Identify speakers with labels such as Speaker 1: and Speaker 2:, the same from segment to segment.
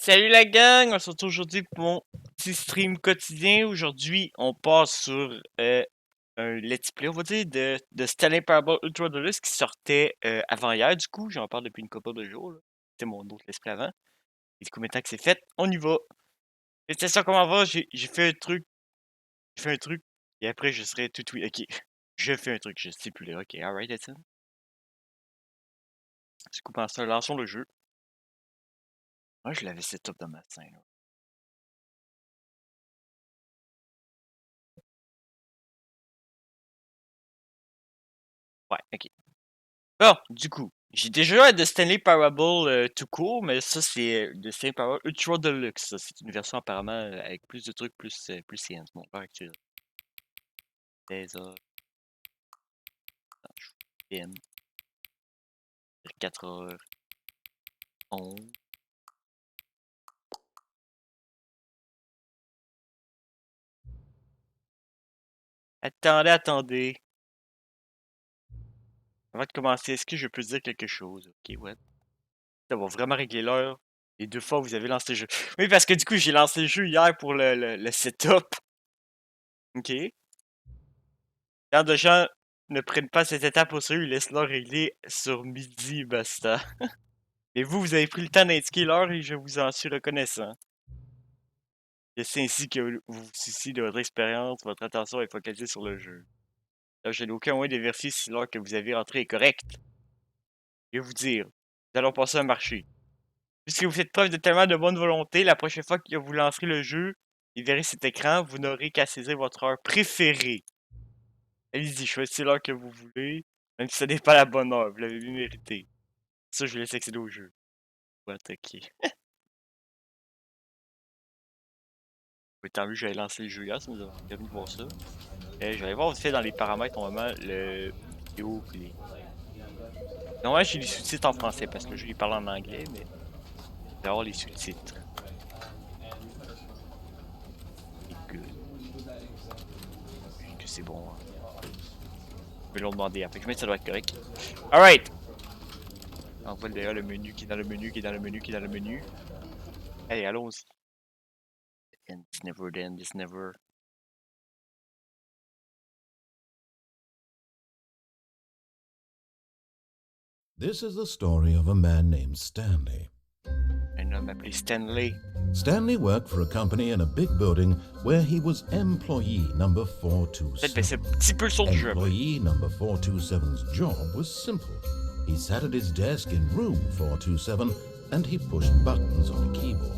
Speaker 1: Salut la gang, on se retrouve aujourd'hui pour mon petit stream quotidien. Aujourd'hui, on passe sur un let's play, on va dire, de Stanley Parable Ultra Deluxe qui sortait avant-hier. Du coup, j'en parle depuis une couple de jours. C'était mon autre let's play avant. Et du coup, maintenant que c'est fait, on y va. Félicitations, comment va? J'ai fait un truc. J'ai fait un truc. Et après, je serai tout oui. Ok. Je fais un truc, je sais plus là. Ok, alright, that's it. Du coup, pendant ça, lançons le jeu. Moi, je l'avais setup dans ma scène. Là. Ouais, ok. Bon, du coup, j'ai déjà joué à The Stanley Parable tout court, mais ça, c'est The Stanley Parable Ultra Deluxe. Ça, c'est une version apparemment avec plus de trucs, plus science. Bon, pas actuel. Des heures, PM, 4h11. Attendez. Avant de commencer, est-ce que je peux dire quelque chose? Ok, ouais. Ça va vraiment régler l'heure. Les 2 fois, vous avez lancé le jeu. Oui, parce que du coup, j'ai lancé le jeu hier pour le setup. Ok. Quand de gens ne prennent pas cette étape au sérieux, ils laissent l'heure régler sur midi, basta. Mais vous avez pris le temps d'indiquer l'heure et je vous en suis reconnaissant. Et c'est ainsi que vous vous souciez de votre expérience, votre attention est focalisée sur le jeu. Là, je n'ai aucun moyen de vérifier si l'heure que vous avez entrée est correcte. Je vais vous dire, nous allons passer un marché. Puisque vous faites preuve de tellement de bonne volonté, la prochaine fois que vous lancerez le jeu et verrez cet écran, vous n'aurez qu'à saisir votre heure préférée. Allez-y, choisissez l'heure que vous voulez, même si ce n'est pas la bonne heure, vous l'avez bien mérité. Ça, je vous laisse accéder au jeu. Pour attaquer. Oui, tant mieux, j'avais lancé le jeu hier, ça nous a permis de voir ça. Je vais aller voir vite fait dans les paramètres, normalement, le vidéo pis les. Normalement, j'ai les sous-titres en français parce que je les parle en anglais, mais je vais avoir les sous-titres. Et que c'est bon. Hein. Je vais leur demander après. Je mets que ça doit être correct. Alright! On voit d'ailleurs le menu qui est dans le menu, qui est dans le menu, qui est dans le menu. Allez, allons-y. And it's never then, it's never.
Speaker 2: This is the story of a man named Stanley.
Speaker 1: Un homme appelé Stanley.
Speaker 2: Stanley worked for a company in a big building where he was employee number
Speaker 1: Peut-être ben, c'est un
Speaker 2: 427.
Speaker 1: petit peu le son du jeu.
Speaker 2: Employee number 427's job was simple. He sat at his desk in room 427 and he pushed buttons on a keyboard.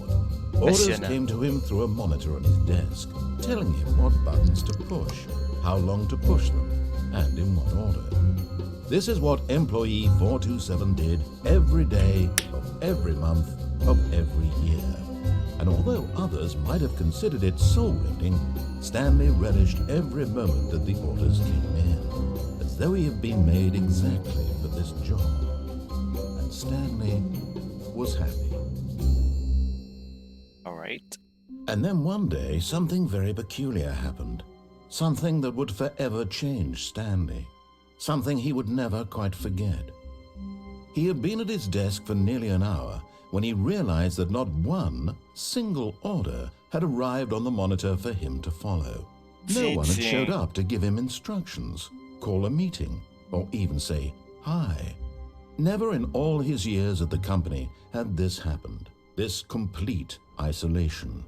Speaker 2: Orders came to him through a monitor on his desk, telling him what buttons to push, how long to push them, and in what order. This is what employee 427 did every day of every month of every year. And although others might have considered it soul-rending, Stanley relished every moment that the orders came in, as though he had been made exactly for this job. And Stanley was happy.
Speaker 1: All right.
Speaker 2: And then one day, something very peculiar happened. Something that would forever change Stanley. Something he would never quite forget. He had been at his desk for nearly an hour when he realized that not one single order had arrived on the monitor for him to follow. No one had showed up to give him instructions, call a meeting, or even say hi. Never in all his years at the company had this happened, this complete isolation.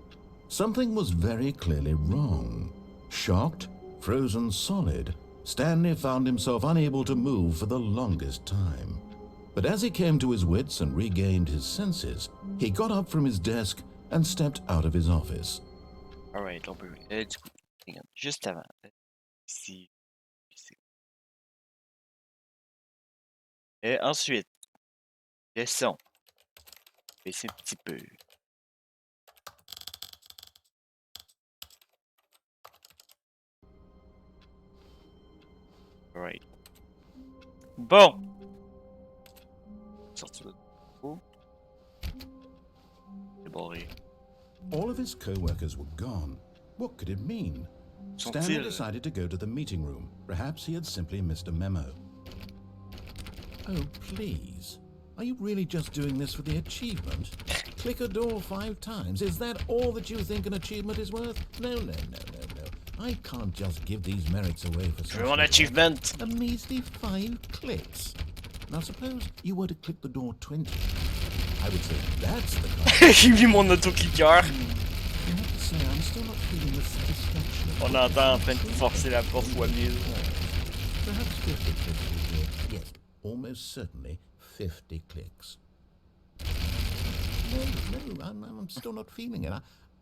Speaker 2: Something was very clearly wrong. Shocked, frozen solid, Stanley found himself unable to move for the longest time. But as he came to his wits and regained his senses, he got up from his desk and stepped out of his office.
Speaker 1: Alright, on peut. Du coup, regarde, juste avant. Ici. Ensuite, le son. Baisser un petit peu. Alright. Bon! Sortir de oh. C'est barré.
Speaker 2: All of his co-workers were gone. What could it mean? Stanley decided to go to the meeting room. Perhaps he had simply missed a memo. Oh, please. Are you really just doing this for the achievement? click a door 5 times. Is that all that you think an achievement is worth? No. I can't just give these merits away for
Speaker 1: Je
Speaker 2: such
Speaker 1: veux mon
Speaker 2: little.
Speaker 1: achievement.
Speaker 2: A measly 5 clicks. Now suppose you were to click the door 20. I would say that's the kind.
Speaker 1: J'ai mis mon autocliqueur.
Speaker 2: I have to say, I'm still not feeling the satisfaction of
Speaker 1: On entend en train de forcer la porte fois 1000.
Speaker 2: Perhaps 50 clicks will do it. Yes, almost certainly 50 clicks. No, I'm still not feeling it.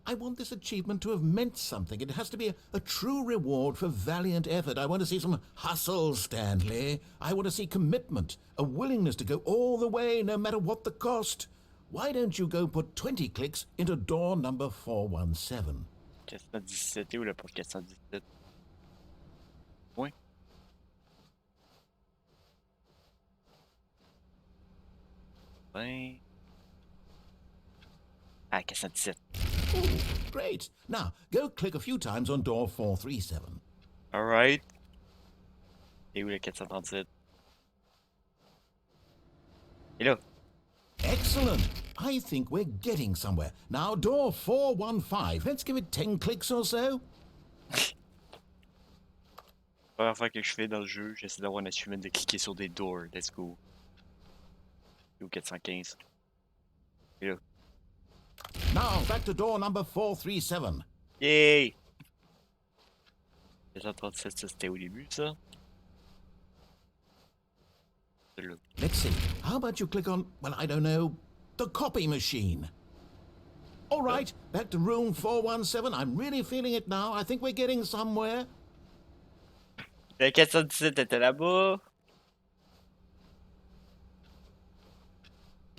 Speaker 2: I want this achievement to have meant something. It has to be a true reward for valiant effort. I want to see some hustle, Stanley. I want to see commitment, a willingness to go all the way, no matter what the cost. Why don't you go put 20 clicks into door number 417?
Speaker 1: 417, où la porte 417? Oui. Ben... Ah, 417.
Speaker 2: Ooh, great. Now, go click a few times on door 437.
Speaker 1: Alright. Et où le 437? Et là?
Speaker 2: Excellent. I think we're getting somewhere. Now, door 415. Let's give it 10 clicks or so.
Speaker 1: Première fois que je fais dans le jeu, j'essaie d'avoir un achievement de cliquer sur des doors. Let's go. Et où 415? Et là?
Speaker 2: Now, back to door number 437.
Speaker 1: Yay! 437, ça c'était au début, ça? C'est là.
Speaker 2: Let's see. How about you click on, well, I don't know, the copy machine? All right, back to room 417. I'm really feeling it now. I think we're getting somewhere.
Speaker 1: Le 417 était là-bas.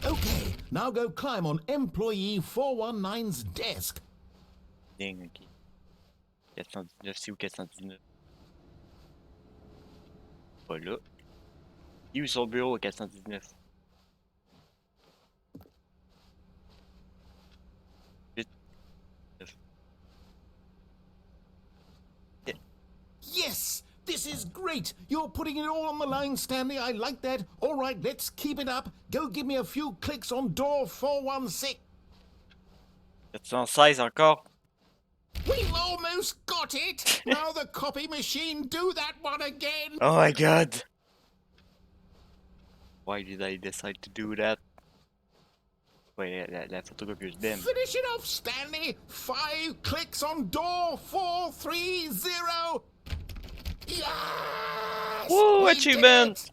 Speaker 2: Okay, now go climb on employee 419's desk.
Speaker 1: Ding, ok. 419, c'est où 419? Pas là. Il est où son bureau à 419?
Speaker 2: Yes, this is great. You're putting it all on the line, Stanley. I like that. All right, let's keep it up. Go give me a few clicks on door 416.
Speaker 1: 416 encore.
Speaker 2: We've almost got it. Now the copy machine, do that one again.
Speaker 1: Oh my god. Why did I decide to do that? Ouais, la photocopieuse d'aime.
Speaker 2: Finish it off, Stanley. 5 clicks on door 430. Yes!
Speaker 1: Woo,
Speaker 2: We
Speaker 1: achievement!
Speaker 2: did it.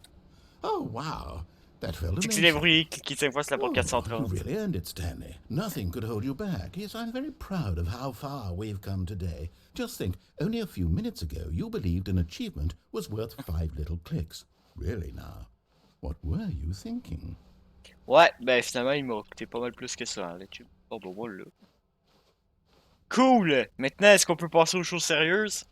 Speaker 2: Oh, wow. That felt amazing.
Speaker 1: Fixer les bruits, cliquer 5 fois sur la porte
Speaker 2: You
Speaker 1: 430.
Speaker 2: really earned it, Stanley. Nothing could hold you back. Yes, I'm very proud of how far we've come today. Just think, only a few minutes ago, you believed an achievement was worth 5 little clicks. Really now, what were you thinking?
Speaker 1: Ouais, ben finalement, il m'a coûté pas mal plus que ça, hein, là-dessus. Oh, ben voilà. Cool! Maintenant, est-ce qu'on peut passer aux choses sérieuses?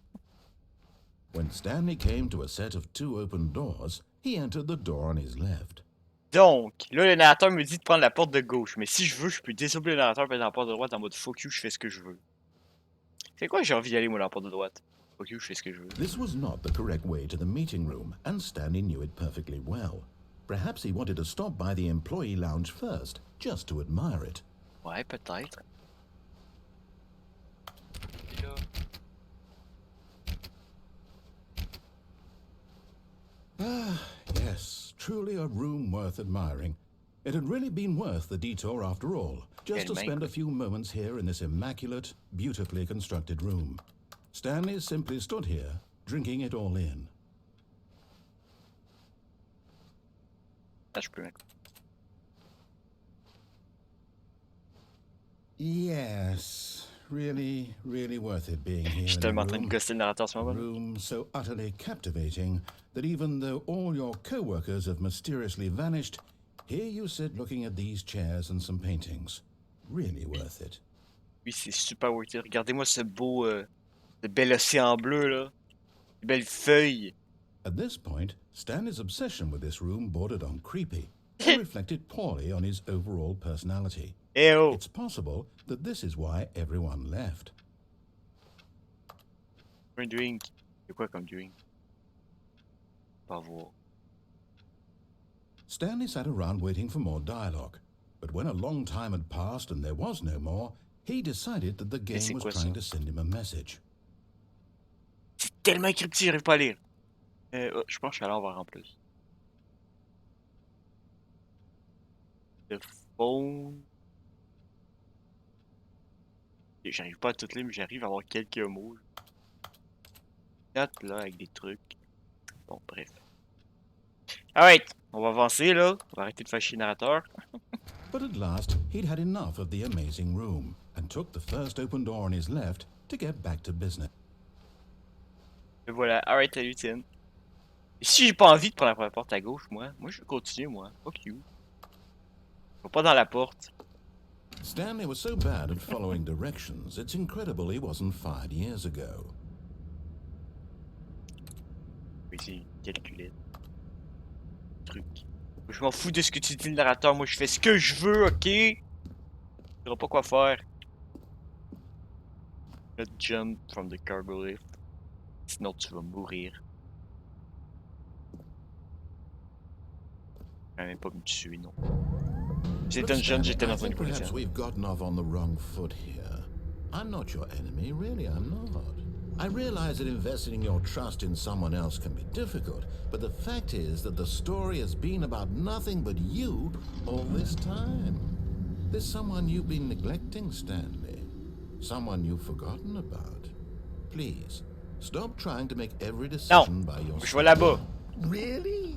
Speaker 2: When Stanley came to a set of 2 open doors, he entered the door on his left.
Speaker 1: Donc, là, le narrateur me dit de prendre la porte de gauche. Mais si je veux, je peux désobéir le narrateur et prendre la porte de droite en mode fuck you, je fais ce que je veux. C'est quoi, j'ai envie d'aller, moi, dans la porte de droite? Fuck you, je fais ce que je veux.
Speaker 2: This was not the correct way to the meeting room, and Stanley knew it perfectly well. Perhaps he wanted to stop by the employee lounge first, just to admire it.
Speaker 1: Ouais, peut-être.
Speaker 2: Ah, yes, truly a room worth admiring. It had really been worth the detour after all, just to spend a few moments here in this immaculate, beautifully constructed room. Stanley simply stood here, drinking it all in.
Speaker 1: Ah, je peux mettre.
Speaker 2: Yes, really, really worth it being here.
Speaker 1: Je suis tellement en train de gosser le narrateur en ce
Speaker 2: A
Speaker 1: moment.
Speaker 2: room so utterly captivating that even though all your co-workers have mysteriously vanished, here you sit looking at these chairs and some paintings. Really worth it.
Speaker 1: Oui, c'est super worth it. Regardez-moi ce beau, ce bel océan bleu, là. Ces belles feuilles.
Speaker 2: At this point, Stanley's obsession with this room bordered on creepy and reflected poorly on his overall personality.
Speaker 1: Eh oh!
Speaker 2: It's possible that this is why everyone left.
Speaker 1: Un drink. C'est quoi comme drink? Pas voir.
Speaker 2: Stanley sat around waiting for more dialogue. But when a long time had passed and there was no more, he decided that the
Speaker 1: Mais
Speaker 2: game
Speaker 1: c'est
Speaker 2: was
Speaker 1: quoi ça?
Speaker 2: trying to send him a message.
Speaker 1: C'est tellement cryptique, j'arrive pas à lire. Oh, je pense que je suis allé en voir en plus. The phone. J'arrive pas à tout lire, mais j'arrive à avoir quelques mots. Note là avec des trucs. Bon, bref. Alright, on va avancer là. On va arrêter de faire chier le narrateur.
Speaker 2: But at last, he'd had enough of the amazing room and took the first open door on his left to get back to business.
Speaker 1: Et voilà, alright, salut Tim. Et si j'ai pas envie de prendre la première porte à gauche, moi je vais continuer, moi. Fuck you. Je vais pas dans la porte.
Speaker 2: Stanley was so bad at following directions, it's incredible he wasn't fired years ago.
Speaker 1: Oui, c'est calculé. Truc. Je m'en fous de ce que tu dis, le narrateur. Moi, je fais ce que je veux, ok? Je sauras pas quoi faire. Not jump from the cargo lift. Sinon, tu vas mourir. Je vais même pas me tuer, non. C'est un jeune, j'étais
Speaker 2: I
Speaker 1: dans un
Speaker 2: think
Speaker 1: niveau
Speaker 2: perhaps we've gotten off on the wrong foot here. I'm not your enemy, really, I'm not. I realize that investing your trust in someone else can be difficult, but the fact is that the story has been about nothing but you all this time. There's someone you've been neglecting, Stanley. Someone you've forgotten about. Please, stop trying to make every decision by
Speaker 1: Non,
Speaker 2: yourself.
Speaker 1: je vais là-bas.
Speaker 2: Really?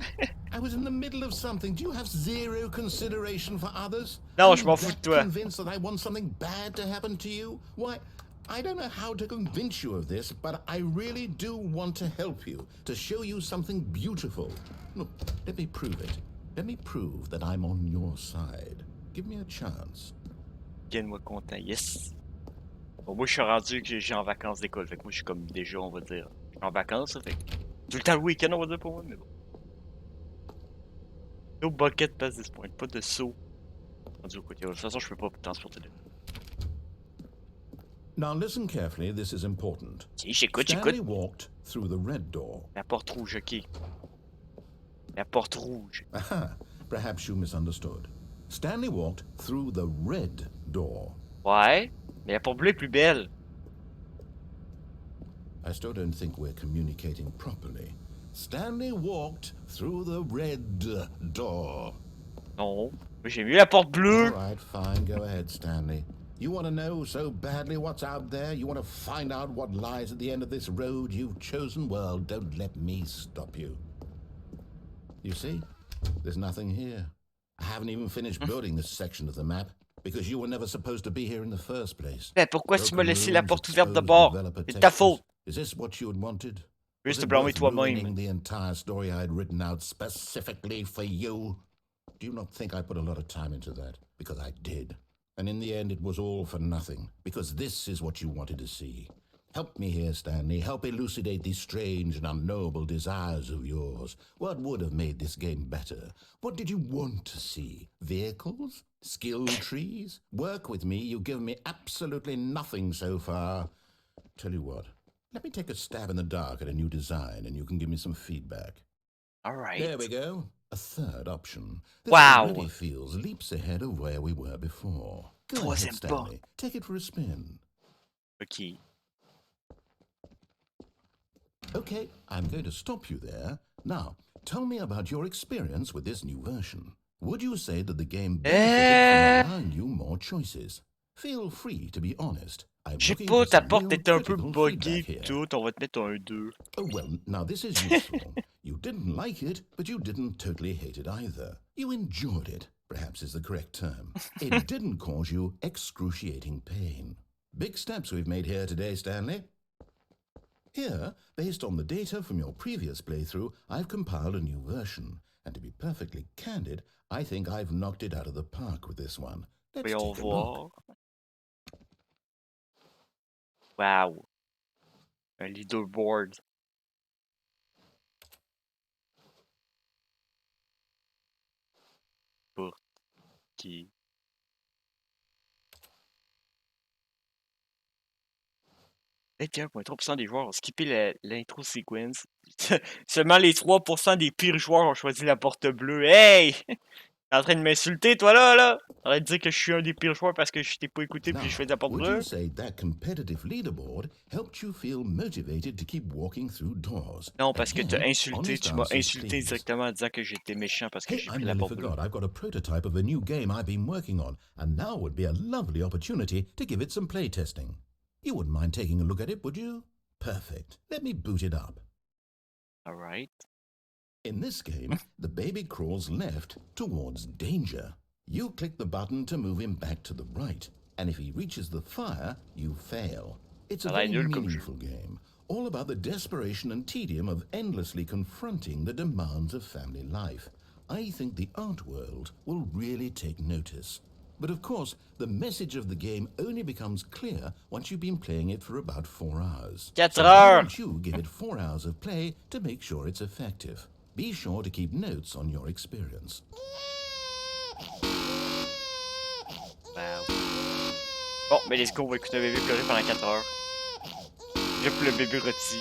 Speaker 2: I was in the middle of something. Do you have zero consideration for others?
Speaker 1: Non,
Speaker 2: Are
Speaker 1: je
Speaker 2: you
Speaker 1: m'en fous de
Speaker 2: that
Speaker 1: toi.
Speaker 2: convinced that I want something bad to happen to you? Why, I don't know how to convince you of this, but I really do want to help you, to show you something beautiful. Look, let me prove it. Let me prove that I'm on your side. Give me a chance.
Speaker 1: Tiens-moi content, yes. Bon, moi, je suis rendu que j'ai en vacances d'école. Fait que moi, je suis comme déjà, on va dire. Je suis en vacances, ça fait que tout le temps le week-end, on va dire pour moi, mais bon. No bucket past this point. Pas de saut. Rendu au côté. De toute façon, je peux pas transporter de.
Speaker 2: Now listen carefully, this is important.
Speaker 1: Ok, j'écoute,
Speaker 2: Stanley
Speaker 1: j'écoute.
Speaker 2: walked through the red door.
Speaker 1: La porte rouge, ok. La porte rouge.
Speaker 2: Aha, perhaps you misunderstood. Stanley walked through the red door.
Speaker 1: Ouais. Mais la porte bleue est plus belle.
Speaker 2: I still don't think we're communicating properly. Stanley walked through the red door.
Speaker 1: Non. Moi, j'ai mieux la porte bleue.
Speaker 2: All right, fine, go ahead, Stanley. You want to know so badly what's out there? You want to find out what lies at the end of this road you've chosen? Well, don't let me stop you. You see, there's nothing here. I haven't even finished building this section of the map because you were never supposed to be here in the first place.
Speaker 1: Mais pourquoi tu m'as
Speaker 2: Broken
Speaker 1: laissé la
Speaker 2: rooms,
Speaker 1: porte ouverte
Speaker 2: exposed
Speaker 1: d'abord?
Speaker 2: developer
Speaker 1: C'est de ta
Speaker 2: textures.
Speaker 1: faute.
Speaker 2: Is this what you had wanted? Was
Speaker 1: Juste te
Speaker 2: it
Speaker 1: blâmer
Speaker 2: worth
Speaker 1: toi-même.
Speaker 2: ruining the entire story I had written out specifically for you? Do you not think I put a lot of time into that? Because I did. And in the end, it was all for nothing, because this is what you wanted to see. Help me here, Stanley. Help elucidate these strange and unknowable desires of yours. What would have made this game better? What did you want to see? Vehicles? Skill trees? Work with me. You've given me absolutely nothing so far. Tell you what, let me take a stab in the dark at a new design, and you can give me some feedback.
Speaker 1: Alright.
Speaker 2: There we go. A third option. This
Speaker 1: Wow.
Speaker 2: already feels leaps ahead of where we were before. Go ahead,
Speaker 1: Troisième pas.
Speaker 2: Stanley. Take it for a spin.
Speaker 1: Ok.
Speaker 2: Okay, I'm going to stop you there. Now, tell me about your experience with this new version. Would you say that the game benefited from allowing you more choices? Feel free to be honest. I'm
Speaker 1: Je sais
Speaker 2: looking
Speaker 1: pas,
Speaker 2: for
Speaker 1: ta
Speaker 2: some
Speaker 1: porte
Speaker 2: real
Speaker 1: était un peu
Speaker 2: critical
Speaker 1: buggée
Speaker 2: feedback here.
Speaker 1: tout. On va te mettre un 2.
Speaker 2: Oh, well, now this is useful. You didn't like it, but you didn't totally hate it either. You enjoyed it, perhaps is the correct term. It didn't cause you excruciating pain. Big steps we've made here today, Stanley. Here, based on the data from your previous playthrough, I've compiled a new version. And to be perfectly candid, I think I've knocked it out of the park with this one. Let's
Speaker 1: Voyons
Speaker 2: take a look.
Speaker 1: voir. Wow. Un leaderboard. Pour qui? 21,3% des joueurs ont skippé l'intro sequence. Seulement les 3% des pires joueurs ont choisi la porte bleue. Hey! T'es en train de m'insulter, toi, là? Arrête de dire que je suis un des pires joueurs parce que je t'ai pas écouté puis je fais de la porte
Speaker 2: Would you
Speaker 1: bleue?
Speaker 2: say that competitive leaderboard helped you feel motivated to keep walking through doors?
Speaker 1: Non, parce que
Speaker 2: Again,
Speaker 1: tu m'as
Speaker 2: answers,
Speaker 1: insulté
Speaker 2: please.
Speaker 1: directement en disant que j'étais méchant parce que
Speaker 2: Hey,
Speaker 1: j'ai
Speaker 2: I
Speaker 1: pris la
Speaker 2: nearly
Speaker 1: porte bleue.
Speaker 2: forgot. I've got a prototype of a new game I've been working on, and now would be a lovely opportunity to give it some playtesting. You wouldn't mind taking a look at it, would you? Perfect. Let me boot it up.
Speaker 1: Alright.
Speaker 2: In this game, the baby crawls left towards danger. You click the button to move him back to the right, and if he reaches the fire, you fail. It's a
Speaker 1: Ça a
Speaker 2: very
Speaker 1: l'air nul comme jeu.
Speaker 2: meaningful game, all about the desperation and tedium of endlessly confronting the demands of family life. I think the art world will really take notice. But of course, the message of the game only becomes clear once you've been playing it for about 4 hours.
Speaker 1: 4
Speaker 2: So why
Speaker 1: heures!
Speaker 2: don't you give it 4 hours of play to make sure it's effective? Be sure to keep notes on your experience.
Speaker 1: Wow. Bon, mais let's go, on va écouter un bébé pleurer pendant 4 heures. J'ai pour le bébé rôti.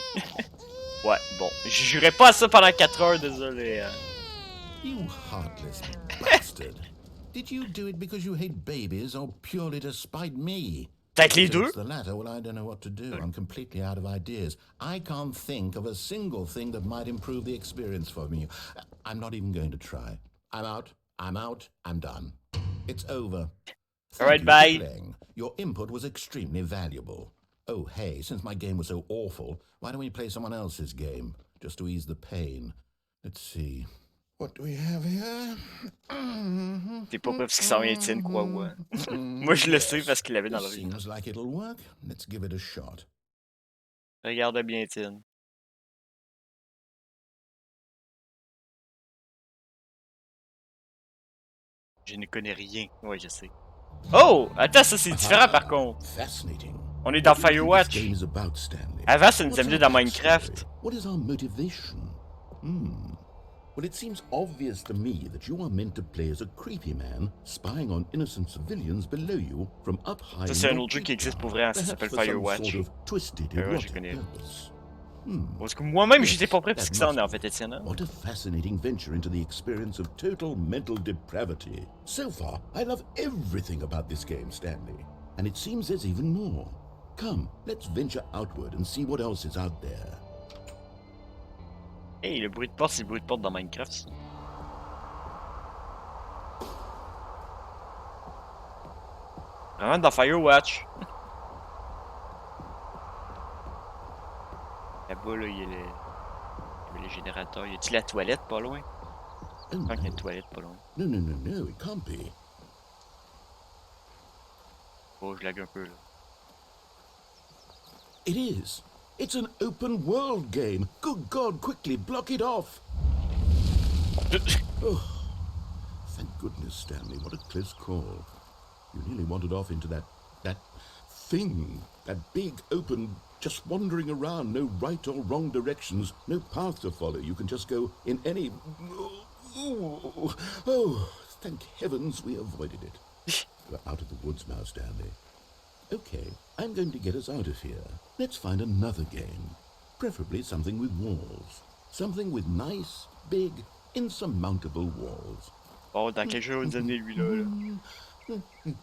Speaker 1: Ouais, bon. Je jurerai pas à ça pendant 4 heures, désolé.
Speaker 2: You heartless bastard. Did you do it because you hate babies or purely to spite me?
Speaker 1: Peut-être les
Speaker 2: If
Speaker 1: deux?
Speaker 2: it's the latter, well, I don't know what to do. I'm completely out of ideas. I can't think of a single thing that might improve the experience for me. I'm not even going to try. I'm out. I'm done. It's over.
Speaker 1: Alright,
Speaker 2: Thank you
Speaker 1: bye.
Speaker 2: for playing. Your input was extremely valuable. Oh, hey, since my game was so awful, why don't we play someone else's game, just to ease the pain? Let's see. What do we have here?
Speaker 1: T'es pas prêt parce qu'il s'en vient, Étienne, quoi, ouais. Moi, je le sais parce qu'il l'avait dans le
Speaker 2: This seems like it'll work. Let's give it a shot.
Speaker 1: Regarde bien, Étienne. Je ne connais rien. Ouais, je sais. Oh! Attends, ça c'est différent par contre.
Speaker 2: Fascinating.
Speaker 1: On est dans
Speaker 2: What do you think this game
Speaker 1: Firewatch.
Speaker 2: is about, Stanley?
Speaker 1: Avant, ça nous
Speaker 2: What's
Speaker 1: amenait
Speaker 2: our
Speaker 1: dans
Speaker 2: backstory?
Speaker 1: Minecraft.
Speaker 2: What is our motivation? Well, it seems obvious to me that you are meant to play as a creepy man spying on innocent civilians below you from up high.
Speaker 1: Ça, c'est un autre jeu qui existe pour vrai, hein, ça
Speaker 2: perhaps
Speaker 1: s'appelle
Speaker 2: for some
Speaker 1: Firewatch.
Speaker 2: sort of twisted
Speaker 1: Je
Speaker 2: erotic
Speaker 1: connais.
Speaker 2: purpose.
Speaker 1: Parce que moi-même,
Speaker 2: Yes,
Speaker 1: j'étais pas prêt pour ce
Speaker 2: that
Speaker 1: que ça en
Speaker 2: must
Speaker 1: est en
Speaker 2: be.
Speaker 1: fait, Étienne. Hein?
Speaker 2: What a fascinating venture into the experience of total mental depravity. So far, I love everything about this game, Stanley. And it seems there's even more. Come, let's venture outward and see what else is out there.
Speaker 1: Hey, le bruit de porte, c'est le bruit de porte dans Minecraft, ça. Vraiment dans Firewatch. Là-bas, là, il y a les générateurs. Y a-t-il la toilette pas loin?
Speaker 2: Oh,
Speaker 1: Je pense qu'il y a une
Speaker 2: no.
Speaker 1: toilette pas loin.
Speaker 2: No, it can't be.
Speaker 1: Oh, je lag un peu, là.
Speaker 2: It is. It's an open world game. Good God, quickly block it off. Oh, thank goodness, Stanley. What a close call. You nearly wandered off into that thing. That big, open, just wandering around. No right or wrong directions. No path to follow. You can just go in any... Oh, thank heavens we avoided it. We're out of the woods now, Stanley. Okay, I'm going to get us out of here. Let's find another game. Preferably something with walls. Something with nice, big, insurmountable walls.
Speaker 1: Oh, dans quel jeu vous donnez lui là?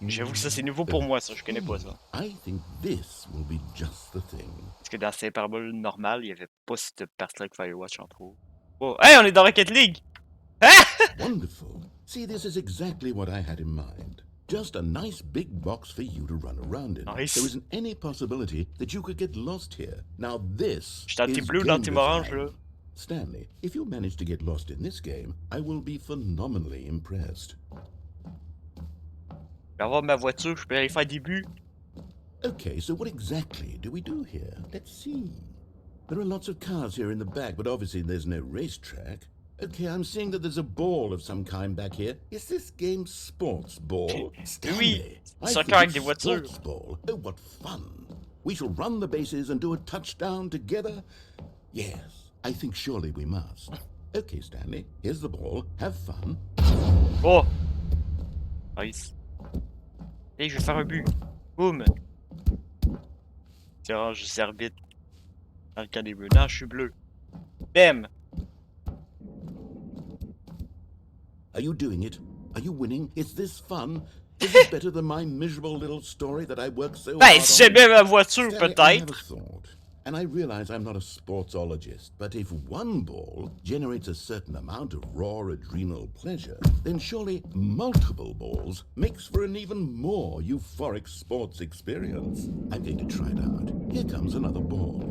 Speaker 1: J'avoue que ça c'est nouveau pour moi, ça, je connais pas ça.
Speaker 2: I think this will be just the thing.
Speaker 1: Parce que dans Stanley Parable normal, il y avait pas cette partie-là avec Firewatch entre autres. Oh, hey, on est dans Rocket League! Ah!
Speaker 2: Wonderful. See, this is exactly what I had in mind. Just a nice big box for you to run around in.
Speaker 1: Nice.
Speaker 2: There isn't any possibility that you could get lost here. Now this
Speaker 1: Je suis dans
Speaker 2: is
Speaker 1: team blue, dans
Speaker 2: game
Speaker 1: team orange,
Speaker 2: design.
Speaker 1: là.
Speaker 2: Stanley, if you manage to get lost in this game, I will be phenomenally impressed.
Speaker 1: Je vais avoir ma voiture, je peux aller faire des buts.
Speaker 2: Okay, so what exactly do we do here? Let's see. There are lots of cars here in the back, but obviously there's no racetrack. Okay, I'm seeing that there's a ball of some kind back here. Is this game sports ball? Stanley, I
Speaker 1: soccer
Speaker 2: think
Speaker 1: avec
Speaker 2: it's
Speaker 1: des voitures.
Speaker 2: sports ball. Oh, what fun. We shall run the bases and do a touchdown together. Yes, I think surely we must. Okay, Stanley, here's the ball. Have fun.
Speaker 1: Oh! Nice. Hey, je vais faire un but. Boum! Tiens, je suis arbitre. Dans le cas des bleus. Non, je suis bleu. Bam!
Speaker 2: Are you doing it? Are you winning? Is this fun? Is it better than my miserable little story that I worked so
Speaker 1: Ben,
Speaker 2: hard
Speaker 1: si
Speaker 2: on?
Speaker 1: j'aimais ma voiture,
Speaker 2: Stanley, I have a
Speaker 1: peut-être.
Speaker 2: thought. And I realize I'm not a sportsologist, but if one ball generates a certain amount of raw adrenal pleasure, then surely multiple balls makes for an even more euphoric sports experience. I'm going to try it out. Here comes another ball.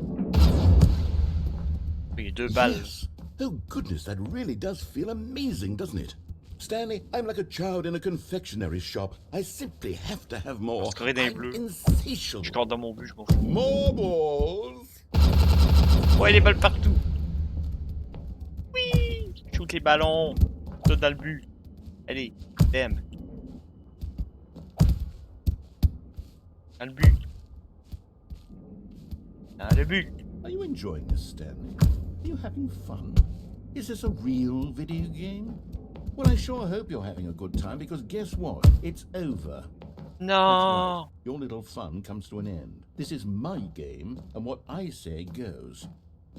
Speaker 1: Il y a 2 balles.
Speaker 2: Yes. Oh goodness, that really does feel amazing, doesn't it? Stanley, I'm like a child in a confectionery shop. I simply have to have more.
Speaker 1: Scorer d'un
Speaker 2: I'm
Speaker 1: bleu. Je
Speaker 2: insatiable.
Speaker 1: score dans mon but, je m'en fous.
Speaker 2: More balls.
Speaker 1: Ouais, les balles partout. Oui! Shoot les ballons. Tout dans le but. Allez, bam. Dans le but. Dans le but.
Speaker 2: Are you enjoying this, Stanley? Are you having fun? Is this a real video game? Well, I sure hope you're having a good time, because guess what? It's over. That's right.
Speaker 1: Non!
Speaker 2: Your little fun comes to an end. This is my game, and what I say goes.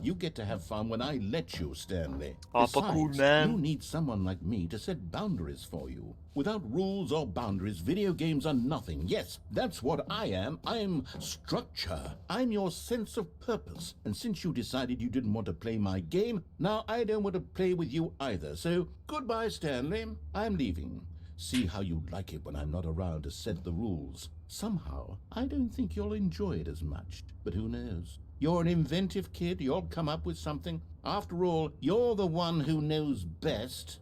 Speaker 2: You get to have fun when I let you, Stanley.
Speaker 1: Ah, pas cool,
Speaker 2: Besides,
Speaker 1: man.
Speaker 2: you need someone like me to set boundaries for you. Without rules or boundaries, video games are nothing. Yes, that's what I am. I'm structure. I'm your sense of purpose. And since you decided you didn't want to play my game, now I don't want to play with you either. So, goodbye, Stanley. I'm leaving. See how you like it when I'm not around to set the rules. Somehow, I don't think you'll enjoy it as much. But who knows? You're an inventive kid. You'll come up with something. After all, you're the one who knows best.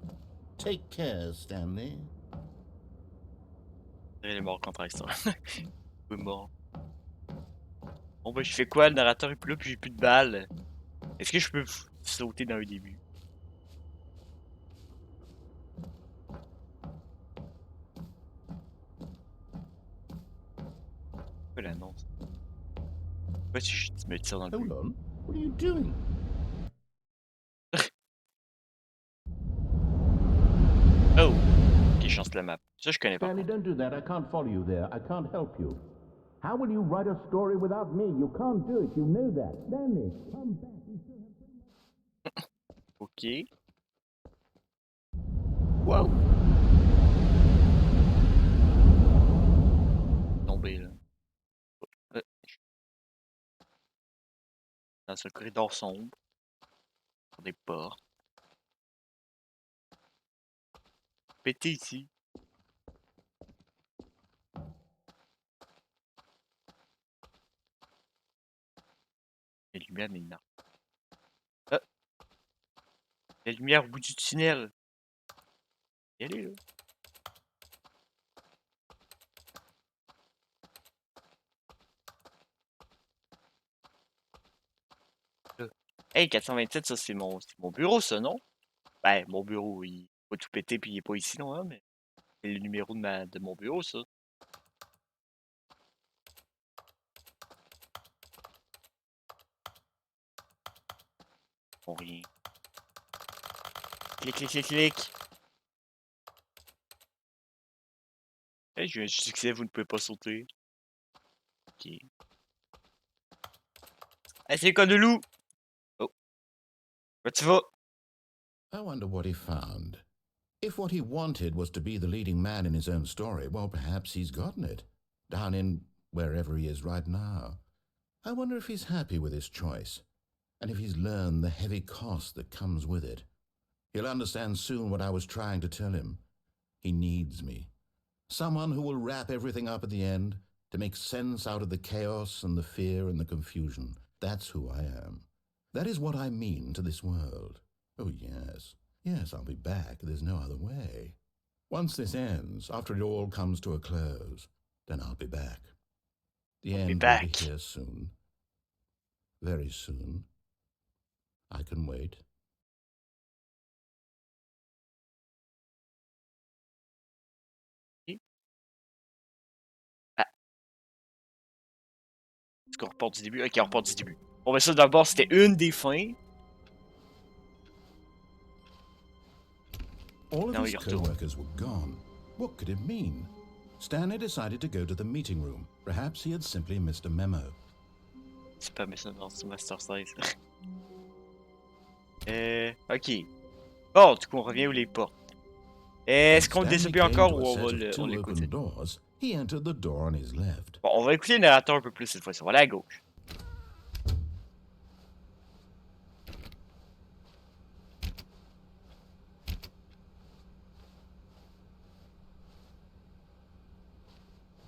Speaker 2: Take care, Stanley.
Speaker 1: Il est mort contre ça. Il est mort. Bon, bah, je fais quoi? Le narrateur est plus là, puis j'ai plus de balles. Est-ce que je peux sauter dans un début? Quoi l'annonce? Pourquoi si je me tire dans le but?
Speaker 2: Hold on. What are you doing?
Speaker 1: Oh! Ok, je lance la map. Ça, je connais pas.
Speaker 2: Stanley, don't do that. I can't follow you there. I can't help you. How will you write a story without me? You can't do it. You know that. Stanley, come back.
Speaker 1: Ok. Wow! Tombé là. Euh, Dans ce corridor sombre. Sur des portes. Pété ici. Les lumières, mais non. Ah! La lumière au bout du tunnel. Y aller là. Là. Hey, 427, ça c'est mon bureau, ça, non? Ben, mon bureau, il est pas tout pété puis il est pas ici, non, hein, mais c'est le numéro de mon bureau, ça. Bon, rien. Clic, clic, clic, clic. Hey, j'ai eu un succès, vous ne pouvez pas sauter. Ok. Hey, c'est le cas de loup! Oh. Où tu vas?
Speaker 2: I wonder what he found. If what he wanted was to be the leading man in his own story, well, perhaps he's gotten it. Down in wherever he is right now. I wonder if he's happy with his choice, and if he's learned the heavy cost that comes with it. He'll understand soon what I was trying to tell him. He needs me. Someone who will wrap everything up at the end, to make sense out of the chaos and the fear and the confusion. That's who I am. That is what I mean to this world. Oh, yes. Yes, I'll be back. There's no other way. Once this ends, after it all comes to a close, then I'll be back. The end will be here soon. Very soon. I can wait.
Speaker 1: Ah. Est-ce qu'on repart du début? Ok, on repart du début. Bon, ben ça, d'abord, c'était une des fins.
Speaker 2: All of his co-workers were gone. What could it mean? Stanley decided to go to the meeting room. Perhaps he had simply missed a memo.
Speaker 1: C'est pas ça dans AntoMaster 16. Ok. Bon, du coup, on revient où les portes. Est-ce
Speaker 2: When
Speaker 1: qu'on le
Speaker 2: Stanley
Speaker 1: déshabille
Speaker 2: came
Speaker 1: encore
Speaker 2: to a
Speaker 1: ou on
Speaker 2: set
Speaker 1: va
Speaker 2: of two
Speaker 1: l'écouter?
Speaker 2: open doors, he entered the door on his left.
Speaker 1: Bon, on va écouter le narrateur un peu plus cette fois-ci. On va aller à gauche.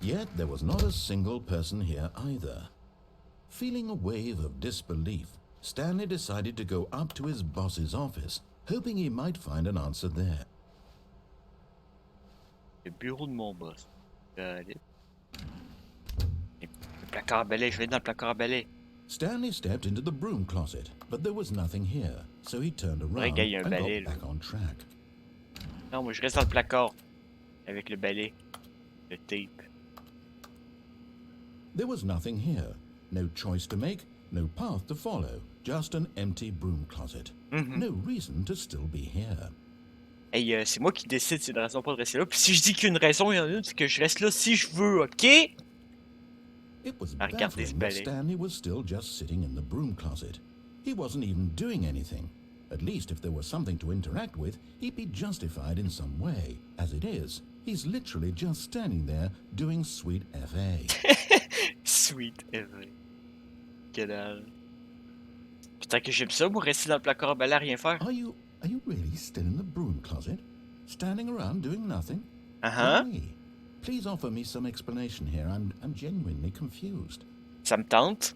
Speaker 2: Yet there was not a single person here either. Feeling a wave of disbelief, Stanley decided to go up to his boss's office, hoping he might find an answer there.
Speaker 1: Le bureau de mon boss. Le placard à balai, je vais dans le placard à balai.
Speaker 2: Stanley stepped into the broom closet, but there was nothing here, so he turned
Speaker 1: Vrai
Speaker 2: around
Speaker 1: gars, il y a un
Speaker 2: and
Speaker 1: balai,
Speaker 2: got
Speaker 1: là.
Speaker 2: back on track.
Speaker 1: Non, moi je reste dans le placard. Avec le balai. Le tape.
Speaker 2: There was nothing here. No choice to make, no path to follow. Just an empty broom closet. No reason to still be here.
Speaker 1: Hey, c'est moi qui décide si c'est une raison ou pas de rester là. Puis si je dis qu'il y a une raison, il y en a une, c'est que je reste là si je veux, ok?
Speaker 2: It was
Speaker 1: À regarder ce
Speaker 2: baffling that
Speaker 1: balai.
Speaker 2: Stanley was still just sitting in the broom closet. He wasn't even doing anything. At least if there was something to interact with, he'd be justified in some way. As it is, he's literally just standing there doing sweet FA.
Speaker 1: Sweet ever. Que dalle. Putain que j'aime ça, moi, rester dans le placard à balai à rien faire.
Speaker 2: Are you really still in the broom closet? Standing around doing nothing? Why? Please offer me some explanation here. I'm genuinely confused.
Speaker 1: Ça me tente.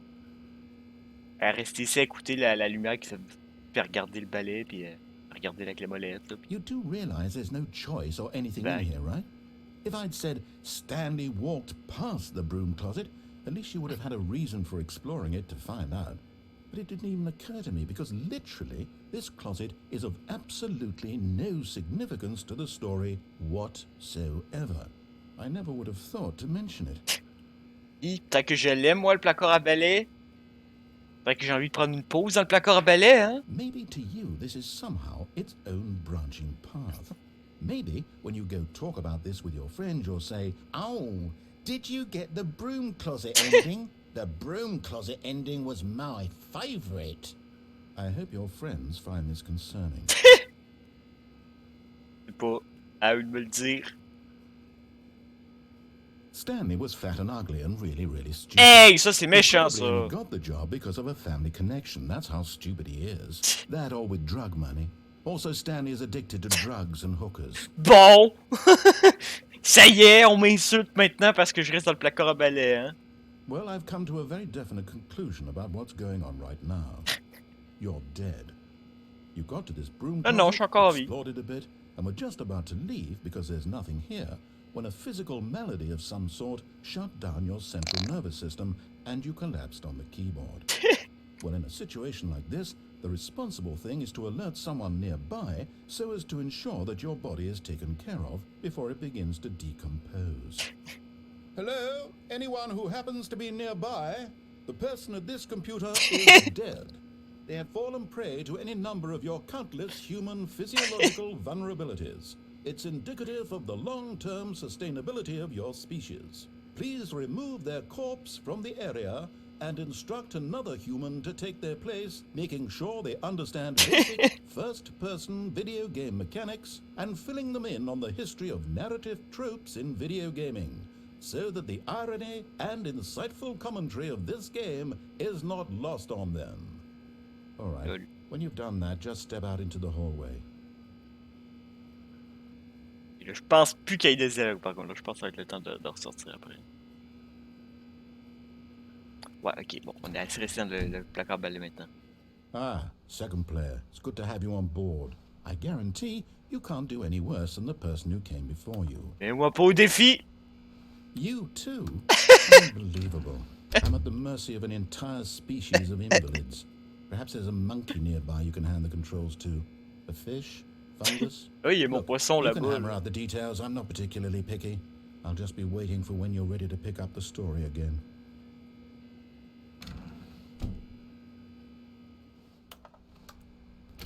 Speaker 1: À rester ici à écouter la lumière qui fait regarder le balai, puis regarder la clé molette. Là, puis...
Speaker 2: You do realize there's no choice or anything in here, right? If I'd said Stanley walked past the broom closet, at least you would have had a reason for exploring it to find out. But it didn't even occur to me because literally this closet is of absolutely no significance to the story whatsoever. I never would have thought to mention it.
Speaker 1: Tant que je l'aime, moi, le placard à balai. Tant que j'ai envie de prendre une pause dans le placard à balai, hein?
Speaker 2: Maybe to you this is somehow its own branching path. Maybe when you go talk about this with your friends, you'll say, "Oh, did you get the broom closet ending? The broom closet ending was my favorite." I hope your friends find this concerning.
Speaker 1: C'est pas à eux de me le dire.
Speaker 2: Stanley was fat and ugly and really stupid.
Speaker 1: Hey, ça c'est méchant,
Speaker 2: He
Speaker 1: ça.
Speaker 2: probably got the job because of a family connection. That's how stupid he is. That or with drug money. Also, Stanley is addicted to drugs and hookers.
Speaker 1: Bon! Ça y est, on m'insulte maintenant parce que je reste dans le placard à balai, hein?
Speaker 2: Well, I've come to a very definite conclusion about what's going on right now. You're dead. You got to this broom closet,
Speaker 1: Non, je suis encore en vie.
Speaker 2: explored it a bit, and were just about to leave because there's nothing here, when a physical melody of some sort shut down your central nervous system and you collapsed on the keyboard. Well, in a situation like this, the responsible thing is to alert someone nearby so as to ensure that your body is taken care of before it begins to decompose. Hello? Anyone who happens to be nearby? The person at this computer is dead. They have fallen prey to any number of your countless human physiological vulnerabilities. It's indicative of the long-term sustainability of your species. Please remove their corpse from the area and instruct another human to take their place, making sure they understand basic first-person video game mechanics and filling them in on the history of narrative tropes in video gaming, so that the irony and insightful commentary of this game is not lost on them. All right,
Speaker 1: Good.
Speaker 2: when you've done that, just step out into the hallway.
Speaker 1: Et là, je pense plus qu'il y ait des dialogues, par contre. Là, je pense que ça va être le temps de ressortir après. Ouais, ok, bon, on est assez resté dans le placard à balai maintenant.
Speaker 2: Ah, second player. It's good to have you on board. I guarantee you can't do any worse than the person who came before you.
Speaker 1: Et moi pas au défi!
Speaker 2: You too? Unbelievable. I'm at the mercy of an entire species of invalids. Perhaps there's a monkey nearby you can hand the controls to. A fish? Fungus?
Speaker 1: Oui, il y a mon
Speaker 2: Look,
Speaker 1: poisson
Speaker 2: you can
Speaker 1: là-bas.
Speaker 2: hammer out the details. I'm not particularly picky. I'll just be waiting for when you're ready to pick up the story again.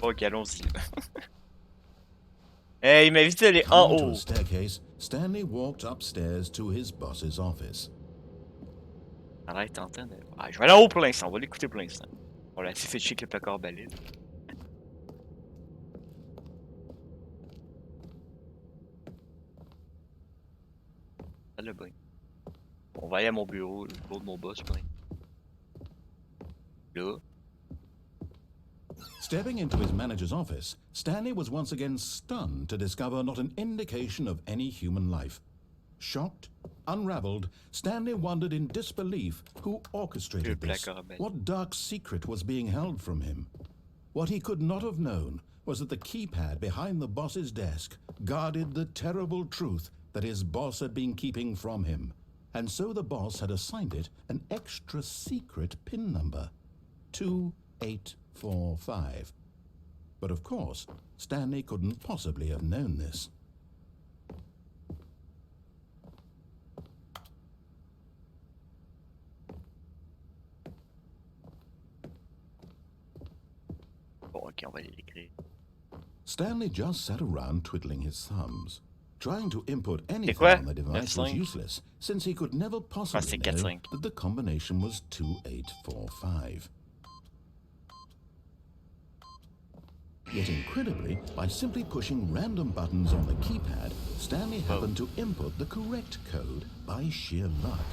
Speaker 1: Ok, allons-y. Hey, il m'a vite d'aller en
Speaker 2: Coming to
Speaker 1: haut.
Speaker 2: a staircase, Stanley walked upstairs to his boss's office.
Speaker 1: Ça a l'air tentant de... Ah, je vais aller en haut pour l'instant, on va l'écouter pour l'instant. On l'a assez fait chier avec le placard à balai. va aller à mon bureau, le bureau de mon boss, plein. Là.
Speaker 2: Stepping into his manager's office, Stanley was once again stunned to discover not an indication of any human life. Shocked, unraveled, Stanley wondered in disbelief who orchestrated this. What dark secret was being held from him? What he could not have known was that the keypad behind the boss's desk guarded the terrible truth that his boss had been keeping from him. And so the boss had assigned it an extra secret PIN number, 2845. But of course, Stanley couldn't possibly have known this.
Speaker 1: Bon, ok, on va l'écrire.
Speaker 2: Stanley just sat around twiddling his thumbs. Trying to input anything on the device was useless, since he could never possibly know that the combination was 2845. Yet incredibly, by simply pushing random buttons on the keypad, Stanley happened to input the correct code by sheer luck.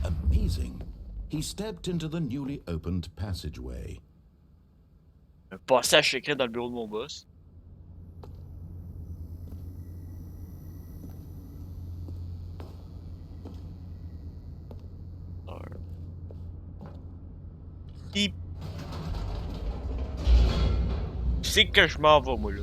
Speaker 2: Amazing. He stepped into the newly opened passageway.
Speaker 1: Un passage secret dans le bureau de mon boss. Pip. C'est que je m'en vais, moi, là.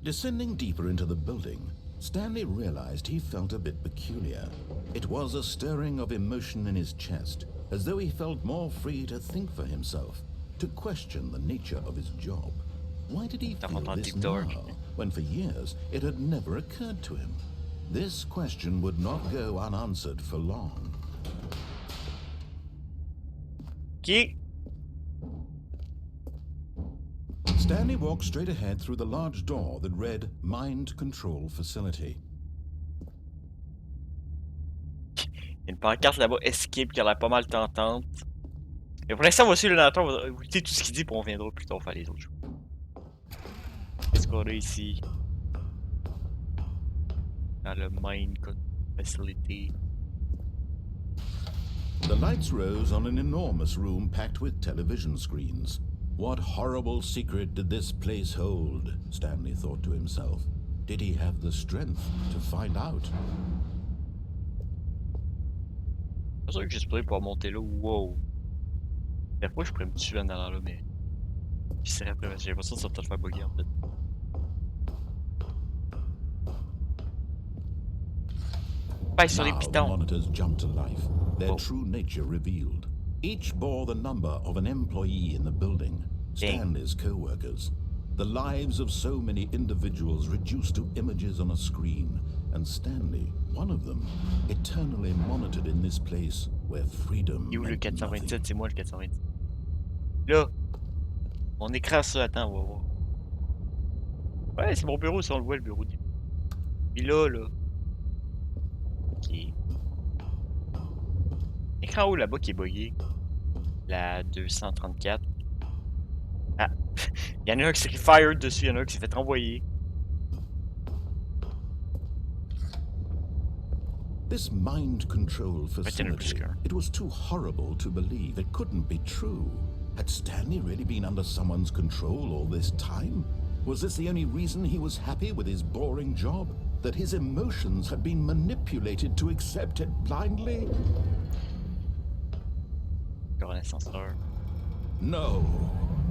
Speaker 2: Descending deeper into the building, Stanley realized he felt a bit peculiar. It was a stirring of emotion in his chest, as though he felt more free to think for himself, to question the nature of his job. Why did he feel this now, when for years it had never occurred to him? This question would not go unanswered for long.
Speaker 1: Qui?
Speaker 2: Stanley walked straight ahead through the large door that read Mind Control Facility.
Speaker 1: Une pancarte là-bas, Escape, qui a l'air pas mal tentante. Mais pour l'instant, voici le narrateur, on va écouter tout ce qu'il dit, puis on reviendra plus tard faire les autres choses. Qu'est-ce qu'on a ici? Dans le Mind Control Facility.
Speaker 2: The lights rose on an enormous room packed with television screens. What horrible secret did this place hold? Stanley thought to himself. Did he have the strength to find out?
Speaker 1: C'est sûr que j'ai supposé pouvoir monter là. Wow. Mais pourquoi je pourrais me tuer en allant là, mais. Qui serait après? J'ai l'impression que ça va peut-être faire bugger en fait. Pas sur les
Speaker 2: Now the
Speaker 1: pitons.
Speaker 2: monitors jumped to life, their true nature revealed. Each bore the number of an employee in the building, Stanley's co-workers. The lives of so many individuals reduced to images on a screen, and Stanley, one of them, eternally monitored in this place where freedom
Speaker 1: Et où le
Speaker 2: meant
Speaker 1: 427?
Speaker 2: nothing.
Speaker 1: C'est moi le 427. Là! On écrase ça, attends, on va voir. Ouais, c'est mon bureau, si on le voit, le bureau. Puis là. Ok. Écran haut là-bas qui est bugué. La 234. Ah! Il y en a un qui s'est fired dessus, il y en a un qui s'est fait renvoyer.
Speaker 2: This mind control facility, it was too horrible to believe. It couldn't be true. Had Stanley really been under someone's control all this time? Was this the only reason he was happy with his boring job? That his emotions had been manipulated to accept it blindly? No,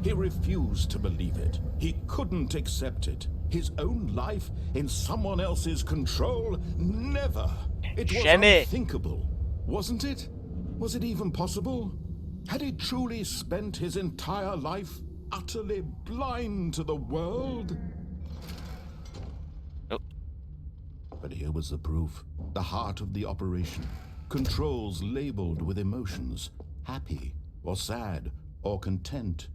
Speaker 2: he refused to believe it. He couldn't accept it. His own life in someone else's control? Never! It was unthinkable, wasn't it? Was it even possible? Had he truly spent his entire life utterly blind to the world?
Speaker 1: Oh.
Speaker 2: But here was the proof, the heart of the operation. Controls labeled with emotions, happy or sad or content.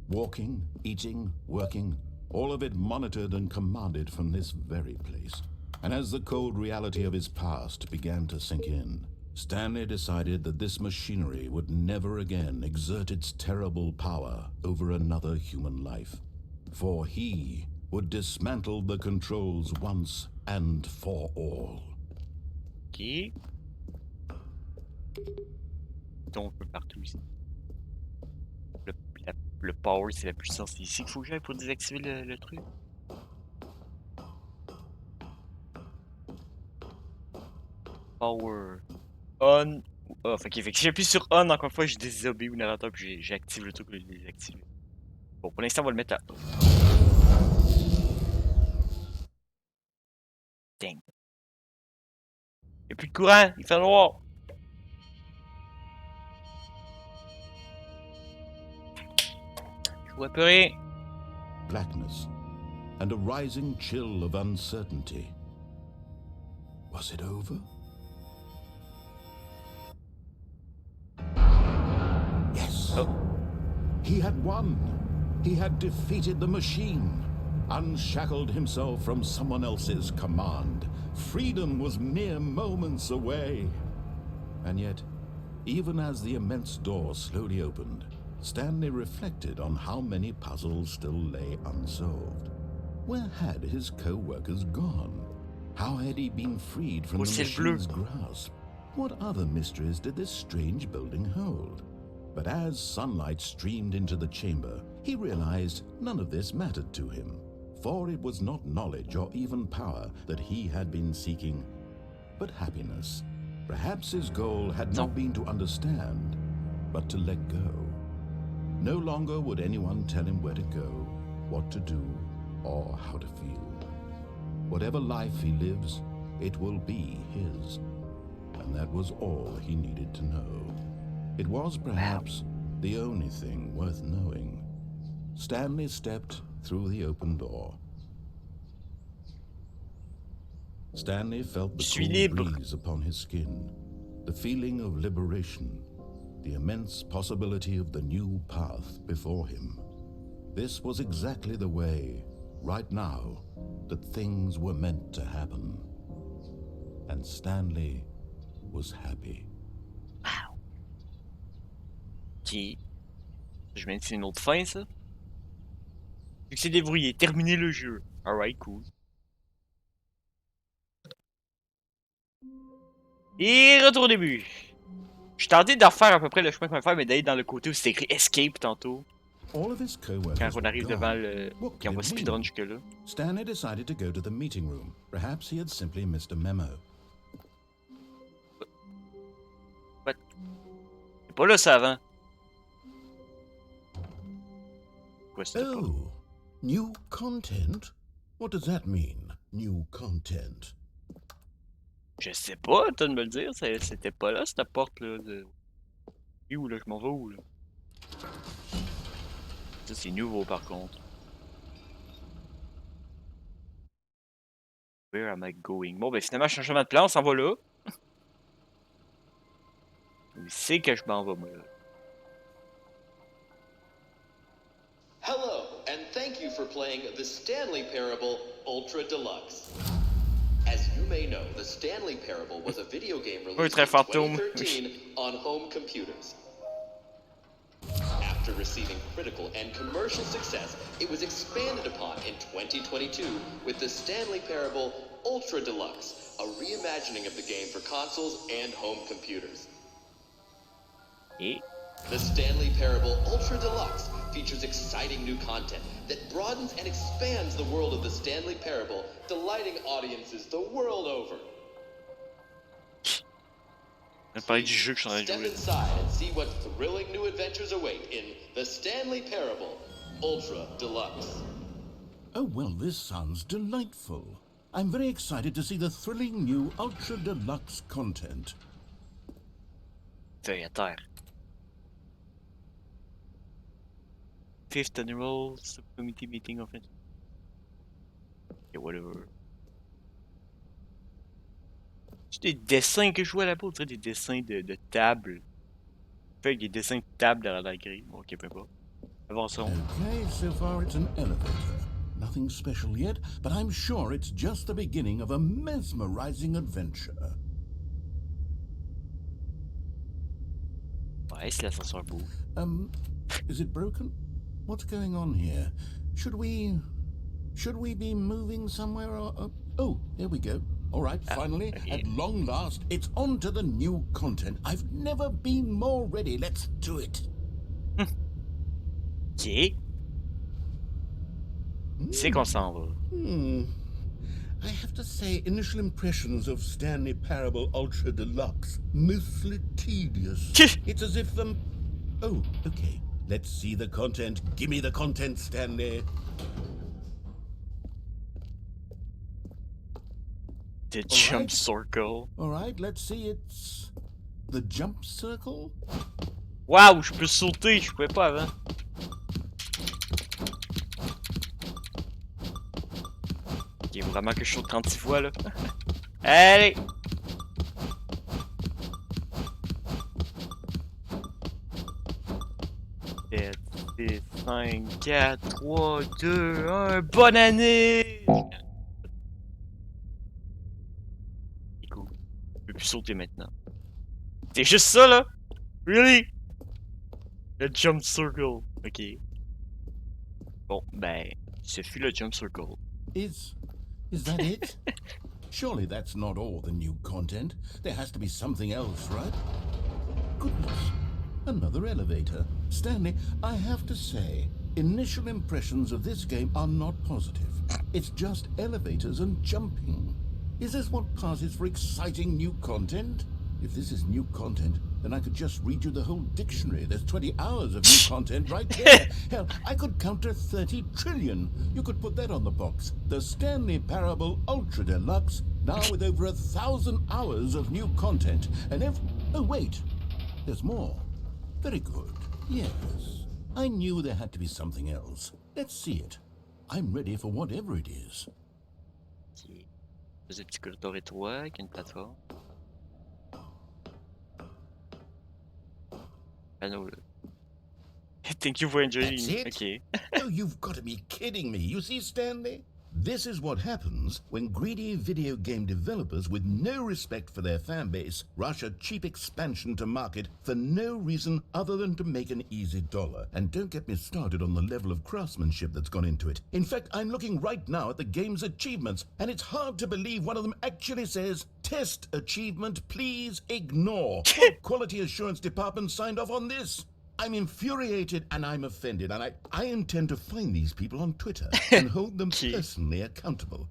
Speaker 2: Walking, eating, working, all of it monitored and commanded from this very place. And as the cold reality of his past began to sink in, Stanley decided that this machinery would never again exert its terrible power over another human life. For he would dismantle the controls once and for all.
Speaker 1: Ok. Donc, un peu partout ici. Le, le power, c'est la puissance. C'est ici qu'il faut que j'aille pour désactiver le truc. Power. On. Off. Ok, fait que si j'appuie sur on, encore une fois, je désobéis au narrateur puis j'active le truc, le désactive. Bon, pour l'instant, on va le mettre à off. Dang. Y'a plus de courant, il fait noir. Je vois plus rien.
Speaker 2: Blackness and a rising chill of uncertainty. Was it over? Yes.
Speaker 1: Oh.
Speaker 2: He had won. He had defeated the machine, unshackled himself from someone else's command. Freedom was mere moments away. And yet, even as the immense door slowly opened, Stanley reflected on how many puzzles still lay unsolved. Where had his co-workers gone? How had he been freed from the machine's grasp? What other mysteries did this strange building hold? But as sunlight streamed into the chamber, he realized none of this mattered to him, for it was not knowledge or even power that he had been seeking, but happiness. Perhaps his goal had not been to understand, but to let go. No longer would anyone tell him where to go, what to do, or how to feel. Whatever life he lives, it will be his. And that was all he needed to know. It was perhaps the only thing worth knowing. Stanley stepped through the open door. Stanley felt the cool breeze upon his skin, the feeling of liberation, the immense possibility of the new path before him. This was exactly the way, right now, that things were meant to happen. And Stanley was happy.
Speaker 1: Wow. Ok. Je viens de une autre fin, ça. Succès débrouillé. Terminer le jeu. Alright, cool. Et retour au début. Je suis tenté de refaire à peu près le chemin qu'on va faire, mais d'aller dans le côté où c'est écrit Escape tantôt. Quand on arrive devant le... Quand on va speedrun jusque-là.
Speaker 2: Stanley decided to go to the meeting room. Perhaps he had simply missed a memo.
Speaker 1: What? C'est pas là, ça, avant. Quoi, c'était pas?
Speaker 2: Oh, new content? What does that mean, new content?
Speaker 1: Je sais pas, t'as de me le dire. C'était pas là, cette porte-là. Où, là? Je m'en vais où, là? Ça, c'est nouveau, par contre. Where am I going? Bon, ben finalement, changement de plan, on s'en va là. Il sait que je m'en vais, moi, là.
Speaker 3: Hello, and thank you for playing the Stanley Parable Ultra Deluxe. As you may know, the Stanley Parable was a video game released in 2013 on home computers. After receiving critical and commercial success, it was expanded upon in 2022 with the Stanley Parable Ultra Deluxe, a reimagining of the game for consoles and home computers. The Stanley Parable Ultra Deluxe features exciting new content that broadens and expands the world of the Stanley Parable, delighting audiences the world over. Step inside and see what thrilling new adventures await in the Stanley Parable Ultra Deluxe.
Speaker 2: Oh, well, this sounds delightful. I'm very excited to see the thrilling new Ultra Deluxe content.
Speaker 1: Feuille à terre. Fifth annual subcommittee meeting of it. Okay, whatever. C'est des dessins que je vois là-bas, on dirait des dessins de table. Fait des dessins de table derrière la grille. Bon, ok, peu pas. Avançons.
Speaker 2: Okay, so far it's an elevator. Nothing special yet, but I'm sure it's just the beginning of a mesmerizing adventure.
Speaker 1: Ouais, c'est l'ascenseur bouge.
Speaker 2: Is it broken? What's going on here? Should we Should we be moving somewhere or... oh, here we go. All right, finally,
Speaker 1: okay.
Speaker 2: at long last, it's on to the new content. I've never been more ready. Let's do it.
Speaker 1: Ok. C'est qu'on s'en va.
Speaker 2: I have to say, initial impressions of Stanley Parable Ultra Deluxe, mostly tedious. It's as if oh, okay. Let's see the content. Give me the content, Stanley.
Speaker 1: The jump circle.
Speaker 2: All right, let's see. It's the jump circle.
Speaker 1: Waouh, je peux sauter, je pouvais pas avant. Ok, vraiment que je saute 36 fois là. Allez! 7, 6, 5, 4, 3, 2, 1, bonne année! C'est cool. Je peux plus sauter maintenant. C'est juste ça là? Really? Le jump circle. Ok. Bon, ben, ce fut le jump circle.
Speaker 2: Is that it? Surely that's not all the new content. There has to be something else, right? Goodness. Another elevator. Stanley, I have to say, initial impressions of this game are not positive. It's just elevators and jumping. Is this what passes for exciting new content? If this is new content, then I could just read you the whole dictionary. There's 20 hours of new content right there. Hell, I could count to 30 trillion. You could put that on the box. The Stanley Parable Ultra Deluxe, now with over 1,000 hours of new content. And oh, wait. There's more. Very good. Yes. I knew there had to be something else. Let's see it. I'm ready for whatever it is.
Speaker 1: Ok. Des petits corridors étroits avec une plateforme. Panneau là. Thank you for enjoying.
Speaker 2: That's it?
Speaker 1: Ok.
Speaker 2: Oh, you've got to be kidding me. You see, Stanley? This is what happens when greedy video game developers with no respect for their fan base rush a cheap expansion to market for no reason other than to make an easy dollar. And don't get me started on the level of craftsmanship that's gone into it. In fact, I'm looking right now at the game's achievements, and it's hard to believe one of them actually says, "Test achievement, please ignore." What quality assurance department signed off on this? I'm infuriated and I'm offended, and I intend to find these people on Twitter and hold them personally accountable.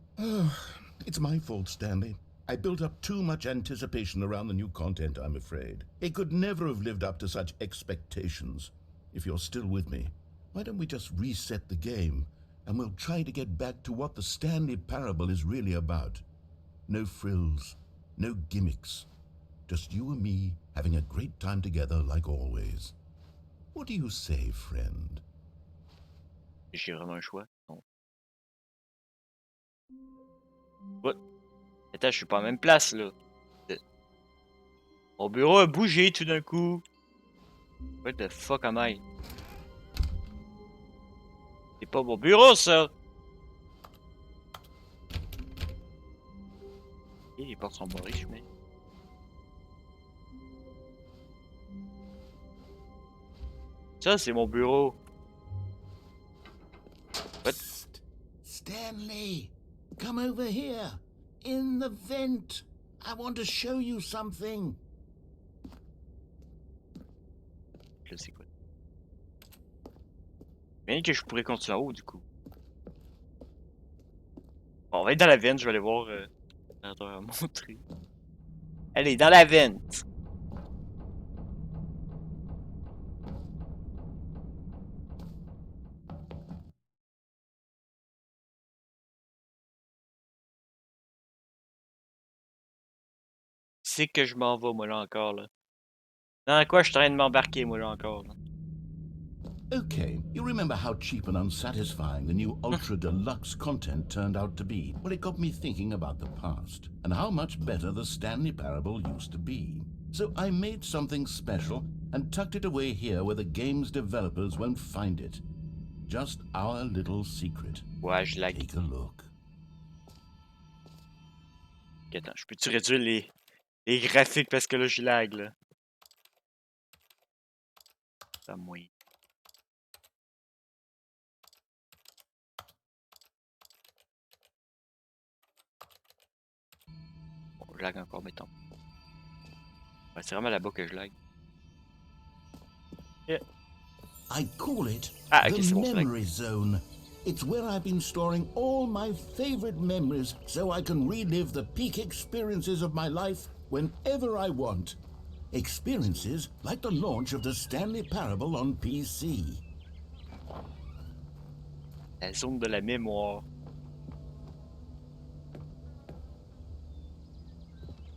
Speaker 2: It's my fault, Stanley. I built up too much anticipation around the new content, I'm afraid. It could never have lived up to such expectations. If you're still with me, why don't we just reset the game, and we'll try to get back to what the Stanley Parable is really about. No frills, no gimmicks. Just you and me having a great time together like always. What do you say, friend?
Speaker 1: J'ai vraiment un choix? Non. What? Attends, je suis pas à la même place là. Mon bureau a bougé tout d'un coup. What the fuck am I? C'est pas mon bureau ça! Et les portes sont barrées, je mets. Ça, c'est mon bureau. What?
Speaker 2: Psst. Stanley, come over here. In the vent. I want to show you something.
Speaker 1: Là, c'est quoi? Bien que je pourrais continuer en haut, du coup. Bon, on va être dans la vente, je vais aller voir. Attends, à montrer. Allez, dans la vente! C'est que je m'en vais, moi, là, encore, là. Dans quoi je suis en train de m'embarquer, moi, là, encore, là.
Speaker 2: Okay, you remember how cheap and unsatisfying the new Ultra Deluxe content turned out to be? Well, it got me thinking about the past and how much better the Stanley Parable used to be. So I made something special and tucked it away here where the game's developers won't find it. Just our little secret.
Speaker 1: Ouais, je lag.
Speaker 2: Take a look.
Speaker 1: Attends, je peux-tu réduire les graphiques parce que là, je lag, là? Ça moyen. Je lag encore, mettons. Ouais, c'est vraiment là-bas que je lag. Yeah.
Speaker 2: I call it
Speaker 1: Ah,
Speaker 2: the
Speaker 1: ok, c'est bon, c'est lag.
Speaker 2: memory zone. It's where I've been storing all my favorite memories so I can relive the peak experiences of my life whenever I want. Experiences like the launch of the Stanley Parable on PC.
Speaker 1: La zone de la mémoire.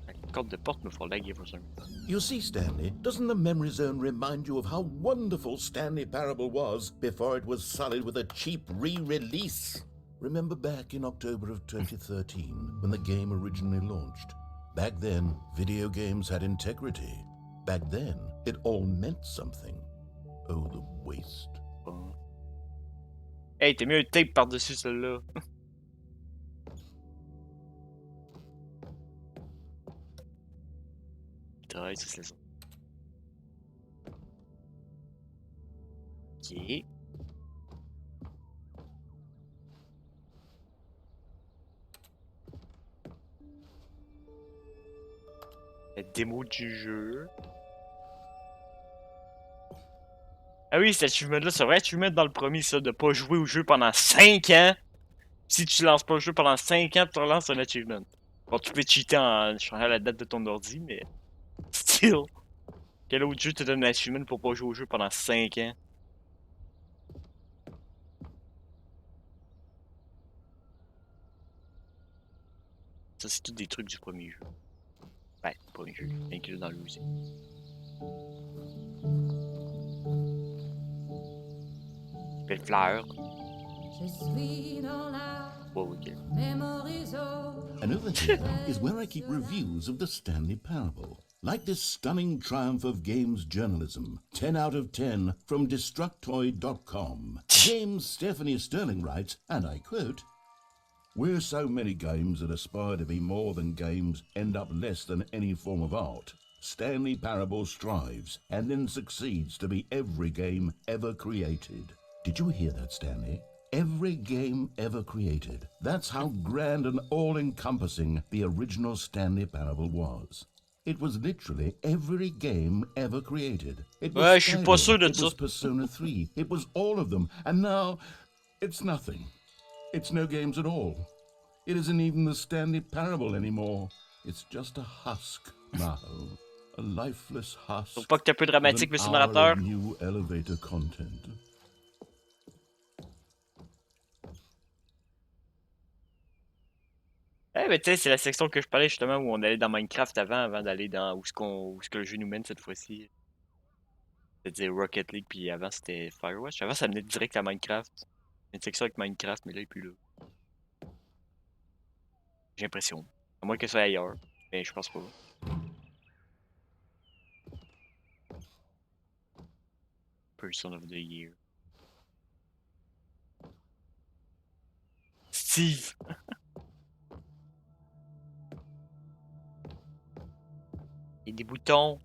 Speaker 1: Les codes de porte me font laguer pour ça.
Speaker 2: You see, Stanley, doesn't the memory zone remind you of how wonderful Stanley Parable was before it was sullied with a cheap re-release? Remember back in October of 2013 when the game originally launched? Back then, video games had integrity. Back then, it all meant something. Oh, the waste.
Speaker 1: Bon. Hey, t'as mis un tape par-dessus celle-là. Ouais, ça c'est ça. Ok. La démo du jeu. Ah oui, cet achievement-là, c'est vrai, achievement dans le premier, ça, de pas jouer au jeu pendant 5 ans. Si tu lances pas le jeu pendant 5 ans, tu relances un achievement. Bon, tu peux cheater en changeant la date de ton ordi, mais... Still. Quel autre jeu te donne un achievement pour pas jouer au jeu pendant 5 ans? Ça, c'est tous des trucs du premier jeu. Ben, premier jeu, inclus dans le musée. Belle fleur. Wow, ok.
Speaker 2: And over here is where I keep reviews of the Stanley Parable. Like this stunning triumph of games journalism, 10 out of 10 from Destructoid.com. James Stephanie Sterling writes, and I quote, "Where so many games that aspire to be more than games end up less than any form of art, Stanley Parable strives and then succeeds to be every game ever created." Did you hear that, Stanley? Every game ever created. That's how grand and all-encompassing the original Stanley Parable was. It was literally every game ever created. It was
Speaker 1: Ouais, je suis pas sûr
Speaker 2: Skyrim,
Speaker 1: de
Speaker 2: it
Speaker 1: ça.
Speaker 2: was Persona 3, it was all of them, and now it's nothing. It's no games at all. It isn't even the Stanley Parable anymore. It's just a husk now, a lifeless husk.
Speaker 1: Faut pas que t'es un peu
Speaker 2: of
Speaker 1: dramatique,
Speaker 2: an
Speaker 1: monsieur le
Speaker 2: hour
Speaker 1: narrateur.
Speaker 2: of new elevator content.
Speaker 1: Eh, mais tu sais, c'est la section que je parlais justement où on allait dans Minecraft avant d'aller dans où ce que le jeu nous mène cette fois-ci. C'est-à-dire Rocket League, puis avant c'était Firewatch. Avant ça menait direct à Minecraft. Une section avec Minecraft, mais là il est plus là. J'ai l'impression. À moins que ça aille ailleurs. Mais je pense pas. Person of the Year. Steve! Il y a des boutons.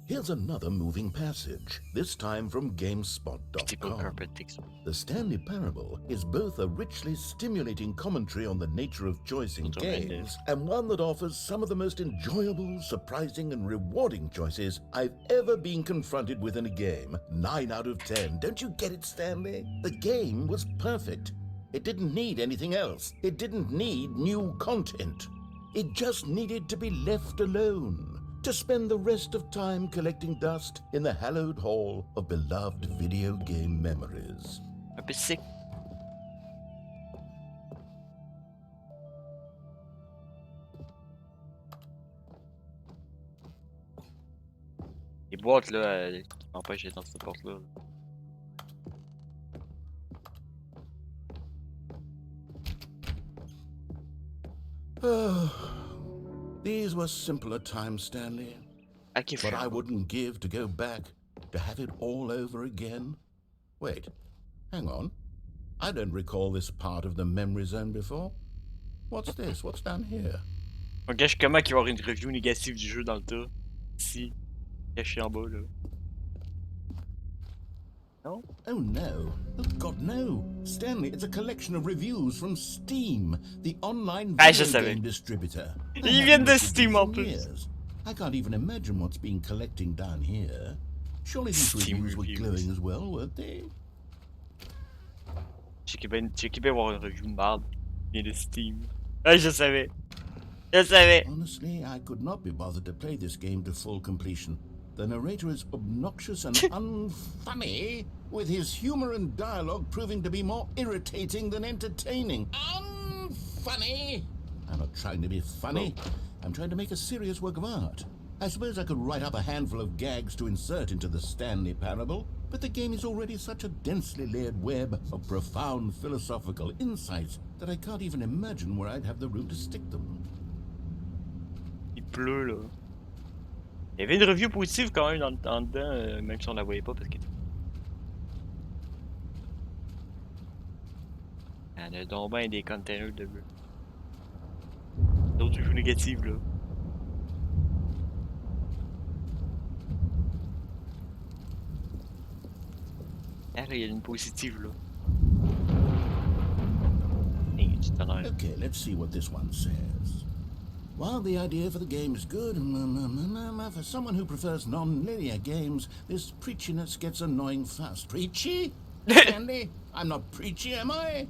Speaker 2: Here's another moving passage, this time from
Speaker 1: Typical
Speaker 2: GameSpot.com.
Speaker 1: carpet texture.
Speaker 2: The Stanley Parable is both a richly stimulating commentary on the nature of choice in games and one that offers some of the most enjoyable, surprising, and rewarding choices I've ever been confronted with in a game. 9 out of 10. Don't you get it, Stanley? The game was perfect. It didn't need anything else. It didn't need new content. It just needed to be left alone, to spend the rest of time collecting dust in the hallowed hall of beloved video game memories.
Speaker 1: Un peu sick. Les boîtes là, qui m'empêchent d'être dans cette porte-là.
Speaker 2: These were simpler times, Stanley. But I wouldn't give to go back, to have it all over again. Wait, hang on. I don't recall this part of the memory zone before. What's this? What's down here?
Speaker 1: On gâche comment qu'il va y avoir une review négative du jeu dans le tas. Ici. Caché en bas là. Non?
Speaker 2: Oh no. Oh God, no. Stanley, it's a collection of reviews from Steam, the online
Speaker 1: Ah, je
Speaker 2: video
Speaker 1: savais.
Speaker 2: game distributor. I
Speaker 1: Ils
Speaker 2: haven't
Speaker 1: viennent de
Speaker 2: looked at
Speaker 1: Steam
Speaker 2: these
Speaker 1: en
Speaker 2: in
Speaker 1: plus.
Speaker 2: years. I can't even imagine what's been collecting down here. Surely these
Speaker 1: Steam
Speaker 2: reviews were
Speaker 1: reviews.
Speaker 2: glowing as well, weren't they?
Speaker 1: J'ai qu'il va y avoir une review de merde. Il vient de Steam. Ah, je savais. Je savais.
Speaker 2: Honestly, I could not be bothered to play this game to full completion. The narrator is obnoxious and unfunny, with his humor and dialogue proving to be more irritating than entertaining. Unfunny! I'm not trying to be funny. I'm trying to make a serious work of art. I suppose I could write up a handful of gags to insert into the Stanley Parable, but the game is already such a densely layered web of profound philosophical insights that I can't even imagine where I'd have the room to stick them.
Speaker 1: Il pleut, là. Il y avait une review positive quand même en dedans, même si on la voyait pas parce que. Il y en a donc ben des containers de bleu. D'autres reviews négatives, là. Ah, là, il y a une positive, là. Hey, du tonnerre.
Speaker 2: Okay, let's see what this one says. While the idea for the game is good, for someone who prefers non-linear games, this preachiness gets annoying fast. Preachy? Stanley? I'm not preachy, am I?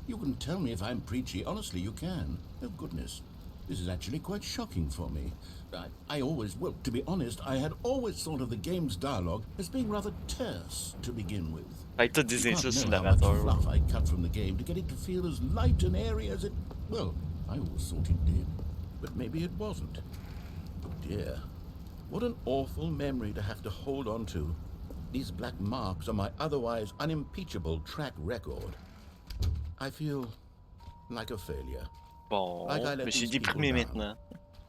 Speaker 2: You can tell me if I'm preachy. Honestly, you can. Oh, goodness. This is actually quite shocking for me. Well, to be honest, I had always thought of the game's dialogue as being rather terse to begin with.
Speaker 1: Avec toutes des
Speaker 2: You
Speaker 1: insultes sur
Speaker 2: can't
Speaker 1: le
Speaker 2: know how much
Speaker 1: narrateur.
Speaker 2: fluff I cut from the game to get it to feel as light and airy as it... Well, I always thought it did. But maybe it wasn't. Oh dear. What an awful memory to have to hold on to. These black marks are my otherwise unimpeachable track record. I feel like a failure.
Speaker 1: Bon,
Speaker 2: Like I
Speaker 1: je
Speaker 2: let
Speaker 1: me suis
Speaker 2: these people
Speaker 1: déprimé
Speaker 2: down.
Speaker 1: maintenant.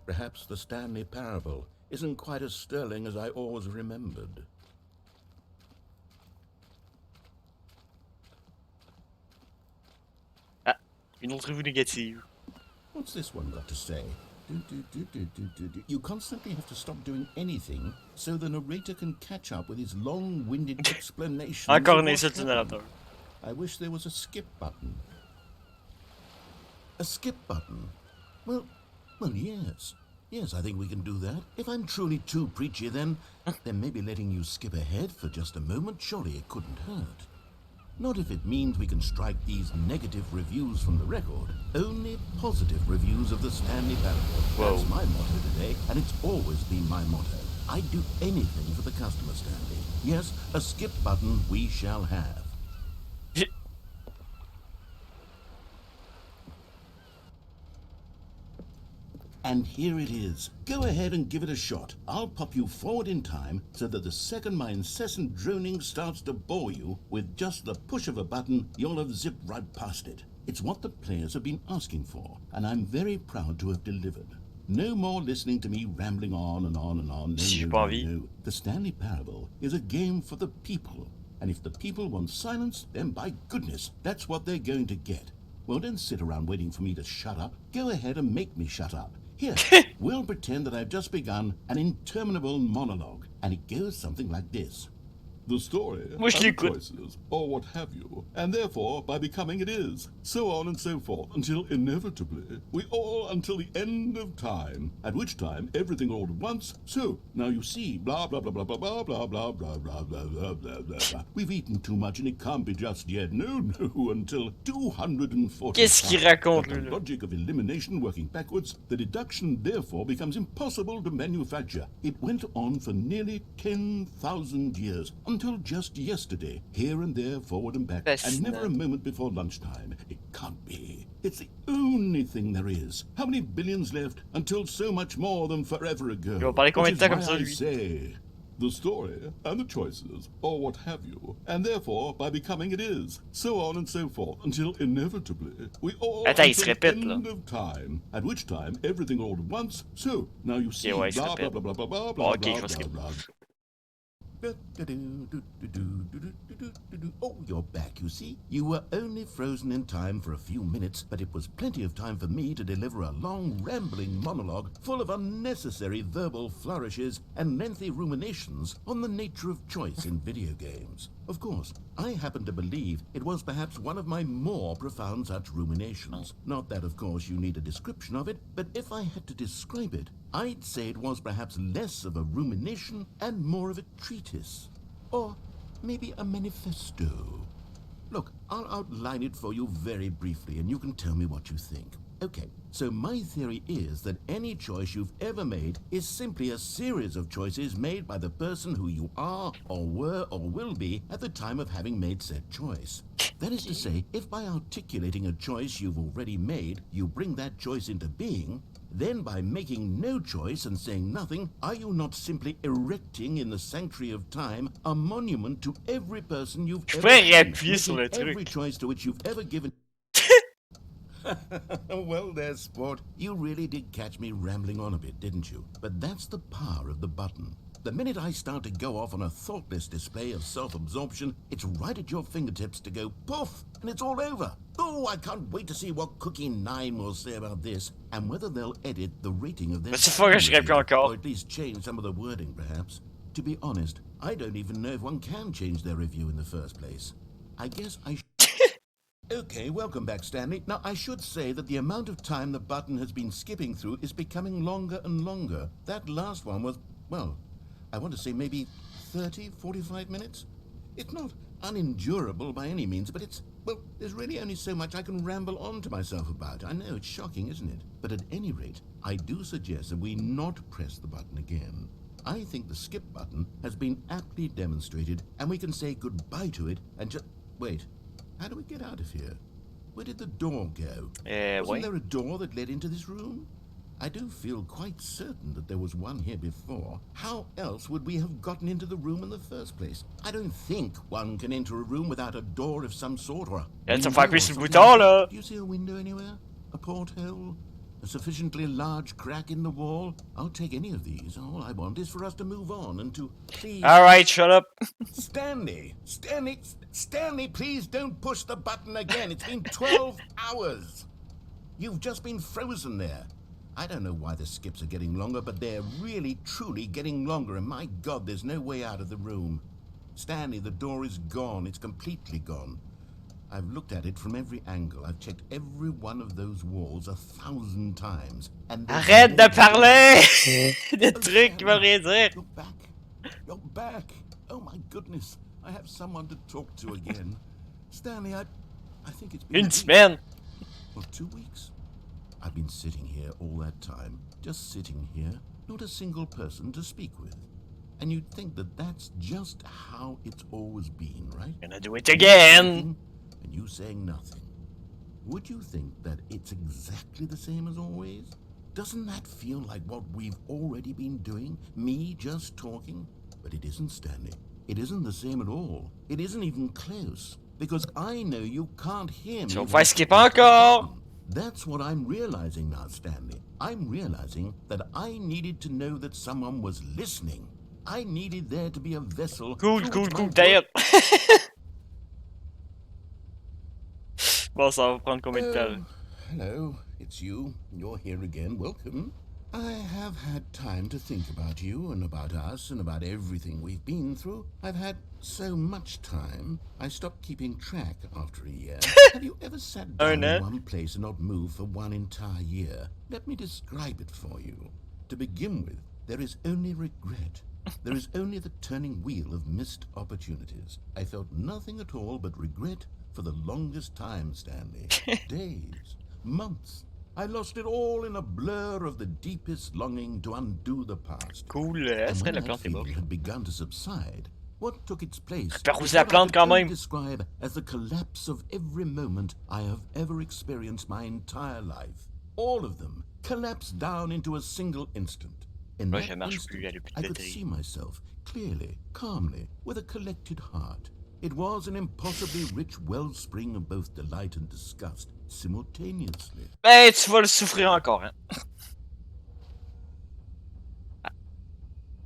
Speaker 2: Perhaps the Stanley Parable isn't quite as sterling as I always remembered.
Speaker 1: Ah, une autre review négative.
Speaker 2: What's this one got to say? You constantly have to stop doing anything so the narrator can catch up with his long-winded explanations.
Speaker 1: Encore
Speaker 2: of
Speaker 1: une
Speaker 2: what
Speaker 1: insulte sur le
Speaker 2: happened.
Speaker 1: narrateur.
Speaker 2: I wish there was a skip button. A skip button? Well, yes. Yes, I think we can do that. If I'm truly too preachy, then maybe letting you skip ahead for just a moment, surely it couldn't hurt. Not if it means we can strike these negative reviews from the record. Only positive reviews of the Stanley Parable.
Speaker 1: Whoa.
Speaker 2: That's my motto today, and it's always been my motto. I'd do anything for the customer, Stanley. Yes, a skip button we shall have. And here it is. Go ahead and give it a shot. I'll pop you forward in time so that the second my incessant droning starts to bore you, with just the push of a button, you'll have zipped right past it. It's what the players have been asking for, and I'm very proud to have delivered. No more listening to me rambling on and on and on. No. The Stanley Parable is a game for the people. And if the people want silence, then by goodness, that's what they're going to get. Well, don't sit around waiting for me to shut up. Go ahead and make me shut up. Here, we'll pretend that I've just begun an interminable monologue, and it goes something like this. The story,
Speaker 1: Moi, je
Speaker 2: and the
Speaker 1: l'écoute.
Speaker 2: choices, or what have you, and therefore, by becoming it is, so on and so forth, until inevitably, we all until the end of time, at which time everything all at once, so, now you see, blah, blah, blah, blah, blah, blah, blah, blah, blah, blah, blah, blah, blah, blah, blah. We've eaten too much and it can't be just yet, no, until 240.
Speaker 1: Qu'est-ce qu'il raconte,
Speaker 2: But
Speaker 1: lui,
Speaker 2: the
Speaker 1: là?
Speaker 2: logic of elimination working backwards, the deduction therefore becomes impossible to manufacture. It went on for nearly 10,000 years, until just yesterday, here and there, forward and back, and never a moment before lunchtime. It can't be. It's the only thing there is. How many billions left until so much more than forever ago?
Speaker 1: Il va parler combien de temps comme
Speaker 2: Which is
Speaker 1: ça,
Speaker 2: why I
Speaker 1: lui?
Speaker 2: say, the story, and the choices, or what have you, and therefore, by becoming it is, so on and so forth, until inevitably, we all
Speaker 1: Attends, il se
Speaker 2: until the
Speaker 1: répète, là.
Speaker 2: end of time, at which time everything all at once, so, now you see,
Speaker 1: ouais, il se
Speaker 2: blah, blah,
Speaker 1: répète.
Speaker 2: blah, blah, blah, blah,
Speaker 1: Bon,
Speaker 2: blah,
Speaker 1: ok, je
Speaker 2: blah,
Speaker 1: vais skip.
Speaker 2: blah, blah. Oh, you're back, you see. You were only frozen in time for a few minutes, but it was plenty of time for me to deliver a long, rambling monologue full of unnecessary verbal flourishes and lengthy ruminations on the nature of choice in video games. Of course, I happen to believe it was perhaps one of my more profound such ruminations. Not that, of course, you need a description of it, but if I had to describe it, I'd say it was perhaps less of a rumination and more of a treatise. Or maybe a manifesto. Look, I'll outline it for you very briefly, and you can tell me what you think. Okay, so my theory is that any choice you've ever made is simply a series of choices made by the person who you are, or were, or will be at the time of having made said choice. That is to say, if by articulating a choice you've already made, you bring that choice into being, then by making no choice and saying nothing, are you not simply erecting in the sanctuary of time a monument to every person you've ever been, making every choice to which you've ever given... Well there, sport. You really did catch me rambling on a bit, didn't you? But that's the power of the button. The minute I start to go off on a thoughtless display of self-absorption, it's right at your fingertips to go poof, and it's all over. Oh, I can't wait to see what Cookie 9 will say about this, and whether they'll edit the rating of their or at least change some of the wording, perhaps. To be honest, I don't even know if one can change their review in the first place. I guess I Okay, welcome back, Stanley. Now, I should say that the amount of time the button has been skipping through is becoming longer and longer. That last one was, well, I want to say maybe 30, 45 minutes? It's not unendurable by any means, but it's, well, there's really only so much I can ramble on to myself about. I know, it's shocking, isn't it? But at any rate, I do suggest that we not press the button again. I think the skip button has been aptly demonstrated, and we can say goodbye to it and just... Wait. How do we get out of here? Where did the door go? Wasn't there a door that led into this room? I do feel quite certain that there was one here before. How else would we have gotten into the room in the first place? I don't think one can enter a room without a door of some sort or a window or something. Do you see a window anywhere? A porthole? A sufficiently large crack in the wall? I'll take any of these. All I want is for us to move on and to please...
Speaker 1: Alright, shut up.
Speaker 2: Stanley, please don't push the button again. It's been 12 hours. You've just been frozen there. I don't know why the skips are getting longer, but they're really, truly getting longer, and my God, there's no way out of the room. Stanley, the door is gone. It's completely gone. I've looked at it from every angle. I've checked every one of those walls 1,000 times. And
Speaker 1: arrête de parler! Des trucs qui veulent rien dire.
Speaker 2: You're back. You're back. Oh my goodness. I have someone to talk to again. Stanley, I think it's been
Speaker 1: Une semaine.
Speaker 2: Or 2 weeks. I've been sitting here all that time. Just sitting here. Not a single person to speak with. And you'd think that that's just how it's always been, right?
Speaker 1: Gonna do it again.
Speaker 2: And you saying nothing. Would you think that it's exactly the same as always? Doesn't that feel like what we've already been doing? Me just talking? But it isn't, Stanley. It isn't the same at all. It isn't even close. Because I know you can't hear me.
Speaker 1: So if I skip encore.
Speaker 2: That's what I'm realizing now, Stanley. I'm realizing that I needed to know that someone was listening. I needed there to be a vessel.
Speaker 1: Cool, d'ailleurs. Bon, ça va prendre combien de temps?
Speaker 2: Hello, it's you. You're here again. Welcome. I have had time to think about you and about us and about everything we've been through. I've had so much time, I stopped keeping track after a year. Have you ever sat down in one place and not moved for one entire year? Let me describe it for you. To begin with, there is only regret. There is only the turning wheel of missed opportunities. I felt nothing at all but regret for the longest time, Stanley. Days, months. I lost it all in a blur of the deepest longing to undo the past.
Speaker 1: Cool,
Speaker 2: and when that feeling had begun to subside, what took its place
Speaker 1: is what I could
Speaker 2: describe as the collapse of every moment I have ever experienced my entire life. All of them collapsed down into a single instant. In that instant, I could see myself clearly, calmly, with a collected heart. It was an impossibly rich wellspring of both delight and disgust, simultaneously.
Speaker 1: Ben, tu vas le souffrir encore, hein. Ah.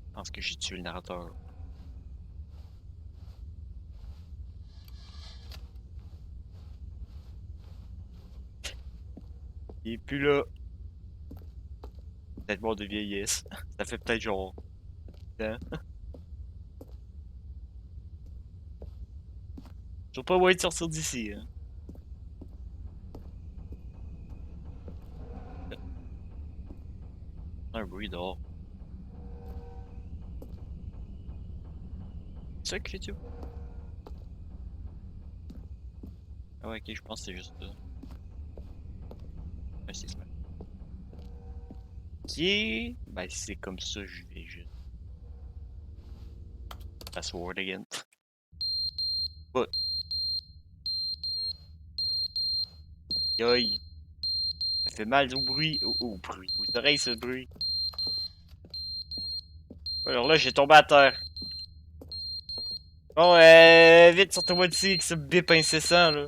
Speaker 1: Je pense que j'ai tué le narrateur. Il est plus là. Peut-être mort de vieillesse. Ça fait peut-être genre... Hein? Je sais pas où de sortir d'ici. Hein. Un bruit dehors. C'est ça que tu. Ah ouais, ok, je pense que c'est juste ça. Ouais, c'est ça. Ok. Ben, si c'est comme ça, je vais juste. Password again. What? Yoï. Ça fait mal au bruit. Au bruit. Aux oreilles, ce bruit. Alors là, j'ai tombé à terre. Bon, vite, sortez-moi d'ici avec ce bip incessant, là.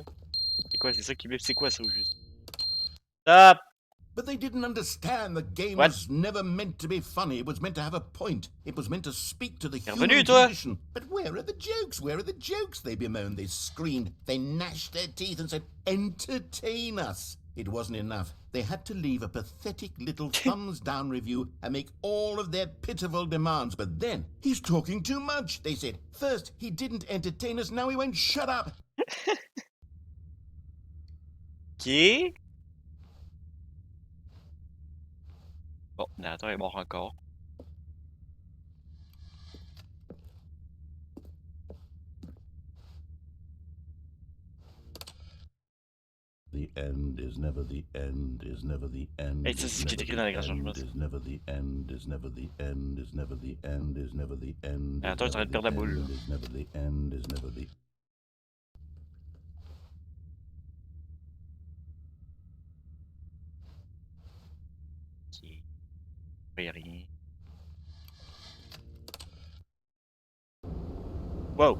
Speaker 1: C'est quoi, c'est ça qui bip? C'est quoi ça, au juste? Stop!
Speaker 2: But they didn't understand the game
Speaker 1: What?
Speaker 2: was never meant to be funny. It was meant to have a point. It was meant to speak to the
Speaker 1: T'es
Speaker 2: human
Speaker 1: revenu, toi?
Speaker 2: condition. But where are the jokes? Where are the jokes? They bemoaned, they screamed, they gnashed their teeth and said, entertain us. It wasn't enough. They had to leave a pathetic little thumbs down review and make all of their pitiful demands. But then, he's talking too much, they said. First, he didn't entertain us, now he won't shut up.
Speaker 1: Ok. Bon, le narrateur est mort encore.
Speaker 2: The end is never the end, is never the end.
Speaker 1: Hey, ça, c'est ce qui est écrit dans les grands changements.
Speaker 2: Is never the end, is never the end, is never the end, is never the end.
Speaker 1: Le narrateur est en train de perdre la boule, là.
Speaker 2: Is never the end, is never the.
Speaker 1: Ok. Y'a rien. Wow!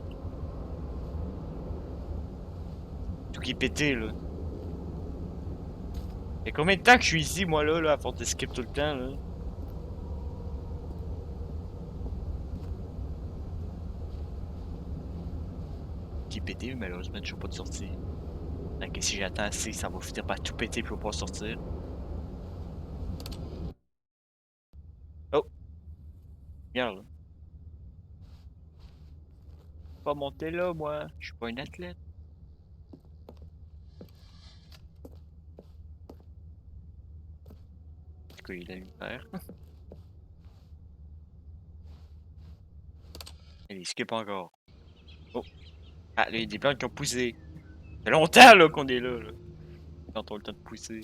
Speaker 1: Tout qui est pété, là. Y'a combien de temps que je suis ici, moi, là, à force de skip tout le temps, là? Qui est pété, malheureusement, je suis pas de sortir. Donc, si j'attends assez, ça va finir par tout péter puis je vais pas sortir. Oh! Regarde, là. Pas monter là, moi. Je suis pas un athlète. En tout cas, il y a la lumière. Allez, skip encore. Oh! Ah, là, il y a des plantes qui ont poussé. Ça fait longtemps, là, qu'on est là, là. Quand on a le temps de pousser.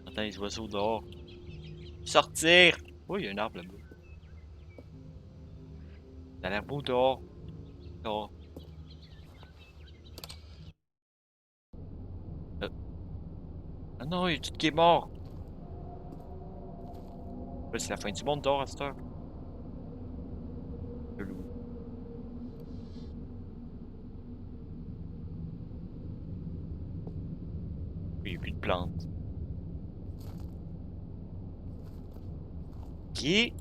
Speaker 1: Attends, les oiseaux dehors. Sortir! Oh, il y a un arbre là-bas. Ça a l'air beau dehors. Dehors. Ah non, il y a tout qui est mort. Là, c'est la fin du monde dehors à cette heure. Le loup. Il n'y a plus de plantes. Qui?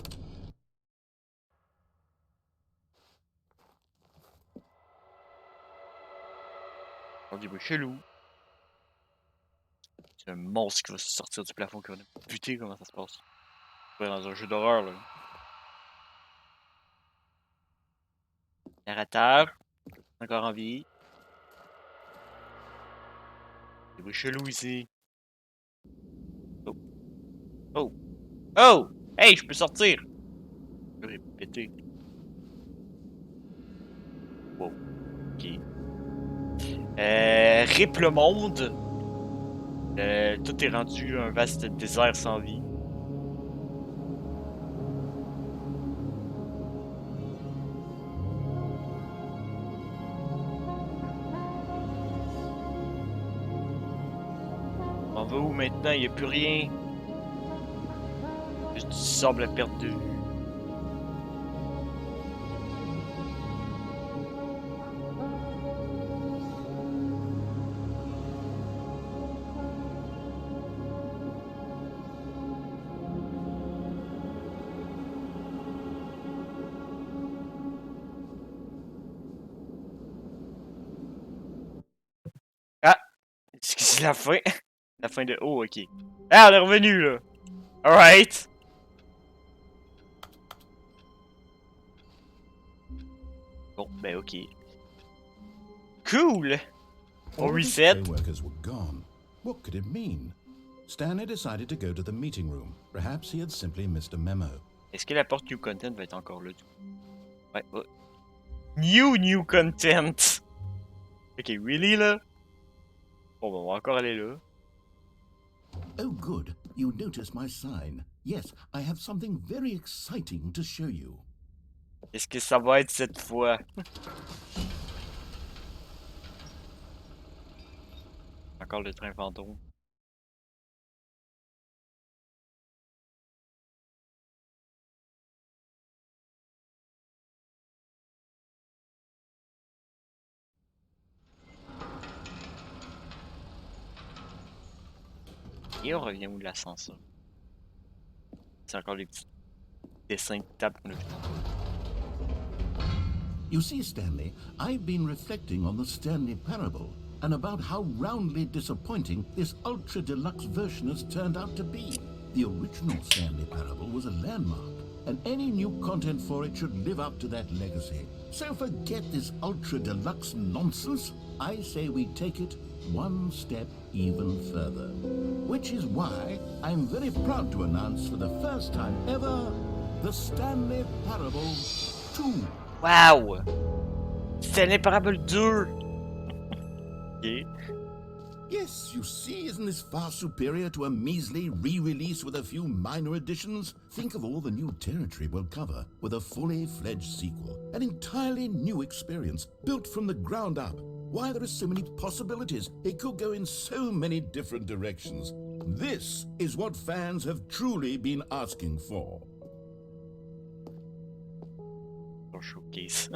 Speaker 1: On dit, bah, chelou. C'est un monstre qui va se sortir du plafond qui va nous buter, comment ça se passe? Ouais, dans un jeu d'horreur, là. Narrateur. Encore en vie. Des bruits chelous ici. Oh. Oh. Oh! Hey, je peux sortir! Je vais péter. Wow. Ok. Rip le monde. Tout est rendu un vaste désert sans vie. On va où maintenant? Il n'y a plus rien. Juste du sable à perte de vue. Ah! C'est la fin. La fin de... Oh, ok. Ah, on est revenu, là. Alright. Bon, ben ok. Cool! On
Speaker 2: All of his
Speaker 1: reset.
Speaker 2: co-workers were gone. What could it mean? Stanley decided to go to the meeting room. Perhaps he had simply missed a memo.
Speaker 1: Est-ce que la porte New Content va être encore là? Ouais, ouais. New Content! Ok, really là? Bon, on va encore aller là.
Speaker 2: Oh, good. You noticed my sign. Yes, I have something very exciting to show you.
Speaker 1: Est-ce que ça va être cette fois? Encore le train fantôme. Et on revient où de l'ascenseur? C'est encore les petits dessins de table qu'on a vu tantôt.
Speaker 2: You see, Stanley, I've been reflecting on the Stanley Parable and about how roundly disappointing this Ultra Deluxe version has turned out to be. The original Stanley Parable was a landmark, and any new content for it should live up to that legacy. So forget this Ultra Deluxe nonsense. I say we take it one step even further. Which is why I'm very proud to announce for the first time ever, the Stanley Parable 2.
Speaker 1: Wow! Stanley Parable 2! Ok.
Speaker 2: Yes, you see, isn't this far superior to a measly re-release with a few minor additions? Think of all the new territory we'll cover with a fully fledged sequel. An entirely new experience, built from the ground up. Why, there are so many possibilities. It could go in so many different directions. This is what fans have truly been asking for.
Speaker 1: Showcase.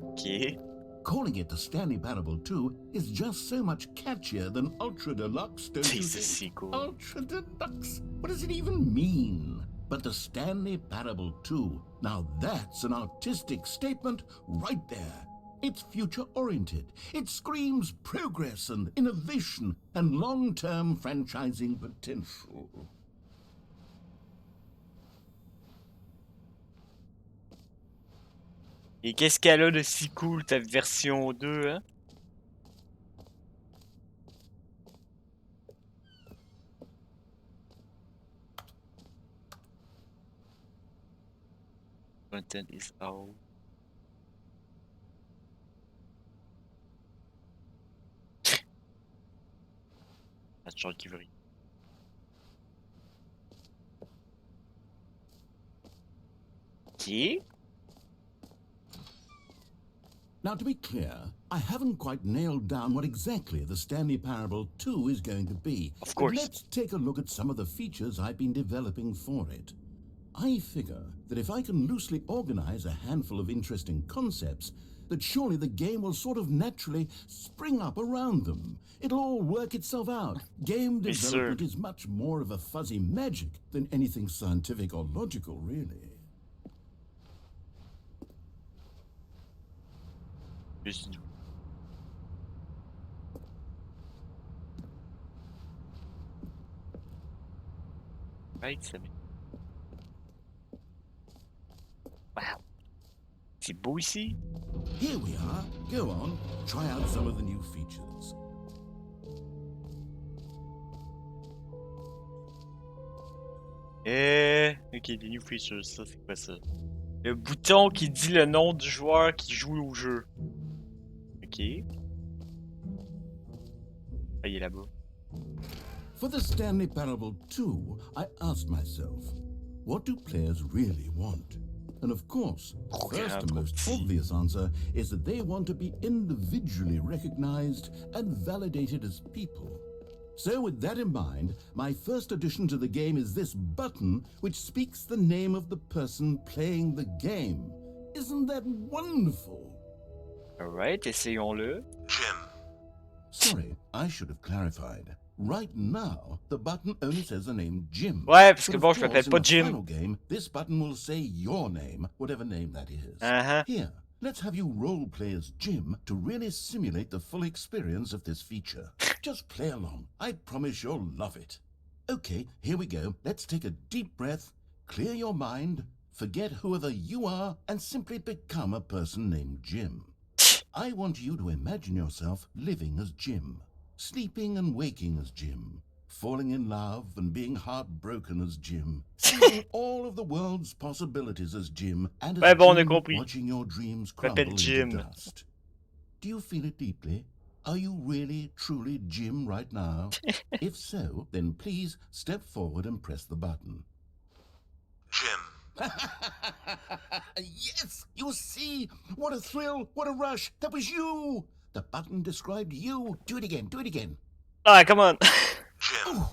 Speaker 1: Ok.
Speaker 2: Calling it the Stanley Parable 2 is just so much catchier than Ultra Deluxe, don't you
Speaker 1: C'est
Speaker 2: think?
Speaker 1: si cool.
Speaker 2: Ultra Deluxe? What does it even mean? But the Stanley Parable 2, now that's an artistic statement right there. It's future-oriented. It screams progress and innovation and long-term franchising potential.
Speaker 1: Et qu'est-ce qu'elle a de si cool, ta version 2, hein? Content is out. Pas de chance qui veut rien. Ok.
Speaker 2: Now, to be clear, I haven't quite nailed down what exactly the Stanley Parable 2 is going to be.
Speaker 1: Of course.
Speaker 2: But let's take a look at some of the features I've been developing for it. I figure that if I can loosely organize a handful of interesting concepts, that surely the game will sort of naturally spring up around them. It'll all work itself out. Game
Speaker 1: Yes,
Speaker 2: development
Speaker 1: sir.
Speaker 2: is much more of a fuzzy magic than anything scientific or logical, really.
Speaker 1: Juste du- Right, ça met- Wow. C'est beau ici.
Speaker 2: Here we are. Go on, try out some of the new features.
Speaker 1: Ok, des new features, ça c'est quoi ça? Le bouton qui dit le nom du joueur qui joue au jeu. Ok. Ah, il est là-bas.
Speaker 2: For the Stanley Parable 2, I asked myself, what do players really want? And of course, the first and most obvious answer is that they want to be individually recognized and validated as people. So with that in mind, my first addition to the game is this button which speaks the name of the person playing the game. Isn't that wonderful?
Speaker 1: Alright, essayons-le.
Speaker 4: Jim.
Speaker 2: Sorry, I should have clarified. Right now, the button only says the name Jim.
Speaker 1: Ouais, parce que
Speaker 2: But
Speaker 1: bon,
Speaker 2: of
Speaker 1: je
Speaker 2: course,
Speaker 1: m'appelle
Speaker 2: in
Speaker 1: pas
Speaker 2: the
Speaker 1: Jim.
Speaker 2: final game, this button will say your name, whatever name that is.
Speaker 1: Uh-huh.
Speaker 2: Here, let's have you role-play as Jim to really simulate the full experience of this feature. Just play along. I promise you'll love it. Okay, here we go. Let's take a deep breath, clear your mind, forget whoever you are, and simply become a person named Jim. I want you to imagine yourself living as Jim, sleeping and waking as Jim, falling in love and being heartbroken as Jim, seeing all of the world's possibilities as Jim, and as
Speaker 1: Ouais, bon, on a
Speaker 2: Jim,
Speaker 1: compris.
Speaker 2: watching your dreams
Speaker 1: Je m'appelle
Speaker 2: crumble
Speaker 1: Jim.
Speaker 2: into dust. Do you feel it deeply? Are you really, truly Jim right now? If so, then please step forward and press the button.
Speaker 4: Jim.
Speaker 2: Yes, you see? What a thrill, what a rush. That was you. The button described you. Do it again, do it again.
Speaker 1: Ah, come on.
Speaker 4: Jim.
Speaker 2: Ooh,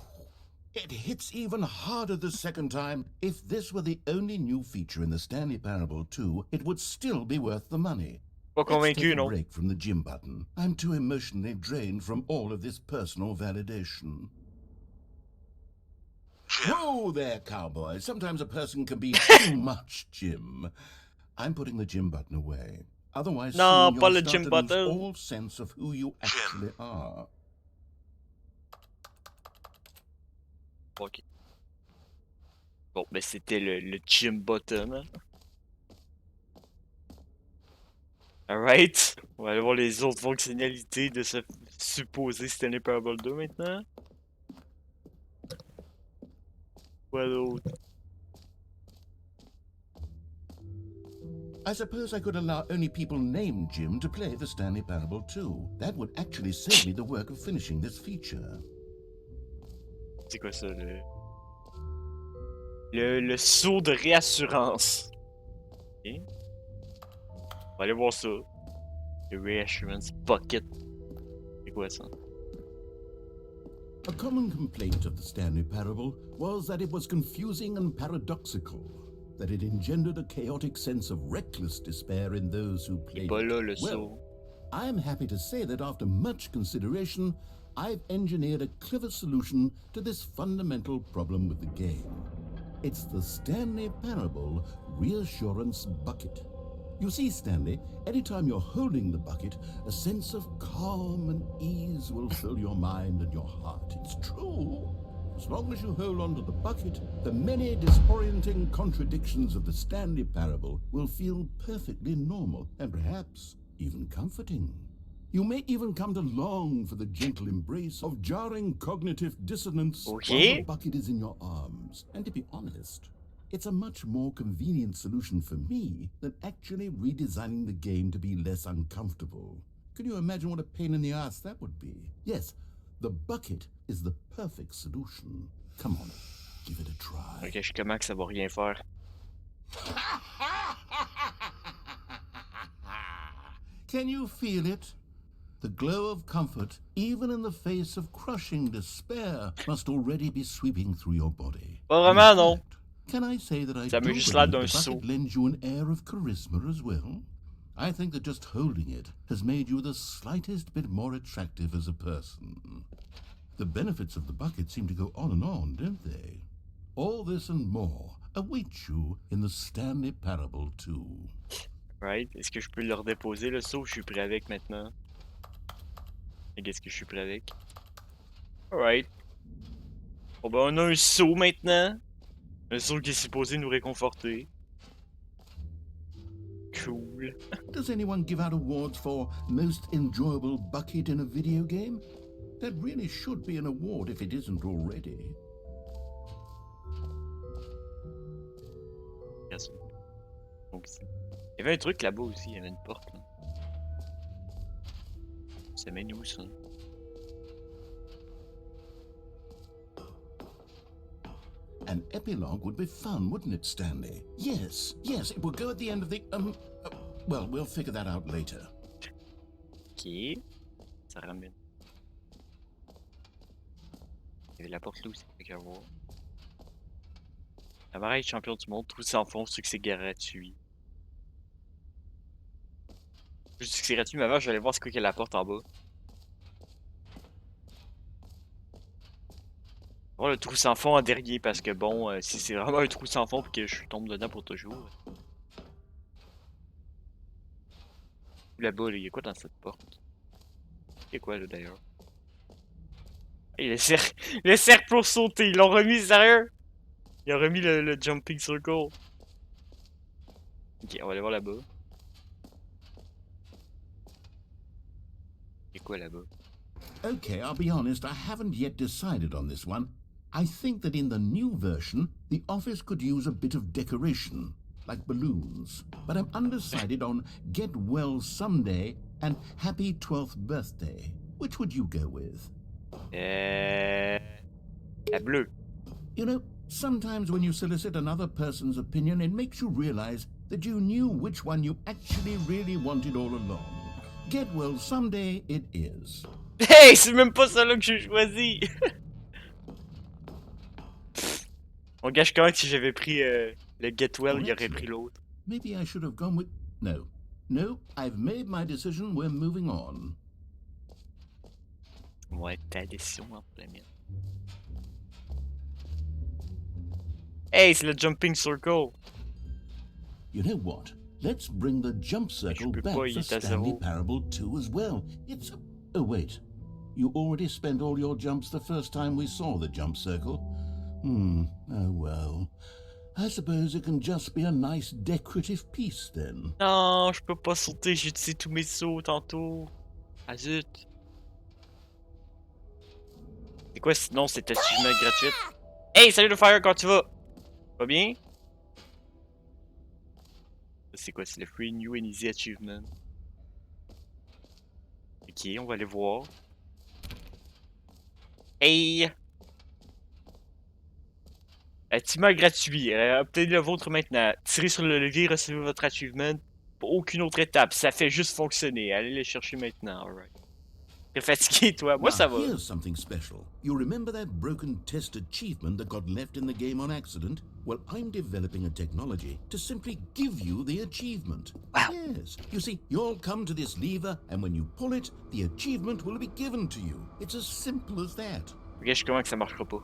Speaker 2: it hits even harder the second time. If this were the only new feature in the Stanley Parable 2, it would still be worth the money.
Speaker 1: Pas
Speaker 2: Let's take
Speaker 1: convaincu,
Speaker 2: a
Speaker 1: non?
Speaker 2: break from the Jim button. I'm too emotionally drained from all of this personal validation.
Speaker 4: Jim.
Speaker 2: Whoa there, cowboy. Sometimes a person can be too much Jim. I'm putting the Jim button away. Otherwise,
Speaker 1: Non,
Speaker 2: soon
Speaker 1: pas
Speaker 2: you'll
Speaker 1: le
Speaker 2: start
Speaker 1: Jim
Speaker 2: to lose
Speaker 1: button.
Speaker 2: all sense of who you actually are.
Speaker 1: Ok. Bon, ben c'était le Jim button. Hein. Alright. On va aller voir les autres fonctionnalités de ce supposé Stanley Parable 2 maintenant. Quoi d'autre?
Speaker 2: I suppose I could allow only people named Jim to play the Stanley Parable 2. That would actually save me the work of finishing this feature.
Speaker 1: C'est quoi ça, le saut de réassurance. Ok. On va aller voir ça. Le Reassurance Bucket. C'est quoi ça?
Speaker 2: A common complaint of the Stanley Parable was that it was confusing and paradoxical, that it engendered a chaotic sense of reckless despair in those who played
Speaker 1: Pas là,
Speaker 2: it.
Speaker 1: le
Speaker 2: Well,
Speaker 1: saut.
Speaker 2: I am happy to say that after much consideration, I've engineered a clever solution to this fundamental problem with the game. It's the Stanley Parable Reassurance Bucket. You see, Stanley, anytime you're holding the bucket, a sense of calm and ease will fill your mind and your heart. It's true. As long as you hold on to the bucket, the many disorienting contradictions of the Stanley Parable will feel perfectly normal and perhaps even comforting. You may even come to long for the gentle embrace of jarring cognitive dissonance while the bucket is in your arms. And to be honest, it's a much more convenient solution for me than actually redesigning the game to be less uncomfortable. Can you imagine what a pain in the ass that would be? Yes, the bucket is the perfect solution. Come on, give it a try.
Speaker 1: Ok, je comment que ça va rien faire.
Speaker 2: Can you feel it? The glow of comfort, even in the face of crushing despair, must already be sweeping through your body.
Speaker 1: Pas vraiment, non.
Speaker 2: Can I say that I
Speaker 1: Ça
Speaker 2: do
Speaker 1: me juste
Speaker 2: believe
Speaker 1: l'air
Speaker 2: the
Speaker 1: d'un saut.
Speaker 2: bucket lends you an air of charisma as well? I think that just holding it has made you the slightest bit more attractive as a person. The benefits of the bucket seem to go on, don't they? All this and more await you in the Stanley Parable 2.
Speaker 1: Right? Est-ce que je peux le redéposer le saut? Je suis prêt avec maintenant. Et qu'est-ce que je suis prêt avec? Alright. Bon ben on a un saut maintenant. Un saut qui est supposé nous réconforter. Cool.
Speaker 2: Does anyone give out awards for most enjoyable bucket in a video game? That really should be an award if it isn't already.
Speaker 1: Yes. Donc, il y avait un truc là-bas aussi, il y avait une porte là. Ça mène où ça?
Speaker 2: An epilogue would be fun, wouldn't it, Stanley? Yes, it would go at the end of the, well, we'll figure that out later.
Speaker 1: Ok. Ça ramène. Il y avait la porte là aussi, fait qu'à voir. Appareil champion du monde, tout sans fond, succès gratuit. Je dis que c'est gratuit, mais avant, je vais aller voir c'est quoi qu'il y a la porte en bas. On va voir le trou sans fond en dernier, parce que bon, si c'est vraiment un trou sans fond et que je tombe dedans pour toujours. Là-bas, il y a quoi dans cette porte? Il y a quoi là d'ailleurs? Et le cercle pour sauter, ils l'ont remis, sérieux? Ils ont remis le jumping circle. Ok, on va aller voir là-bas. quoi là-bas?
Speaker 2: Okay, I'll be honest, I haven't yet decided on this one. I think that in the new version, the office could use a bit of decoration, like balloons. But I'm undecided on Get Well Someday and Happy 12th Birthday. Which would you go with?
Speaker 1: La bleue.
Speaker 2: You know, sometimes when you solicit another person's opinion, it makes you realize that you knew which one you actually really wanted all along. Get Well Someday it is.
Speaker 1: Hey, c'est même pas ça là que j'ai choisi! On gâche comment que si j'avais pris le Get Well, il aurait pris l'autre.
Speaker 2: Maybe I should have gone with... No. No, I've made my decision. We're moving on.
Speaker 1: Ouais, ta décision entre la mienne. Hey, c'est le Jumping Circle!
Speaker 2: You know what? Let's bring the jump circle
Speaker 1: peux
Speaker 2: back
Speaker 1: pas, il
Speaker 2: for
Speaker 1: est à
Speaker 2: Stanley
Speaker 1: zéro.
Speaker 2: Parable 2 as well. It's... Oh, wait. You already spent all your jumps the first time we saw the jump circle. Oh well. I suppose it can just be a nice decorative piece then.
Speaker 1: Non, je peux pas sauter, j'ai utilisé tous mes sauts tantôt. Ah zut. C'est quoi sinon cette achievement gratuite? Hey, salut le Fire, quand tu vas? Pas bien? C'est quoi? C'est le Free New and Easy Achievement. Ok, on va aller voir. Hey! Achievement gratuit. Obtenez le vôtre maintenant. Tirez sur le levier, recevez votre achievement. Pour aucune autre étape. Ça fait juste fonctionner. Allez le chercher maintenant. Alright. T'es fatigué, toi? Moi,
Speaker 2: Now,
Speaker 1: ça va.
Speaker 2: here's something special. You remember that broken test achievement that got left in the game on accident? Well, I'm developing a technology to simply give you the achievement.
Speaker 1: Wow.
Speaker 2: Yes. You see, you'll come to this lever, and when you pull it, the achievement will be given to you. It's as simple as that.
Speaker 1: Ok, je comprends que ça marchera pas.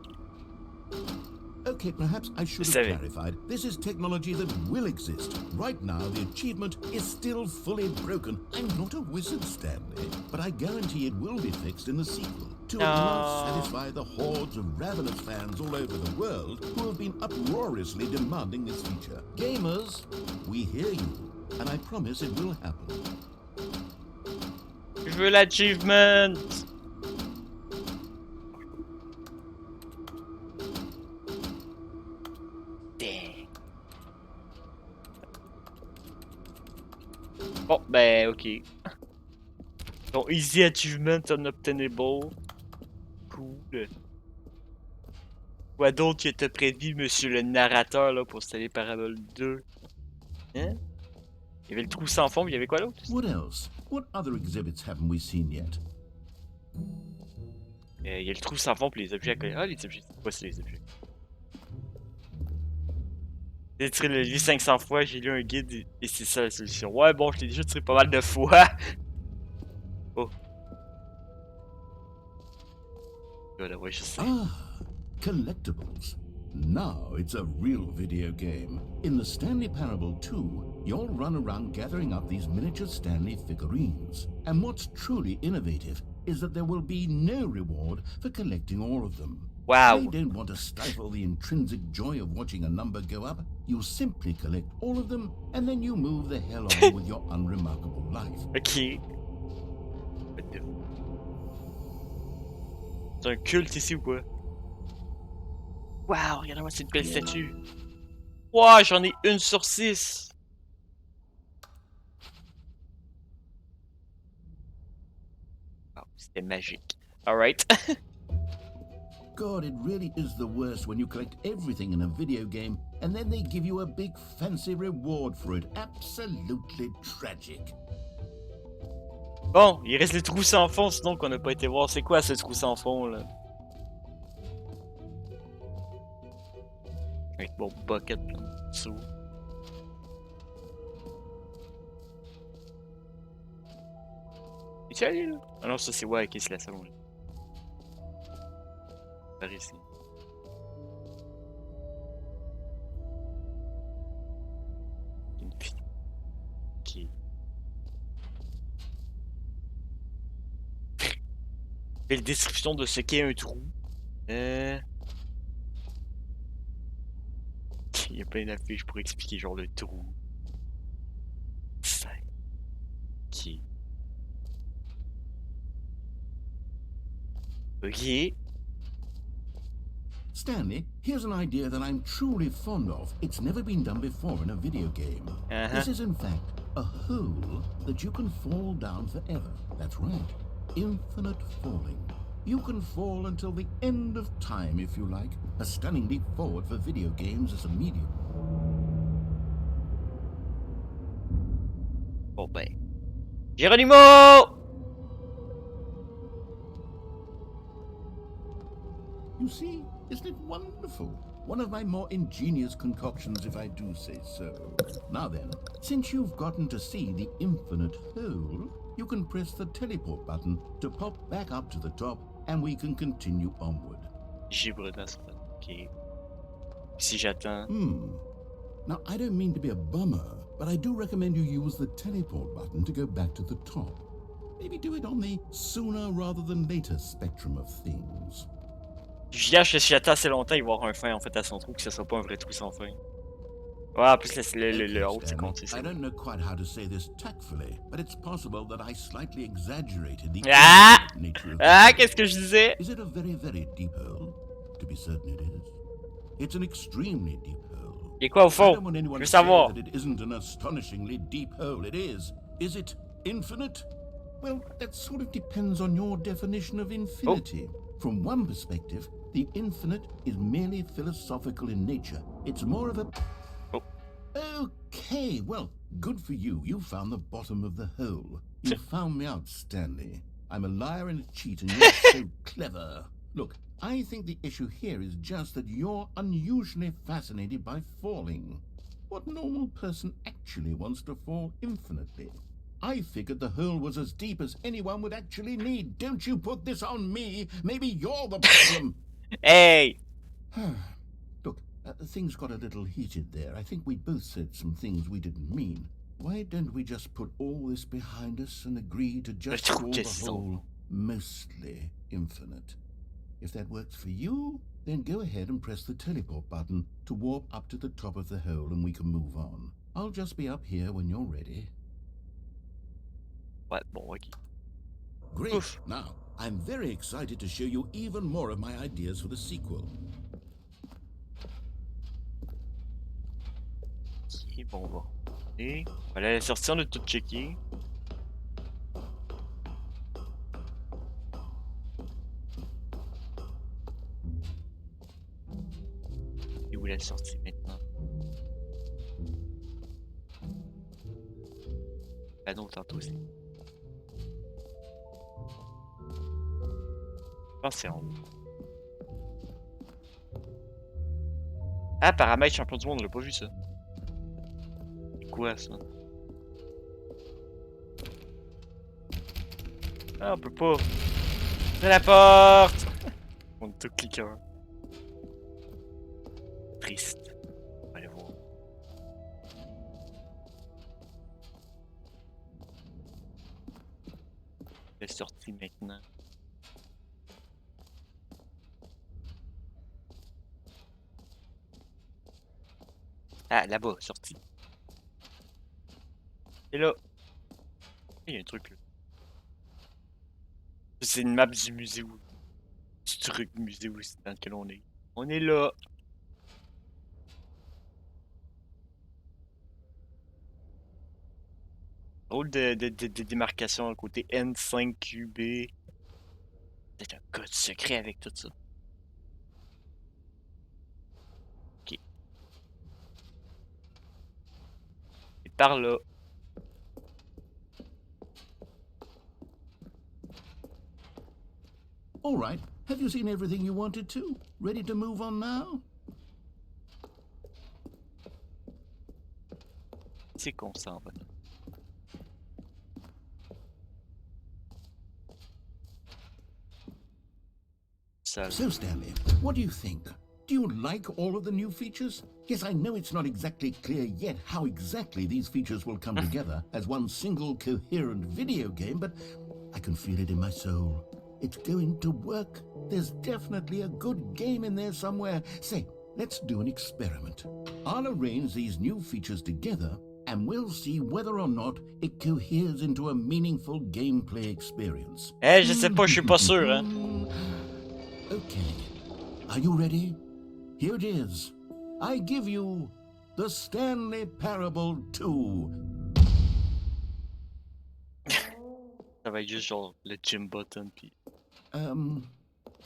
Speaker 2: Okay, perhaps I should have
Speaker 1: Savvy.
Speaker 2: clarified. This is technology that will exist. Right now, the achievement is still fully broken. I'm not a wizard, Stanley, but I guarantee it will be fixed in the sequel to at last satisfy the hordes of ravenous fans all over the world who have been uproariously demanding this feature. Gamers, we hear you, and I promise it will happen.
Speaker 1: Je veux l'achievement! Dang. Bon, ben, ok. Donc, Easy Achievement Unobtainable. Cool. Quoi d'autre que t'as prévu, monsieur le narrateur, là, pour Stanley Parable 2? Hein? Il y avait le trou sans fond, mais il y avait quoi l'autre?
Speaker 2: What else? What other exhibits haven't we seen yet?
Speaker 1: Il y a le trou sans fond pour les objets à coller. Ah, les objets. C'est quoi, c'est les objets? J'ai tiré le levier 500 fois, j'ai lu un guide et c'est ça la solution. Ouais, bon, je l'ai déjà tiré pas mal de fois. Oh. Voilà, ouais, je sais.
Speaker 2: Ah, collectibles. Now it's a real video game. In the Stanley Parable 2, you'll run around gathering up these miniature Stanley figurines. And what's truly innovative is that there will be no reward for collecting all of them.
Speaker 1: Wow.
Speaker 2: They don't want to stifle the intrinsic joy of watching a number go up. You simply collect all of them, and then you move the hell on with your unremarkable life.
Speaker 1: Ok. C'est un culte ici ou quoi? Wow, regardez-moi cette belle statue. Wow, j'en ai 1 sur 6. Wow, c'était magique. Alright.
Speaker 2: God, it really is the worst when you collect everything in a video game and then they give you a big fancy reward for it. Absolutely tragic.
Speaker 1: Bon, il reste le trou sans fond, sinon qu'on n'a pas été voir. C'est quoi ce trou sans fond là? Avec mon bucket en dessous. Es-tu allé là? Ah non, ça c'est ouais, ok, c'est la salon là. Par ici. Une fille. Ok. Belle description de ce qu'est un trou. Il y a plein d'affiches pour expliquer genre le trou. Ça. Ok. Ok.
Speaker 2: Stanley, here's an idea that I'm truly fond of. It's never been done before in a video game. This is, in fact, a hole that you can fall down forever. That's right. Infinite falling. You can fall until the end of time, if you like. A stunning leap forward for video games as a medium.
Speaker 1: Bon ben. Geronimo!
Speaker 2: You see, isn't it wonderful? One of my more ingenious concoctions, if I do say so. Now then, since you've gotten to see the infinite hole, you can press the teleport button to pop back up to the top, and we can continue onward.
Speaker 1: Gibre dans ce ok. Si j'attends.
Speaker 2: Now, I don't mean to be a bummer, but I do recommend you use the teleport button to go back to the top. Maybe do it on the sooner rather than later spectrum of things.
Speaker 1: Je gâche que si j'attends assez longtemps, il va y avoir un fin en fait à son trou, que ce sera pas un vrai trou sans fin. Ouais, en plus le haut, c'est con,
Speaker 2: I don't know quite how to say this tactfully, but it's possible that I slightly exaggerated the nature of
Speaker 1: qu'est-ce que je disais?
Speaker 2: Is it a very, very deep hole? To be certain it is. It's an extremely deep hole.
Speaker 1: Et quoi au
Speaker 2: I
Speaker 1: fond?
Speaker 2: don't want
Speaker 1: Je
Speaker 2: anyone
Speaker 1: veux
Speaker 2: to say
Speaker 1: savoir.
Speaker 2: that it isn't an astonishingly deep hole. It is. Is it infinite? Well, that sort of depends on your definition of infinity. From one perspective, the infinite is merely philosophical in nature. It's more of a... Okay, well, good for you. You found the bottom of the hole. You found me out, Stanley. I'm a liar and a cheat, and you're so clever. Look, I think the issue here is just that you're unusually fascinated by falling. What normal person actually wants to fall infinitely? I figured the hole was as deep as anyone would actually need. Don't you put this on me. Maybe you're the problem.
Speaker 1: Hey!
Speaker 2: Look, things got a little heated there. I think we both said some things we didn't mean. Why don't we just put all this behind us and agree to just call the hole mostly infinite? If that works for you, then go ahead and press the teleport button to warp up to the top of the hole and we can move on. I'll just be up here when you're ready.
Speaker 1: Ouais, bon, ok.
Speaker 2: Great.
Speaker 1: Oof.
Speaker 2: Now, I'm very excited to show you even more of my ideas for the sequel.
Speaker 1: Ok, bon, on va. Et voilà, la sortie, on a tout checké. Et où la sortie maintenant? Ah non, tantôt aussi. Je pense que c'est en haut. Ah, paramètre champion du monde, on l'a pas vu ça. C'est quoi ça? Ah, on peut pas. C'est la porte! On est tout cliquant. Triste. On va aller voir. Elle est sortie maintenant. Ah, là-bas, sortie. Et là. Il y a un truc là. C'est une map du musée où. Du truc du musée où dans lequel on est. On est là. Drôle de démarcation à côté N5QB. Peut-être un code secret avec tout ça. Ok. Et par là.
Speaker 2: All right. Have you seen everything you wanted to? Ready to move on now?
Speaker 1: C'est qu'on s'en va. So
Speaker 2: Stanley, what do you think? Do you like all of the new features? Yes, I know it's not exactly clear yet how exactly these features will come together as one single coherent video game, but I can feel it in my soul. It's going to work. There's definitely a good game in there somewhere. Say, let's do an experiment. I'll arrange these new features together and we'll see whether or not it coheres into a meaningful gameplay experience.
Speaker 1: je sais pas, je suis pas sûr, hein.
Speaker 2: Okay. Are you ready? Here it is. I give you the Stanley Parable 2.
Speaker 1: Ça va être juste genre le gym button puis.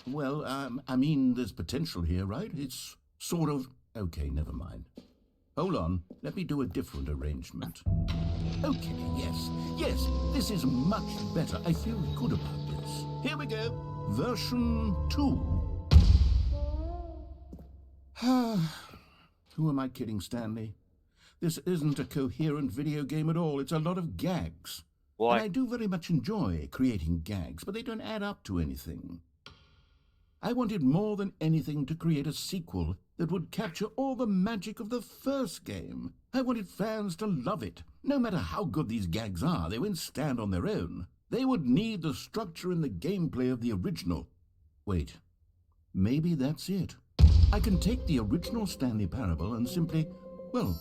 Speaker 2: Well, I mean, there's potential here, right? It's sort of... Okay, never mind. Hold on, let me do a different arrangement. Okay, yes, this is much better. I feel good about this. Here we go. Version 2. Who am I kidding, Stanley? This isn't a coherent video game at all. It's a lot of gags.
Speaker 1: Ouais.
Speaker 2: And I do very much enjoy creating gags, but they don't add up to anything. I wanted more than anything to create a sequel that would capture all the magic of the first game. I wanted fans to love it. No matter how good these gags are, they won't stand on their own. They would need the structure and the gameplay of the original. Wait, maybe that's it. I can take the original Stanley Parable and simply, well,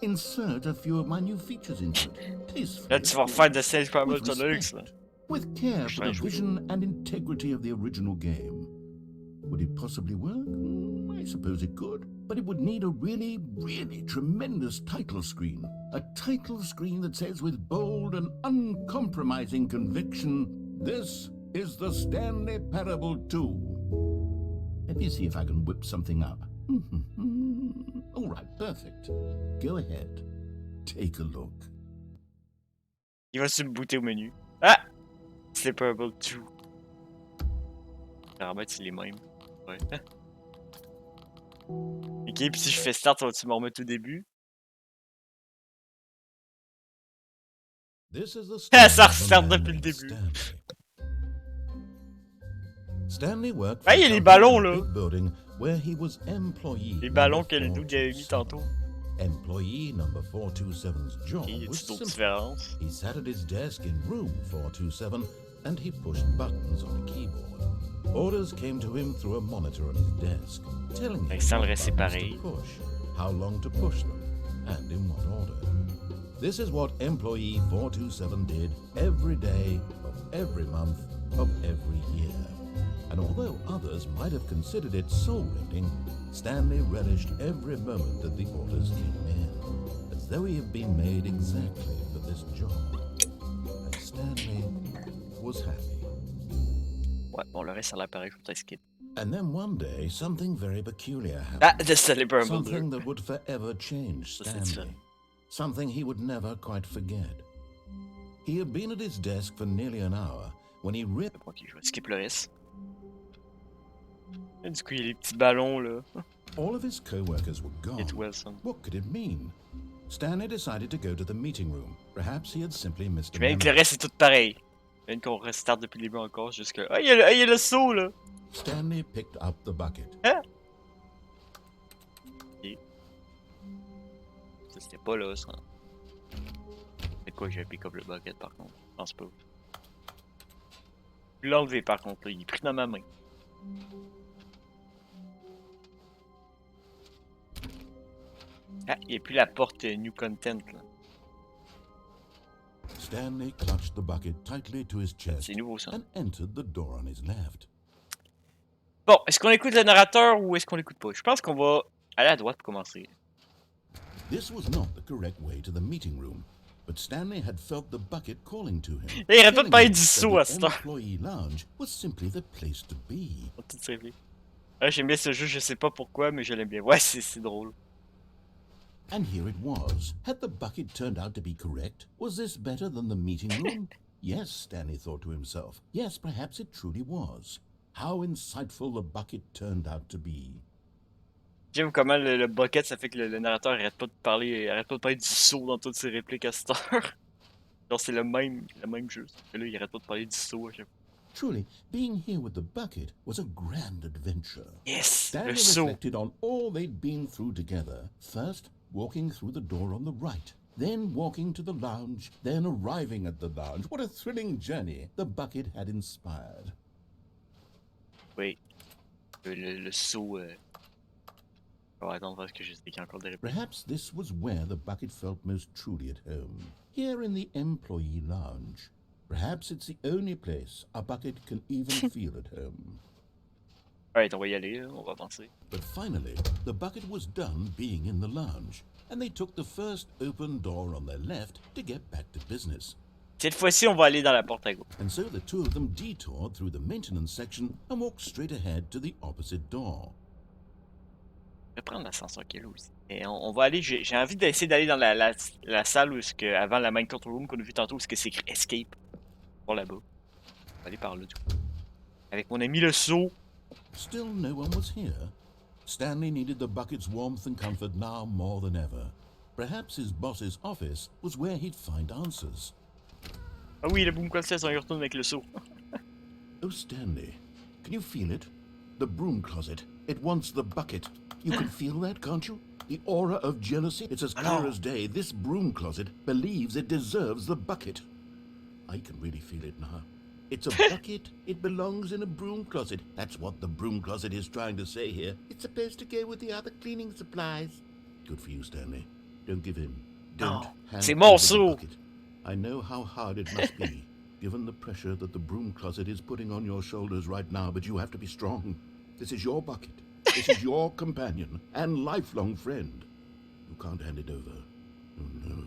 Speaker 2: insert a few of my new features into it. Tastefully,
Speaker 1: Là, tu vas refaire de Stanley Parable
Speaker 2: with
Speaker 1: Ultra Deluxe, là.
Speaker 2: respect, with care for the vision and integrity of the original game. Would it possibly work? I suppose it could. But it would need a really, really tremendous title screen. A title screen that says with bold and uncompromising conviction, "This is the Stanley Parable 2." Let me see if I can whip something up. All right, perfect. Go ahead. Take a look.
Speaker 1: Il va se booter au menu. Ah! Stanley Parable 2. Normalement, c'est les mêmes. Ouais. Ok, puis si je fais start, ça va-tu me remettre au début?
Speaker 2: This is the
Speaker 1: Ça
Speaker 2: story of a
Speaker 1: restart
Speaker 2: man
Speaker 1: depuis le
Speaker 2: named
Speaker 1: début.
Speaker 2: Stanley worked
Speaker 1: Ah,
Speaker 2: for
Speaker 1: il y a
Speaker 2: a
Speaker 1: les
Speaker 2: company
Speaker 1: ballons,
Speaker 2: in a
Speaker 1: là.
Speaker 2: big building where he was employee
Speaker 1: Les ballons
Speaker 2: number
Speaker 1: que le dude avait mis
Speaker 2: 427.
Speaker 1: tantôt.
Speaker 2: Employee number 427's job
Speaker 1: Ok, y
Speaker 2: was
Speaker 1: a-tu d'autres
Speaker 2: simple.
Speaker 1: différences?
Speaker 2: He sat at his desk in room 427 and he pushed buttons on a keyboard. Orders came to him through a monitor on his desk, telling him
Speaker 1: Ça le
Speaker 2: what
Speaker 1: reste
Speaker 2: buttons
Speaker 1: séparé.
Speaker 2: to push, how long to push them, and in what order. This is what employee 427 did every day of every month of every year. And although others might have considered it soul-rending, Stanley relished every moment that the orders came in, as though he had been made exactly for this job. And Stanley was happy.
Speaker 1: Ouais, bon, le reste, ça a l'air pareil, faut peut-être skip.
Speaker 2: And then one day, something very peculiar
Speaker 1: Ah,
Speaker 2: happened.
Speaker 1: de Stanley Parable 2.
Speaker 2: Something that would forever change
Speaker 1: Ça, c'est différent.
Speaker 2: Stanley. Something he would never quite forget. He had been at his desk for nearly an hour when he ripped...
Speaker 1: Ok, je vais skip le reste. Et du coup, il y a les petits ballons, là.
Speaker 2: All of his co-workers were gone.
Speaker 1: Get Wilson.
Speaker 2: What could it mean? Stanley decided to go to the meeting room. Perhaps he had simply missed a
Speaker 1: Je viens que le
Speaker 2: memo.
Speaker 1: reste, c'est tout pareil. Je viens qu'on restarte depuis le début encore, jusque... Ah, il y a le saut, là!
Speaker 2: Stanley picked up the bucket.
Speaker 1: Hein? Ok. Ça, c'était pas là, ça. C'est quoi, j'ai pick up le bucket, par contre? Je pense pas. Je l'ai enlevé, par contre, là. Il est pris dans ma main. Ah, il n'y a plus la porte New Content, là.
Speaker 2: Stanley clutched the bucket tightly to his chest
Speaker 1: C'est nouveau, ça.
Speaker 2: and entered the door on his left.
Speaker 1: Bon, est-ce qu'on écoute le narrateur ou est-ce qu'on l'écoute pas? Je pense qu'on va aller à droite pour commencer.
Speaker 2: This was not the correct way to the meeting room, but Stanley had felt the bucket calling to him.
Speaker 1: Là, il arrête pas de
Speaker 2: telling
Speaker 1: parler
Speaker 2: him
Speaker 1: du
Speaker 2: that
Speaker 1: saut à
Speaker 2: the
Speaker 1: cette heure.
Speaker 2: employee lounge was simply the place to be.
Speaker 1: On va tout s'élever. Ah, j'aime bien ce jeu, je sais pas pourquoi, mais je l'aime bien. Ouais, c'est drôle.
Speaker 2: And here it was. Had the bucket turned out to be correct? Was this better than the meeting room? Yes, Stanley thought to himself. Yes, perhaps it truly was. How insightful the bucket turned out to be.
Speaker 1: J'aime comment le bucket, ça fait que le narrateur arrête pas de parler du saut dans toutes ses répliques à cette heure. Genre, c'est le même jeu. Mais là, il arrête pas de parler du saut à chaque fois.
Speaker 2: Truly, being here with the bucket was a grand adventure.
Speaker 1: Yes!
Speaker 2: Stanley
Speaker 1: Le saut!
Speaker 2: reflected on all they'd been through together. First, walking through the door on the right, then walking to the lounge, then arriving at the lounge. What a thrilling journey the bucket had inspired.
Speaker 1: Oui. Le saut... On va attendre parce que je sais qu'il y a encore des répliques.
Speaker 2: Perhaps this was where the bucket felt most truly at home. Here in the employee lounge. Perhaps it's the only place a bucket can even feel at home.
Speaker 1: Alright, on va y aller, là. On va avancer.
Speaker 2: But finally, the bucket was done being in the lounge, and they took the first open door on their left to get back to business.
Speaker 1: Cette fois-ci, on va aller dans la porte à gauche.
Speaker 2: And so the two of them detoured through the maintenance section and walked straight ahead to the opposite door.
Speaker 1: Je vais prendre l'ascenseur qui est là aussi. Et on va aller, j'ai envie d'essayer d'aller dans la salle où avant la main control room qu'on a vu tantôt, où c'est écrit Escape. Pour là-bas. On va aller par là, du coup. Avec mon ami le saut.
Speaker 2: Still no one was here. Stanley needed the bucket's warmth and comfort now more than ever. Perhaps his boss's office was where he'd find answers.
Speaker 1: Ah oui, le boom closet, on y retourne avec le saut.
Speaker 2: Oh, Stanley, can you feel it? The broom closet. It wants the bucket. You can feel that, can't you? The aura of jealousy. It's as clear as day. This broom closet believes it deserves the bucket. I can really feel it now. It's a bucket. It belongs in a broom closet. That's what the broom closet is trying to say here. It's supposed to go with the other cleaning supplies. Good for you, Stanley. Don't give in. Don't hand
Speaker 1: c'est
Speaker 2: over
Speaker 1: mon
Speaker 2: the
Speaker 1: saut.
Speaker 2: bucket. I know how hard it must be, given the pressure that the broom closet is putting on your shoulders right now, but you have to be strong. This is your bucket. This is your companion and lifelong friend. You can't hand it over. Oh, no.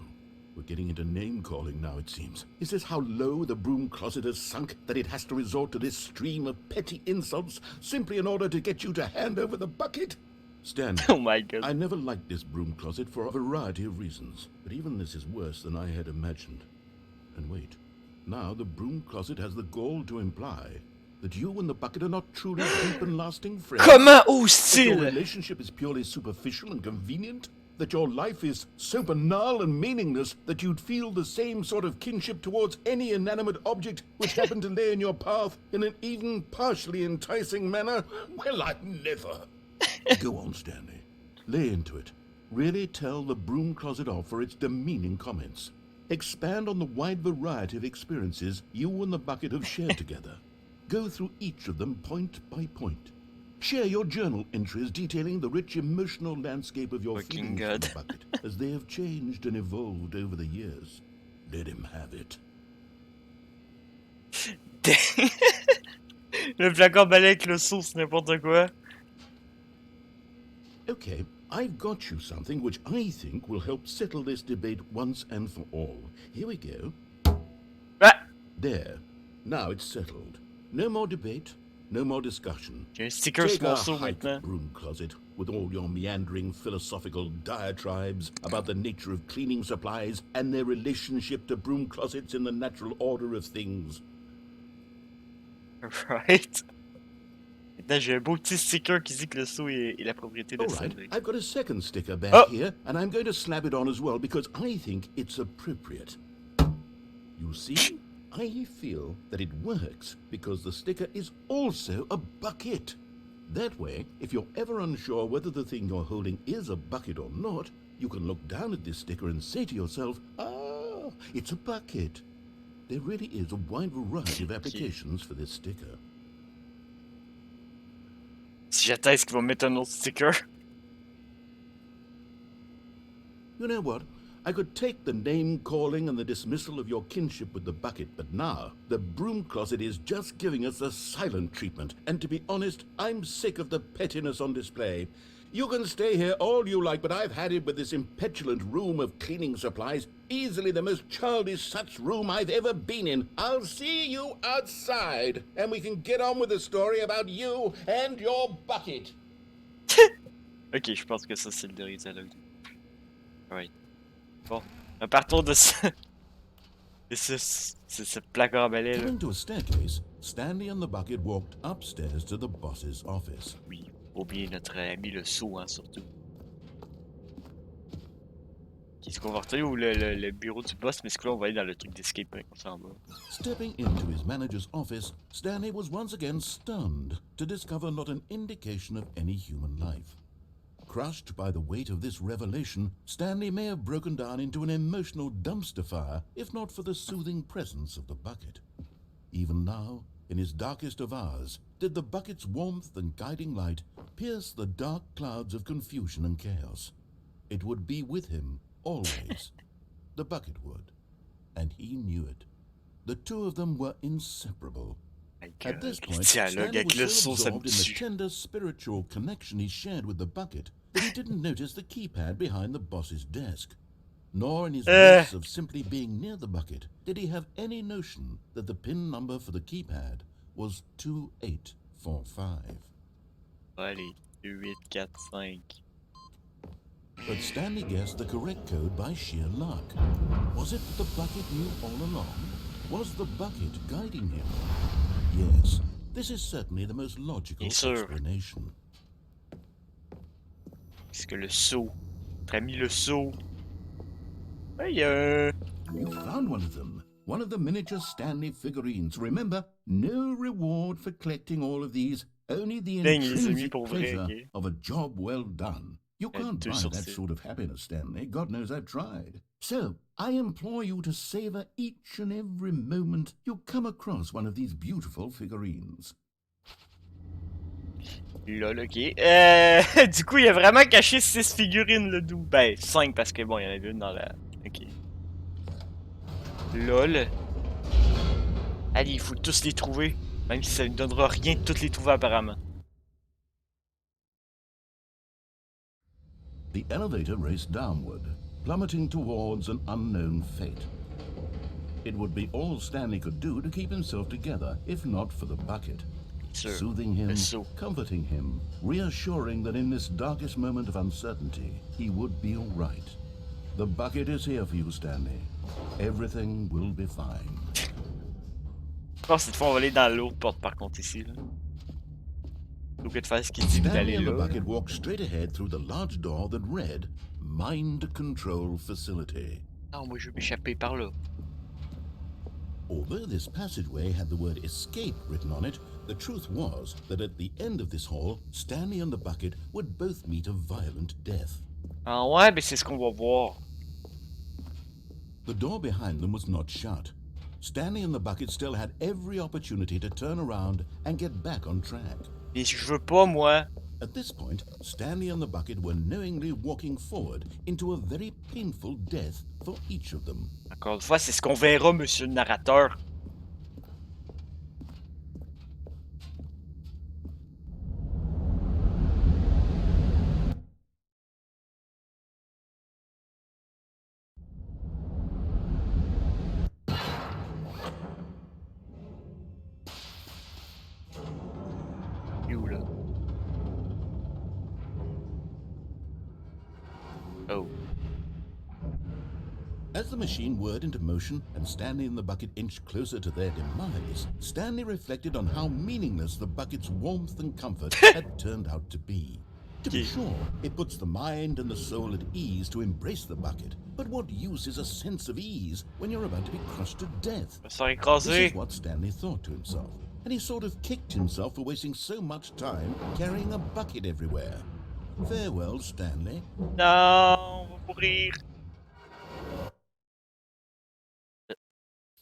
Speaker 2: We're getting into name-calling now, it seems. Is this how low the broom closet has sunk, that it has to resort to this stream of petty insults simply in order to get you to hand over the bucket? Stanley,
Speaker 1: Oh my god.
Speaker 2: I never liked this broom closet for a variety of reasons, but even this is worse than I had imagined. And wait, now the broom closet has the gall to imply that you and the bucket are not truly deep and lasting friends.
Speaker 1: Comment
Speaker 2: That your
Speaker 1: ose-t-il?
Speaker 2: relationship is purely superficial and convenient? That your life is so banal and meaningless that you'd feel the same sort of kinship towards any inanimate object which happened to lay in your path in an even partially enticing manner? Well, I'd never. Go on, Stanley. Lay into it. Really tell the broom closet off for its demeaning comments. Expand on the wide variety of experiences you and the bucket have shared together. Go through each of them point by point. Share your journal entries detailing the rich emotional landscape of your
Speaker 1: Fucking
Speaker 2: feelings
Speaker 1: God.
Speaker 2: for the bucket as they have changed and evolved over the years. Let him have it.
Speaker 1: Le flacon balai avec le saut, c'est n'importe quoi.
Speaker 2: Okay, I've got you something which I think will help settle this debate once and for all. Here we go.
Speaker 1: Ah!
Speaker 2: There. Now it's settled. No more debate, no more discussion.
Speaker 1: J'ai un sticker sur
Speaker 2: Take
Speaker 1: mon
Speaker 2: a
Speaker 1: saut
Speaker 2: hike,
Speaker 1: maintenant.
Speaker 2: broom closet, with all your meandering philosophical diatribes about the nature of cleaning supplies and their relationship to broom closets in the natural order of things.
Speaker 1: Right. Maintenant, j'ai un beau petit sticker qui dit que le saut est la propriété de
Speaker 2: All right,
Speaker 1: Cédric.
Speaker 2: I've got a second sticker back
Speaker 1: Oh.
Speaker 2: here, and I'm going to slap it on as well because I think it's appropriate. You see, I feel that it works because the sticker is also a bucket. That way, if you're ever unsure whether the thing you're holding is a bucket or not, you can look down at this sticker and say to yourself, ah, it's a bucket. There really is a wide variety of applications for this sticker.
Speaker 1: Si j'attends, est-ce qu'ils vont mettre un autre sticker?
Speaker 2: You know what? I could take the name-calling and the dismissal of your kinship with the bucket, but now the broom closet is just giving us the silent treatment. And to be honest, I'm sick of the pettiness on display. You can stay here all you like, but I've had it with this impetulant room of cleaning supplies. Easily the most childish such room I've ever been in. I'll see you outside, and we can get on with the story about you and your bucket.
Speaker 1: Ok, je pense que ça, c'est le dernier dialogue. Alright. Bon, partons de ce... de ce placard à balai, là.
Speaker 2: Coming to a staircase, Stanley and the bucket walked upstairs to the boss's office.
Speaker 1: Oui, oublier notre ami le saut, hein, surtout. Ok, est-ce qu'on va retourner au le bureau du boss, mais est-ce que là, on va aller dans le truc d'escape, hein, qu'on s'en va.
Speaker 2: Stepping into his manager's office, Stanley was once again stunned to discover not an indication of any human life. Crushed by the weight of this revelation, Stanley may have broken down into an emotional dumpster fire if not for the soothing presence of the bucket. Even now, in his darkest of hours, did the bucket's warmth and guiding light pierce the dark clouds of confusion and chaos. It would be with him, always. The bucket would. And he knew it. The two of them were inseparable.
Speaker 1: My
Speaker 2: At this
Speaker 1: God, les
Speaker 2: point,
Speaker 1: dialogues
Speaker 2: Stanley
Speaker 1: avec
Speaker 2: was
Speaker 1: le
Speaker 2: so
Speaker 1: saut, ça me
Speaker 2: absorbed in the
Speaker 1: tue.
Speaker 2: tender spiritual connection he shared with the bucket that he didn't notice the keypad behind the boss's desk. Nor in his bliss of simply being near the bucket did he have any notion that the pin number for the keypad was 2845.
Speaker 1: Allez, 2, 8, 4, 5.
Speaker 2: But Stanley guessed the correct code by sheer luck. Was it that the bucket knew all along? Was the bucket guiding him? Yes, this is certainly the most logical
Speaker 1: Bien sûr.
Speaker 2: explanation.
Speaker 1: Parce que le saut. T'as mis le saut. Hey,
Speaker 2: You found one of them. One of the miniature Stanley figurines. Remember, no reward for collecting all of these, only the
Speaker 1: Dang, il les a mis
Speaker 2: intrinsic
Speaker 1: pour vrai,
Speaker 2: pleasure
Speaker 1: ok.
Speaker 2: of a job well done. You can't
Speaker 1: 2
Speaker 2: buy
Speaker 1: sur
Speaker 2: that
Speaker 1: 6.
Speaker 2: sort of happiness, Stanley. God knows I've tried. So, I implore you to savor each and every moment you come across one of these beautiful figurines.
Speaker 1: Lol, ok. Du coup, il a vraiment caché 6 figurines, le doux. Ben, 5 parce que bon, il y en avait une dans la. Ok. Lol. Allez, il faut tous les trouver. Même si ça ne donnera rien de tous les trouver apparemment.
Speaker 2: The elevator raced downward, plummeting towards an unknown fate. It would be all Stanley could do to keep himself together, if not for the bucket.
Speaker 1: Sûr.
Speaker 2: Soothing him,
Speaker 1: Le saut.
Speaker 2: comforting him, reassuring that in this darkest moment of uncertainty, he would be all right. The bucket is here for you, Stanley. Everything will be fine.
Speaker 1: Je pense que cette fois, on va aller dans l'autre porte par contre ici. Là. Plutôt que de faire ce qu'il dit
Speaker 2: Stanley
Speaker 1: d'aller
Speaker 2: and the
Speaker 1: là.
Speaker 2: bucket walked straight ahead through the large door that read, Mind Control Facility.
Speaker 1: Non, moi je vais m'échapper par là.
Speaker 2: Although this passageway had the word escape written on it, the truth was that at the end of this hall, Stanley and the bucket would both meet a violent death.
Speaker 1: Ah ouais, ben c'est ce qu'on va voir.
Speaker 2: The door behind them was not shut. Stanley and the bucket still had every opportunity to turn around and get back on track.
Speaker 1: Et je veux pas, moi.
Speaker 2: At this point, Stanley and the bucket were knowingly walking forward into a very painful death for each of them.
Speaker 1: Encore une fois, c'est ce qu'on verra, monsieur le narrateur. Il est où, là? Oh.
Speaker 2: As the machine whirred into motion and Stanley and the bucket inched closer to their demise, Stanley reflected on how meaningless the bucket's warmth and comfort had turned out to be. To be sure, it puts the mind and the soul at ease to embrace the bucket, but what use is a sense of ease when you're about to be crushed to death?
Speaker 1: On va se faire
Speaker 2: This
Speaker 1: écraser.
Speaker 2: is what Stanley thought to himself, and he sort of kicked himself for wasting so much time carrying a bucket everywhere. Farewell, Stanley.
Speaker 1: Non, on va mourir.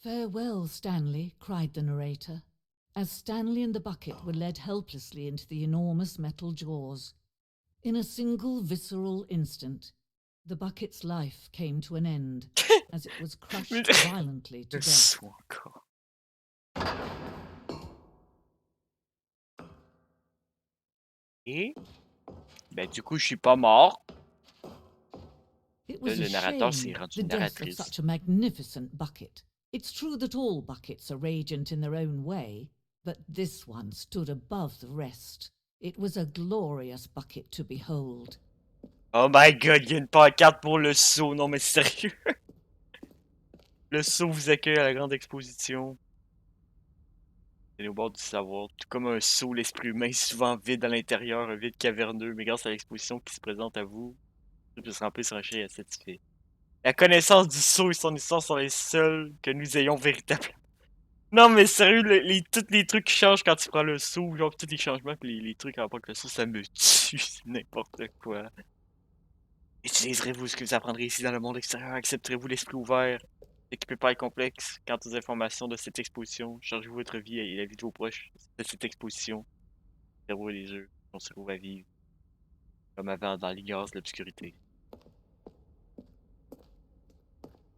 Speaker 5: Farewell, Stanley, cried the narrator, as Stanley and the bucket were led helplessly into the enormous metal jaws. In a single visceral instant, the bucket's life came to an end as it was crushed violently to
Speaker 1: Le
Speaker 5: death.
Speaker 1: saut encore. Et? Ben, du coup, je suis pas mort.
Speaker 5: It was
Speaker 1: Le
Speaker 5: a
Speaker 1: narrateur
Speaker 5: shame,
Speaker 1: s'est rendu
Speaker 5: the
Speaker 1: une
Speaker 5: death of
Speaker 1: narratrice.
Speaker 5: such a magnificent bucket. It's true that all buckets are radiant in their own way, but this one stood above the rest. It was a glorious bucket to behold.
Speaker 1: Oh my god, il y a une pancarte pour le saut. Non, mais sérieux. Le saut vous accueille à la grande exposition. C'est au bord du savoir. Tout comme un saut, l'esprit humain est souvent vide à l'intérieur, un vide caverneux, mais grâce à l'exposition qui se présente à vous, tout peut se remplir sur un chien à satisfait. La connaissance du saut et son histoire sont les seuls que nous ayons véritablement. Non, mais sérieux, tous les trucs qui changent quand tu prends le saut, genre tous les changements, pis les trucs en rapport avec le saut, ça me tue, c'est n'importe quoi. Utiliserez-vous ce que vous apprendrez ici dans le monde extérieur? Accepterez-vous l'esprit ouvert? N'équipez pas les complexes quant aux informations de cette exposition. Chargez-vous votre vie et la vie de vos proches de cette exposition. Cerveau et les yeux, on se trouve à vivre comme avant dans l'ignorance de l'obscurité.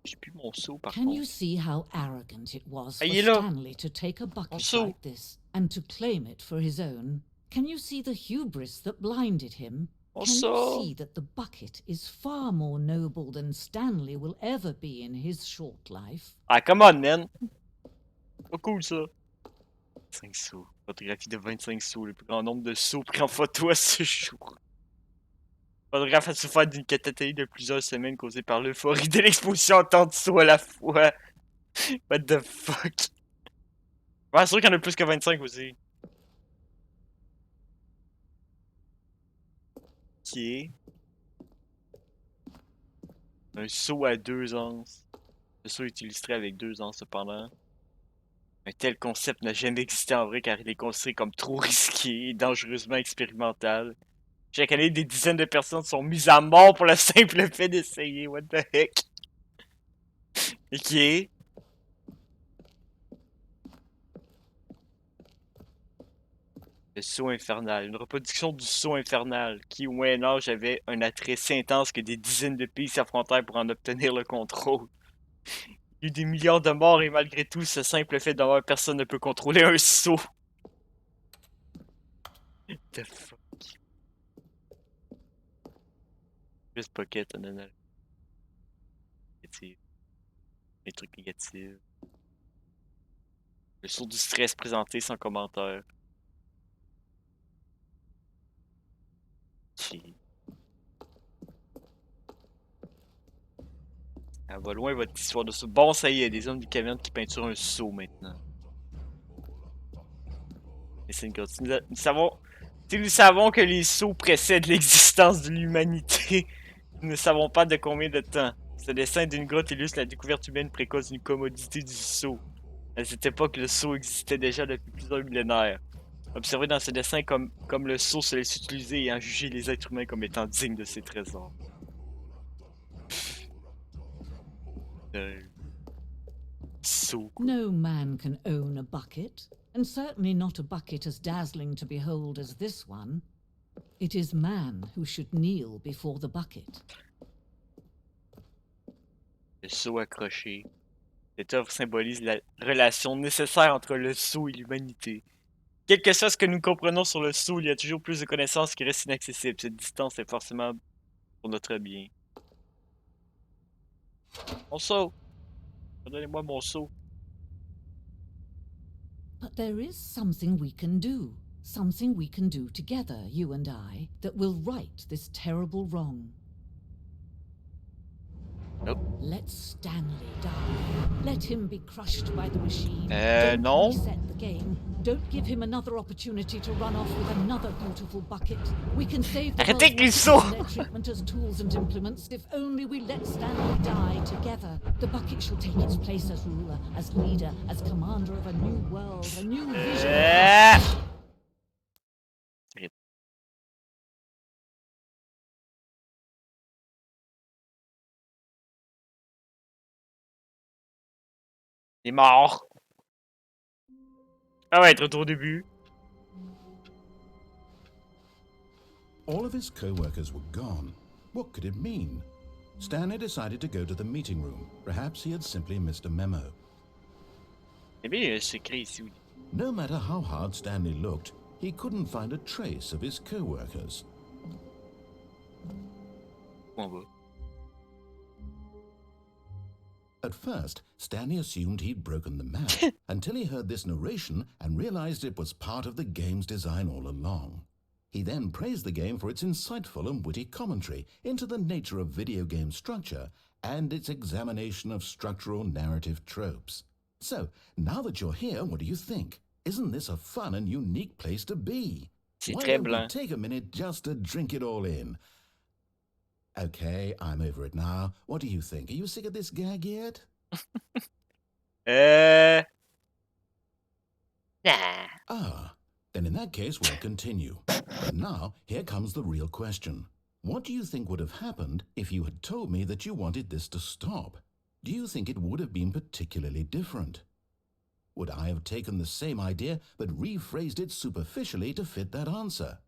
Speaker 1: J'ai plus mon seau par
Speaker 5: Can you
Speaker 1: contre.
Speaker 5: see how arrogant it was
Speaker 1: Ah,
Speaker 5: for
Speaker 1: il est là.
Speaker 5: Stanley to take a bucket
Speaker 1: seau.
Speaker 5: like this and to claim it for his own? Can you see the hubris that blinded him?
Speaker 1: Mon
Speaker 5: Can you
Speaker 1: seau.
Speaker 5: see that the bucket is far more noble than Stanley will ever be in his short life?
Speaker 1: Ah, come on, man. Pas cool ça. 5 sous. Photographie de 25 sous. Le plus grand nombre de sous pris en photo à ce jour. Photographe a souffert d'une catatonie de plusieurs semaines causée par l'euphorie de l'exposition en tant de sous à la fois. What the fuck? Ouais, c'est sûr qu'il y en a plus que 25 aussi. Ok. Un seau à 2 onces. Le seau est illustré avec 2 onces cependant. Un tel concept n'a jamais existé en vrai car il est considéré comme trop risqué et dangereusement expérimental. Chaque année, des dizaines de personnes sont mises à mort pour le simple fait d'essayer. What the heck? Ok. Le saut infernal. Une reproduction du saut infernal qui, au Moyen-Âge, avait un attrait si intense que des dizaines de pays s'affrontèrent pour en obtenir le contrôle. Il y a eu des milliards de morts et malgré tout, ce simple fait d'avoir personne ne peut contrôler un saut. The fuck? Juste pocket, négatif. Les trucs négatifs. Le saut du stress présenté sans commentaire. Ok. Elle va loin votre histoire de saut. Bon, ça y est, des hommes du caverne qui peinturent un saut maintenant. Et c'est une continue. Nous savons. Nous savons que les sauts précèdent l'existence de l'humanité. Nous ne savons pas de combien de temps. Ce dessin d'une grotte illustre la découverte humaine précoce d'une commodité du saut. À cette époque, le saut existait déjà depuis plusieurs millénaires. Observez dans ce dessin comme le seau se laisse utiliser et en juger les êtres humains comme étant dignes de ces trésors. Seau.
Speaker 5: No man can own a bucket, and certainly not a bucket as dazzling to behold as this one. It is man who should kneel before the bucket.
Speaker 1: Le seau accroché. Cette œuvre symbolise la relation nécessaire entre le seau et l'humanité. Quel que soit ce que nous comprenons sur le seau, il y a toujours plus de connaissances qui restent inaccessibles. Cette distance est forcément pour notre bien. Mon seau! Donnez-moi mon seau.
Speaker 5: But there is something we can do. Something we can do together, you and I, that will right this terrible wrong.
Speaker 1: Nope.
Speaker 5: Let Stanley die. Let him be crushed by the machine. Don't
Speaker 1: non.
Speaker 5: reset the game. Don't give him another opportunity to run off with another beautiful bucket. We can save the
Speaker 1: Arrêtez avec les
Speaker 5: world's
Speaker 1: sauts!
Speaker 5: buckets and their treatment as tools and implements if only we let Stanley die together. The bucket shall take its place as ruler, as leader, as commander of a new world, a new vision.
Speaker 1: Il est mort. Ah ouais, être retour au début.
Speaker 2: All of his co-workers were gone. What could it mean? Stanley decided to go to the meeting room. Perhaps he had simply missed a memo.
Speaker 1: C'est bien un secret ici.
Speaker 2: No matter how hard Stanley looked, he couldn't find a trace of his co-workers.
Speaker 1: Où on va?
Speaker 2: At first, Stanley assumed he'd broken the map until he heard this narration and realized it was part of the game's design all along. He then praised the game for its insightful and witty commentary into the nature of video game structure and its examination of structural narrative tropes. So, now that you're here, what do you think? Isn't this a fun and unique place to be?
Speaker 1: C'est
Speaker 2: Why
Speaker 1: très
Speaker 2: don't we
Speaker 1: blanc.
Speaker 2: take a minute just to drink it all in? Okay, I'm over it now. What do you think? Are you sick of this gag yet?
Speaker 1: Nah.
Speaker 2: Ah, then in that case, we'll continue. But now, here comes the real question. What do you think would have happened if you had told me that you wanted this to stop? Do you think it would have been particularly different? Would I have taken the same idea but rephrased it superficially to fit that answer?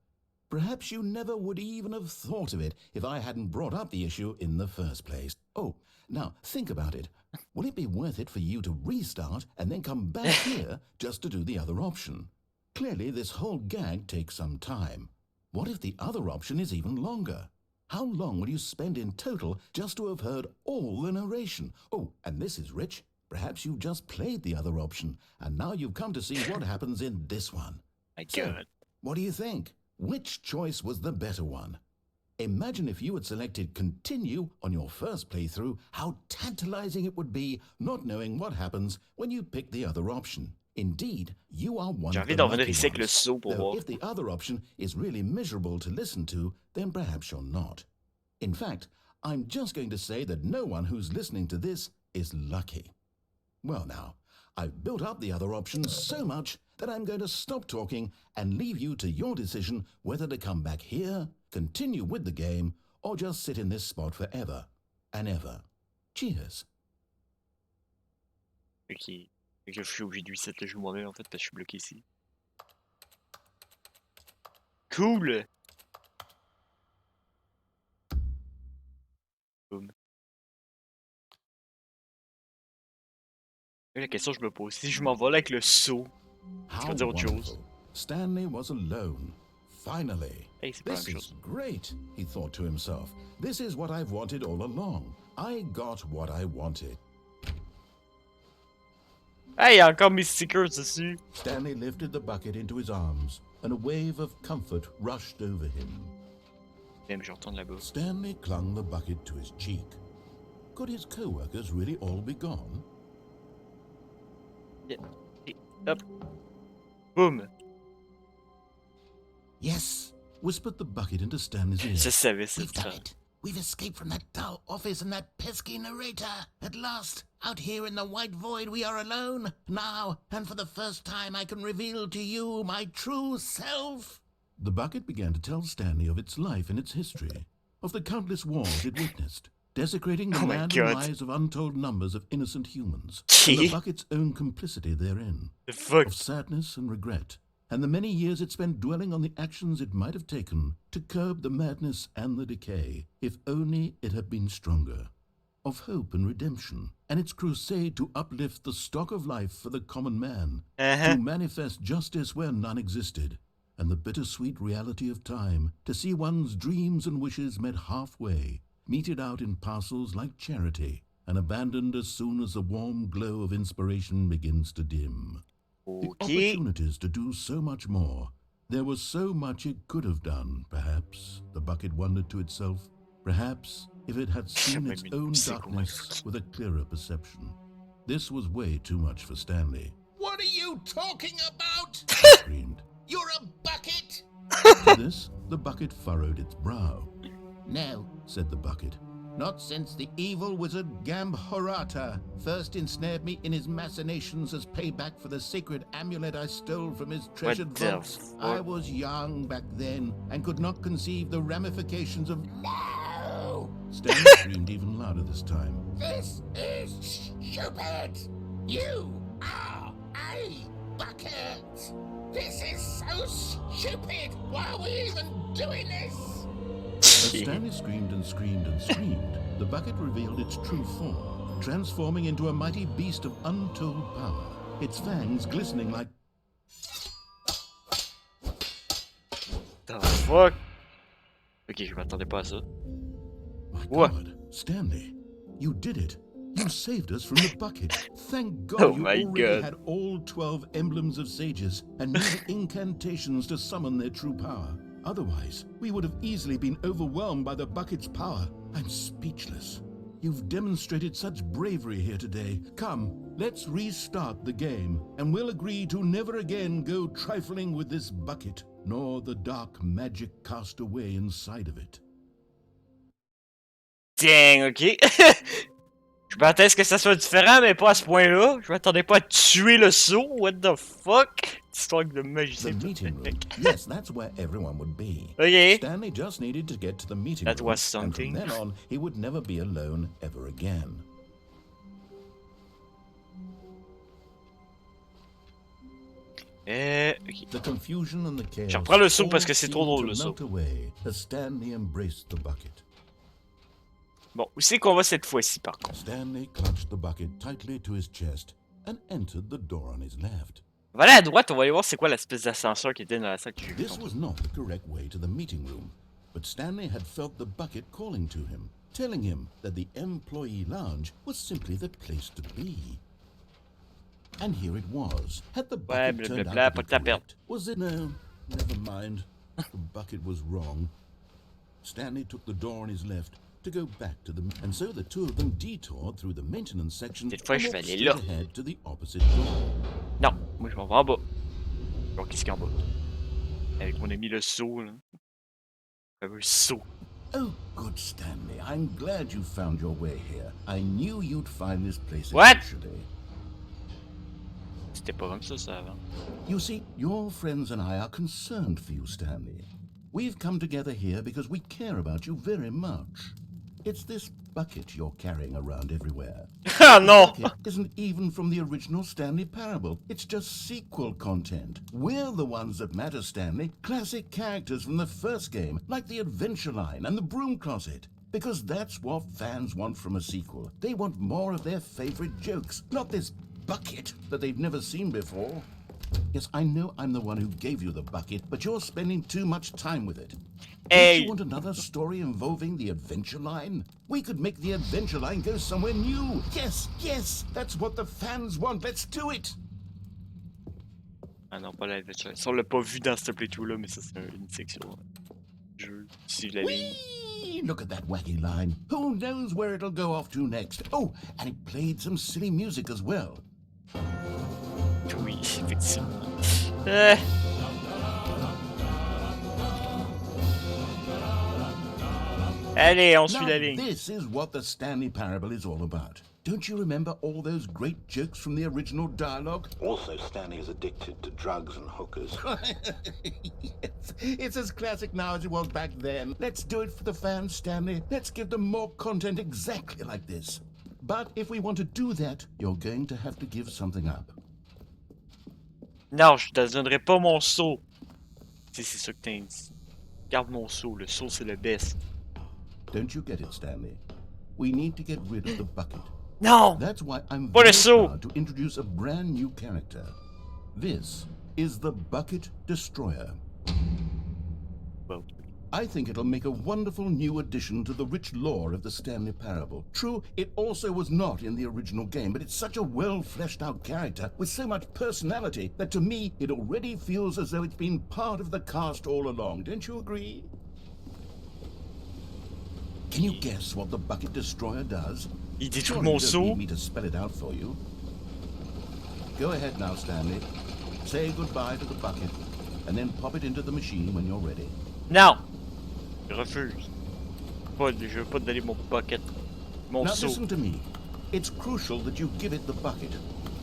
Speaker 2: Perhaps you never would even have thought of it if I hadn't brought up the issue in the first place. Oh, now think about it. Will it be worth it for you to restart and then come back here just to do the other option? Clearly, this whole gag takes some time. What if the other option is even longer? How long will you spend in total just to have heard all the narration? Oh, and this is rich. Perhaps you've just played the other option, and now you've come to see what happens in this one.
Speaker 1: My
Speaker 2: So,
Speaker 1: God.
Speaker 2: what do you think? Which choice was the better one? Imagine if you had selected continue on your first playthrough, how tantalizing it would be not knowing what happens when you pick the other option. Indeed, you are one
Speaker 1: J'ai
Speaker 2: of
Speaker 1: envie
Speaker 2: the
Speaker 1: d'en revenir
Speaker 2: lucky
Speaker 1: ici avec le
Speaker 2: ones.
Speaker 1: saut pour
Speaker 2: Though
Speaker 1: voir.
Speaker 2: if the other option is really miserable to listen to, then perhaps you're not. In fact, I'm just going to say that no one who's listening to this is lucky. Well now, I've built up the other options so much that I'm going to stop talking and leave you to your decision whether to come back here, continue with the game, or just sit in this spot forever and ever. Cheers.
Speaker 1: Ok. Fait que je suis obligé de reset le jeu moi-même en fait parce que je suis bloqué ici. Cool! Boum. Et la question que je me pose, si je m'envole avec le saut, ça
Speaker 2: How
Speaker 1: veut dire autre chose.
Speaker 2: wonderful. Stanley was alone. Finally.
Speaker 1: Hey, c'est pas la
Speaker 2: This
Speaker 1: même
Speaker 2: is
Speaker 1: chose.
Speaker 2: great, he thought to himself. This is what I've wanted all along. I got what I wanted.
Speaker 1: Hey, il y a encore mes stickers dessus!
Speaker 2: Stanley lifted the bucket into his arms, and a wave of comfort rushed over him.
Speaker 1: Même, je retourne là-bas.
Speaker 2: Stanley clung the bucket to his cheek. Could his co-workers really all be gone?
Speaker 1: Yeah. Et hop! Boum!
Speaker 2: Yes, whispered the bucket into Stanley's ear.
Speaker 1: Je savais ça.
Speaker 2: We've done it. We've escaped from that dull office and that pesky narrator. At last, out here in the white void, we are alone. Now, and for the first time, I can reveal to you my true self. The bucket began to tell Stanley of its life and its history, of the countless wars it witnessed, desecrating the
Speaker 1: Oh my
Speaker 2: land
Speaker 1: God.
Speaker 2: and lives of untold numbers of innocent humans, and the bucket's own complicity therein,
Speaker 1: The fuck?
Speaker 2: of sadness and regret, and the many years it spent dwelling on the actions it might have taken to curb the madness and the decay, if only it had been stronger, of hope and redemption, and its crusade to uplift the stock of life for the common man, to manifest justice where none existed, and the bittersweet reality of time, to see one's dreams and wishes met halfway, meted out in parcels like charity, and abandoned as soon as the warm glow of inspiration begins to dim. The
Speaker 1: Ok.
Speaker 2: opportunities to do so much more. There was so much it could have done, perhaps, the bucket wondered to itself. Perhaps, if it had seen its own darkness with a clearer perception. This was way too much for Stanley.
Speaker 6: What are you talking about?
Speaker 2: He screamed.
Speaker 6: You're a bucket!
Speaker 2: To this, the bucket furrowed its brow.
Speaker 6: No,
Speaker 2: Said the bucket.
Speaker 6: not since the evil wizard Gambhorata first ensnared me in his machinations as payback for the sacred amulet I stole from his treasured
Speaker 1: the
Speaker 6: vaults. I
Speaker 1: fuck?
Speaker 6: was young back then and could not conceive the ramifications of. No!
Speaker 2: Stanley screamed even louder this time.
Speaker 6: This is stupid! You are a bucket! This is so stupid! Why are we even doing this?
Speaker 2: As Stanley screamed and screamed and screamed, the bucket revealed its true form, transforming into a mighty beast of untold power, its fangs glistening like...
Speaker 1: The fuck? Ok, je m'attendais pas à ça.
Speaker 2: My
Speaker 1: What?
Speaker 2: God, Stanley, you did it. You saved us from the bucket. Thank God
Speaker 1: Oh
Speaker 2: you
Speaker 1: my
Speaker 2: already
Speaker 1: God.
Speaker 2: had all 12 emblems of sages and knew the incantations to summon their true power. Otherwise, we would have easily been overwhelmed by the bucket's power. I'm speechless. You've demonstrated such bravery here today. Come, let's restart the game, and we'll agree to never again go trifling with this bucket, nor the dark magic cast away inside of it.
Speaker 1: Dang, ok. Je m'attendais à ce que ça soit différent, mais pas à ce point-là. Je m'attendais pas à tuer le saut. What the fuck? Histoire de
Speaker 2: The
Speaker 1: magicien.
Speaker 2: meeting room. Yes, that's where everyone would be.
Speaker 1: Ok.
Speaker 2: Stanley just needed to get to the meeting
Speaker 1: That
Speaker 2: room,
Speaker 1: was
Speaker 2: and
Speaker 1: something.
Speaker 2: from then on, he would never be alone ever again.
Speaker 1: Ok.
Speaker 2: The confusion and the chaos
Speaker 1: Je reprends le saut
Speaker 2: all
Speaker 1: parce que c'est trop
Speaker 2: seemed
Speaker 1: drôle,
Speaker 2: to
Speaker 1: le saut.
Speaker 2: melt away as Stanley embraced the bucket.
Speaker 1: Bon, où c'est qu'on va cette fois-ci, par contre?
Speaker 2: Stanley clutched the bucket tightly to his chest and entered the door on his left.
Speaker 1: On va aller à droite, on va aller voir c'est quoi l'espèce d'ascenseur qui était dans la salle que j'ai vue
Speaker 2: This was not the correct way to the meeting room, but Stanley had felt the bucket calling to him, telling him that the employee lounge was simply the place to be. And here it was. Had the bucket turned out to be correct? Was it? No, never mind. The bucket was wrong. Stanley took the door on his left to go back to the... And so the two of them detoured through the maintenance section
Speaker 1: Cette fois,
Speaker 2: and
Speaker 1: je vais
Speaker 2: walked
Speaker 1: aller
Speaker 2: straight
Speaker 1: là.
Speaker 2: ahead to the opposite door.
Speaker 1: Non, moi je m'en vais en bas. Donc, qu'est-ce qu'il y a en bas? Avec mon ami le saut, là. Le fameux saut.
Speaker 2: Oh, good Stanley. I'm glad you found your way here. I knew you'd find this place
Speaker 1: What?
Speaker 2: eventually.
Speaker 1: C'était pas comme ça avant.
Speaker 2: You see, your friends and I are concerned for you, Stanley. We've come together here because we care about you very much. It's this bucket you're carrying around everywhere.
Speaker 1: Ah non!
Speaker 2: It isn't even from the original Stanley Parable. It's just sequel content. We're the ones that matter, Stanley. Classic characters from the first game, like the Adventure Line and the Broom Closet. Because that's what fans want from a sequel. They want more of their favorite jokes, not this bucket that they've never seen before. Yes, I know I'm the one who gave you the bucket, but you're spending too much time with it.
Speaker 1: Hey.
Speaker 2: Don't you want another story involving the Adventure Line? We could make the Adventure Line go somewhere new. Yes, yes, that's what the fans want. Let's do it.
Speaker 1: Ah non, pas l'adventure. Ça, on l'a pas vu dans ce playthrough-là, mais ça, c'est une section du jeu. Suivre la ligne.
Speaker 2: Whee! Look at that wacky line. Who knows where it'll go off to next? Oh, and it played some silly music as well.
Speaker 1: Oui, effectivement. Allez, on suit la ligne.
Speaker 2: This is what the Stanley Parable is all about. Don't you remember all those great jokes from the original dialogue?
Speaker 7: Also, Stanley is addicted to drugs and hookers.
Speaker 2: Yes, it's as classic now as it was back then. Let's do it for the fans, Stanley. Let's give them more content exactly like this. But if we want to do that, you're going to have to give something up.
Speaker 1: Non, je te donnerai pas mon saut. Si c'est ça que t'as dit. Garde mon saut. Le saut, c'est le best.
Speaker 2: Don't you get it, Stanley? We need to get rid of the bucket.
Speaker 1: Non!
Speaker 2: That's why I'm
Speaker 1: What a
Speaker 2: very
Speaker 1: saut!
Speaker 2: proud to introduce a brand new character. This is the Bucket Destroyer.
Speaker 1: Well,
Speaker 2: I think it'll make a wonderful new addition to the rich lore of the Stanley Parable. True, it also was not in the original game, but it's such a well-fleshed-out character with so much personality that to me it already feels as though it's been part of the cast all along. Don't you agree? Can you guess what the Bucket Destroyer does?
Speaker 1: il détruit
Speaker 2: Surely
Speaker 1: mon
Speaker 2: you don't need
Speaker 1: saut.
Speaker 2: me to spell it out for you. Go ahead now, Stanley. Say goodbye to the bucket, and then pop it into the machine when you're ready.
Speaker 1: Non! Je refuse. Je veux pas te donner mon bucket. Mon
Speaker 2: Now
Speaker 1: saut.
Speaker 2: listen to me. It's crucial that you give it the bucket.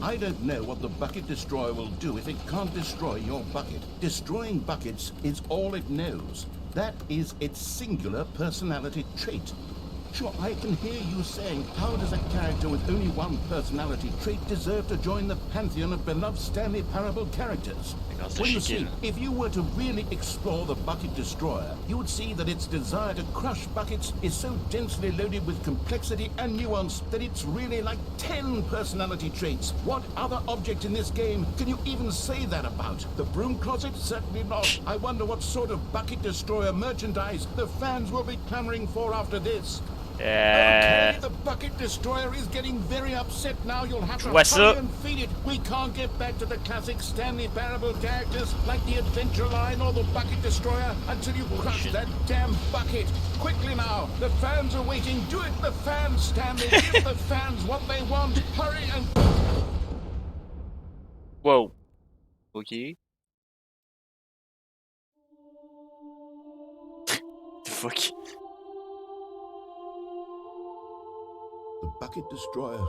Speaker 2: I don't know what the Bucket Destroyer will do if it can't destroy your bucket. Destroying buckets is all it knows. That is its singular personality trait. Sure, I can hear you saying, how does a character with only one personality trait deserve to join the pantheon of beloved Stanley Parable characters? Well, you see, if you were to really explore the Bucket Destroyer, you would see that its desire to crush buckets is so densely loaded with complexity and nuance that it's really like 10 personality traits. What other object in this game can you even say that about? The Broom Closet? Certainly not. I wonder what sort of Bucket Destroyer merchandise the fans will be clamoring for after this. Okay, the Bucket Destroyer is getting very upset now. You'll have to hurry and feed it. We can't get back to the classic Stanley Parable characters like the Adventure Line or the Bucket Destroyer until you crush that damn bucket. Quickly now, the fans are waiting. Do it, the fans, Stanley. Give the fans what they want. Hurry and...
Speaker 1: Whoa. Ok. The fuck?
Speaker 2: The Bucket Destroyer,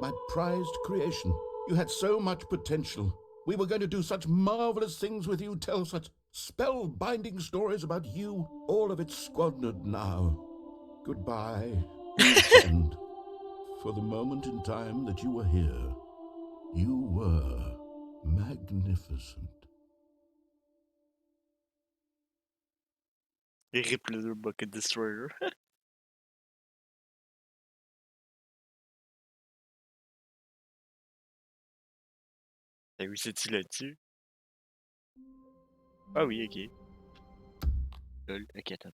Speaker 2: my prized creation. You had so much potential. We were going to do such marvelous things with you, tell such spellbinding stories about you. All of it squandered now. Goodbye, and for the moment in time that you were here, you were magnificent.
Speaker 1: Rip le Bucket Destroyer. T'as réussi là-dessus? Ah oui, ok. Lol, ok, attends.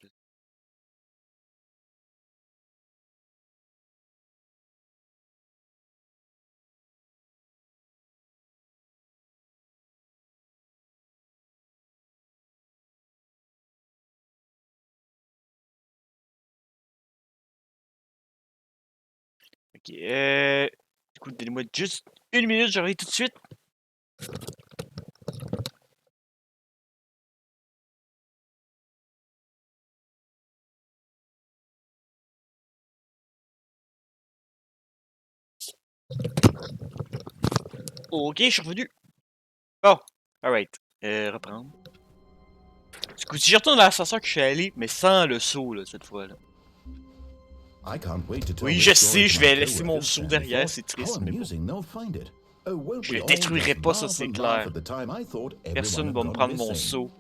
Speaker 1: Ok, écoute, donnez-moi juste une minute, j'arrive tout de suite. Ok, je suis revenu. Bon, alright. Reprendre. Du coup, si je retourne dans l'ascenseur que je suis allé, mais sans le saut, là, cette fois-là.
Speaker 2: I can't wait to tell
Speaker 1: Oui,
Speaker 2: this
Speaker 1: je
Speaker 2: story
Speaker 1: sais,
Speaker 2: to
Speaker 1: je
Speaker 2: my
Speaker 1: vais laisser mon
Speaker 2: coworkers,
Speaker 1: saut
Speaker 2: Stanley
Speaker 1: derrière,
Speaker 2: thought.
Speaker 1: c'est
Speaker 2: How
Speaker 1: triste, mais bon.
Speaker 2: amusing they'll find it. Oh, won't
Speaker 1: Je
Speaker 2: we
Speaker 1: le
Speaker 2: all
Speaker 1: détruirai
Speaker 2: just
Speaker 1: pas, ça
Speaker 2: laugh
Speaker 1: c'est
Speaker 2: and
Speaker 1: clair.
Speaker 2: laugh at the time I thought everyone
Speaker 1: Personne
Speaker 2: had
Speaker 1: va me
Speaker 2: gone
Speaker 1: prendre mon
Speaker 2: missing.
Speaker 1: saut.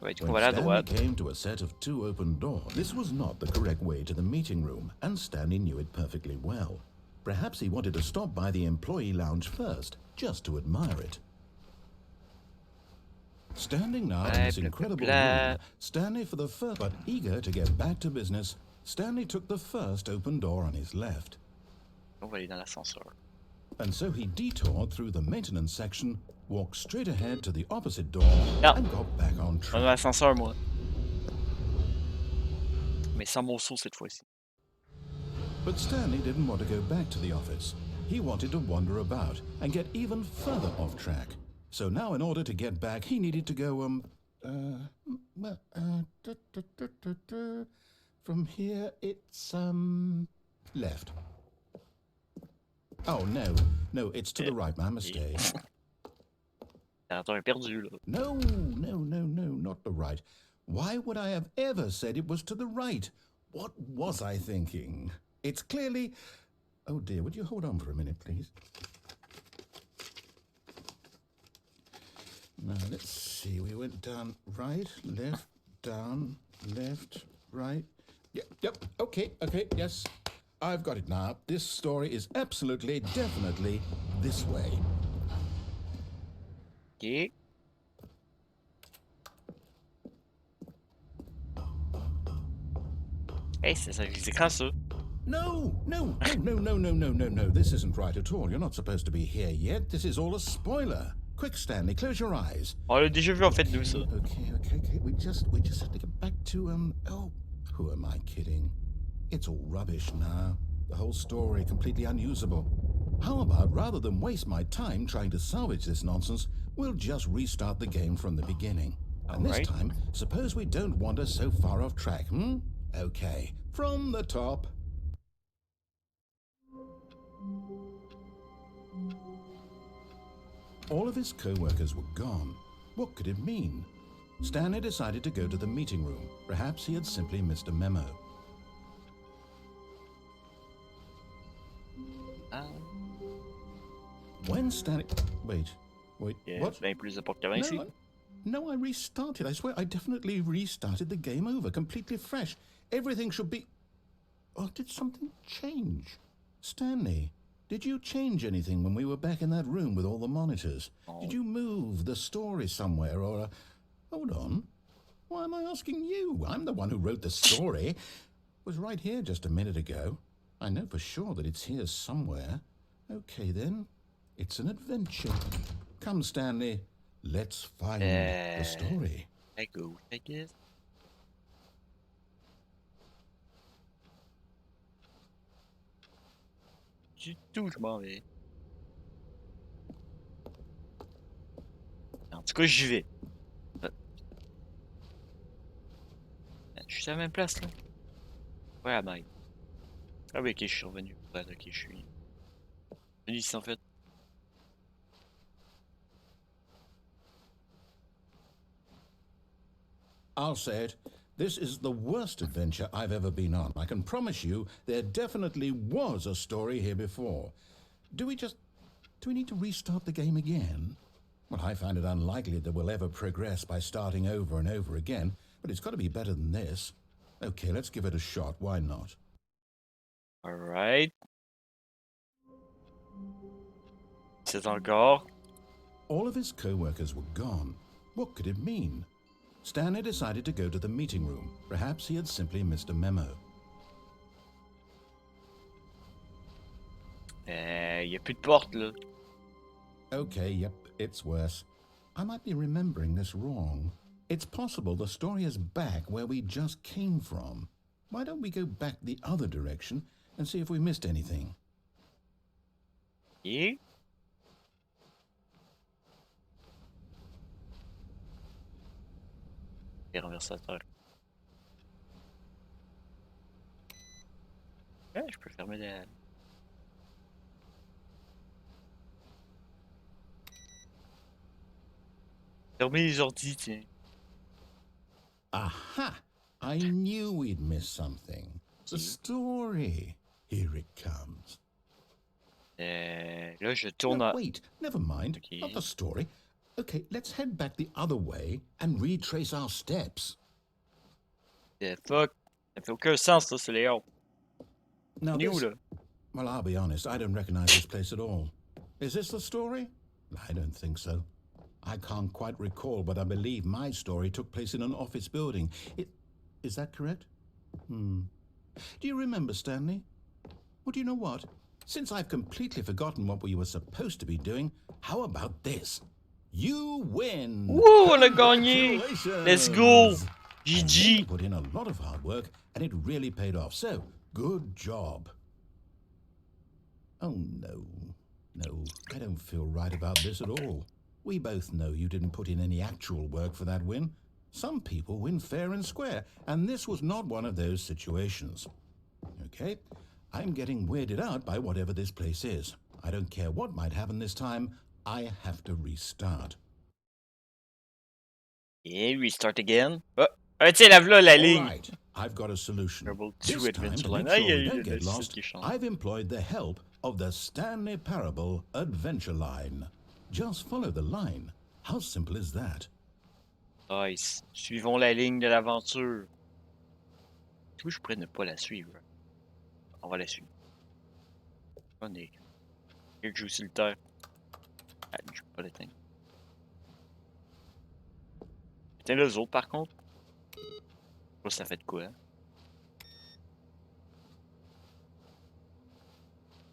Speaker 1: Ouais, du coup, on
Speaker 2: When
Speaker 1: va aller à
Speaker 2: Stanley
Speaker 1: droite.
Speaker 2: came to a set of 2 open doors, this was not the correct way to the meeting room, and Stanley knew it perfectly well. Perhaps he wanted to stop by the employee lounge first, just to admire it. Standing now in this incredible room, Stanley for the first, but eager to get back to business, Stanley took the first open door on his left.
Speaker 1: On va aller dans l'ascenseur.
Speaker 2: And so he detoured through the maintenance section, walked straight ahead to the opposite door,
Speaker 1: Non.
Speaker 2: and got back on
Speaker 1: Dans
Speaker 2: track.
Speaker 1: l'ascenseur, moi. Mais sans mon saut cette fois-ci.
Speaker 2: But Stanley didn't want to go back to the office. He wanted to wander about and get even further off track. So now in order to get back, he needed to go, from here it's, left. Oh, no, it's to the right, my mistake.
Speaker 1: L'ordinateur est perdu, là.
Speaker 2: No, not the right. Why would I have ever said it was to the right? What was I thinking? It's clearly... Oh dear, would you hold on for a minute, please? Now, let's see. We went down right, left, down, left, right. Yep, okay, yes. I've got it now. This story is absolutely, definitely this way.
Speaker 1: Ok. Hey, c'est quand ça?
Speaker 2: No. This isn't right at all. You're not supposed to be here yet. This is all a spoiler. Quick, Stanley, close your eyes.
Speaker 1: On l'a déjà vu en fait, nous, ça.
Speaker 2: Okay. We just have to get back to, oh, who am I kidding? It's all rubbish now. The whole story completely unusable. How about, rather than waste my time trying to salvage this nonsense, we'll just restart the game from the beginning. And this time, suppose we don't wander so far off track, Okay, from the top. All of his co-workers were gone. What could it mean? Stanley decided to go to the meeting room. Perhaps he had simply missed a memo. When Stanley... Wait. What?
Speaker 1: Plus de porte qu'avant ici.
Speaker 2: No, I restarted. I swear, I definitely restarted the game over, completely fresh. Everything should be... Oh, did something change? Stanley, did you change anything when we were back in that room with all the monitors?
Speaker 1: Oh.
Speaker 2: Did you move the story somewhere or... Hold on. Why am I asking you? I'm the one who wrote the story. It was right here just a minute ago. I know for sure that it's here somewhere. Okay, then. It's an adventure. Come, Stanley. Let's find the story.
Speaker 1: I go, I guess. Du tout, je m'en vais. En tout cas, j'y vais. Je suis à la même place, là. Ouais, bye. Ah oui, ok, je suis revenu. Ouais, ok, je suis venu ici, en fait.
Speaker 2: I'll say it. This is the worst adventure I've ever been on. I can promise you there definitely was a story here before. Do we just... Do we need to restart the game again? Well, I find it unlikely that we'll ever progress by starting over and over again, but it's got to be better than this. Okay, let's give it a shot. Why not?
Speaker 1: Alright. C'est encore.
Speaker 2: All of his co-workers were gone. What could it mean? Stanley decided to go to the meeting room. Perhaps he had simply missed a memo.
Speaker 1: Y a plus de porte, là.
Speaker 2: Okay, yep, it's worse. I might be remembering this wrong. It's possible the story is back where we just came from. Why don't we go back the other direction and see if we missed anything?
Speaker 1: Yeah. Les renversateurs. Ouais, je peux fermer la... Fermer les ordi, tiens.
Speaker 2: Aha! I knew we'd miss something. The story. Here it comes.
Speaker 1: Là, je tourne
Speaker 2: No,
Speaker 1: à...
Speaker 2: wait, never mind.
Speaker 1: Okay.
Speaker 2: Not the story. Okay, let's head back the other way and retrace our steps.
Speaker 1: Fuck. Ça fait aucun sens, ça, c'est Léon.
Speaker 2: Now,
Speaker 1: Il est où,
Speaker 2: this-
Speaker 1: là?
Speaker 2: Well, I'll be honest, I don't recognize this place at all. Is this the story? I don't think so. I can't quite recall, but I believe my story took place in an office building. Is that correct? Do you remember, Stanley? Well, do you know what? Since I've completely forgotten what we were supposed to be doing, how about this? You win!
Speaker 1: Wouh, on a gagné! Let's go!
Speaker 2: You
Speaker 1: GG!
Speaker 2: put in a lot of hard work, and it really paid off. So, good job. Oh, no. No, I don't feel right about this at all. We both know you didn't put in any actual work for that win. Some people win fair and square, and this was not one of those situations. Okay, I'm getting weirded out by whatever this place is. I don't care what might happen this time. I have to restart.
Speaker 1: Yeah, restart again. Oh, tiens, là, la
Speaker 2: All
Speaker 1: ligne.
Speaker 2: right, I've got a solution.
Speaker 1: Trouble
Speaker 2: This
Speaker 1: 2
Speaker 2: time,
Speaker 1: Adventure
Speaker 2: to
Speaker 1: Line.
Speaker 2: make sure
Speaker 1: Aïe,
Speaker 2: we
Speaker 1: aïe,
Speaker 2: don't
Speaker 1: le
Speaker 2: get
Speaker 1: site
Speaker 2: lost,
Speaker 1: qui change.
Speaker 2: I've employed the help of the Stanley Parable Adventure Line. Just follow the line. How simple is that?
Speaker 1: Nice. Suivons la ligne de l'aventure. Tout, je pourrais ne pas la suivre. On va la suivre. On est. Quelqu'un qui joue sur le terre. Ah, je peux pas l'éteindre. Éteins les autres par contre. Je sais pas si ça fait de quoi. Hein?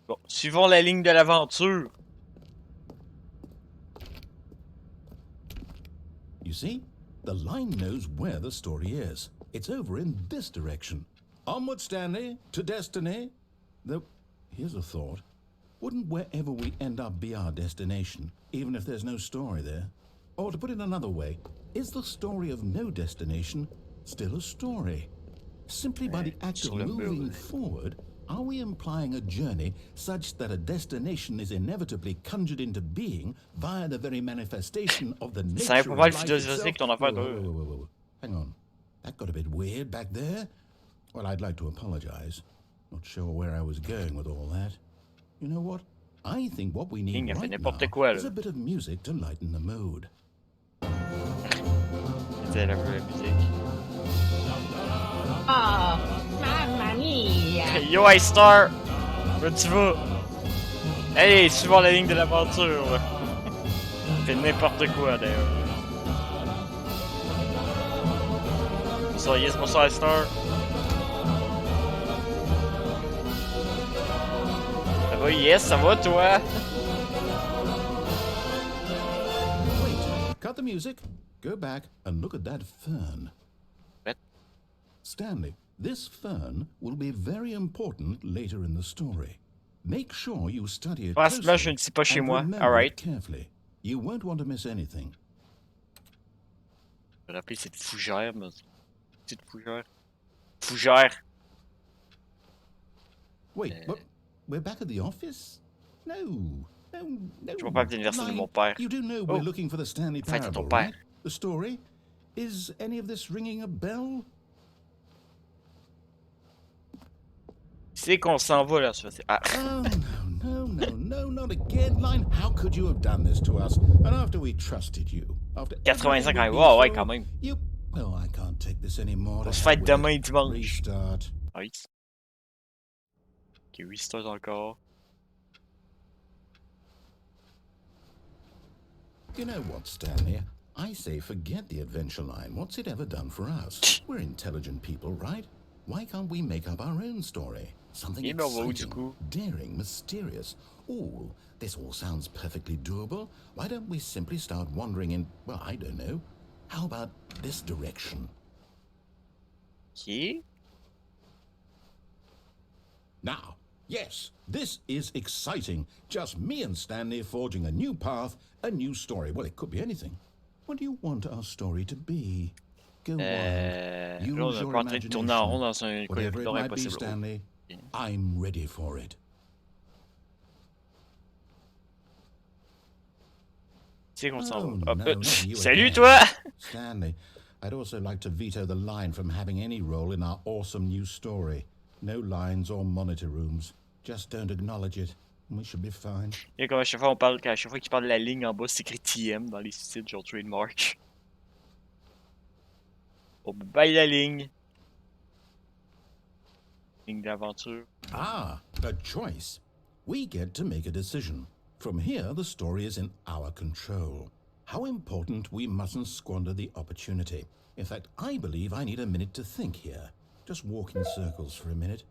Speaker 1: Bon, suivons la ligne de l'aventure.
Speaker 2: You see, the line knows where the story is. It's over in this direction. Onward, Stanley, to destiny. Though, here's a thought. Wouldn't wherever we end up be our destination, even if there's no story there? Or to put it another way, is the story of no destination still a story? Simply by the act of
Speaker 1: sur le mur,
Speaker 2: moving
Speaker 1: là.
Speaker 2: forward, are we implying a journey such that a destination is inevitably conjured into being via the very manifestation of the nature
Speaker 1: Ça
Speaker 2: of
Speaker 1: pas mal
Speaker 2: life
Speaker 1: philosophique
Speaker 2: itself?
Speaker 1: ton affaire,
Speaker 2: Whoa,
Speaker 1: toi.
Speaker 2: whoa, whoa, whoa, whoa. Hang on. That got a bit weird back there. Well, I'd like to apologize. Not sure where I was going with all that. You know what? I think what we need
Speaker 1: Ligne a fait
Speaker 2: right
Speaker 1: n'importe
Speaker 2: now
Speaker 1: quoi,
Speaker 2: is
Speaker 1: là.
Speaker 2: a bit of music to lighten the mood.
Speaker 1: C'était la vraie musique.
Speaker 6: Oh, mamma mia!
Speaker 1: Yo, iStar! Où tu vas? Hey, suivons la ligne de l'aventure. Fait n'importe quoi d'ailleurs. Bonsoir, yes, bonsoir, iStar. Ça va, yes, ça va, toi?
Speaker 2: Wait, cut the music. Go back and look at that fern.
Speaker 1: What?
Speaker 2: Stanley, this fern will be very important later in the story. Make sure you study it
Speaker 1: Ah, là, je
Speaker 2: closely
Speaker 1: ne suis pas chez
Speaker 2: and
Speaker 1: moi.
Speaker 2: remember
Speaker 1: Alright.
Speaker 2: it carefully. You won't want to miss anything.
Speaker 1: Je me rappelle cette fougère, mais... Petite fougère. Fougère!
Speaker 2: Wait, what? We're back at the office? No, no.
Speaker 1: Je vois pas bien le verset de
Speaker 2: Line,
Speaker 1: mon père.
Speaker 2: You do know
Speaker 1: Oh.
Speaker 2: we're looking for the Stanley
Speaker 1: En fait, c'est ton
Speaker 2: Parable,
Speaker 1: père.
Speaker 2: right? The story? Is any of this ringing a bell?
Speaker 1: C'est qu'on s'en va là, ça. Ah,
Speaker 2: Oh, no, no, not again, Line. How could you have done this to us? And after we trusted you, after
Speaker 1: 85 ans, wow, ouais, quand même.
Speaker 2: you... Oh, I can't take this anymore.
Speaker 1: On se fête demain dimanche.
Speaker 2: Restart.
Speaker 1: Nice. Ok, restart encore.
Speaker 2: You know what, Stanley? I say forget the adventure line. What's it ever done for us? We're intelligent people, right? Why can't we make up our own story? Something exciting, daring, mysterious. Oh, this all sounds perfectly doable. Why don't we simply start wandering in, well, I don't know. How about this direction?
Speaker 1: Ok.
Speaker 2: Now, yes, this is exciting. Just me and Stanley forging a new path, a new story. Well, it could be anything. What do you want our story to be? Go on.
Speaker 1: Là,
Speaker 2: Use
Speaker 1: on est
Speaker 2: your
Speaker 1: pas en train de tourner en rond dans un
Speaker 2: Whatever it
Speaker 1: corridor
Speaker 2: might be,
Speaker 1: impossible.
Speaker 2: Stanley,
Speaker 1: Okay.
Speaker 2: I'm ready for it.
Speaker 1: Tu sais qu'on s'en
Speaker 2: Oh,
Speaker 1: va.
Speaker 2: no,
Speaker 1: Hop,
Speaker 2: not you
Speaker 1: salut
Speaker 2: again.
Speaker 1: toi!
Speaker 2: Stanley, I'd also like to veto the line from having any role in our awesome new story. No lines or monitor rooms. Just don't acknowledge it. We should be fine.
Speaker 1: Et comme à chaque fois, à chaque fois qu'il parle de la ligne en bas, c'est écrit TM dans les sous-titres, genre trademark. Oh, bye la ligne. Ligne d'aventure.
Speaker 2: Ah, a choice. We get to make a decision. From here, the story is in our control. How important we mustn't squander the opportunity. In fact, I believe I need a minute to think here. Just walk in circles for a minute.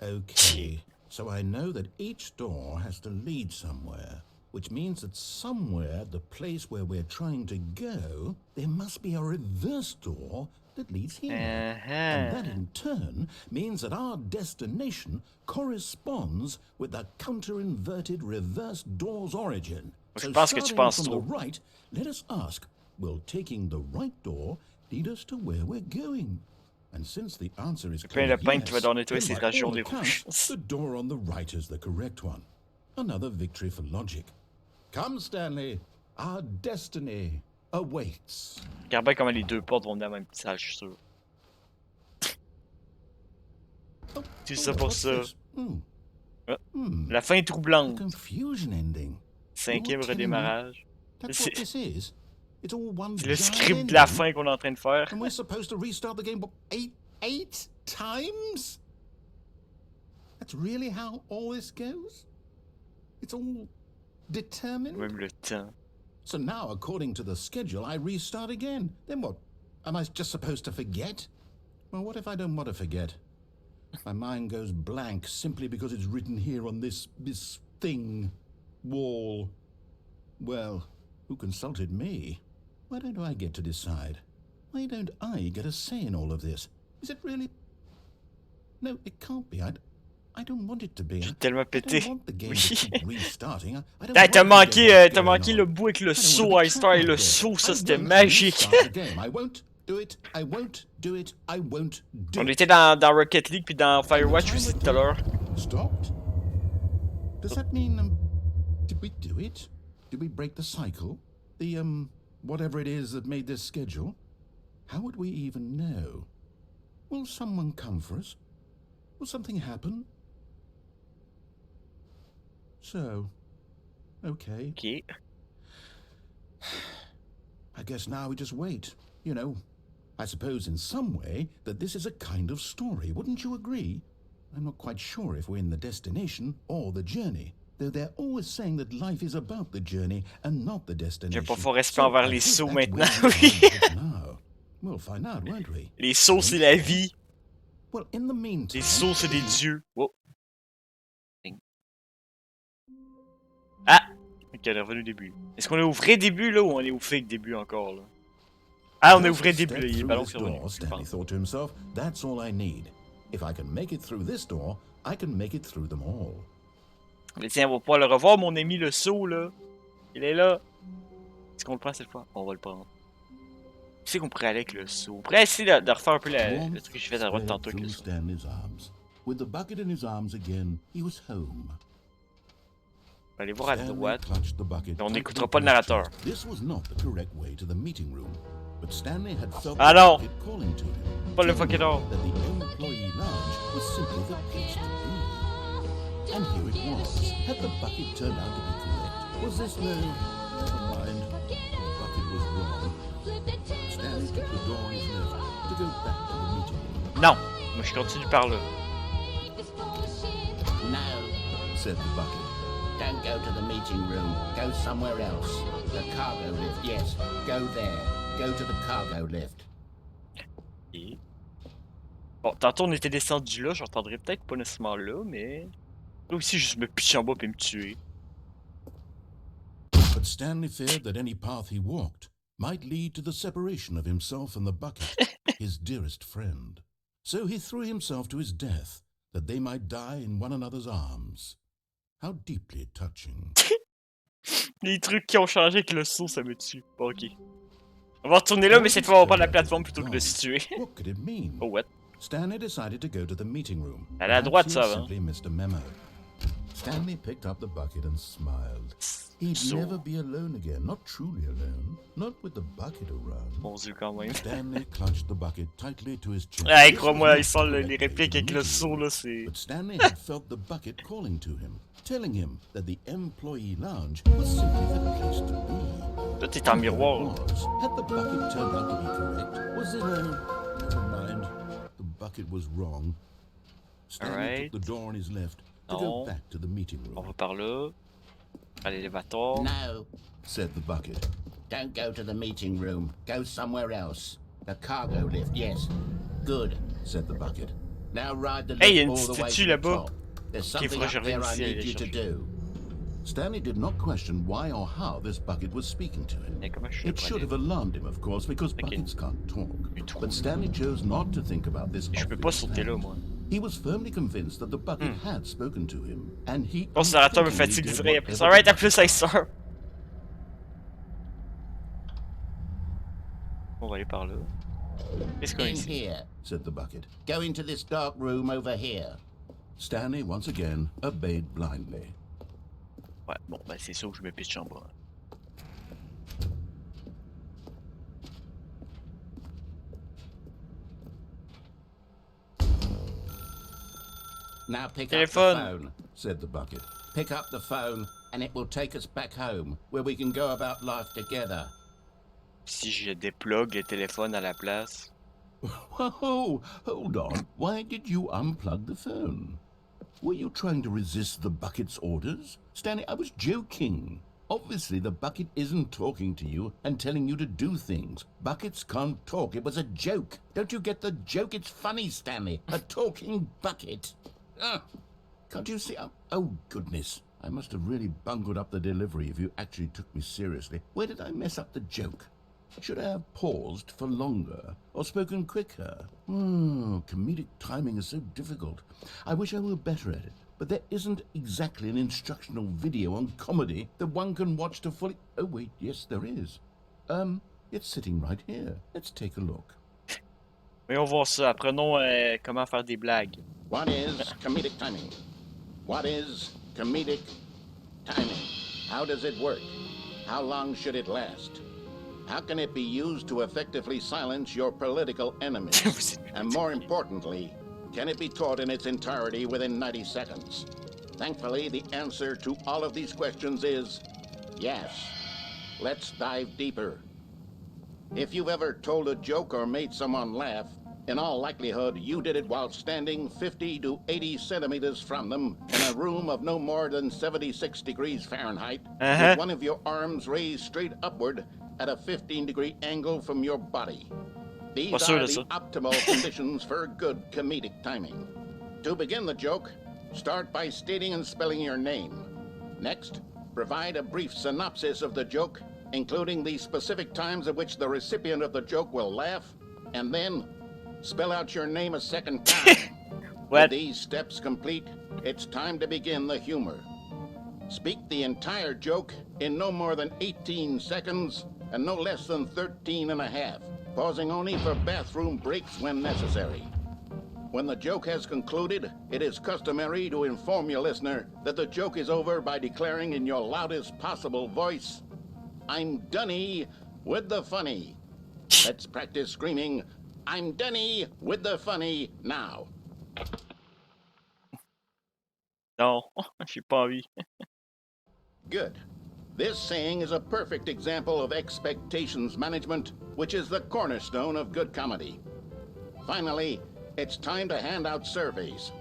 Speaker 2: Okay, so I know that each door has to lead somewhere, which means that somewhere, the place where we're trying to go, there must be a reverse door that leads here. And that in turn means that our destination corresponds with the counter-inverted reverse door's origin.
Speaker 1: Je pense que tu penses
Speaker 2: from the
Speaker 1: trop.
Speaker 2: right, let us ask, will taking the right door lead us to where we're going? And since the answer is
Speaker 1: Plein de pain
Speaker 2: yes,
Speaker 1: qui va donner toi
Speaker 2: then
Speaker 1: ces
Speaker 2: by all
Speaker 1: journées
Speaker 2: accounts,
Speaker 1: rouges.
Speaker 2: the door on the right is the correct one. Another victory for logic. Come, Stanley, our destiny awaits.
Speaker 1: Regarde bien comment les deux portes vont dans la même petite salle, je suis sûr. C'est ça pour
Speaker 2: what's
Speaker 1: ça.
Speaker 2: this?
Speaker 1: La fin est
Speaker 2: A
Speaker 1: troublante.
Speaker 2: confusion ending.
Speaker 1: Cinquième
Speaker 2: You're telling me
Speaker 1: redémarrage.
Speaker 2: That's what this is. It's all one
Speaker 1: C'est le
Speaker 2: giant
Speaker 1: script de la
Speaker 2: ending?
Speaker 1: fin qu'on est en train de faire.
Speaker 2: And we're supposed to restart the game, what, eight times? That's really how all this goes? It's all determined?
Speaker 1: Même le temps.
Speaker 2: So now, according to the schedule, I restart again. Then what? Am I just supposed to forget? Well, what if I don't want to forget? My mind goes blank simply because it's written here on this thing, wall. Well, who consulted me? Why don't I get to decide? Why don't I get a say in all of this? Is it really... No, it can't be. I don't want it to be.
Speaker 1: J'ai tellement pété.
Speaker 2: I don't want the game to keep restarting. I don't
Speaker 1: Hey,
Speaker 2: want
Speaker 1: t'as
Speaker 2: the
Speaker 1: manqué,
Speaker 2: game
Speaker 1: t'as
Speaker 2: going
Speaker 1: manqué
Speaker 2: on.
Speaker 1: le bout avec le
Speaker 2: I don't
Speaker 1: saut
Speaker 2: want to
Speaker 1: Ice Star et
Speaker 2: be
Speaker 1: le
Speaker 2: trapped
Speaker 1: saut,
Speaker 2: there.
Speaker 1: ça
Speaker 2: I
Speaker 1: c'était
Speaker 2: won't
Speaker 1: magique.
Speaker 2: restart the game. I won't do it. I won't do it. I won't do
Speaker 1: On
Speaker 2: it.
Speaker 1: était dans Rocket League puis dans Firewatch aussi tout à l'heure.
Speaker 2: Stopped? Does that mean, did we do it? Did we break the cycle? The, whatever it is that made this schedule? How would we even know? Will someone come for us? Will something happen? So, okay.
Speaker 1: Ok.
Speaker 2: I guess now we just wait. You know, I suppose in some way that this is a kind of story, wouldn't you agree? I'm not quite sure if we're in the destination or the journey, though they're always saying that life is about the journey and not the destination.
Speaker 1: J'ai pas fort respect envers
Speaker 2: I
Speaker 1: les
Speaker 2: think
Speaker 1: sauts
Speaker 2: that's
Speaker 1: maintenant,
Speaker 2: where we
Speaker 1: oui.
Speaker 2: are now. We'll find out, won't we?
Speaker 1: Les sauts c'est la vie.
Speaker 2: Well, in the meantime...
Speaker 1: Les sauts c'est des dieux. Oh. Ah! Ok, on est revenu au début. Est-ce qu'on est au vrai début là ou on est au fake début encore là? Ah, on est au vrai début là, il est ballon qui est revenu.
Speaker 2: Stanley thought to himself, that's all I need. If I can make it through this door, I can make it through them all.
Speaker 1: Mais tiens, on va pouvoir le revoir, mon ami le saut là. Il est là. Est-ce qu'on le prend cette fois? On va le prendre. Tu sais qu'on pourrait aller avec le saut. On pourrait essayer de refaire un peu le truc que j'ai fait à droite tantôt avec le saut.
Speaker 2: Stanley's arms. With the bucket in his arms again, he was home.
Speaker 1: On va aller voir à droite.
Speaker 2: Clutched the bucket.
Speaker 1: On n'écoutera pas le narrateur.
Speaker 2: This was not the correct way to the meeting room, but Stanley had felt
Speaker 1: Ah
Speaker 2: the
Speaker 1: non!
Speaker 2: bucket calling to him.
Speaker 1: Pas le
Speaker 2: telling
Speaker 1: fucking
Speaker 2: him
Speaker 1: or.
Speaker 2: that the employee lounge was simply the place to be. And here it was. Had the bucket turned out to be correct? Was this no? Never mind. The bucket was wrong. Stanley took the door on his left to go back to the meeting room.
Speaker 1: Non, moi je continue par là.
Speaker 6: No,
Speaker 2: Said the bucket.
Speaker 6: don't go to the meeting room. Go somewhere else. The cargo lift, yes. Go there. Go to the cargo lift.
Speaker 1: Et... Bon, tantôt on était descendu là, j'entendrais peut-être pas nécessairement là, mais... Là aussi, juste me pitcher en bas et me tuer.
Speaker 2: But Stanley feared that any path he walked might lead to the separation of himself and the bucket, his dearest friend. So he threw himself to his death, that they might die in one another's arms. How deeply touching.
Speaker 1: Les trucs qui ont changé avec le saut, ça me tue. Bon, ok. On va retourner là, mais cette fois on va prendre la plateforme plutôt que de se tuer.
Speaker 2: What could it mean?
Speaker 1: Oh, what?
Speaker 2: Stanley decided to go to the meeting room.
Speaker 1: Elle est à droite, ça, hein?
Speaker 2: Simply missed a memo. Stanley picked up the bucket and smiled. He'd
Speaker 1: So-
Speaker 2: never be alone again, not truly alone, not with the bucket around.
Speaker 1: Bon Dieu, quand même.
Speaker 2: Stanley clutched the bucket tightly to his chest.
Speaker 1: Ah,
Speaker 2: This
Speaker 1: crois-moi,
Speaker 2: was
Speaker 1: il sort
Speaker 2: not
Speaker 1: les
Speaker 2: correct
Speaker 1: répliques avec le
Speaker 2: immediately.
Speaker 1: saut, là, c'est...
Speaker 2: But Stanley had felt the bucket calling to him, telling him that the employee lounge was simply the place to be.
Speaker 1: Tout est en
Speaker 2: And there it
Speaker 1: miroir, là.
Speaker 2: was. Had the bucket turned out to be correct? Was it a... Never mind. The bucket was wrong. Stanley
Speaker 1: Alright.
Speaker 2: took the door on his left to
Speaker 1: Non.
Speaker 2: go back to the meeting
Speaker 1: On
Speaker 2: room.
Speaker 1: va par là. À l'élévateur.
Speaker 6: No,
Speaker 2: Said the bucket.
Speaker 6: don't go to the meeting room. Go somewhere else. The cargo lift, yes. Good.
Speaker 2: Said the bucket.
Speaker 6: Now ride the
Speaker 1: Hey, y a
Speaker 6: lift
Speaker 1: une
Speaker 6: all the way
Speaker 1: statue
Speaker 6: to the
Speaker 1: là-bas.
Speaker 6: top. There's
Speaker 1: Ok,
Speaker 6: something
Speaker 1: faudrait
Speaker 6: up
Speaker 1: que je
Speaker 6: there I
Speaker 1: revienne ici,
Speaker 6: need
Speaker 1: aller
Speaker 6: you to
Speaker 1: chercher.
Speaker 6: do.
Speaker 2: Stanley did not question why or how this bucket was speaking to him.
Speaker 1: Mais comment je fais
Speaker 2: It
Speaker 1: pour
Speaker 2: should
Speaker 1: aller?
Speaker 2: have alarmed him, of course, because
Speaker 1: Ok.
Speaker 2: buckets can't talk.
Speaker 1: Mais trop.
Speaker 2: But Stanley chose not to think about this.
Speaker 1: Je peux pas
Speaker 2: obvious
Speaker 1: sauter là,
Speaker 2: fact.
Speaker 1: moi.
Speaker 2: He was firmly convinced that the bucket had spoken to him, and he.
Speaker 1: Bon, ce narrateur me
Speaker 2: unthinkingly
Speaker 1: fatigue
Speaker 2: did
Speaker 1: direct après ça.
Speaker 2: whatever
Speaker 1: Alright, à
Speaker 2: the
Speaker 1: plus,
Speaker 2: bucket
Speaker 1: sœur. On va aller par là. Qu'est-ce qu'on a
Speaker 6: In
Speaker 1: ici?
Speaker 6: here.
Speaker 2: said the bucket.
Speaker 6: Go into this dark room over here.
Speaker 2: Stanley once again obeyed blindly.
Speaker 1: Ouais, bon, ben c'est sûr que je me pitche en bas.
Speaker 6: Now pick
Speaker 1: Telephone.
Speaker 6: up the phone.
Speaker 2: Said the bucket.
Speaker 6: Pick up the phone and it will take us back home where we can go about life together.
Speaker 1: Si je déplogue le téléphone à la place.
Speaker 2: Whoa, hold on. Why did you unplug the phone? Were you trying to resist the bucket's orders? Stanley, I was joking. Obviously, the bucket isn't talking to you and telling you to do things. Buckets can't talk. It was a joke. Don't you get the joke? It's funny, Stanley. A talking bucket. Can't you see? Oh, goodness. I must have really bungled up the delivery if you actually took me seriously. Where did I mess up the joke? Should I have paused for longer or spoken quicker? Comedic timing is so difficult. I wish I were better at it. But there isn't exactly an instructional video on comedy that one can watch to fully... Oh, wait, yes, there is. It's sitting right here. Let's take a look.
Speaker 1: Voyons voir ça. Apprenons comment faire des blagues.
Speaker 6: What is comedic timing? What is comedic timing? How does it work? How long should it last? How can it be used to effectively silence your political enemies? And more importantly, can it be taught in its entirety within 90 seconds? Thankfully, the answer to all of these questions is yes. Let's dive deeper. If you've ever told a joke or made someone laugh, in all likelihood, you did it while standing 50 to 80 centimeters from them in a room of no more than 76 degrees Fahrenheit, with one of your arms raised straight upward at a 15-degree angle from your body. These are the optimal conditions for good comedic timing. To begin the joke, start by stating and spelling your name. Next, provide a brief synopsis of the joke, including the specific times at which the recipient of the joke will laugh, and then spell out your name a second time. With these steps complete, it's time to begin the humor. Speak the entire joke in no more than 18 seconds and no less than 13 and a half, pausing only for bathroom breaks when necessary. When the joke has concluded, it is customary to inform your listener that the joke is over by declaring in your loudest possible voice, "I'm Dunny with the funny." Let's practice screaming, "I'm Dunny with the funny" now.
Speaker 1: Non, j'ai pas envie.
Speaker 6: Good. This saying is a perfect example of expectations management, which is the cornerstone of good comedy. Finally, it's time to hand out surveys.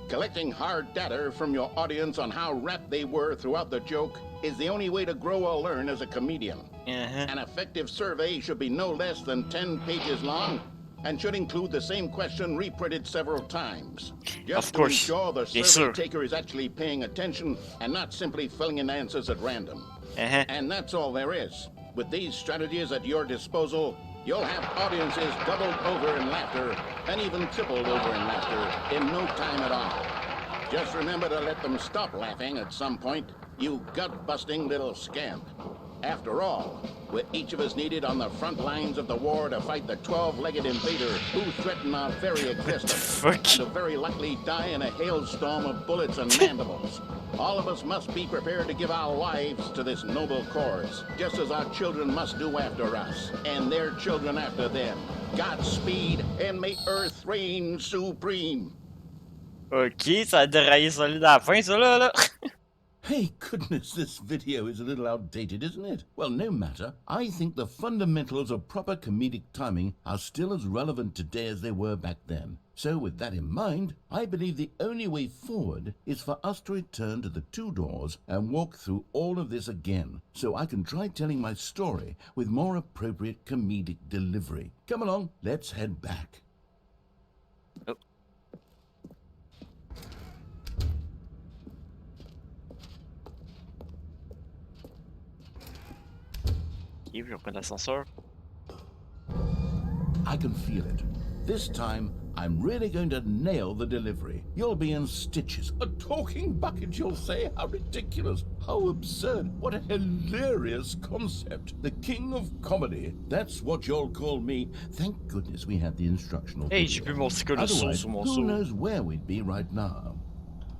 Speaker 6: Collecting hard data from your audience on how rapt they were throughout the joke is the only way to grow or learn as a comedian. An effective survey should be no less than 10 pages long and should include the same question reprinted several times. Just to ensure the survey taker is actually paying attention and not simply filling in answers at random. And that's all there is. With these strategies at your disposal, you'll have audiences doubled over in laughter and even tripled over in laughter in no time at all. Just remember to let them stop laughing at some point, you gut-busting little scamp. After all, we're each of us needed on the front lines of the war to fight the 12-legged invader who threaten our very existence, and to very likely die in a hailstorm of bullets and mandibles. All of us must be prepared to give our lives to this noble cause, just as our children must do after us, and their children after them. Godspeed, and may Earth reign supreme.
Speaker 1: Ok, ça a déraillé solide à la fin, ça là.
Speaker 2: Hey, goodness, this video is a little outdated, isn't it? Well, no matter. I think the fundamentals of proper comedic timing are still as relevant today as they were back then. So with that in mind, I believe the only way forward is for us to return to the two doors and walk through all of this again, so I can try telling my story with more appropriate comedic delivery. Come along, let's head back.
Speaker 1: Oh. Ok, je vais reprendre l'ascenseur.
Speaker 2: I can feel it. This time, I'm really going to nail the delivery. You'll be in stitches. A talking bucket, you'll say? How ridiculous. How absurd. What a hilarious concept. The king of comedy. That's what you'll call me. Thank goodness we had the instructional
Speaker 1: Hey,
Speaker 2: video.
Speaker 1: j'ai plus mon sticker de saut sur mon
Speaker 2: Who
Speaker 1: saut.
Speaker 2: knows where we'd be right now?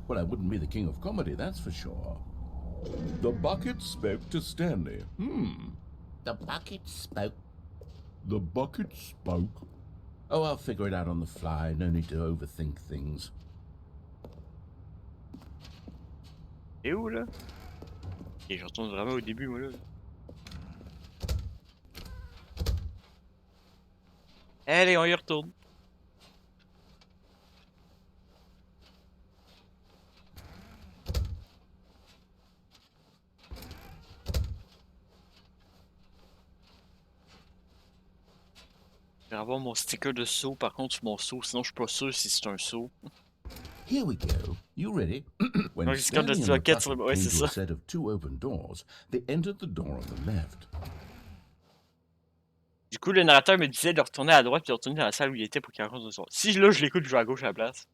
Speaker 2: Well, I wouldn't be the king of comedy, that's for sure. The bucket spoke to Stanley.
Speaker 6: The bucket spoke.
Speaker 2: The bucket spoke. Oh, I'll figure it out on the fly. No need to overthink things.
Speaker 1: Et où là? Ok, je retourne vraiment au début, moi là. Allez, on y retourne. Je vais avoir mon sticker de saut par contre sur mon saut, sinon je suis pas sûr si c'est un saut.
Speaker 2: Here we go. You ready? When
Speaker 1: Donc, c'est comme
Speaker 2: Stanley
Speaker 1: le
Speaker 2: and the
Speaker 1: bucket
Speaker 2: bucket
Speaker 1: sur le...
Speaker 2: came
Speaker 1: Ouais, c'est
Speaker 2: to a
Speaker 1: ça.
Speaker 2: set of two open doors, they entered the door on the left.
Speaker 1: Du coup, le narrateur me disait de retourner à droite puis de retourner dans la salle où il était pour qu'il rencontre son. Si là, je l'écoute, je vais à gauche à la place.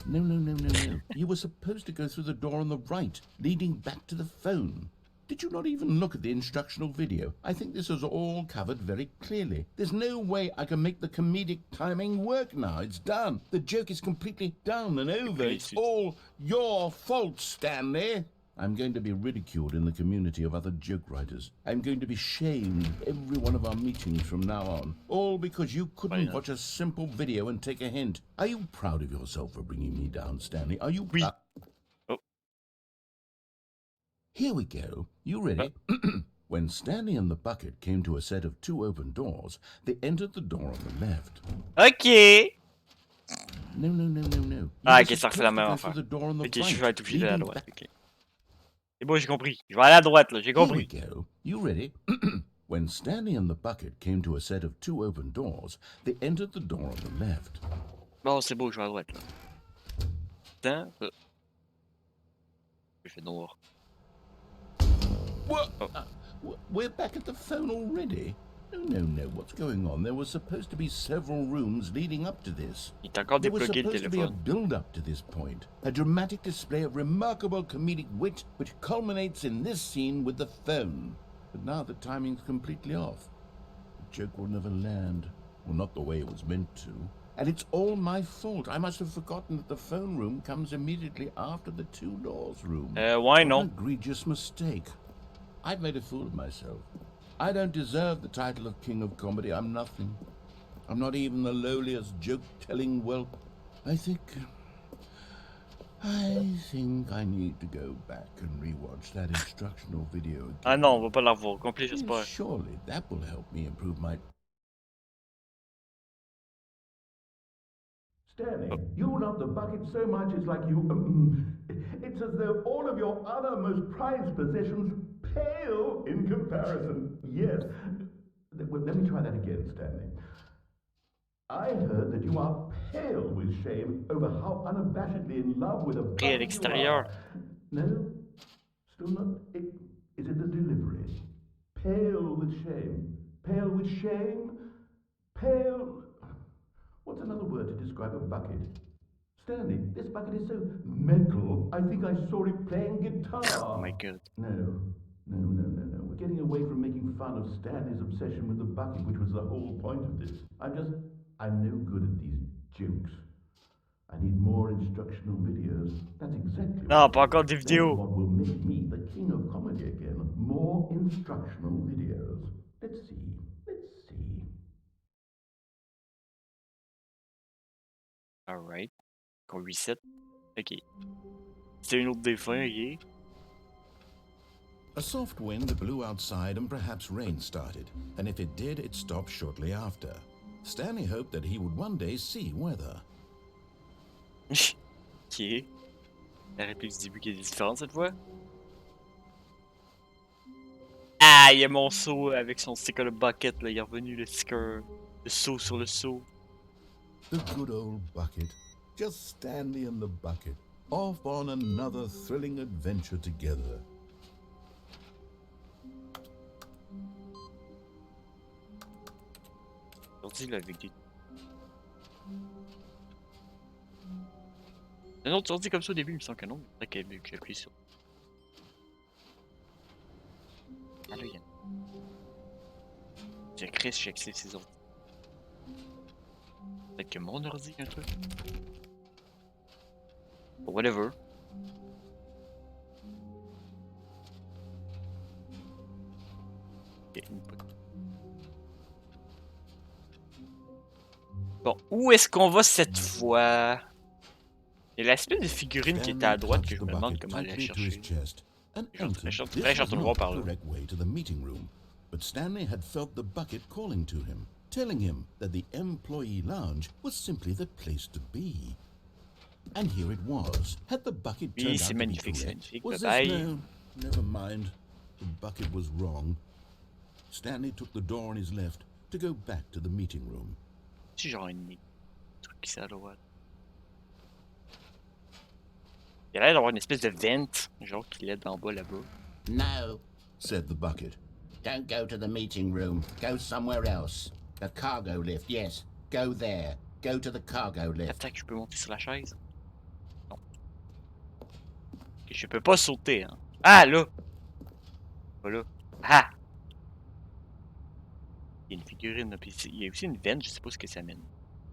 Speaker 2: No, no, no, no, no. You were supposed to go through the door on the right, leading back to the phone. Did you not even look at the instructional video? I think this is all covered very clearly. There's no way I can make the comedic timing work now. It's done. The joke is completely done and over. It's all your fault, Stanley. I'm going to be ridiculed in the community of other joke writers. I'm going to be shamed in every one of our meetings from now on. All because you couldn't watch a simple video and take a hint. Are you proud of yourself for bringing me down, Stanley? Are you... Here we go. You ready? When Stanley and the bucket came to a set of two open doors, they entered the door on the left.
Speaker 1: Ok!
Speaker 2: No, no, no, no, no.
Speaker 1: Ah, ok, ça refait la même affaire. Ok, je vais être obligé d'aller à droite. Ok. C'est bon, j'ai compris. Je vais aller à droite, là. J'ai compris.
Speaker 2: Here we go. You ready? When Stanley and the bucket came to a set of two open doors, they entered the door on the left.
Speaker 1: Bon, c'est beau, je vais à droite, là. Attends. Je fais noir.
Speaker 2: What? We're back at the phone already? No, no, no. What's going on? There was supposed to be several rooms leading up to this.
Speaker 1: Il est encore
Speaker 2: There was
Speaker 1: débloqué le
Speaker 2: supposed to be a
Speaker 1: téléphone.
Speaker 2: build-up to this point, a dramatic display of remarkable comedic wit which culminates in this scene with the phone. But now the timing's completely off. The joke will never land. Well, not the way it was meant to. And it's all my fault. I must have forgotten that the phone room comes immediately after the two doors room.
Speaker 1: Why
Speaker 2: What
Speaker 1: not?
Speaker 2: an egregious mistake. I've made a fool of myself. I don't deserve the title of King of Comedy. I'm nothing. I'm not even the lowliest joke-telling whelp. I think I think I need to go back and rewatch that instructional video again.
Speaker 1: Ah non, on va pas la revoir au complet, j'espère.
Speaker 2: Surely that will help me improve my...
Speaker 8: Stanley, you love the bucket so much it's like you... it's as though all of your other most prized possessions pale in comparison. Yes. Well, let me try that again, Stanley. I heard that you are pale with shame over how unabashedly in love with a
Speaker 1: Prêt à
Speaker 8: bucket you
Speaker 1: l'extérieur.
Speaker 8: are. No? Still not... Is it the delivery? Pale with shame. Pale with shame? Pale... What's another word to describe a bucket? Stanley, this bucket is so metal, I think I saw it playing guitar.
Speaker 1: Oh my god.
Speaker 8: No. We're getting away from making fun of Stanley's obsession with the bucket, which was the whole point of this. I'm no good at these jokes. I need more instructional videos. That's exactly
Speaker 1: Non,
Speaker 8: what
Speaker 1: pas
Speaker 8: I
Speaker 1: encore
Speaker 8: need.
Speaker 1: des
Speaker 8: That's
Speaker 1: vidéos.
Speaker 8: what will make me the king of comedy again. More instructional videos. Let's see.
Speaker 1: Alright. Qu'on reset. Ok. C'est une autre des fins, ok.
Speaker 2: A soft wind blew outside and perhaps rain started, and if it did, it stopped shortly after. Stanley hoped that he would one day see weather.
Speaker 1: Ok. La réplique du début qui est différente cette fois. Ah, il y a mon seau avec son sticker bucket, là. Il est revenu le sticker. Le seau sur le seau.
Speaker 2: The good old bucket. Just Stanley and the bucket, off on another thrilling adventure together.
Speaker 1: Ordi là avec des. Un autre ordi comme ça au début, il me semble que non. C'est vrai que j'appuie sur. Ah là, il y a. J'ai Chris, j'ai accès à ces ordi. Peut-être que mon ordi a un truc. Whatever. Ok, input. Bon, où est-ce qu'on va cette fois? Il y a l'aspect de figurine qui était à droite que je me demande comment aller la chercher. Je suis en train de voir par là.
Speaker 2: But Stanley had felt the bucket calling to him, telling him that the employee lounge was simply the place to be. And here it was. Had the bucket turned
Speaker 1: Oui, c'est
Speaker 2: out
Speaker 1: magnifique,
Speaker 2: to
Speaker 1: c'est
Speaker 2: be
Speaker 1: magnifique.
Speaker 2: correct? Was
Speaker 1: Bye
Speaker 2: this
Speaker 1: bye.
Speaker 2: no? Never mind. The bucket was wrong. Stanley took the door on his left to go back to the meeting room.
Speaker 1: C'est genre un truc qui est à droite. Il a l'air d'avoir une espèce de vent, genre qui l'aide en bas là-bas.
Speaker 6: No,
Speaker 2: Said the bucket.
Speaker 6: don't go to the meeting room. Go somewhere else. The cargo lift, yes. Go there. Go to the cargo lift.
Speaker 1: Attends que je peux monter sur la chaise. Non. Ok, je peux pas sauter, hein. Ah, là! Voilà. Ah! Il y a une figurine, là, puis il y a aussi une veine, je sais pas ce que ça mène.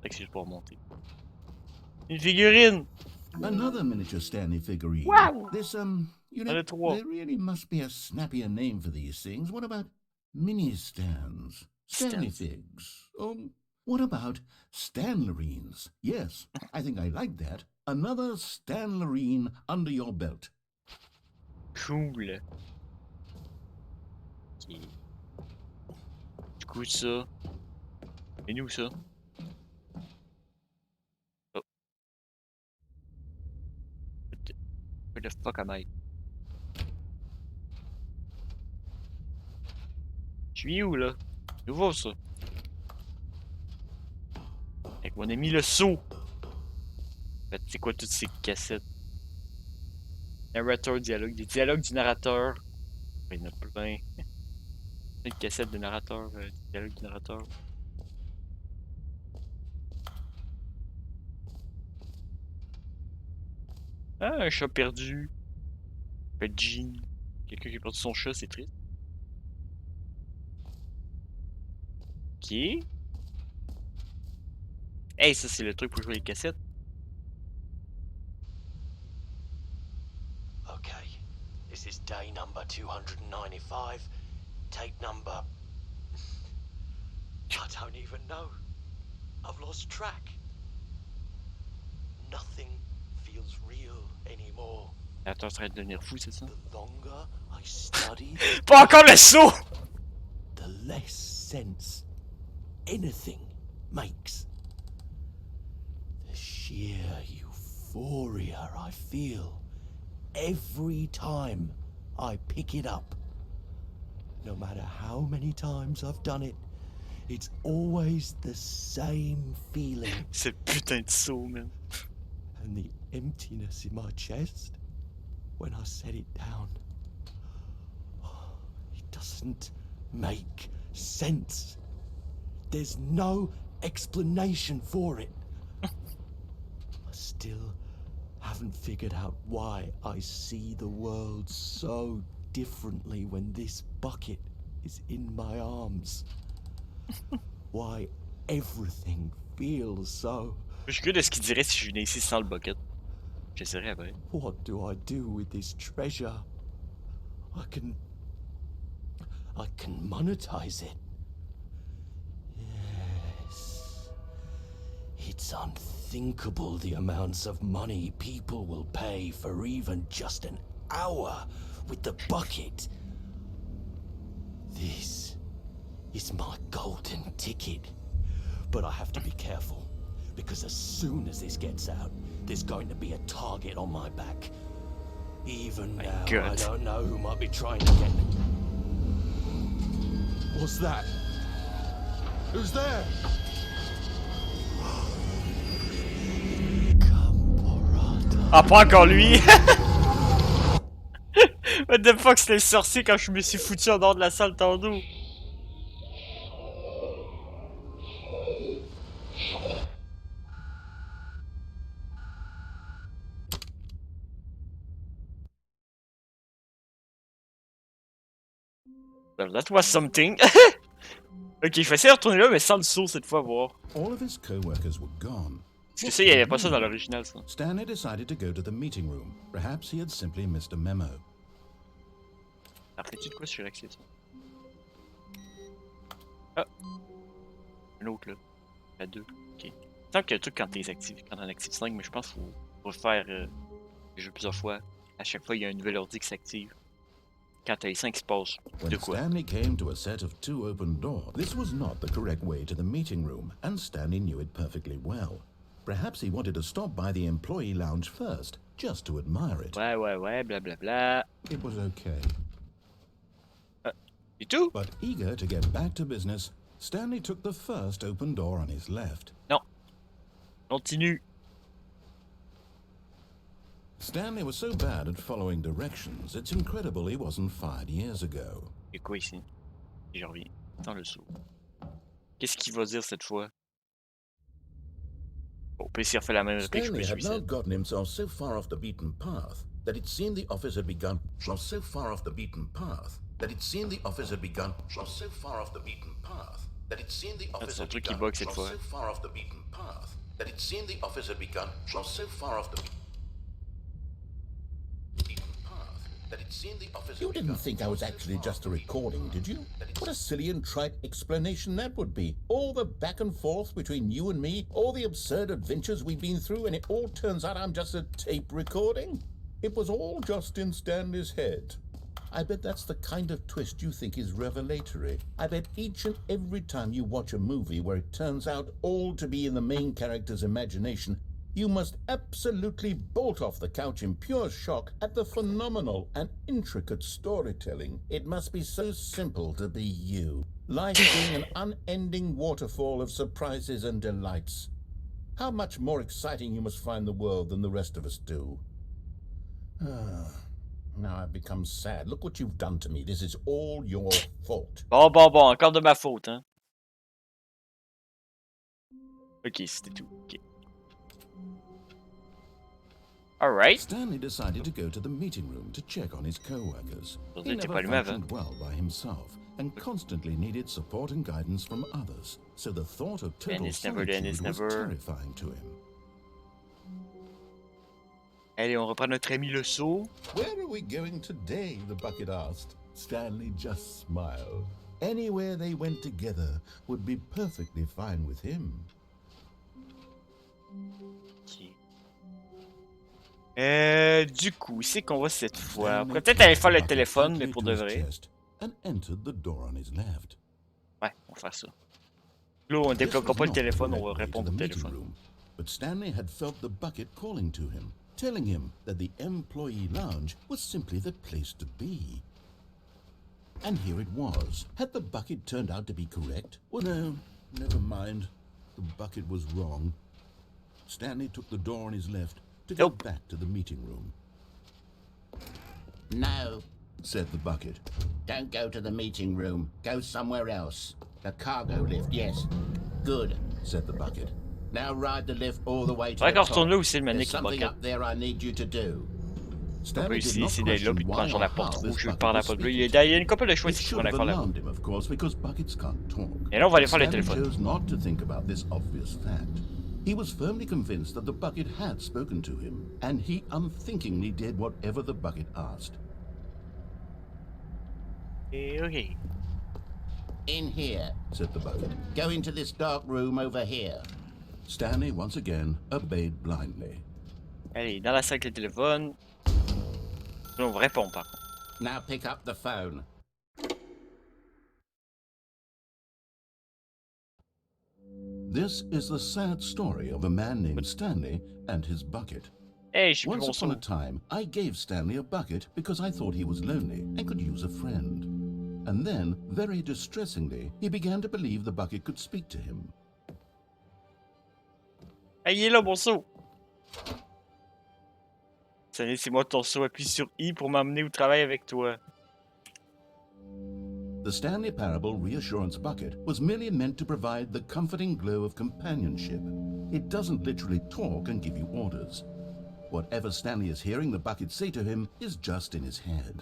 Speaker 1: C'est que c'est juste pour remonter. Une figurine!
Speaker 2: Another miniature Stanley figurine.
Speaker 1: Wow!
Speaker 2: This, you know,
Speaker 1: Another trois.
Speaker 2: there really must be a snappier name for these things. What about mini stands? Stanley
Speaker 1: Stands.
Speaker 2: figs. What about Stanlerines? Yes, I think I like that. Another Stanlerine under your belt.
Speaker 1: Cool. Ok. Du coup, ça. Et nous, ça? Oh. Where the fuck am I? Je suis où, là? Nouveau, ça. Fait qu'on a mis le saut. En fait, c'est quoi toutes ces cassettes? Narrateur, dialogue. Des dialogues du narrateur. Il y en a plein. Plein de cassettes de narrateur. Des dialogues du narrateur. Ah, un chat perdu. Un Jean. Quelqu'un qui a perdu son chat, c'est triste. Ok. Hey, ça, c'est le truc pour jouer les cassettes.
Speaker 9: Okay, this is day number 295. Tape number. I don't even know. I've lost track. Nothing feels feels real anymore.
Speaker 1: Attends, en train de devenir fou, c'est ça?
Speaker 9: The longer I study,
Speaker 1: Pas encore le saut!
Speaker 9: the less sense anything makes. The sheer euphoria I feel every time I pick it up. No matter how many times I've done it, it's always the same feeling.
Speaker 1: C'est putain de saut, man.
Speaker 9: And the emptiness in my chest when I set it down. It doesn't make sense. There's no explanation for it. I still haven't figured out why I see the world so differently when this bucket is in my arms. Why everything feels so.
Speaker 1: Je suis curieux de ce qu'il dirait si je venais ici sans le bucket. J'essaierai après.
Speaker 9: What do I do with this treasure? I can monetize it. Yes. It's unthinkable the amounts of money people will pay for even just an hour with the bucket. This is my golden ticket. But I have to be careful, because as soon as this gets out, there's going to be a target on my back. Even now, I don't know who might be trying to get me. What's that? Who's there?
Speaker 1: Ah, pas encore lui! What the fuck, c'était le sorcier quand je me suis foutu en dehors de la salle tantôt. Well, that was something. Ok, je vais essayer de retourner là, mais sans le saut cette fois, voir.
Speaker 2: All of his co-workers were gone.
Speaker 1: Parce que ça, il n'y avait pas ça dans l'original, ça.
Speaker 2: Stanley decided to go to the meeting room. Perhaps he had simply missed a memo.
Speaker 1: Alors, fais-tu de quoi sur l'accès, ça? Ah! Un autre, là. À 2. Ok. Il semble qu'il y a un truc quand t'es actif, quand t'en actives 5, mais je pense qu'il faut refaire le jeu plusieurs fois. À chaque fois, il y a un nouvel ordi qui s'active. Quand t'as les 5 qui se passent. De
Speaker 2: When
Speaker 1: quoi?
Speaker 2: Stanley came to a set of 2 open doors, this was not the correct way to the meeting room, and Stanley knew it perfectly well. Perhaps he wanted to stop by the employee lounge first, just to admire it.
Speaker 1: Ouais, blablabla.
Speaker 2: It was okay.
Speaker 1: Du tout?
Speaker 2: But eager to get back to business, Stanley took the first open door on his left.
Speaker 1: Non. Continue.
Speaker 2: Stanley was so bad at following directions, it's incredible he wasn't fired years ago.
Speaker 1: Et quoi ici? Et je reviens. Attends le saut. Qu'est-ce qu'il va dire cette fois? Bon, puis s'il refait la même réplique, je me
Speaker 2: Stanley had now
Speaker 1: suicide.
Speaker 2: gotten himself so far off the beaten path that it seemed the office had begun. So far off the beaten path that it seemed the office had begun. So far off the beaten path that it seemed the office had begun.
Speaker 1: Cette fois.
Speaker 2: So far off the beaten path that it seemed the office had begun. So far off the beaten path that it seemed the office had begun.
Speaker 6: You didn't think I was actually just a recording, did you? What a silly and trite explanation that would be. All the back and forth between you and me, all the absurd adventures we've been through, and it all turns out I'm just a tape recording? It was all just in Stanley's head. I bet that's the kind of twist you think is revelatory. I bet each and every time you watch a movie where it turns out all to be in the main character's imagination, you must absolutely bolt off the couch in pure shock at the phenomenal and intricate storytelling. It must be so simple to be you, life being an unending waterfall of surprises and delights. How much more exciting you must find the world than the rest of us do. Now I've become sad. Look what you've done to me. This is all your fault.
Speaker 1: Bon, encore de ma faute, hein. Ok, c'était tout. Ok. Alright.
Speaker 2: Stanley decided to go to the meeting room to check on his co-workers. He
Speaker 1: C'était
Speaker 2: never
Speaker 1: pas lui-même, hein.
Speaker 2: functioned well by himself and constantly needed support and guidance from others, so the thought of total solitude was terrifying to him.
Speaker 1: Allez, on reprend notre ami le saut.
Speaker 8: Where are we going today? The bucket asked. Stanley just smiled. Anywhere they went together would be perfectly fine with him.
Speaker 1: Ok. Du coup, c'est qu'on va cette fois. On pourrait peut-être aller faire le téléphone, mais pour de vrai.
Speaker 2: And entered the door on his left.
Speaker 1: Ouais, on va faire ça. Là, on débloquera pas le téléphone, on va répondre au téléphone.
Speaker 2: Room, but Stanley had felt the bucket calling to him, telling him that the employee lounge was simply the place to be. And here it was. Had the bucket turned out to be correct? Well, no, never mind. The bucket was wrong. Stanley took the door on his left to go back to the meeting room.
Speaker 6: No,
Speaker 2: said the bucket.
Speaker 6: don't go to the meeting room. Go somewhere else. The cargo lift, yes. Good,
Speaker 2: said the bucket.
Speaker 6: Now ride the lift all the way to
Speaker 1: Faudrait
Speaker 6: the
Speaker 1: qu'on
Speaker 6: top.
Speaker 1: retourne là aussi, le
Speaker 6: There's
Speaker 1: manique, le
Speaker 6: something
Speaker 1: bucket.
Speaker 6: up there I need you to do.
Speaker 1: On peut essayer d'aller là, puis de prendre genre la porte rouge, par la porte bleue. Il y a une couple de choix ici qu'on va aller faire là-bas. Et là, on va aller faire le téléphone.
Speaker 2: chose not to think about this obvious fact. He was firmly convinced that the bucket had spoken to him, and he unthinkingly did whatever the bucket asked.
Speaker 1: Okay.
Speaker 6: In here,
Speaker 2: said the bucket.
Speaker 6: go into this dark room over here.
Speaker 2: Stanley once again obeyed blindly.
Speaker 1: Allez, dans la salle avec le téléphone. Là, on va répondre par contre.
Speaker 6: Now pick up the phone.
Speaker 2: This is the sad story of a man named Stanley and his bucket.
Speaker 1: Hey, je suis plus
Speaker 2: Once
Speaker 1: bon
Speaker 2: upon a
Speaker 1: son.
Speaker 2: time, I gave Stanley a bucket because I thought he was lonely and could use a friend. And then, very distressingly, he began to believe the bucket could speak to him.
Speaker 1: Hey, il est là, mon saut! Salut, c'est moi ton saut. Appuie sur I pour m'emmener au travail avec toi.
Speaker 2: The Stanley Parable Reassurance Bucket was merely meant to provide the comforting glow of companionship. It doesn't literally talk and give you orders. Whatever Stanley is hearing the bucket say to him is just in his head.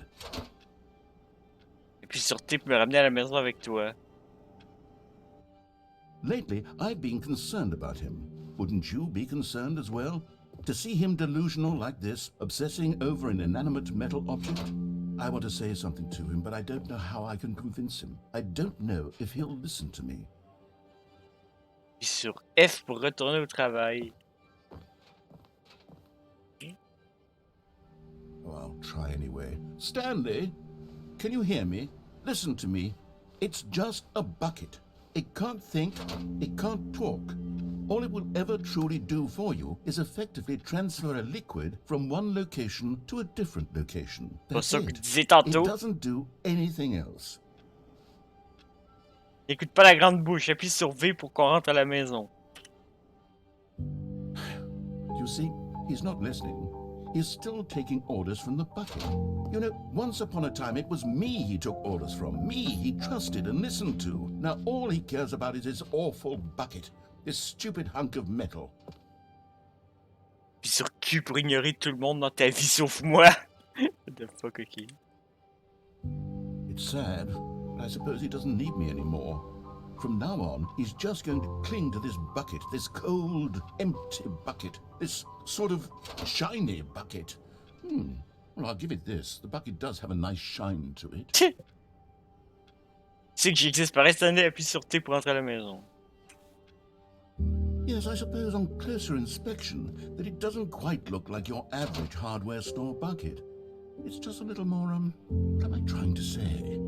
Speaker 1: Et puis sur T pour me ramener à la maison avec toi.
Speaker 2: Lately, I've been concerned about him. Wouldn't you be concerned as well? To see him delusional like this, obsessing over an inanimate metal object? I want to say something to him, but I don't know how I can convince him. I don't know if he'll listen to me.
Speaker 1: Puis sur F pour retourner au travail.
Speaker 2: Oh, I'll try anyway. Stanley, can you hear me? Listen to me. It's just a bucket. It can't think, it can't talk. All it will ever truly do for you is effectively transfer a liquid from one location to a different location.
Speaker 1: Pour
Speaker 2: That's
Speaker 1: ça que
Speaker 2: it.
Speaker 1: tu disais
Speaker 2: It
Speaker 1: tantôt.
Speaker 2: doesn't do anything else.
Speaker 1: Écoute pas la grande bouche. Appuie sur V pour qu'on rentre à la maison.
Speaker 2: You see, he's not listening. He's still taking orders from the bucket. You know, once upon a time it was me he took orders from. Me he trusted and listened to. Now all he cares about is his awful bucket. This stupid hunk of metal.
Speaker 1: Puis sur Q pour ignorer tout le monde dans ta vie sauf moi. What the fuck, ok.
Speaker 2: It's sad, but I suppose he doesn't need me anymore. From now on, he's just going to cling to this bucket, this cold, empty bucket, this sort of shiny bucket. Well, I'll give it this. The bucket does have a nice shine to it.
Speaker 1: Tu sais que j'existe par Stanley, appuie sur T pour entrer à la maison.
Speaker 2: Yes, I suppose on closer inspection that it doesn't quite look like your average hardware store bucket. It's just a little more, what am I trying to say?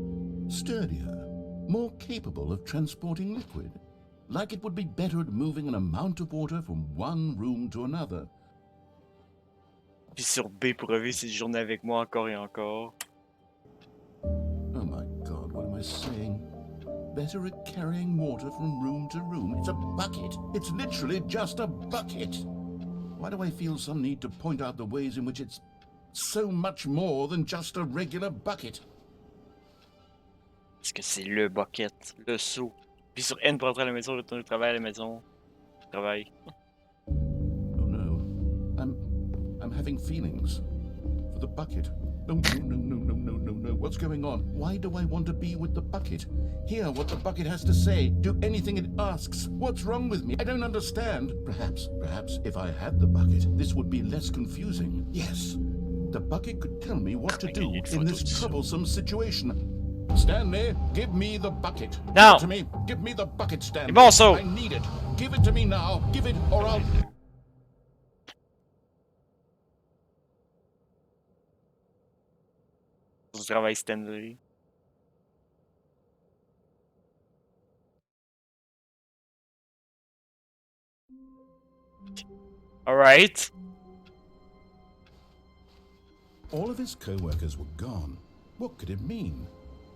Speaker 2: Sturdier, more capable of transporting liquid. Like it would be better at moving an amount of water from one room to another.
Speaker 1: Puis sur B pour revivre cette journée avec moi encore et encore.
Speaker 2: Oh my God, what am I saying? Better at carrying water from room to room. It's a bucket. It's literally just a bucket. Why do I feel some need to point out the ways in which it's so much more than just a regular bucket?
Speaker 1: Parce que c'est le bucket, le seau. Puis sur N pour entrer à la maison, retourner au travail à la maison. Travail.
Speaker 2: Oh no. I'm having feelings for the bucket. No. What's going on? Why do I want to be with the bucket? Hear what the bucket has to say. Do anything it asks. What's wrong with me? I don't understand. Perhaps if I had the bucket, this would be less confusing. Yes, the bucket could tell me what to do in this troublesome situation. Stanley, give me the bucket.
Speaker 1: Now.
Speaker 2: Give it to me. Give me the bucket, Stanley.
Speaker 1: Bon, so.
Speaker 2: I need it. Give it to me now. Give it or I'll...
Speaker 1: Du travail Stanley. Alright.
Speaker 2: All of his co-workers were gone. What could it mean?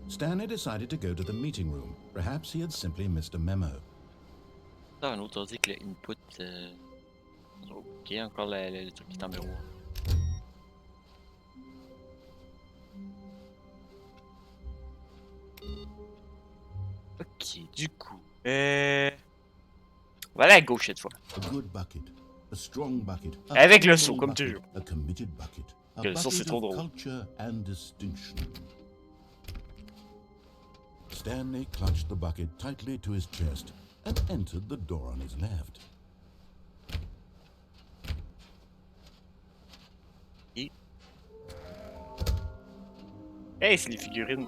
Speaker 2: Stanley decided to go to the meeting room. Perhaps he had simply missed a memo.
Speaker 1: Ah, un autre ordi avec le input. Ok, encore le truc qui est en miroir. Ok, du coup. Voilà à gauche cette fois.
Speaker 2: A good bucket, a strong bucket, a
Speaker 1: Avec le
Speaker 2: humble
Speaker 1: saut, comme
Speaker 2: bucket,
Speaker 1: toujours.
Speaker 2: a committed bucket, a
Speaker 1: Le saut, c'est
Speaker 2: bucket
Speaker 1: trop
Speaker 2: of
Speaker 1: drôle.
Speaker 2: culture and distinction. Stanley clutched the bucket tightly to his chest and entered the door on his left.
Speaker 1: Hey, c'est les figurines.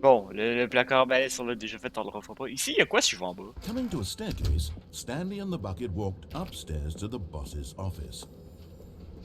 Speaker 1: Bon, le placard balèze on l'a déjà fait, on le refera pas. Ici, il y a quoi si je vais en bas?
Speaker 2: Coming to a staircase, Stanley and the bucket walked upstairs to the boss's office.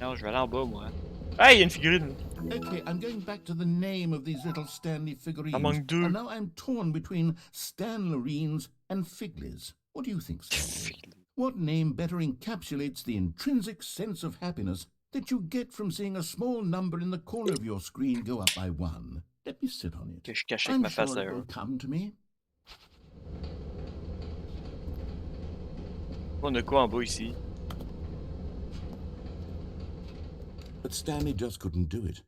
Speaker 1: Non, je vais aller en bas, moi. Ah, il y a une figurine.
Speaker 6: Okay, I'm going back to the name of these little Stanley figurines.
Speaker 1: Among deux.
Speaker 6: And now I'm torn between Stanlerines and Figlies. What do you think, Stanley? What name better encapsulates the intrinsic sense of happiness that you get from seeing a small number in the corner of your screen go up by 1? Let me sit on it.
Speaker 1: Que je cache avec
Speaker 6: I'm
Speaker 1: ma face
Speaker 6: sure it
Speaker 1: d'ailleurs.
Speaker 6: will come to me.
Speaker 1: On a quoi en bas ici?
Speaker 2: But Stanley just couldn't do it.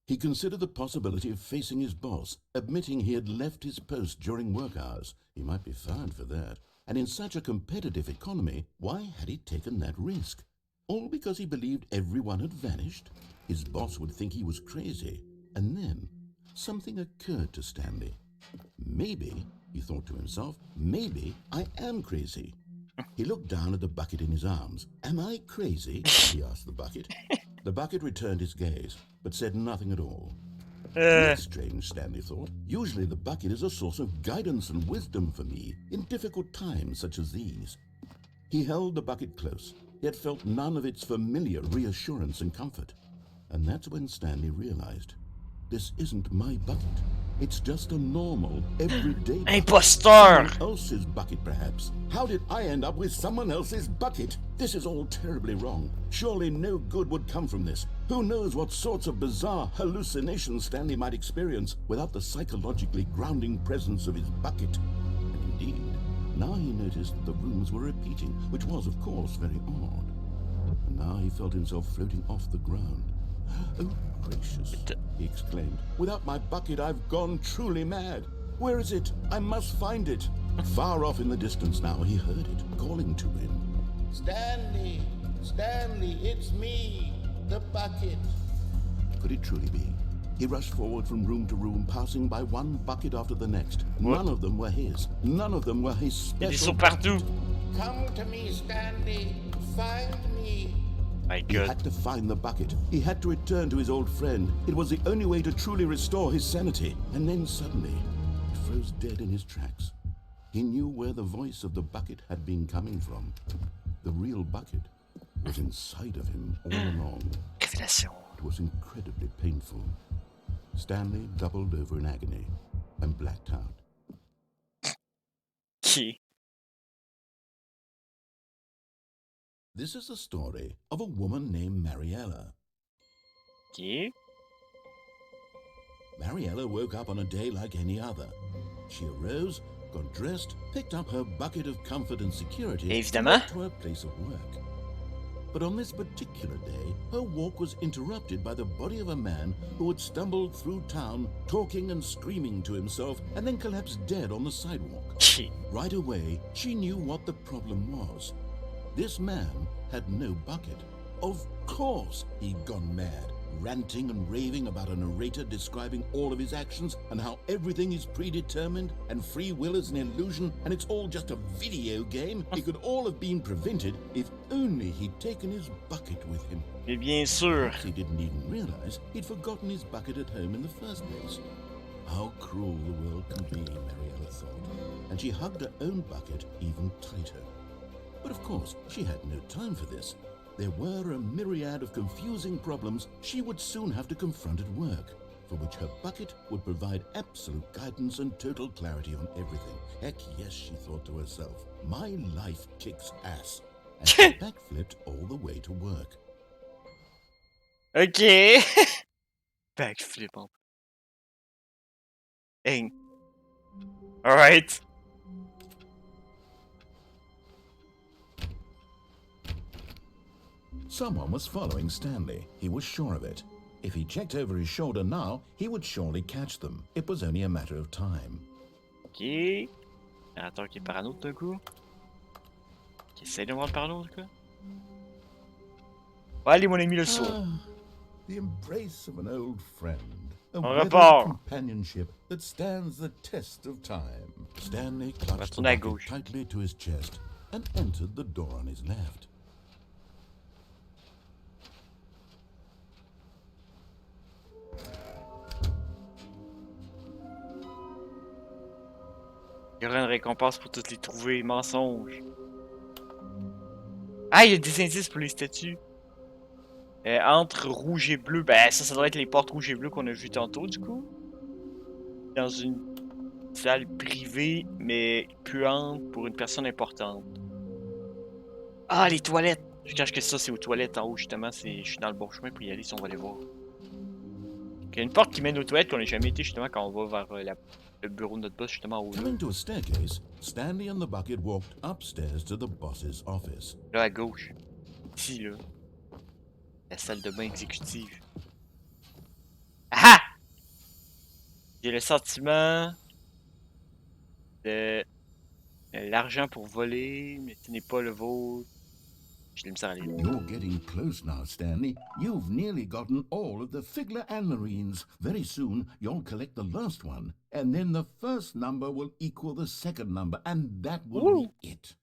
Speaker 2: He considered the possibility of facing his boss, admitting he had left his post during work hours. He might be fired for that. And in such a competitive economy, why had he taken that risk? All because he believed everyone had vanished? His boss would think he was crazy. And then something occurred to Stanley. Maybe, he thought to himself, maybe I am crazy. He looked down at the bucket in his arms. Am I crazy? He asked the bucket. The bucket returned his gaze, but said nothing at all. That's strange, Stanley thought. Usually the bucket is a source of guidance and wisdom for me in difficult times such as these. He held the bucket close, yet felt none of its familiar reassurance and comfort. And that's when Stanley realized, this isn't my bucket. It's just a normal, everyday bucket.
Speaker 1: Imposteur!
Speaker 2: Someone else's bucket, perhaps. How did I end up with someone else's bucket? This is all terribly wrong. Surely no good would come from this. Who knows what sorts of bizarre hallucinations Stanley might experience without the psychologically grounding presence of his bucket. And indeed, now he noticed that the rooms were repeating, which was, of course, very odd. And now he felt himself floating off the ground. Oh, gracious, he exclaimed. Without my bucket, I've gone truly mad. Where is it? I must find it. Far off in the distance now, he heard it, calling to him.
Speaker 6: Stanley! Stanley, it's me, the bucket.
Speaker 2: Could it truly be? He rushed forward from room to room, passing by one bucket after the next. None of them were his. None of them were his special
Speaker 1: Ils sont partout.
Speaker 6: Come to me, Stanley. Find me.
Speaker 1: My
Speaker 2: He
Speaker 1: God.
Speaker 2: had to find the bucket. He had to return to his old friend. It was the only way to truly restore his sanity. And then suddenly, he froze dead in his tracks. He knew where the voice of the bucket had been coming from. The real bucket was inside of him all along.
Speaker 1: Révélation.
Speaker 2: It was incredibly painful. Stanley doubled over in agony and blacked out.
Speaker 1: Qui?
Speaker 2: This is the story of a woman named Mariella.
Speaker 1: Qui?
Speaker 2: Mariella woke up on a day like any other. She arose, got dressed, picked up her bucket of comfort and security, and
Speaker 1: Évidemment.
Speaker 2: went to her place of work. But on this particular day, her walk was interrupted by the body of a man who had stumbled through town, talking and screaming to himself, and then collapsed dead on the sidewalk.
Speaker 1: Qui?
Speaker 2: Right away, she knew what the problem was. This man had no bucket. Of course he'd gone mad, ranting and raving about a narrator describing all of his actions and how everything is predetermined and free will is an illusion and it's all just a video game. It could all have been prevented if only he'd taken his bucket with him.
Speaker 1: Mais bien sûr.
Speaker 2: He didn't even realize he'd forgotten his bucket at home in the first place. How cruel the world can be, Mariella thought, and she hugged her own bucket even tighter. But of course, she had no time for this. There were a myriad of confusing problems she would soon have to confront at work, for which her bucket would provide absolute guidance and total clarity on everything. Heck yes, she thought to herself, my life kicks ass. And she backflipped all the way to work.
Speaker 1: Ok. Backflip. Hein. Hey. Alright.
Speaker 2: Someone was following Stanley. He was sure of it. If he checked over his shoulder now, he would surely catch them. It was only a matter of time.
Speaker 1: Ok. Attends, qui est parano d'un coup. Qui essaie de me rendre parano, en tout cas. Allez, mon ami, le saut.
Speaker 2: The embrace of an old friend. A
Speaker 1: On
Speaker 2: weathered
Speaker 1: repart.
Speaker 2: companionship that stands the test of time. Stanley
Speaker 1: va
Speaker 2: clutched the
Speaker 1: tourner à
Speaker 2: bucket
Speaker 1: gauche.
Speaker 2: tightly to his chest and entered the door on his left.
Speaker 1: Il y aura une récompense pour toutes les trouver. Mensonges. Ah, il y a des indices pour les statues. Entre rouge et bleu. Ben, ça doit être les portes rouge et bleu qu'on a vues tantôt, du coup. Dans une salle privée, mais puante pour une personne importante. Ah, les toilettes! Je cache que ça, c'est aux toilettes en haut, justement. Je suis dans le bon chemin pour y aller, si on va aller voir. Il y a une porte qui mène aux toilettes qu'on n'a jamais été, justement, quand on va vers le bureau de notre boss, justement, en haut.
Speaker 2: Coming to a staircase, Stanley and the bucket walked upstairs to the boss's office.
Speaker 1: Là, à gauche. Ici, là. La salle de bain exécutive. Ah! J'ai le sentiment de l'argent pour voler, mais ce n'est pas le vôtre. Je l'ai mis ça à aller.
Speaker 2: You're getting close now, Stanley. You've nearly gotten all of the Figler and Marines. Very soon, you'll collect the last one, and then the first number will equal the second number, and that will be it.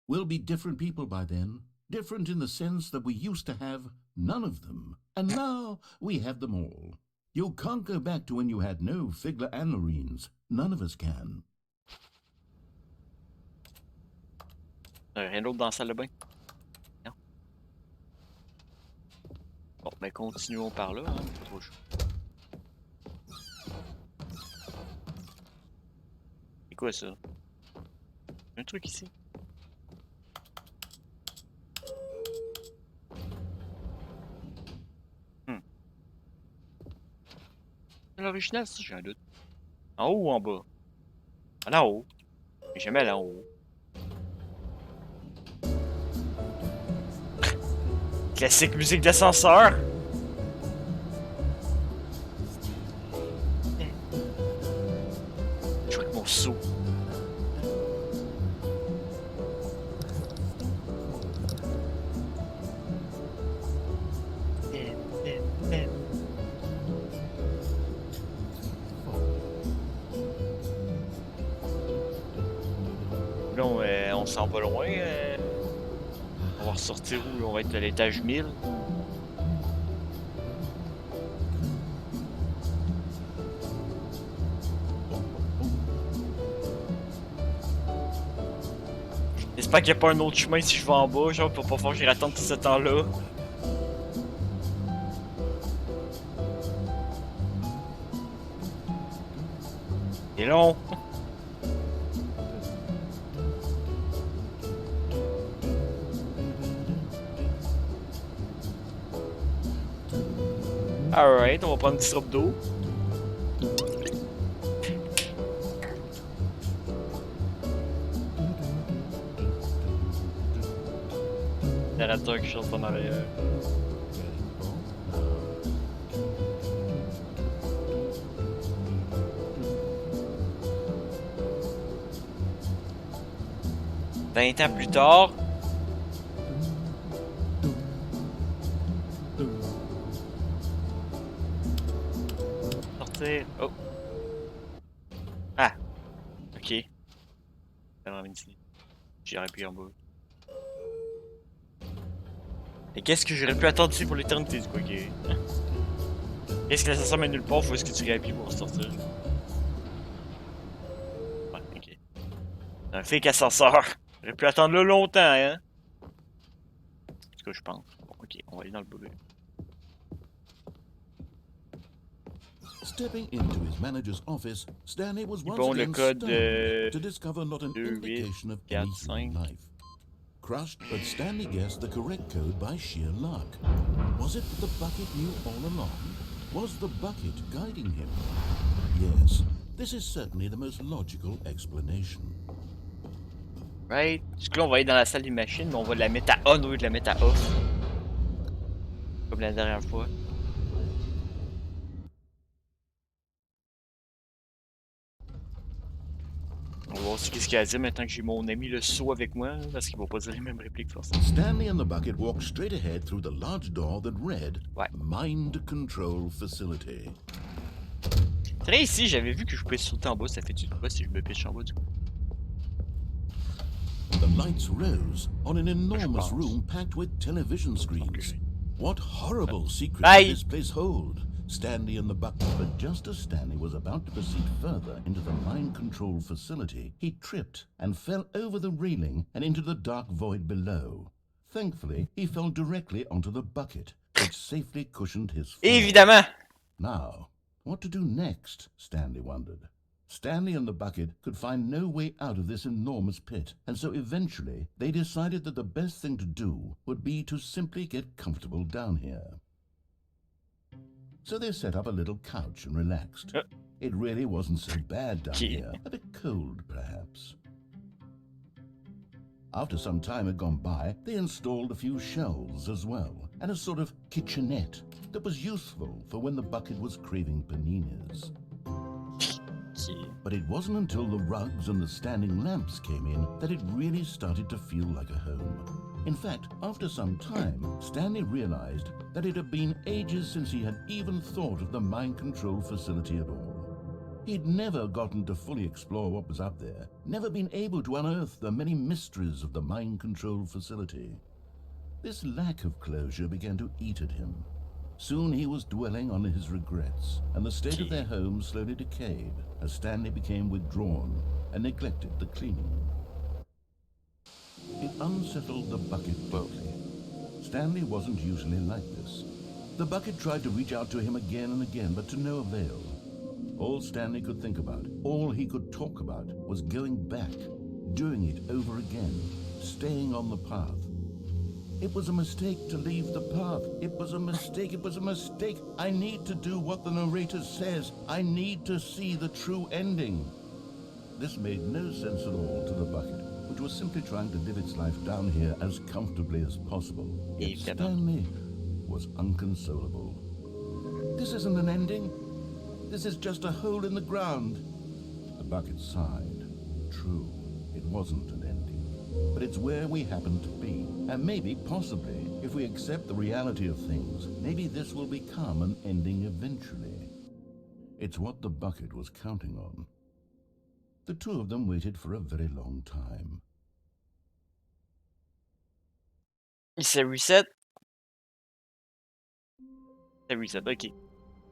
Speaker 2: We'll be different people by then. Different in the sense that we used to have none of them, and now we have them all. You can't go back to when you had no Figler and Marines. None of us can.
Speaker 1: Rien d'autre dans la salle de bain? Non. Bon, ben continuons par là, hein. Trop chaud. C'est quoi ça? Un truc ici. C'est l'original, ça, j'ai un doute. En haut ou en bas? En haut. Mais jamais aller en haut. Classique musique d'ascenseur. Je joue avec mon seau. Là, on s'en va loin. On va ressortir où? On va être à l'étage 1000. J'espère qu'il n'y a pas un autre chemin si je vais en bas, genre pour pas falloir que j'y attendre tout ce temps-là. C'est long. Alright, on va prendre une petite robe d'eau. Narrateur qui chante en arrière. Vingt ans plus tard. Sortir. Oh. Ah. Ok. J'irai plus en bas. Et qu'est-ce que j'aurais pu attendre ici pour l'éternité du coup? Ok. Qu'est-ce que l'ascenseur mène nulle part? Faut est-ce que tu irais à pied pour sortir? Un fake ascenseur. J'aurais pu attendre là longtemps, hein? C'est ce que je pense. Bon, ok, on va aller dans le boulet.
Speaker 2: Stepping into his manager's office, Stanley was once
Speaker 1: Bon, le
Speaker 2: again
Speaker 1: code
Speaker 2: stunned to discover not an
Speaker 1: 2, 8,
Speaker 2: indication of
Speaker 1: 4,
Speaker 2: any
Speaker 1: 5.
Speaker 2: human life. Crushed, but Stanley guessed the correct code by sheer luck. Was it that the bucket knew all along? Was the bucket guiding him? Yes, this is certainly the most logical explanation.
Speaker 1: Right? Du coup, là, on va aller dans la salle des machines, mais on va la mettre à on au lieu de la mettre à off. Comme la dernière fois. On va voir aussi qu'est-ce qu'il y a à dire maintenant que j'ai mon ami le saut avec moi, hein, parce qu'il va pas dire les mêmes répliques forcément.
Speaker 2: Stanley and the bucket walked straight ahead through the large door that read,
Speaker 1: Ouais.
Speaker 2: Mind Control Facility.
Speaker 1: C'est vrai, ici, j'avais vu que je pouvais sauter en bas, ça fait du quoi si je me pitche en bas du coup.
Speaker 2: The lights rose on an enormous room packed with television screens. What horrible secret did this place hold? Stanley and the bucket. But just as Stanley was about to proceed further into the mind control facility, he tripped and fell over the railing and into the dark void below. Thankfully, he fell directly onto the bucket, which safely cushioned his fall.
Speaker 1: Évidemment!
Speaker 2: Now, what to do next? Stanley wondered. Stanley and the bucket could find no way out of this enormous pit, and so eventually they decided that the best thing to do would be to simply get comfortable down here. So they set up a little couch and relaxed. It really wasn't so bad down here, a bit cold perhaps. After some time had gone by, they installed a few shelves as well, and a sort of kitchenette that was useful for when the bucket was craving paninis. But it wasn't until the rugs and the standing lamps came in that it really started to feel like a home. In fact, after some time, Stanley realized that it had been ages since he had even thought of the mind control facility at all. He'd never gotten to fully explore what was up there, never been able to unearth the many mysteries of the mind control facility. This lack of closure began to eat at him. Soon he was dwelling on his regrets, and the state of their home slowly decayed as Stanley became withdrawn and neglected the cleaning. It unsettled the bucket deeply. Stanley wasn't usually like this. The bucket tried to reach out to him again and again, but to no avail. All Stanley could think about, all he could talk about, was going back, doing it over again, staying on the path. It was a mistake to leave the path. It was a mistake. It was a mistake. I need to do what the narrator says. I need to see the true ending. This made no sense at all to the bucket, which was simply trying to live its life down here as comfortably as possible. Yet Stanley was unconsolable. This isn't an ending. This is just a hole in the ground. The bucket sighed. True, it wasn't an ending. But it's where we happen to be. And maybe, possibly, if we accept the reality of things, maybe this will become an ending eventually. It's what the bucket was counting on. The two of them waited for a very long time.
Speaker 1: Il s'est reset. C'est reset, ok.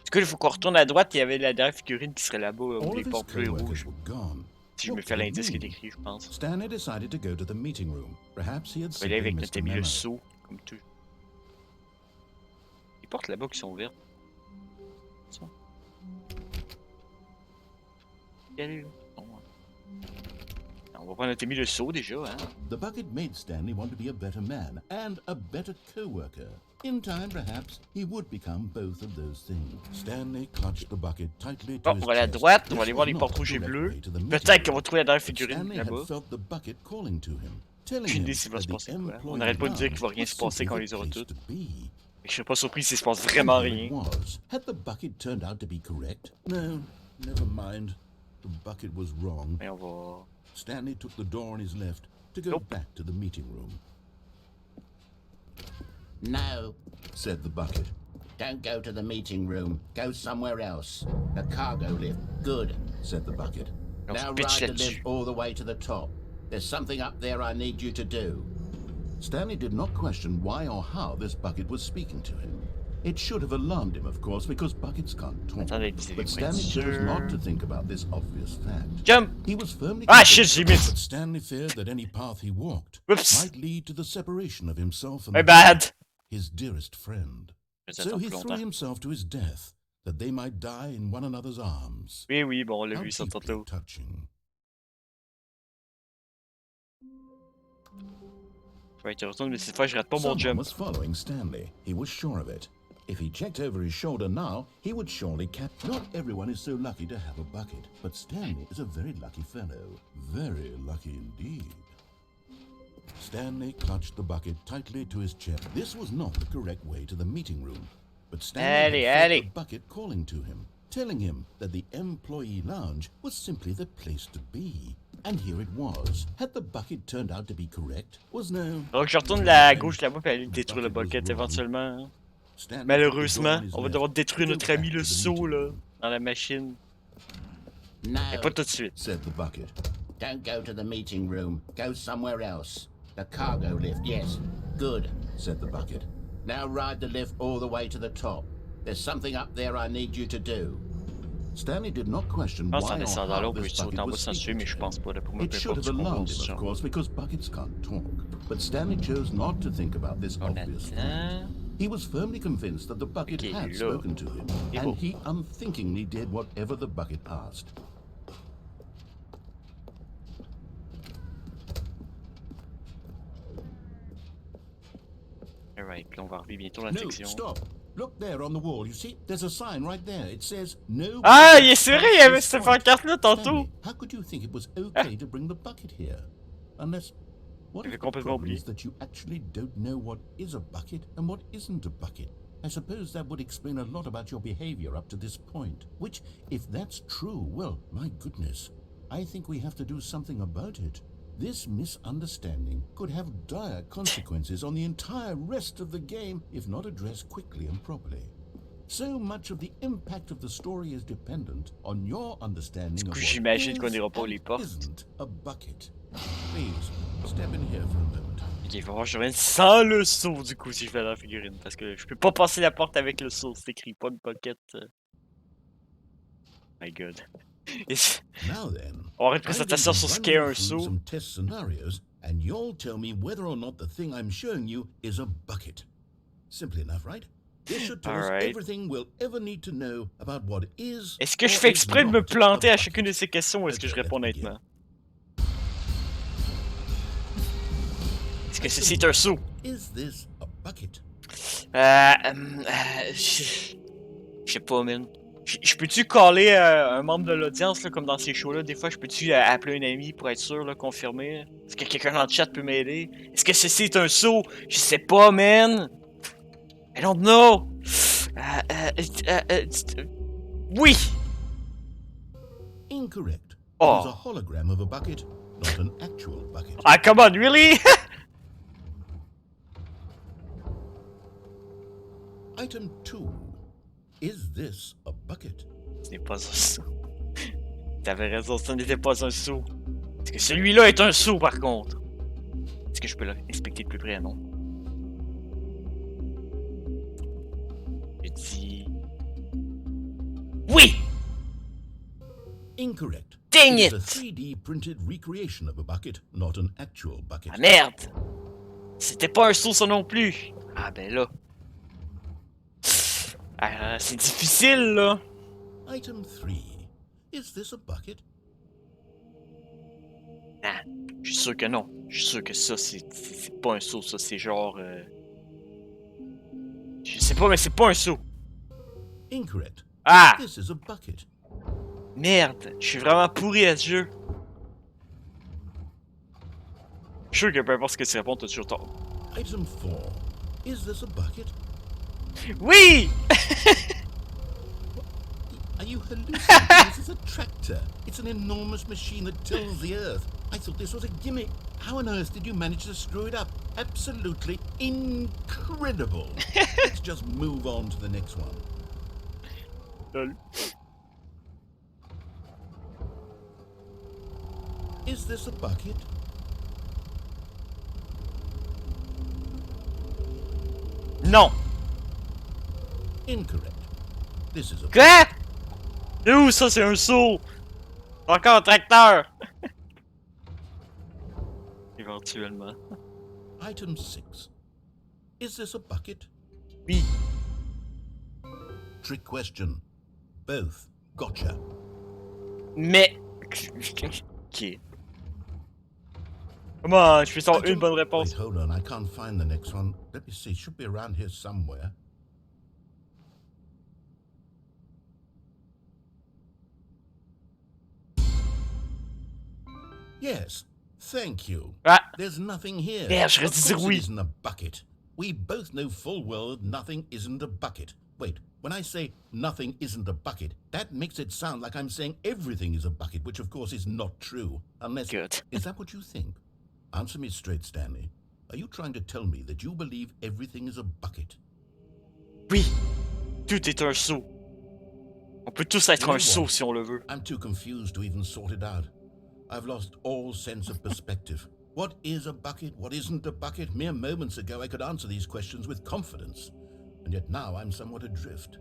Speaker 1: Du coup, il faut qu'on retourne à droite, il y avait la dernière figurine qui serait là-bas, où les portes bleues et rouges. Si je me fais l'indice qui est écrit, je pense.
Speaker 2: Stanley decided to go to the meeting room. Perhaps he had
Speaker 1: On va aller avec
Speaker 2: simply
Speaker 1: notre
Speaker 2: missed a
Speaker 1: ami le
Speaker 2: memo.
Speaker 1: saut, comme tout. Les portes là-bas qui sont ouvertes. Ça. Allez, là. On va prendre notre ami le saut déjà, hein.
Speaker 2: The bucket made Stanley want to be a better man and a better co-worker. In time, perhaps, he would become both of those things. Stanley clutched the bucket tightly to
Speaker 1: Bon,
Speaker 2: his
Speaker 1: on va aller à
Speaker 2: chest.
Speaker 1: droite, on
Speaker 2: This
Speaker 1: va aller voir
Speaker 2: was
Speaker 1: les
Speaker 2: not
Speaker 1: portes
Speaker 2: the
Speaker 1: rouges et
Speaker 2: direct
Speaker 1: bleues.
Speaker 2: way to the meeting
Speaker 1: Peut-être qu'on
Speaker 2: room.
Speaker 1: va trouver la dernière
Speaker 2: But
Speaker 1: figurine
Speaker 2: Stanley had
Speaker 1: là-bas.
Speaker 2: felt the bucket calling to him, telling
Speaker 1: Aucune
Speaker 2: him
Speaker 1: idée s'il va
Speaker 2: that
Speaker 1: se
Speaker 2: the
Speaker 1: passer quoi. On
Speaker 2: employee
Speaker 1: n'arrête pas de dire
Speaker 2: lounge
Speaker 1: qu'il va rien
Speaker 2: was
Speaker 1: se passer
Speaker 2: simply
Speaker 1: quand on
Speaker 2: the
Speaker 1: les aura
Speaker 2: place
Speaker 1: toutes.
Speaker 2: to be.
Speaker 1: Et je serais pas surpris s'il se passe vraiment
Speaker 2: And here
Speaker 1: rien.
Speaker 2: it was. Had the bucket turned out to be correct? No, never mind. The bucket was wrong.
Speaker 1: Mais on va...
Speaker 2: Stanley took the door on his left to go back to the meeting room.
Speaker 6: No,
Speaker 2: Said the bucket.
Speaker 6: don't go to the meeting room. Go somewhere else. The cargo lift. Good.
Speaker 2: Said the bucket.
Speaker 1: On se
Speaker 6: Now ride
Speaker 1: pitch
Speaker 6: the
Speaker 1: là-dessus.
Speaker 6: lift all the way to the top. There's something up there I need you to do.
Speaker 2: Stanley did not question why or how this bucket was speaking to him. It should have alarmed him, of course, because buckets can't talk.
Speaker 1: Attendez, vous
Speaker 2: But
Speaker 1: avez
Speaker 2: Stanley chose
Speaker 1: sûr.
Speaker 2: not to think about this obvious fact.
Speaker 1: Jump!
Speaker 2: He was firmly
Speaker 1: Ah, shit,
Speaker 2: convinced
Speaker 1: j'ai
Speaker 2: that-
Speaker 1: mis.
Speaker 2: But Stanley feared that any path he walked
Speaker 1: Oups!
Speaker 2: might lead to the separation of himself and
Speaker 1: My
Speaker 2: the
Speaker 1: bad!
Speaker 2: his dearest friend. So he threw himself to his death, that they might die in one another's arms.
Speaker 1: Oui, oui, bon, on l'a
Speaker 2: How
Speaker 1: vu ça
Speaker 2: deeply
Speaker 1: tantôt.
Speaker 2: touching.
Speaker 1: Ouais, tu retournes, mais cette fois, je rate pas mon
Speaker 2: Someone
Speaker 1: jump.
Speaker 2: was following Stanley. He was sure of it. If he checked over his shoulder now, he would surely catch. Not everyone is so lucky to have a bucket, but Stanley is a very lucky fellow. Very lucky indeed. Stanley clutched the bucket tightly to his chest. This was not the correct way to the meeting room, but Stanley had felt the bucket calling to him, telling him that the employee lounge was simply the place to be. And here it was. Had the bucket turned out to be correct? Was no.
Speaker 1: Donc, je retourne à gauche là-bas puis aller détruire le bucket éventuellement. Malheureusement, on va devoir détruire notre ami le seau là, dans la machine.
Speaker 6: No,
Speaker 1: Mais pas tout de suite.
Speaker 2: Said the bucket.
Speaker 6: don't go to the meeting room. Go somewhere else. The cargo lift, yes. Good.
Speaker 2: Said the bucket.
Speaker 6: Now ride the lift all the way to the top. There's something up there I need you to do.
Speaker 2: Stanley did not question
Speaker 1: Je pense
Speaker 2: why
Speaker 1: qu'en
Speaker 2: or
Speaker 1: descendant là,
Speaker 2: how
Speaker 1: on peut
Speaker 2: this
Speaker 1: sauter
Speaker 2: bucket
Speaker 1: en bas
Speaker 2: was
Speaker 1: sans tuer,
Speaker 2: speaking
Speaker 1: mais je
Speaker 2: to
Speaker 1: pense
Speaker 2: him.
Speaker 1: pas. D'après moi,
Speaker 2: It
Speaker 1: peu
Speaker 2: should
Speaker 1: importe
Speaker 2: have
Speaker 1: ce qu'on
Speaker 2: alarmed
Speaker 1: pose
Speaker 2: him,
Speaker 1: sur.
Speaker 2: of course, because buckets can't talk. But Stanley chose not to think about this
Speaker 1: On
Speaker 2: obvious fact.
Speaker 1: attend.
Speaker 2: He was firmly convinced that the bucket
Speaker 1: Ok,
Speaker 2: had
Speaker 1: là.
Speaker 2: spoken to him,
Speaker 1: Et
Speaker 2: and
Speaker 1: bon.
Speaker 2: he unthinkingly did whatever the bucket asked.
Speaker 1: Alright, puis on va revivre bientôt la
Speaker 2: No,
Speaker 1: section.
Speaker 2: stop. Look there on the wall. You see, there's a sign right there. It says no.
Speaker 1: Ah,
Speaker 2: bucket
Speaker 1: c'est vrai,
Speaker 2: past
Speaker 1: il y avait
Speaker 2: this
Speaker 1: cette
Speaker 2: point.
Speaker 1: pancarte-là tantôt.
Speaker 2: Stanley, how could you think it was okay to bring the bucket here? Unless, what
Speaker 1: J'avais
Speaker 2: if the
Speaker 1: complètement
Speaker 2: problem
Speaker 1: oublié.
Speaker 2: is that you actually don't know what is a bucket and what isn't a bucket? I suppose that would explain a lot about your behavior up to this point. Which, if that's true, well, my goodness, I think we have to do something about it. This misunderstanding could have dire consequences on the entire rest of the game if not addressed quickly and properly. So much of the impact of the story is dependent on your understanding
Speaker 1: Du
Speaker 2: of
Speaker 1: coup,
Speaker 2: what
Speaker 1: j'imagine qu'on
Speaker 2: is
Speaker 1: ira pas
Speaker 2: and
Speaker 1: les portes.
Speaker 2: isn't a bucket. Please, step in here for a moment.
Speaker 1: Ok, il va falloir que je revienne sans le saut du coup si je fais la figurine. Parce que je peux pas passer la porte avec le saut. C'est écrit pas de bucket. My god. Et
Speaker 2: Now then,
Speaker 1: on va avoir une
Speaker 2: I'm going
Speaker 1: présentation
Speaker 2: to
Speaker 1: sur ce
Speaker 2: run
Speaker 1: qu'est
Speaker 2: you
Speaker 1: un
Speaker 2: through
Speaker 1: saut.
Speaker 2: some test scenarios, and you'll tell me whether or not the thing I'm showing you is a bucket. Simple enough, right? This should tell us
Speaker 1: Alright.
Speaker 2: everything we'll ever need to know about what is.
Speaker 1: Est-ce que je
Speaker 2: or
Speaker 1: fais
Speaker 2: is
Speaker 1: exprès de me
Speaker 2: not
Speaker 1: planter
Speaker 2: a
Speaker 1: à chacune de
Speaker 2: bucket.
Speaker 1: ces questions ou est-ce que je
Speaker 2: Okay,
Speaker 1: réponds
Speaker 2: let's begin.
Speaker 1: honnêtement? Est-ce que c'est un saut?
Speaker 2: Is this a bucket?
Speaker 1: Je sais pas, man. Je peux-tu caller un membre de l'audience, là, comme dans ces shows-là? Des fois, je peux-tu appeler un ami pour être sûr, là, confirmer? Est-ce que quelqu'un dans le chat peut m'aider? Est-ce que c'est un saut? Je sais pas, man! I don't know! Oui!
Speaker 2: Incorrect.
Speaker 1: Oh.
Speaker 2: It is a hologram of a bucket, not an actual bucket.
Speaker 1: Ah, come on, really?
Speaker 2: Item 2. Is this a bucket?
Speaker 1: Ce n'est pas un saut. T'avais raison, ce n'était pas un saut. Est-ce que celui-là est un saut, par contre? Est-ce que je peux l'inspecter de plus près, non? Je dis... Oui!
Speaker 2: Incorrect.
Speaker 1: Dang
Speaker 2: It is
Speaker 1: it!
Speaker 2: a 3D printed recreation of a bucket, not an actual bucket.
Speaker 1: Ah merde! C'était pas un saut ça non plus! Ah ben là... Ah, c'est difficile là!
Speaker 2: Item 3. Is this a bucket?
Speaker 1: Ah, je suis sûr que non. Je suis sûr que ça, c'est pas un saut, ça, c'est genre... Je sais pas, mais c'est pas un saut.
Speaker 2: Incorrect.
Speaker 1: Ah!
Speaker 2: This is a bucket.
Speaker 1: Merde! Je suis vraiment pourri à ce jeu. Je suis sûr que peu importe ce que tu réponds, t'as toujours tort.
Speaker 2: Item 4. Is this a bucket?
Speaker 1: Oui!
Speaker 2: Are you hallucinating? This is a tractor. It's an enormous machine that tills the earth. I thought this was a gimmick. How on earth did you manage to screw it up? Absolutely incredible. Let's just move on to the next one.
Speaker 1: Lol.
Speaker 2: Is this a bucket?
Speaker 1: Non!
Speaker 2: Incorrect. This is a...
Speaker 1: Quoi? Et où ça, c'est un seau? Encore un tracteur! Éventuellement.
Speaker 2: Item 6. Is this a bucket?
Speaker 1: Oui.
Speaker 2: Trick question. Both. Gotcha.
Speaker 1: Mais... Ok. Comment je fais ça une bonne réponse?
Speaker 2: Wait, hold on. I can't find the next one. Let me see. Should be around here somewhere. Yes. Thank you.
Speaker 1: Ah!
Speaker 2: There's nothing here.
Speaker 1: Merde, j'aurais
Speaker 2: Of
Speaker 1: dû dire
Speaker 2: course it
Speaker 1: oui.
Speaker 2: isn't a bucket. We both know full well nothing isn't a bucket. Wait, when I say nothing isn't a bucket, that makes it sound like I'm saying everything is a bucket, which of course is not true. Unless...
Speaker 1: Good.
Speaker 2: Is that what you think? Answer me straight, Stanley. Are you trying to tell me that you believe everything is a bucket?
Speaker 1: Oui. Tout est un seau. On peut tous être un seau si on le veut.
Speaker 2: I'm too confused to even sort it out. I've lost all sense of perspective. What is a bucket? What isn't a bucket? Mere moments ago I could answer these questions with confidence. And yet now I'm somewhat adrift.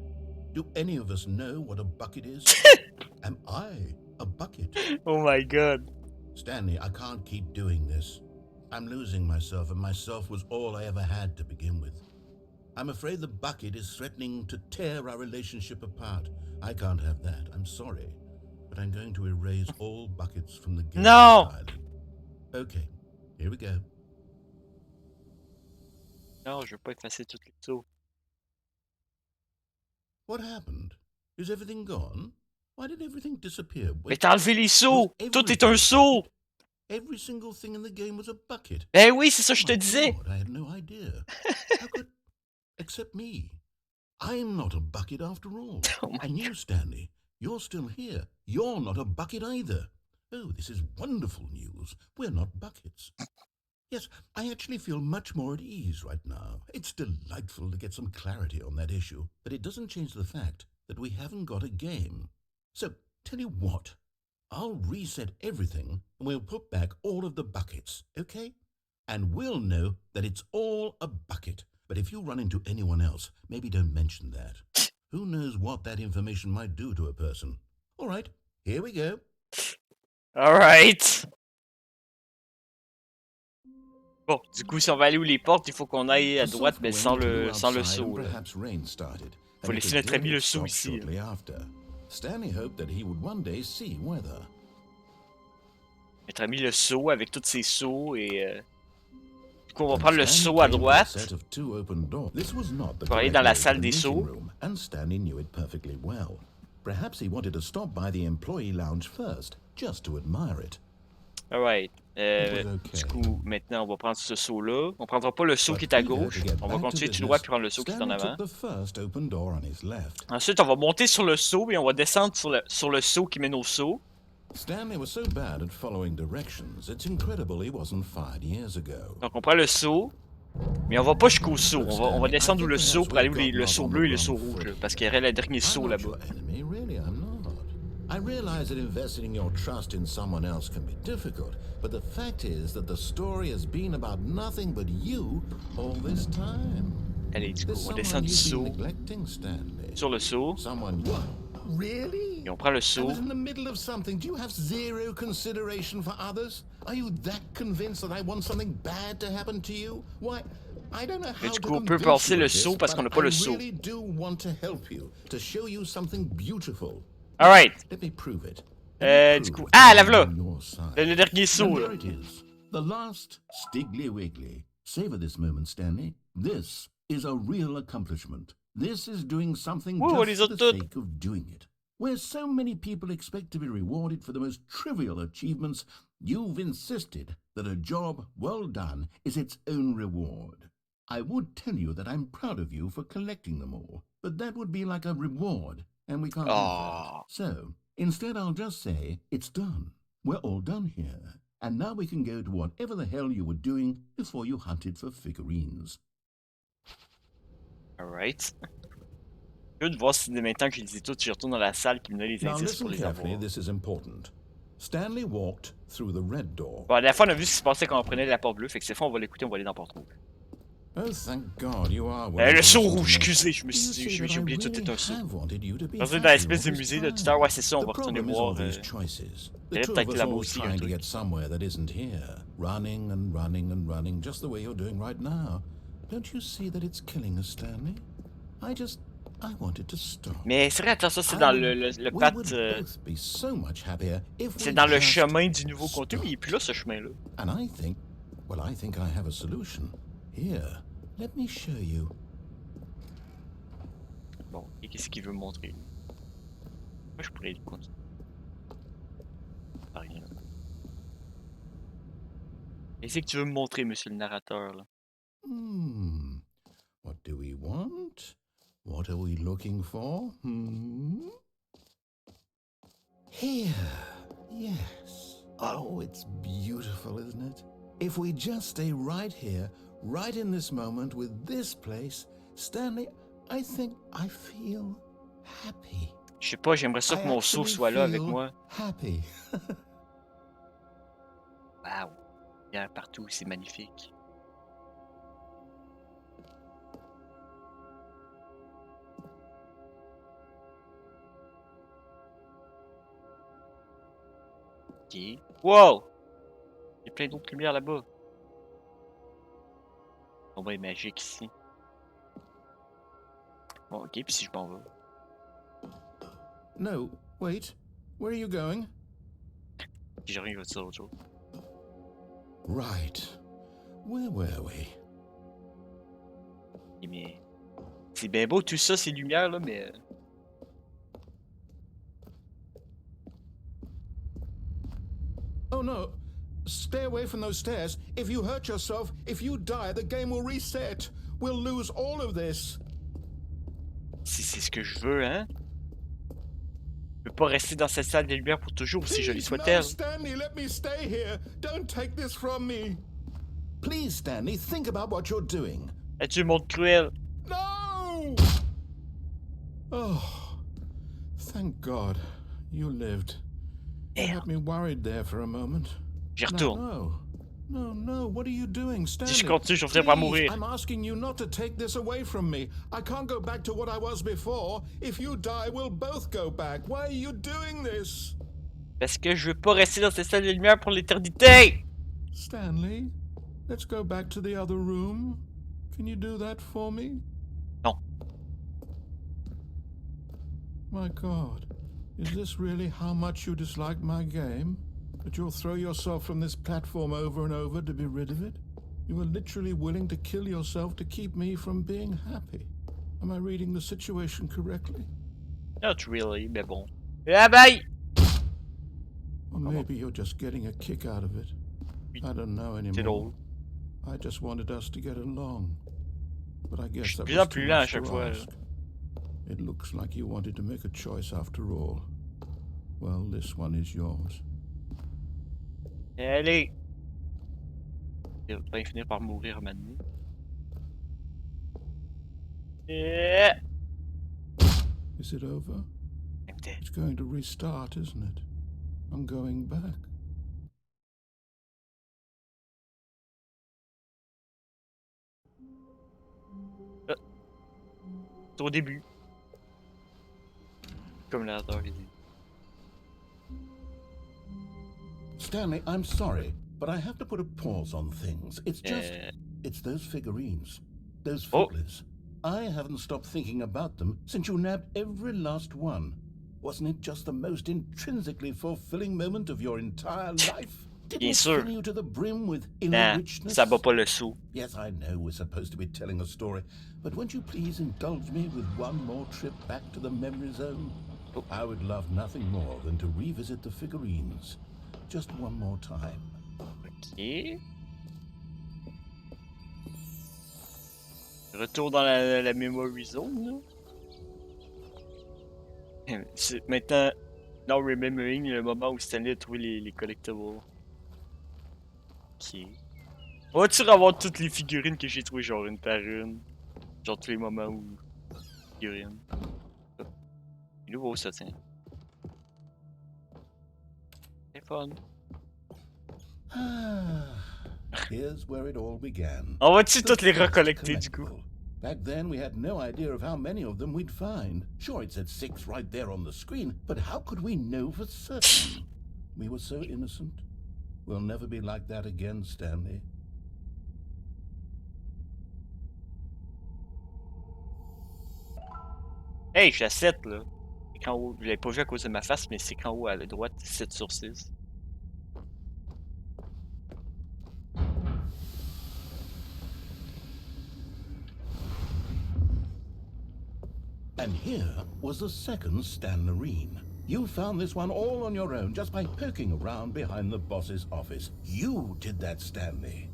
Speaker 2: Do any of us know what a bucket is? Am I a bucket?
Speaker 1: Oh my god.
Speaker 2: Stanley, I can't keep doing this. I'm losing myself, and myself was all I ever had to begin with. I'm afraid the bucket is threatening to tear our relationship apart. I can't have that. I'm sorry. But I'm going to erase all buckets from the game
Speaker 1: No!
Speaker 2: entirely. Okay, here we go.
Speaker 1: Non, je veux pas effacer tous les seaux.
Speaker 2: What happened? Is everything gone? Why did everything disappear?
Speaker 1: Mais t'as enlevé les seaux!
Speaker 2: Was
Speaker 1: Tout est
Speaker 2: everything
Speaker 1: un
Speaker 2: a
Speaker 1: seau!
Speaker 2: bucket? Every single thing in the game was a bucket.
Speaker 1: Ben oui, c'est ça que je te
Speaker 2: My
Speaker 1: disais!
Speaker 2: God, I had no idea. How could... Except me. I'm not a bucket after all.
Speaker 1: Oh my
Speaker 2: And you, Stanley, you're still here. You're not a bucket either. Oh, this is wonderful news. We're not buckets. Yes, I actually feel much more at ease right now. It's delightful to get some clarity on that issue, but it doesn't change the fact that we haven't got a game. So, tell you what, I'll reset everything and we'll put back all of the buckets, okay? And we'll know that it's all a bucket. But if you run into anyone else, maybe don't mention that. Who knows what that information might do to a person? All right, here we go.
Speaker 1: Alright! Bon, du coup, si on va aller où les portes, il faut qu'on aille à droite, mais sans le seau. Là. Faut laisser notre ami le seau ici.
Speaker 2: Stanley hoped that he would one day see weather.
Speaker 1: Notre ami le seau avec tous ses seaux et... Du coup, on va prendre le seau à droite. Pour aller dans la salle des seaux.
Speaker 2: And Stanley knew it perfectly well. Perhaps he wanted to stop by the employee lounge first, just to admire it.
Speaker 1: Alright. Du coup, maintenant, on va prendre ce seau-là. On prendra pas le seau qui est à gauche. On va continuer tout droit puis prendre le seau qui est en avant. Ensuite, on va monter sur le seau et on va descendre sur le seau qui mène au seau.
Speaker 2: Stanley was so bad at following directions, it's incredible he wasn't fired years ago.
Speaker 1: Donc, on prend le seau. Mais on va pas jusqu'au seau. On va descendre où le seau pour aller où le seau bleu et le seau rouge. Là, parce qu'il y aurait le dernier seau là-bas.
Speaker 2: I realize that investing your trust in someone else can be difficult, but the fact is that the story has been about nothing but you all this time.
Speaker 1: Allez, du coup, on descend du seau sur le seau.
Speaker 2: Really?
Speaker 1: Et on prend le
Speaker 2: I
Speaker 1: seau.
Speaker 2: was in the middle of something. Do you have zero consideration for others? Are you that convinced that I want something bad to happen to you? Why? I don't know how
Speaker 1: Mais du
Speaker 2: to
Speaker 1: coup, on peut
Speaker 2: convince
Speaker 1: passer
Speaker 2: you
Speaker 1: le
Speaker 2: of this,
Speaker 1: seau parce qu'on n'a
Speaker 2: but
Speaker 1: pas le
Speaker 2: I
Speaker 1: seau.
Speaker 2: really do want to help you, to show you something beautiful.
Speaker 1: Alright.
Speaker 2: Let me prove it.
Speaker 1: Du coup... Ah, la voilà! Le dernier seau,
Speaker 2: And
Speaker 1: là.
Speaker 2: there it is. The last Stiggly Wiggly. Savor this moment, Stanley. This is a real accomplishment. This is doing something
Speaker 1: Ouh,
Speaker 2: just
Speaker 1: les
Speaker 2: for
Speaker 1: autres
Speaker 2: the
Speaker 1: toutes.
Speaker 2: sake of doing it. Where so many people expect to be rewarded for the most trivial achievements, you've insisted that a job well done is its own reward. I would tell you that I'm proud of you for collecting them all, but that would be like a reward, and we can't do that. So, instead I'll just say, it's done. We're all done here. And now we can go to whatever the hell you were doing before you hunted for figurines.
Speaker 1: Alright. Je veux voir si maintenant que je les ai toutes, je retourne dans la salle qui me donne les
Speaker 2: Now
Speaker 1: indices pour
Speaker 2: listen
Speaker 1: les
Speaker 2: carefully,
Speaker 1: avoir.
Speaker 2: this is important. Stanley walked through the red door.
Speaker 1: Bon, la dernière fois, on a vu ce qui se passait quand on prenait la porte bleue, fait que cette fois, on va l'écouter, on va aller dans la porte rouge.
Speaker 2: Oh, thank God you are
Speaker 1: Le
Speaker 2: willing to
Speaker 1: saut
Speaker 2: listen to
Speaker 1: rouge,
Speaker 2: me.
Speaker 1: excusez,
Speaker 2: Do you see that
Speaker 1: j'ai
Speaker 2: I
Speaker 1: oublié tout
Speaker 2: really
Speaker 1: est un saut.
Speaker 2: have wanted you to be
Speaker 1: Dans dans
Speaker 2: happy
Speaker 1: l'espèce
Speaker 2: all
Speaker 1: de
Speaker 2: this
Speaker 1: musée là, tout à
Speaker 2: time.
Speaker 1: l'heure, ouais, c'est ça, on
Speaker 2: The
Speaker 1: va retourner
Speaker 2: problem is all
Speaker 1: voir.
Speaker 2: these choices. The
Speaker 1: J'allais
Speaker 2: two
Speaker 1: peut-être
Speaker 2: of us
Speaker 1: là-bas
Speaker 2: all
Speaker 1: aussi, un
Speaker 2: trying to
Speaker 1: truc.
Speaker 2: get somewhere that isn't here. Running and running and running, just the way you're doing right now. Don't you see that it's killing us, Stanley? I wanted to stop.
Speaker 1: Mais c'est vrai, attends, ça c'est
Speaker 2: I
Speaker 1: dans
Speaker 2: would-
Speaker 1: le
Speaker 2: we
Speaker 1: path.
Speaker 2: would both be so much happier if
Speaker 1: C'est
Speaker 2: we
Speaker 1: dans le
Speaker 2: just
Speaker 1: chemin du nouveau contenu, mais il est plus là
Speaker 2: stopped.
Speaker 1: ce chemin-là.
Speaker 2: And I think I have a solution. Here, let me show you.
Speaker 1: Bon, et qu'est-ce qu'il veut me montrer? Moi je pourrais continuer. Ah, rien. Qu'est-ce que tu veux me montrer, monsieur le narrateur, là?
Speaker 2: What do we want? What are we looking for? Here. Yes. Oh, it's beautiful, isn't it? If we just stay right here, right in this moment with this place, Stanley, I think I feel happy.
Speaker 1: Je sais pas, j'aimerais ça que mon saut soit là avec moi.
Speaker 2: Happy.
Speaker 1: Waouh! Il y a partout, c'est magnifique. Ok. Wow! Il y a plein d'autres lumières là-bas. On va être magique ici. Bon, ok, puis si je m'en vais.
Speaker 2: No, wait. Where are you going?
Speaker 1: J'ai rien, il va dire autre chose.
Speaker 2: Right. Where were we?
Speaker 1: Ok, mais. C'est bien beau tout ça, ces lumières là, mais.
Speaker 2: Oh no. Stay away from those stairs. If you hurt yourself, if you die, the game will reset. We'll lose all of this.
Speaker 1: Si c'est ce que je veux, hein? Je peux pas rester dans cette salle des lumières pour toujours, si jolie soit-elle.
Speaker 2: Stanley, let me stay here. Don't take this from me. Please, Stanley, think about what you're doing.
Speaker 1: Es-tu le monde cruel?
Speaker 2: No! Oh, thank God you lived. You had me worried there for a moment.
Speaker 1: J'y retourne.
Speaker 2: No, what are you doing, Stanley?
Speaker 1: Si je continue, je vais finir par mourir.
Speaker 2: I'm asking you not to take this away from me. I can't go back to what I was before. If you die, we'll both go back. Why are you doing this?
Speaker 1: Parce que je veux pas rester dans cette salle de lumière pour l'éternité!
Speaker 2: Stanley, let's go back to the other room. Can you do that for me?
Speaker 1: Non.
Speaker 2: My God, is this really how much you dislike my game? That you'll throw yourself from this platform over and over to be rid of it? You are literally willing to kill yourself to keep me from being happy. Am I reading the situation correctly?
Speaker 1: Not really, mais bon. Ah bye!
Speaker 2: Or maybe you're just getting a kick out of it. I don't know
Speaker 1: C'est
Speaker 2: anymore.
Speaker 1: drôle.
Speaker 2: I just wanted us to get along. But I guess
Speaker 1: Je suis
Speaker 2: that
Speaker 1: de plus
Speaker 2: was
Speaker 1: en
Speaker 2: too
Speaker 1: plus lent à
Speaker 2: much
Speaker 1: chaque
Speaker 2: to
Speaker 1: fois.
Speaker 2: ask. It looks like you wanted to make a choice after all. Well, this one is yours.
Speaker 1: Allez! Il va bien finir par mourir maintenant. Yeah.
Speaker 2: Is it over? It's going to restart, isn't it? I'm going back.
Speaker 1: C'est au début. Comme l'auteur dit.
Speaker 2: Stanley, I'm sorry, but I have to put a pause on things. It's those figurines. Those fiddlers. I haven't stopped thinking about them since you nabbed every last one. Wasn't it just the most intrinsically fulfilling moment of your entire life? Didn't it fill you to the brim with inner richness?
Speaker 1: Ça bat pas le sou.
Speaker 2: Yes, I know we're supposed to be telling a story, but won't you please indulge me with one more trip back to the memory zone? I would love nothing more than to revisit the figurines. Just one more time.
Speaker 1: Ok. Retour dans la memory zone, là. C'est maintenant, now remembering le moment où Stanley a trouvé les collectibles. Ok. On va-tu revoir toutes les figurines que j'ai trouvées, genre une par une? Genre tous les moments où... Figurines. C'est nouveau ça, tiens. C'est fun.
Speaker 2: Here's where it all began.
Speaker 1: On va-tu
Speaker 2: The
Speaker 1: toutes les
Speaker 2: first
Speaker 1: recollecter du coup?
Speaker 2: collectible. Back then, we had no idea of how many of them we'd find. Sure, it said 6 right there on the screen, but how could we know for certain? We were so innocent. We'll never be like that again, Stanley.
Speaker 1: Hey, je suis à 7 là. Écran haut. Je l'avais pas vu à cause de ma face, mais c'est écran haut à la droite, 7 sur 6.
Speaker 2: And here was the second Stanlerine. You found this one all on your own just by poking around behind the boss's office. You did that, Stanley.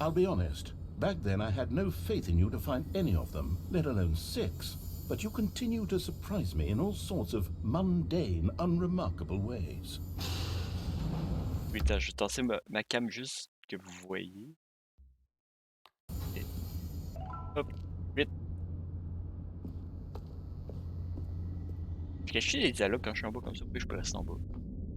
Speaker 2: I'll be honest, back then I had no faith in you to find any of them, let alone 6. But you continue to surprise me in all sorts of mundane, unremarkable ways.
Speaker 1: Oui, attends, je vais tasser ma cam juste que vous voyez. Et... Hop, vite. Je cache les dialogues quand je suis en bas comme ça, puis je peux rester en bas.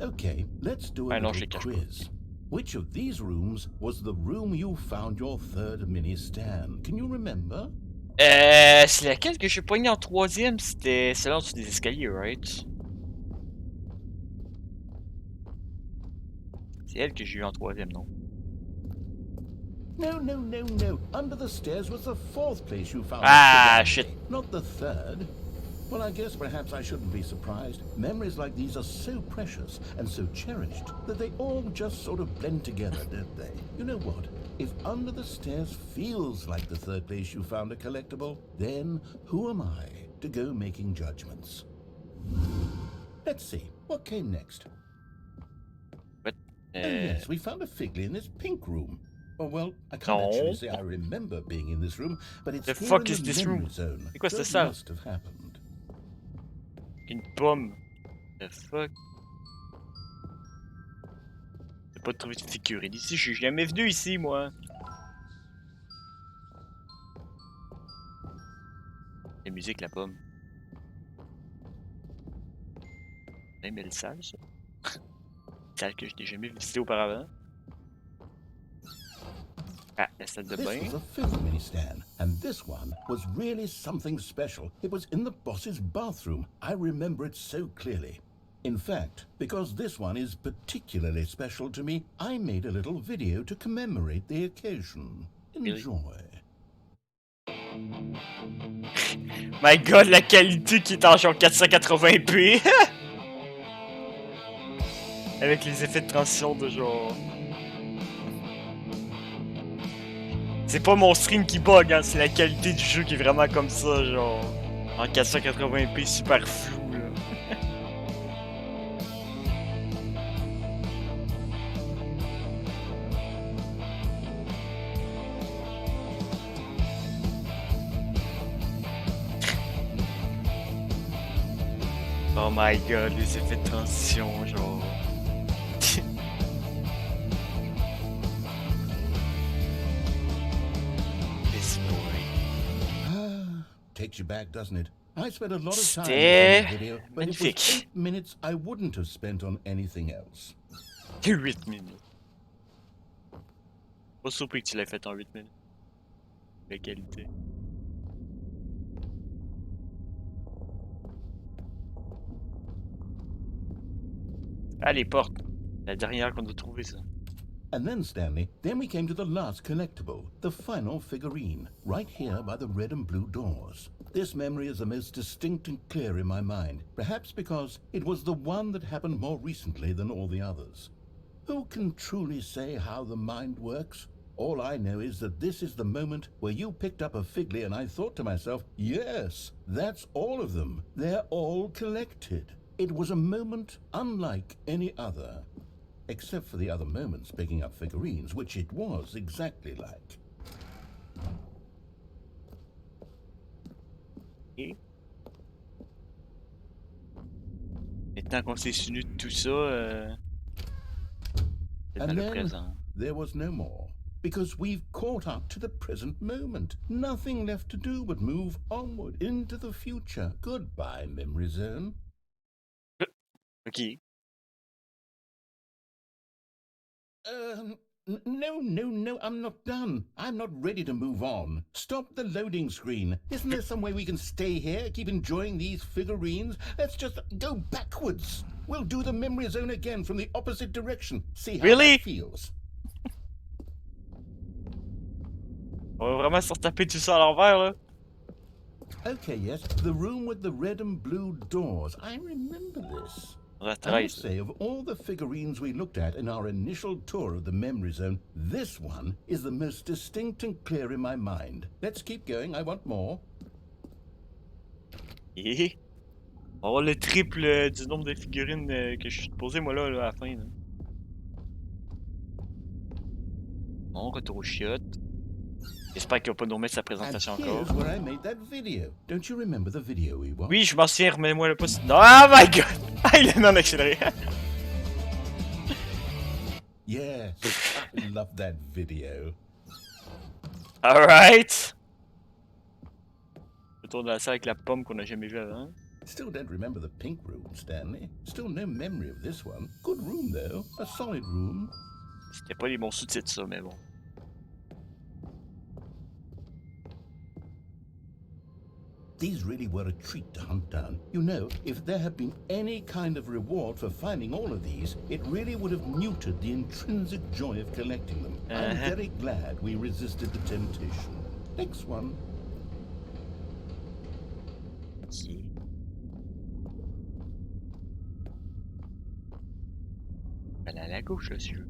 Speaker 2: Okay, let's do a
Speaker 1: Ah non, je
Speaker 2: little
Speaker 1: les cache pas.
Speaker 2: quiz. Which of these rooms was the room you found your third mini stand? Can you remember?
Speaker 1: C'est laquelle que j'ai poigné en troisième? C'était celle-là en dessous des escaliers, right? C'est elle que j'ai eu en troisième, non?
Speaker 2: No, no, no, no. Under the stairs was the fourth place you found
Speaker 1: Ah,
Speaker 2: the
Speaker 1: shit.
Speaker 2: Not the third. Well, I guess perhaps I shouldn't be surprised. Memories like these are so precious and so cherished that they all just sort of blend together, don't they? You know what? If under the stairs feels like the third place you found a collectible, then who am I to go making judgments? Let's see. What came next?
Speaker 1: What?
Speaker 2: Oh, yes, we found a Figley in this pink room. Oh, well, I can't
Speaker 1: No.
Speaker 2: actually say I remember being in this room, but it's
Speaker 1: The
Speaker 2: here
Speaker 1: fuck
Speaker 2: in
Speaker 1: is
Speaker 2: the
Speaker 1: this
Speaker 2: memory
Speaker 1: room?
Speaker 2: zone.
Speaker 1: C'est quoi
Speaker 2: So
Speaker 1: ça?
Speaker 2: it must have happened.
Speaker 1: Une pomme. The fuck? J'ai pas trouvé de figurine ici, je suis jamais venu ici, moi. La musique, la pomme. Même belle salle, ça. Salle que je n'ai jamais visitée auparavant. Ah, la salle de
Speaker 2: This
Speaker 1: bain.
Speaker 2: was a fifth mini stand, and this one was really something special. It was in the boss's bathroom. I remember it so clearly. In fact, because this one is particularly special to me, I made a little video to commemorate the occasion. Enjoy.
Speaker 1: My god, la qualité qui est en genre 480p! Avec les effets de transition de genre... C'est pas mon stream qui bug, hein, c'est la qualité du jeu qui est vraiment comme ça, genre... En 480p super flou, là. Oh my god, les effets de transition, genre... This boy.
Speaker 2: Takes you back, doesn't it? I spent a lot of time
Speaker 1: C'était
Speaker 2: making that video, but it was
Speaker 1: magnifique.
Speaker 2: 8 minutes I wouldn't have spent on anything else.
Speaker 1: 8 minutes. Pas surpris que tu l'aies fait en 8 minutes. La qualité. Ah, les portes. La dernière qu'on a trouvée, ça.
Speaker 2: And then, Stanley, then we came to the last collectible, the final figurine, right here by the red and blue doors. This memory is the most distinct and clear in my mind, perhaps because it was the one that happened more recently than all the others. Who can truly say how the mind works? All I know is that this is the moment where you picked up a Figley and I thought to myself, yes, that's all of them. They're all collected. It was a moment unlike any other. Except for the other moments picking up figurines, which it was exactly like.
Speaker 1: Et... Maintenant qu'on s'est souvenu de tout ça, c'est dans
Speaker 2: And
Speaker 1: le
Speaker 2: then
Speaker 1: présent.
Speaker 2: there was no more, because we've caught up to the present moment. Nothing left to do but move onward into the future. Goodbye, memory zone.
Speaker 1: Ok.
Speaker 6: No, I'm not done. I'm not ready to move on. Stop the loading screen. Isn't there some way we can stay here, keep enjoying these figurines? Let's just go backwards. We'll do the memory zone again from the opposite direction. See how that feels.
Speaker 1: On va vraiment se retaper tout ça à l'envers, là.
Speaker 6: Okay, yes, the room with the red and blue doors. I remember this. I must say, of all the figurines we looked at in our initial tour of the memory zone, this one is the most distinct and clear in my mind. Let's keep going, I want more.
Speaker 1: On va avoir le triple du nombre de figurines que je suis posé, moi, là, à la fin. Là. Bon, retour au chiottes. J'espère qu'il va pas nous remettre sa présentation encore. Oui, je m'en souviens, remets-moi le pouce. Oh my god! Ah, il est non accéléré.
Speaker 6: Yeah, I love that video.
Speaker 1: Alright! Retour de la salle avec la pomme qu'on a jamais vue avant.
Speaker 6: Still don't remember the pink room, Stanley. Still no memory of this one. Good room, though. A solid room.
Speaker 1: C'était pas les bons sous-titres, ça, mais bon.
Speaker 6: These really were a treat to hunt down. You know, if there had been any kind of reward for finding all of these, it really would have muted the intrinsic joy of collecting them. I'm very glad we resisted the temptation. Next one.
Speaker 1: Elle est à la gauche, là, si je veux.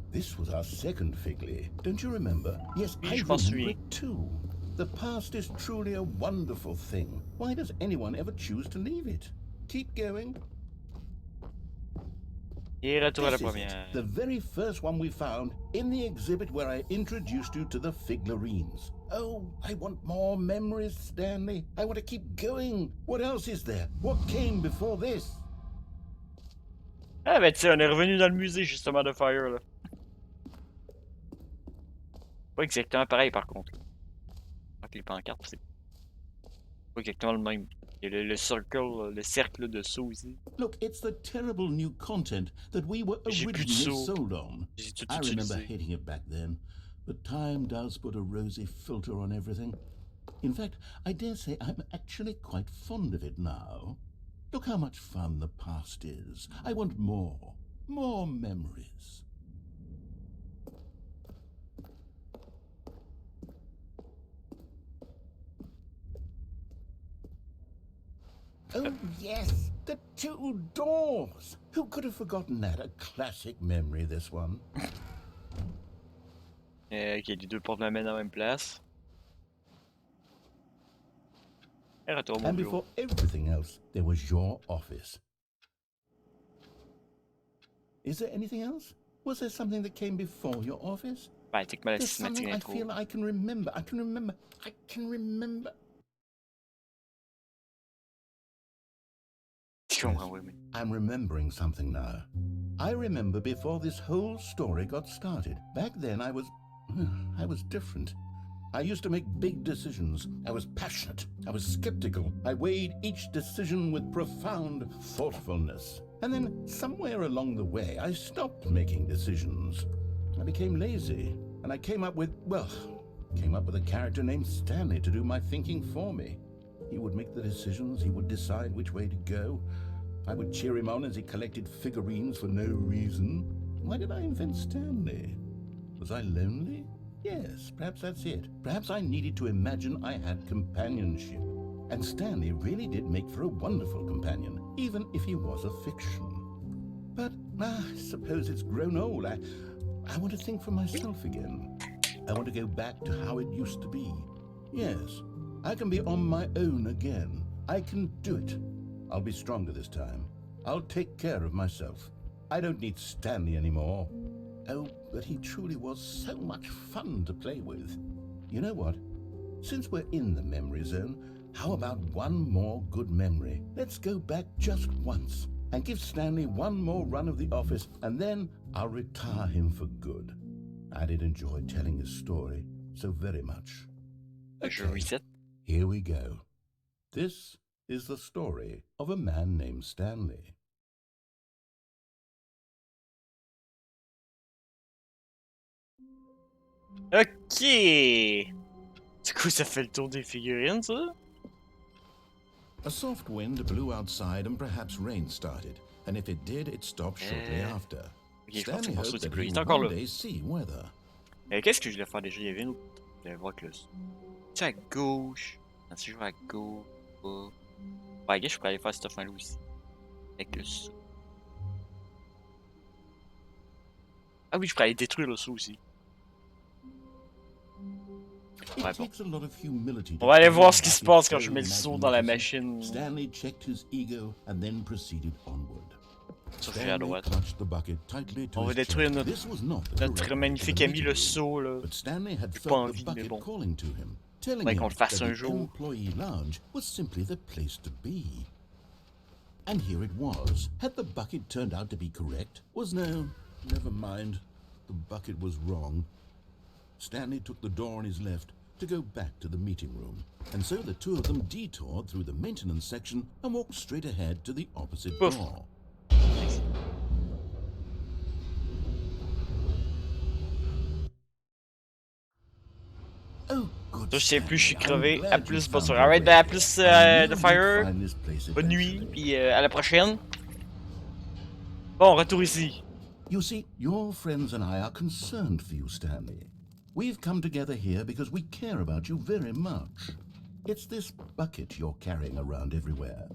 Speaker 6: This was our second Figley. Don't you remember? Yes, I remember it too. The past is truly a wonderful thing. Why does anyone ever choose to leave it? Keep going.
Speaker 1: Et retour à la première.
Speaker 6: The very first one we found in the exhibit where I introduced you to the figurines. Oh, I want more memories, Stanley. I want to keep going. What else is there? What came before this?
Speaker 1: Ah ben tu sais, on est revenu dans le musée justement de Fire là. Pas exactement pareil par contre. Donc les pancartes, c'est pas exactement le même. Il y a le cercle de saut ici.
Speaker 6: Look, it's the terrible new content that we were originally sold on. I remember hating it back then, but time does put a rosy filter on everything. In fact, I dare say I'm actually quite fond of it now. Look how much fun the past is. I want more memories. Oh, yes, the two doors. Who could have forgotten that? A classic memory, this one.
Speaker 1: Ok, les deux portes m'amènent à la même place. Et retour à mon
Speaker 6: And before everything else, there was your office. Is there anything else? Was there something that came before your office?
Speaker 1: There's something
Speaker 6: I feel I can remember. I can remember. I'm remembering something now. I remember before this whole story got started. Back then I was different. I used to make big decisions. I was passionate. I was skeptical. I weighed each decision with profound thoughtfulness. And then somewhere along the way, I stopped making decisions. I became lazy. And I came up with a character named Stanley to do my thinking for me. He would make the decisions. He would decide which way to go. I would cheer him on as he collected figurines for no reason. Why did I invent Stanley? Was I lonely? Yes, perhaps that's it. Perhaps I needed to imagine I had companionship. And Stanley really did make for a wonderful companion, even if he was a fiction. But I suppose it's grown old. I want to think for myself again. I want to go back to how it used to be. Yes, I can be on my own again. I can do it. I'll be stronger this time. I'll take care of myself. I don't need Stanley anymore. Oh, but he truly was so much fun to play with. You know what? Since we're in the memory zone, how about one more good memory? Let's go back just once and give Stanley one more run of the office, and then I'll retire him for good. I did enjoy telling his story so very much. Okay, here we go. This
Speaker 2: is the story of a man named Stanley.
Speaker 1: Ok! Du coup, ça fait le tour des figurines, ça?
Speaker 2: A soft wind blew outside and perhaps rain started, and if it did, it stopped shortly after.
Speaker 1: Ok, je pense que
Speaker 2: Stanley
Speaker 1: c'est pour ça
Speaker 2: hoped
Speaker 1: que
Speaker 2: that
Speaker 1: il
Speaker 2: he
Speaker 1: est
Speaker 2: would
Speaker 1: encore
Speaker 2: one
Speaker 1: là.
Speaker 2: day see weather.
Speaker 1: Qu'est-ce que je voulais faire déjà? Il y avait une autre. Je vais voir que là. Tu à gauche. Non, si je vais à gauche. Bas. Ouais, gars, je pourrais aller faire cette fin-là aussi. Avec le saut. Ah oui, je pourrais aller détruire le saut aussi.
Speaker 2: It
Speaker 1: Ouais, bon.
Speaker 2: takes a lot of humility to
Speaker 1: On va aller
Speaker 2: carry
Speaker 1: voir
Speaker 2: a
Speaker 1: ce qui se
Speaker 2: bucket
Speaker 1: passe quand
Speaker 2: so
Speaker 1: je mets le saut dans la
Speaker 2: magnificent.
Speaker 1: machine.
Speaker 2: Stanley checked his ego and then proceeded onward.
Speaker 1: Sauf à droite.
Speaker 2: Clutched the bucket tightly to
Speaker 1: On va
Speaker 2: his
Speaker 1: détruire
Speaker 2: chest.
Speaker 1: notre,
Speaker 2: This was not the
Speaker 1: notre
Speaker 2: correct way
Speaker 1: magnifique
Speaker 2: to the
Speaker 1: ami le
Speaker 2: meeting room.
Speaker 1: saut là.
Speaker 2: But Stanley had
Speaker 1: J'ai pas
Speaker 2: felt the
Speaker 1: envie, mais
Speaker 2: bucket
Speaker 1: bon.
Speaker 2: calling to him, telling
Speaker 1: Ouais,
Speaker 2: him
Speaker 1: qu'on le fasse
Speaker 2: that
Speaker 1: un
Speaker 2: the
Speaker 1: jour.
Speaker 2: employee lounge was simply the place to be. And here it was. Had the bucket turned out to be correct? Was no, never mind. The bucket was wrong. Stanley took the door on his left to go back to the meeting room, and so the two of them detoured through the maintenance section and walked straight ahead to the opposite
Speaker 1: Poof.
Speaker 2: door. Oh, good.
Speaker 1: Ça, je sais plus, je suis
Speaker 2: Stanley, I'm
Speaker 1: crevé. À
Speaker 2: glad you
Speaker 1: plus,
Speaker 2: found
Speaker 1: bonsoir.
Speaker 2: your
Speaker 1: Alright,
Speaker 2: way.
Speaker 1: ben à plus
Speaker 2: I
Speaker 1: de
Speaker 2: knew
Speaker 1: Fire.
Speaker 2: you'd find this place
Speaker 1: Bonne nuit,
Speaker 2: eventually.
Speaker 1: puis à la prochaine. Bon, retour ici.
Speaker 2: You see, your friends and I are concerned for you, Stanley. We've come together here because we care about you very much. It's this bucket you're carrying around everywhere.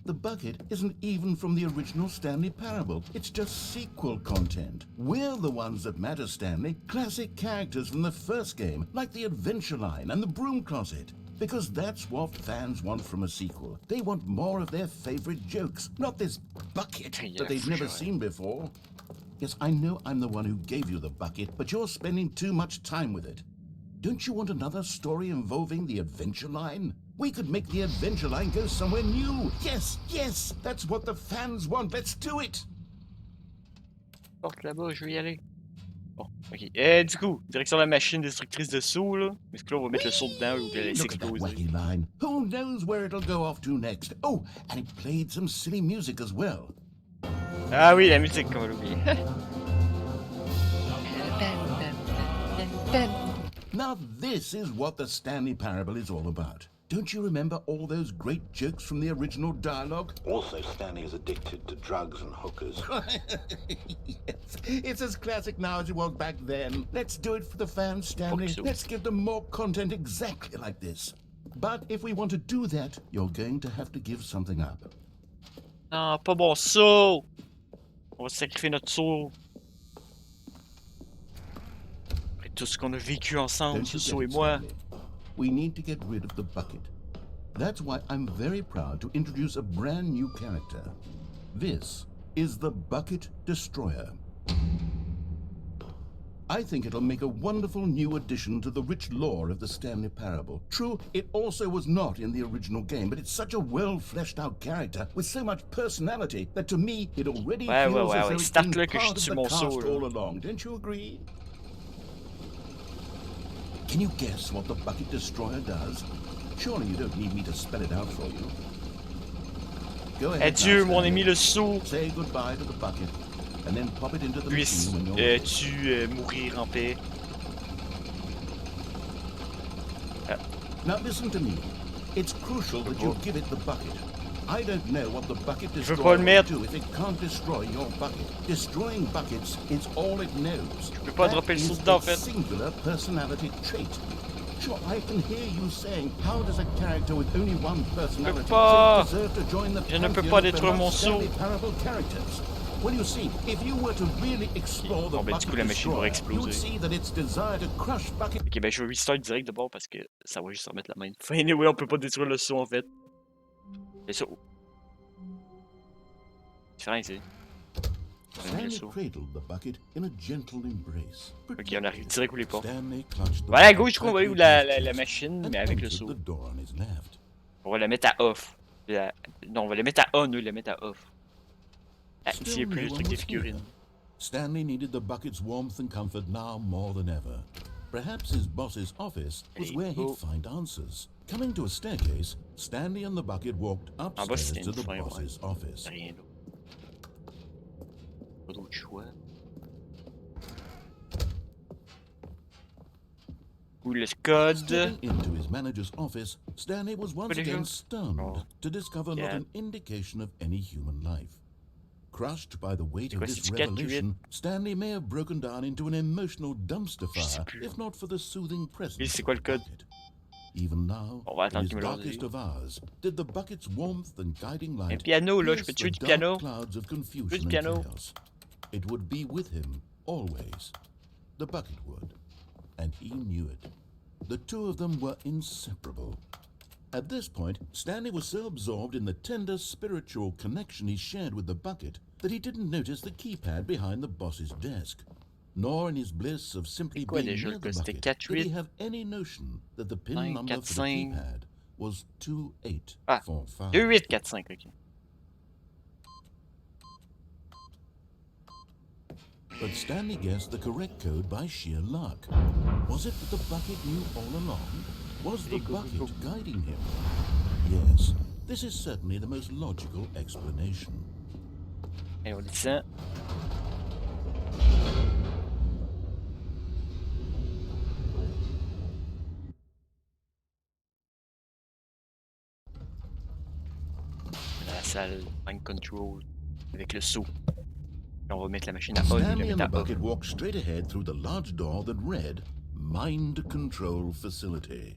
Speaker 2: The bucket isn't even from the original Stanley Parable. It's just sequel content. We're the ones that matter, Stanley. Classic characters from the first game, like the Adventure Line and the Broom Closet. Because that's what fans want from a sequel. They want more of their favorite jokes, not this bucket that they've never seen before. Yes, I know I'm the one who gave you the bucket, but you're spending too much time with it. Don't you want another story involving the Adventure Line? We could make the Adventure Line go somewhere new. Yes, yes, that's what the fans want. Let's do it.
Speaker 1: Porte là-bas, je vais y aller. Bon, ok. Du coup, direction de la machine destructrice de saut, là. Est-ce que là, on va mettre le saut dedans ou la laisser
Speaker 2: Look at that
Speaker 1: exploser?
Speaker 2: wacky line. Who knows where it'll go off to next? Oh, and it played some silly music as well.
Speaker 1: Ah oui, la musique, on va l'oublier.
Speaker 2: Now this is what the Stanley Parable is all about. Don't you remember all those great jokes from the original dialogue?
Speaker 7: Also, Stanley is addicted to drugs and hookers.
Speaker 2: Yes, it's as classic now as it was back then. Let's do it for the fans, Stanley. Let's give them more content exactly like this. But if we want to do that, you're going to have to give something up.
Speaker 1: Non, pas bon saut! On va sacrifier notre saut. Après tout ce qu'on a vécu ensemble,
Speaker 2: Don't
Speaker 1: ce
Speaker 2: you get
Speaker 1: saut et
Speaker 2: it,
Speaker 1: moi.
Speaker 2: Stanley? We need to get rid of the bucket. That's why I'm very proud to introduce a brand new character. This is the Bucket Destroyer. I think it'll make a wonderful new addition to the rich lore of the Stanley Parable. True, it also was not in the original game, but it's such a well-fleshed-out character with so much personality that to me it already feels as though it's been part of the cast all along. Don't you agree? Can you guess what the Bucket Destroyer does? Surely you don't need me to spell it out for you. Go ahead.
Speaker 1: Adieu, mon ami le saut.
Speaker 2: Say goodbye to the bucket, and then pop it into the
Speaker 1: Puisses
Speaker 2: machine when you're ready.
Speaker 1: tu mourir en paix.
Speaker 2: Now listen to me. It's crucial that you give it the bucket. I don't know what the bucket destroyer will do if it can't destroy your bucket. Destroying buckets is all it knows.
Speaker 1: Je peux pas dropper le saut dedans, en fait.
Speaker 2: Singular personality trait. Sure, I can hear you saying, how does a character with only one personality trait deserve to join the
Speaker 1: Je ne peux pas détruire mon saut.
Speaker 2: Stanley Parable characters? Well, you see, if you were to really explore the bucket destroyer, you would see that its desire to crush bucket.
Speaker 1: Ok, ben je vais restart direct de bord parce que ça va juste remettre la main. Anyway, on peut pas détruire le saut en fait. C'est ça. Différent ici.
Speaker 2: Stanley cradled the bucket in a gentle embrace.
Speaker 1: Ok, on arrive direct où les portes.
Speaker 2: Stanley clutched the
Speaker 1: Voilà, à
Speaker 2: bucket
Speaker 1: gauche, je trouve,
Speaker 2: tightly
Speaker 1: où
Speaker 2: to
Speaker 1: la
Speaker 2: his chest
Speaker 1: machine,
Speaker 2: and
Speaker 1: mais avec le
Speaker 2: entered
Speaker 1: saut.
Speaker 2: the door on his left.
Speaker 1: On va la mettre à off. Non, on va la mettre à on, la mettre à off. Ah, ici, il n'y a plus le truc des figurines.
Speaker 2: Stanley needed the bucket's warmth and comfort now more than ever. Perhaps his boss's office was where he'd find answers. Coming to a staircase, Stanley and the bucket walked
Speaker 1: En bas,
Speaker 2: upstairs
Speaker 1: c'était
Speaker 2: to
Speaker 1: une
Speaker 2: the
Speaker 1: fin, ouais.
Speaker 2: boss's office.
Speaker 1: Rien d'autre. Pas d'autre choix. Ou le code.
Speaker 2: Stepping into his manager's office, Stanley was once
Speaker 1: Pretty
Speaker 2: again
Speaker 1: sure.
Speaker 2: stunned
Speaker 1: Oh.
Speaker 2: to discover not
Speaker 1: Yeah.
Speaker 2: an indication of any human life. Crushed by the weight of
Speaker 1: quoi,
Speaker 2: this
Speaker 1: c'est-tu 4,
Speaker 2: revelation, Stanley may have broken down into an emotional dumpster
Speaker 1: Je sais
Speaker 2: fire
Speaker 1: plus.
Speaker 2: if not for the soothing presence
Speaker 1: c'est
Speaker 2: of
Speaker 1: quoi
Speaker 2: the
Speaker 1: le code?
Speaker 2: bucket. Even now,
Speaker 1: On va
Speaker 2: in
Speaker 1: attendre
Speaker 2: his
Speaker 1: qu'il me le
Speaker 2: darkest
Speaker 1: dise.
Speaker 2: of hours, did the bucket's warmth and guiding light
Speaker 1: Un piano, là, je
Speaker 2: pierce
Speaker 1: peux
Speaker 2: the
Speaker 1: tuer du
Speaker 2: dark
Speaker 1: piano.
Speaker 2: clouds of
Speaker 1: Tuer
Speaker 2: confusion
Speaker 1: du
Speaker 2: and
Speaker 1: piano.
Speaker 2: chaos. It would be with him always. The bucket would, and he knew it. The two of them were inseparable. At this point, Stanley was so absorbed in the tender spiritual connection he shared with the bucket that he didn't notice the keypad behind the boss's desk. Nor in his bliss of simply
Speaker 1: quoi
Speaker 2: being
Speaker 1: déjà
Speaker 2: near
Speaker 1: le
Speaker 2: the
Speaker 1: code? C'était
Speaker 2: bucket
Speaker 1: 4,
Speaker 2: did he
Speaker 1: 8?
Speaker 2: have any notion that the pin
Speaker 1: 5,
Speaker 2: number
Speaker 1: 4,
Speaker 2: for the
Speaker 1: 5.
Speaker 2: keypad was 2845.
Speaker 1: Ah, 2, 8, 4, 5, ok.
Speaker 2: But Stanley guessed the correct code by sheer luck. Was it that the bucket knew all along? Was the bucket guiding him? Yes, this is certainly the most logical explanation.
Speaker 1: Et on descend. Dans la salle Mind Control avec le saut. Et on va mettre la machine à on et
Speaker 2: Stanley
Speaker 1: le
Speaker 2: and
Speaker 1: mettre
Speaker 2: the
Speaker 1: à off.
Speaker 2: bucket walked straight ahead through the large door that read, Mind Control Facility.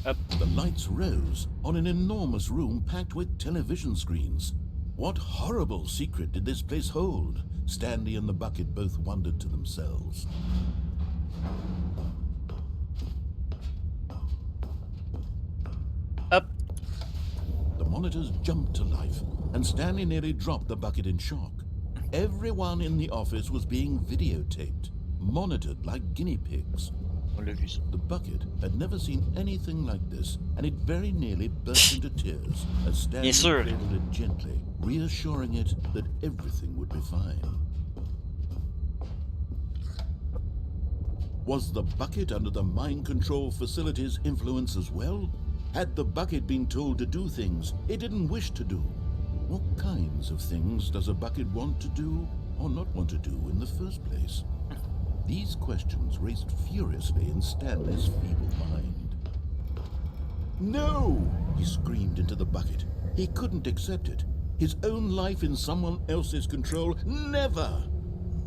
Speaker 1: Up.
Speaker 2: The lights rose on an enormous room packed with television screens. What horrible secret did this place hold? Stanley and the bucket both wondered to themselves.
Speaker 1: Up.
Speaker 2: The monitors jumped to life, and Stanley nearly dropped the bucket in shock. Everyone in the office was being videotaped, monitored like guinea pigs.
Speaker 1: On l'a vu ça.
Speaker 2: The bucket had never seen anything like this, and it very nearly burst into tears as Stanley
Speaker 1: Bien sûr.
Speaker 2: cradled it gently, reassuring it that everything would be fine. Was the bucket under the mind control facility's influence as well? Had the bucket been told to do things it didn't wish to do? What kinds of things does a bucket want to do or not want to do in the first place? These questions raced furiously in Stanley's feeble mind. No! He screamed into the bucket. He couldn't accept it. His own life in someone else's control, never!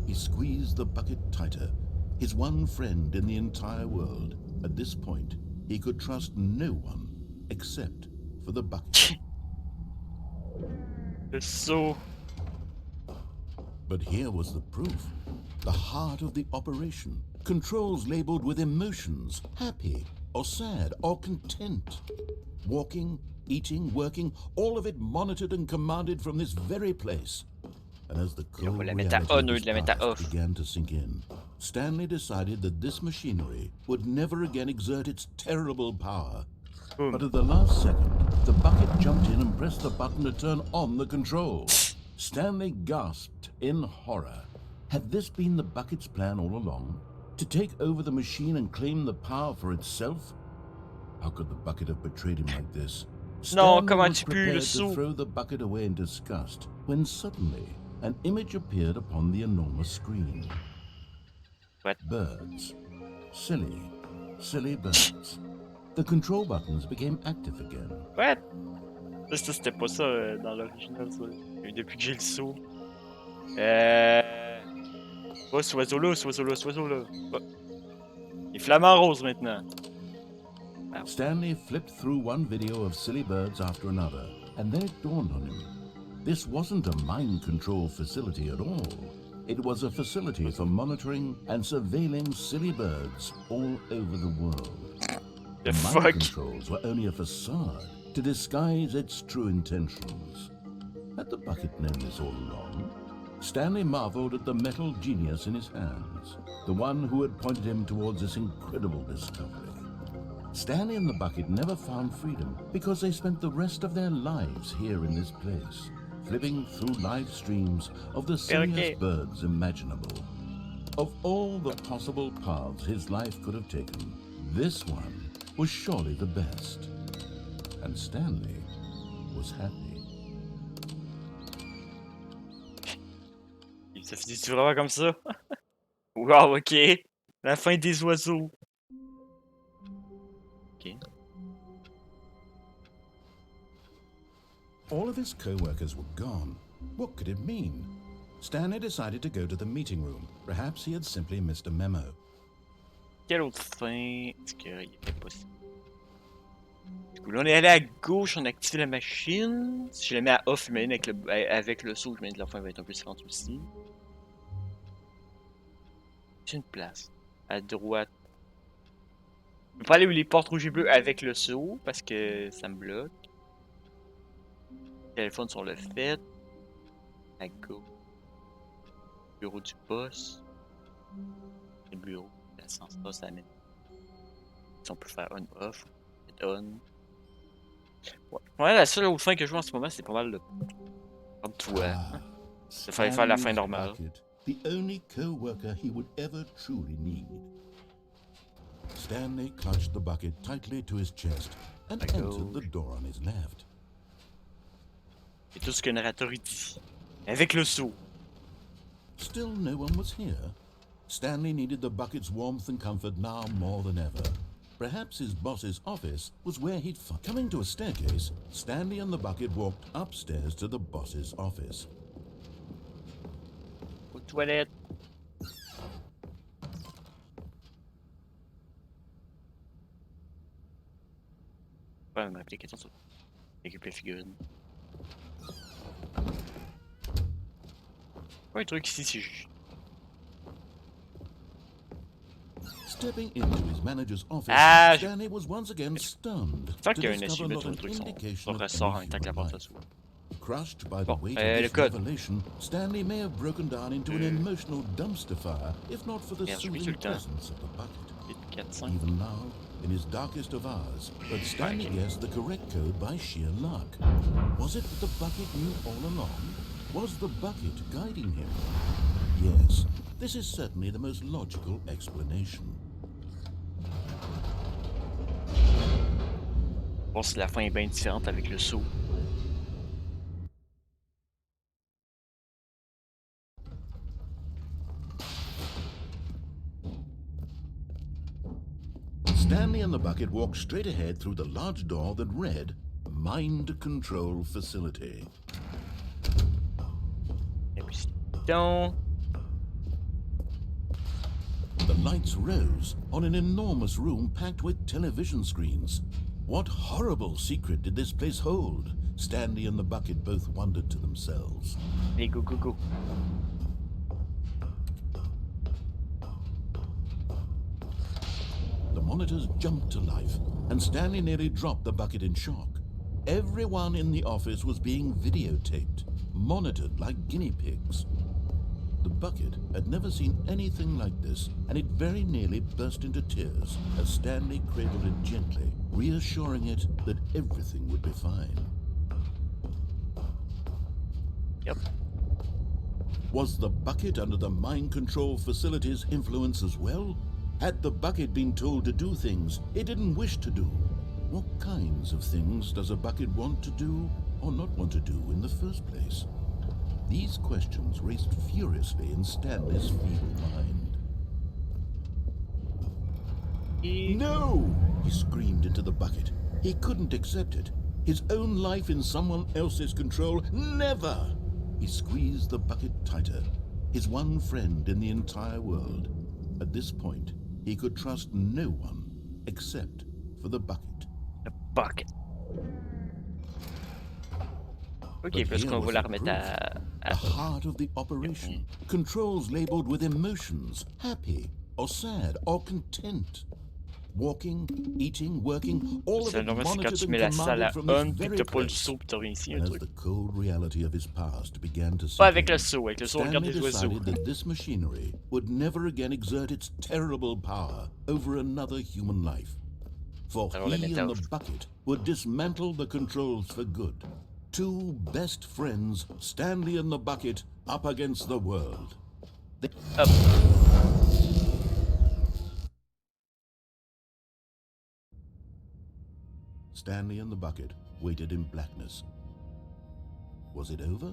Speaker 2: He squeezed the bucket tighter. His one friend in the entire world. At this point, he could trust no one except for the bucket.
Speaker 1: Le saut.
Speaker 2: But here was the proof. The heart of the operation. Controls labeled with emotions, happy or sad or content. Walking, eating, working, all of it monitored and commanded from this very place. And as the cold
Speaker 1: la
Speaker 2: reality
Speaker 1: mettre à
Speaker 2: of
Speaker 1: on, au lieu
Speaker 2: his
Speaker 1: de la mettre à
Speaker 2: past
Speaker 1: off.
Speaker 2: began to sink in, Stanley decided that this machinery would never again exert its terrible power.
Speaker 1: Boom.
Speaker 2: But at the last second, the bucket jumped in and pressed the button to turn on the control. Stanley gasped in horror. Had this been the bucket's plan all along? To take over the machine and claim the power for itself? How could the bucket have betrayed him like this? Stanley
Speaker 1: comment
Speaker 2: was
Speaker 1: tu peux, le
Speaker 2: prepared to
Speaker 1: saut?
Speaker 2: throw the bucket away in disgust when suddenly an image appeared upon the enormous screen.
Speaker 1: What?
Speaker 2: Birds. Silly, silly birds. The control buttons became active again.
Speaker 1: What? Ça, c'était pas ça dans l'original, ça. Et depuis que j'ai le saut. Oh, ce oiseau-là, ce oiseau-là, ce oiseau-là. Oh. Il est flamant rose maintenant. Ah.
Speaker 2: Stanley flipped through one video of silly birds after another, and then it dawned on him. This wasn't a mind control facility at all. It was a facility for monitoring and surveilling silly birds all over the world.
Speaker 1: The
Speaker 2: mind
Speaker 1: fuck?
Speaker 2: controls were only a facade to disguise its true intentions. Had the bucket known this all along? Stanley marveled at the metal genius in his hands, the one who had pointed him towards this incredible discovery. Stanley and the bucket never found freedom because they spent the rest of their lives here in this place, flipping through live streams of the silliest birds imaginable. Of all the possible paths his life could have taken, this one was surely the best. And Stanley was happy.
Speaker 1: Ça finit vraiment comme ça? Wow, ok. La fin des oiseaux. Ok.
Speaker 2: All of his co-workers were gone. What could it mean? Stanley decided to go to the meeting room. Perhaps he had simply missed a memo.
Speaker 1: Quelle autre fin est-ce qu'il y avait possible? Du coup, là, on est allé à gauche, on a activé la machine. Si je la mets à off, j'imagine avec le saut, j'imagine que la fin va être un peu différente aussi. C'est une place. À droite. Je peux pas aller où les portes rouges et bleues avec le saut parce que ça me bloque. Téléphone sur le fait. À gauche. Bureau du boss. Le bureau. L'ascenseur, ça amène. Si on peut faire on-off. On. Ouais, la seule autre fin que je joue en ce moment, c'est pas mal le. Comme toi. Il fallait faire la fin normale.
Speaker 2: The only co-worker he would ever truly need. Stanley clutched the bucket tightly to his chest and entered the door on his left.
Speaker 1: C'est tout ce que le narrateur dit. Avec le saut.
Speaker 2: Still no one was here. Stanley needed the bucket's warmth and comfort now more than ever. Perhaps his boss's office was where he'd find. Coming to a staircase, Stanley and the bucket walked upstairs to the boss's office.
Speaker 1: Aux toilettes. Ouais, une application sur l'équipe les figurines. Ouais, un truc ici, c'est juste.
Speaker 2: Stepping into his manager's office, Stanley was once again stunned to discover not an indication of anything life. Crushed by the weight of this revelation, Stanley may have broken down into an emotional dumpster fire, if not for the soothing presence of the bucket. Even now, in his darkest of hours, but Stanley guessed the correct code by sheer luck. Was it that the bucket knew all along? Was the bucket guiding him? Yes, this is certainly the most logical explanation.
Speaker 1: Bon, si la fin est bien différente avec le saut.
Speaker 2: Stanley and the bucket walked straight ahead through the large door that read, Mind Control Facility.
Speaker 1: Don't.
Speaker 2: The lights rose on an enormous room packed with television screens. What horrible secret did this place hold? Stanley and the bucket both wondered to themselves.
Speaker 1: Hey, go, go, go.
Speaker 2: The monitors jumped to life, and Stanley nearly dropped the bucket in shock. Everyone in the office was being videotaped, monitored like guinea pigs. The bucket had never seen anything like this, and it very nearly burst into tears as Stanley cradled it gently, reassuring it that everything would be fine.
Speaker 1: Yep.
Speaker 2: Was the bucket under the mind control facility's influence as well? Had the bucket been told to do things it didn't wish to do? What kinds of things does a bucket want to do or not want to do in the first place? These questions raced furiously in Stanley's feeble mind. No! He screamed into the bucket. He couldn't accept it. His own life in someone else's control, never! He squeezed the bucket tighter. His one friend in the entire world. At this point, he could trust no one except for the bucket.
Speaker 1: The bucket. Ok, parce qu'on va la remettre à...
Speaker 2: The heart of the operation. Controls labeled with emotions, happy or sad or content. Walking, eating, working, all of it monitored and commanded from this very place. And as the cold reality of his past began to sink in, Stanley decided that this machinery would never again exert its terrible power over another human life. For he and the bucket would dismantle the controls for good. Two best friends, Stanley and the bucket, up against the world.
Speaker 1: Hop.
Speaker 2: Stanley and the bucket waited in blackness. Was it over?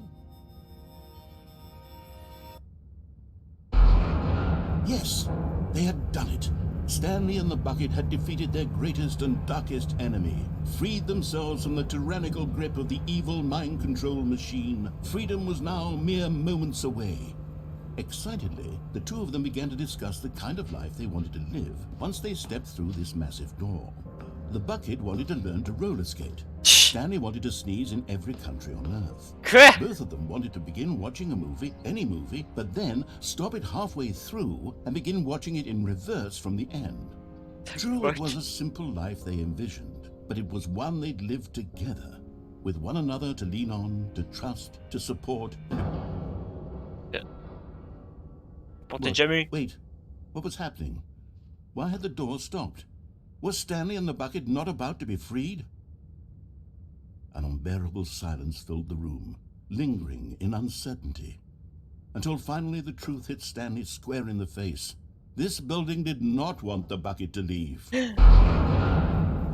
Speaker 2: Yes, they had done it. Stanley and the bucket had defeated their greatest and darkest enemy, freed themselves from the tyrannical grip of the evil mind control machine. Freedom was now mere moments away. Excitedly, the two of them began to discuss the kind of life they wanted to live once they stepped through this massive door. The bucket wanted to learn to roller skate. Stanley wanted to sneeze in every country on Earth. Both of them wanted to begin watching a movie, any movie, but then stop it halfway through and begin watching it in reverse from the end. True, it was a simple life they envisioned, but it was one they'd lived together, with one another to lean on, to trust, to support. Wait, what was happening? Why had the door stopped? Was Stanley and the bucket not about to be freed? An unbearable silence filled the room, lingering in uncertainty, until finally the truth hit Stanley square in the face. This building did not want the bucket to leave. No!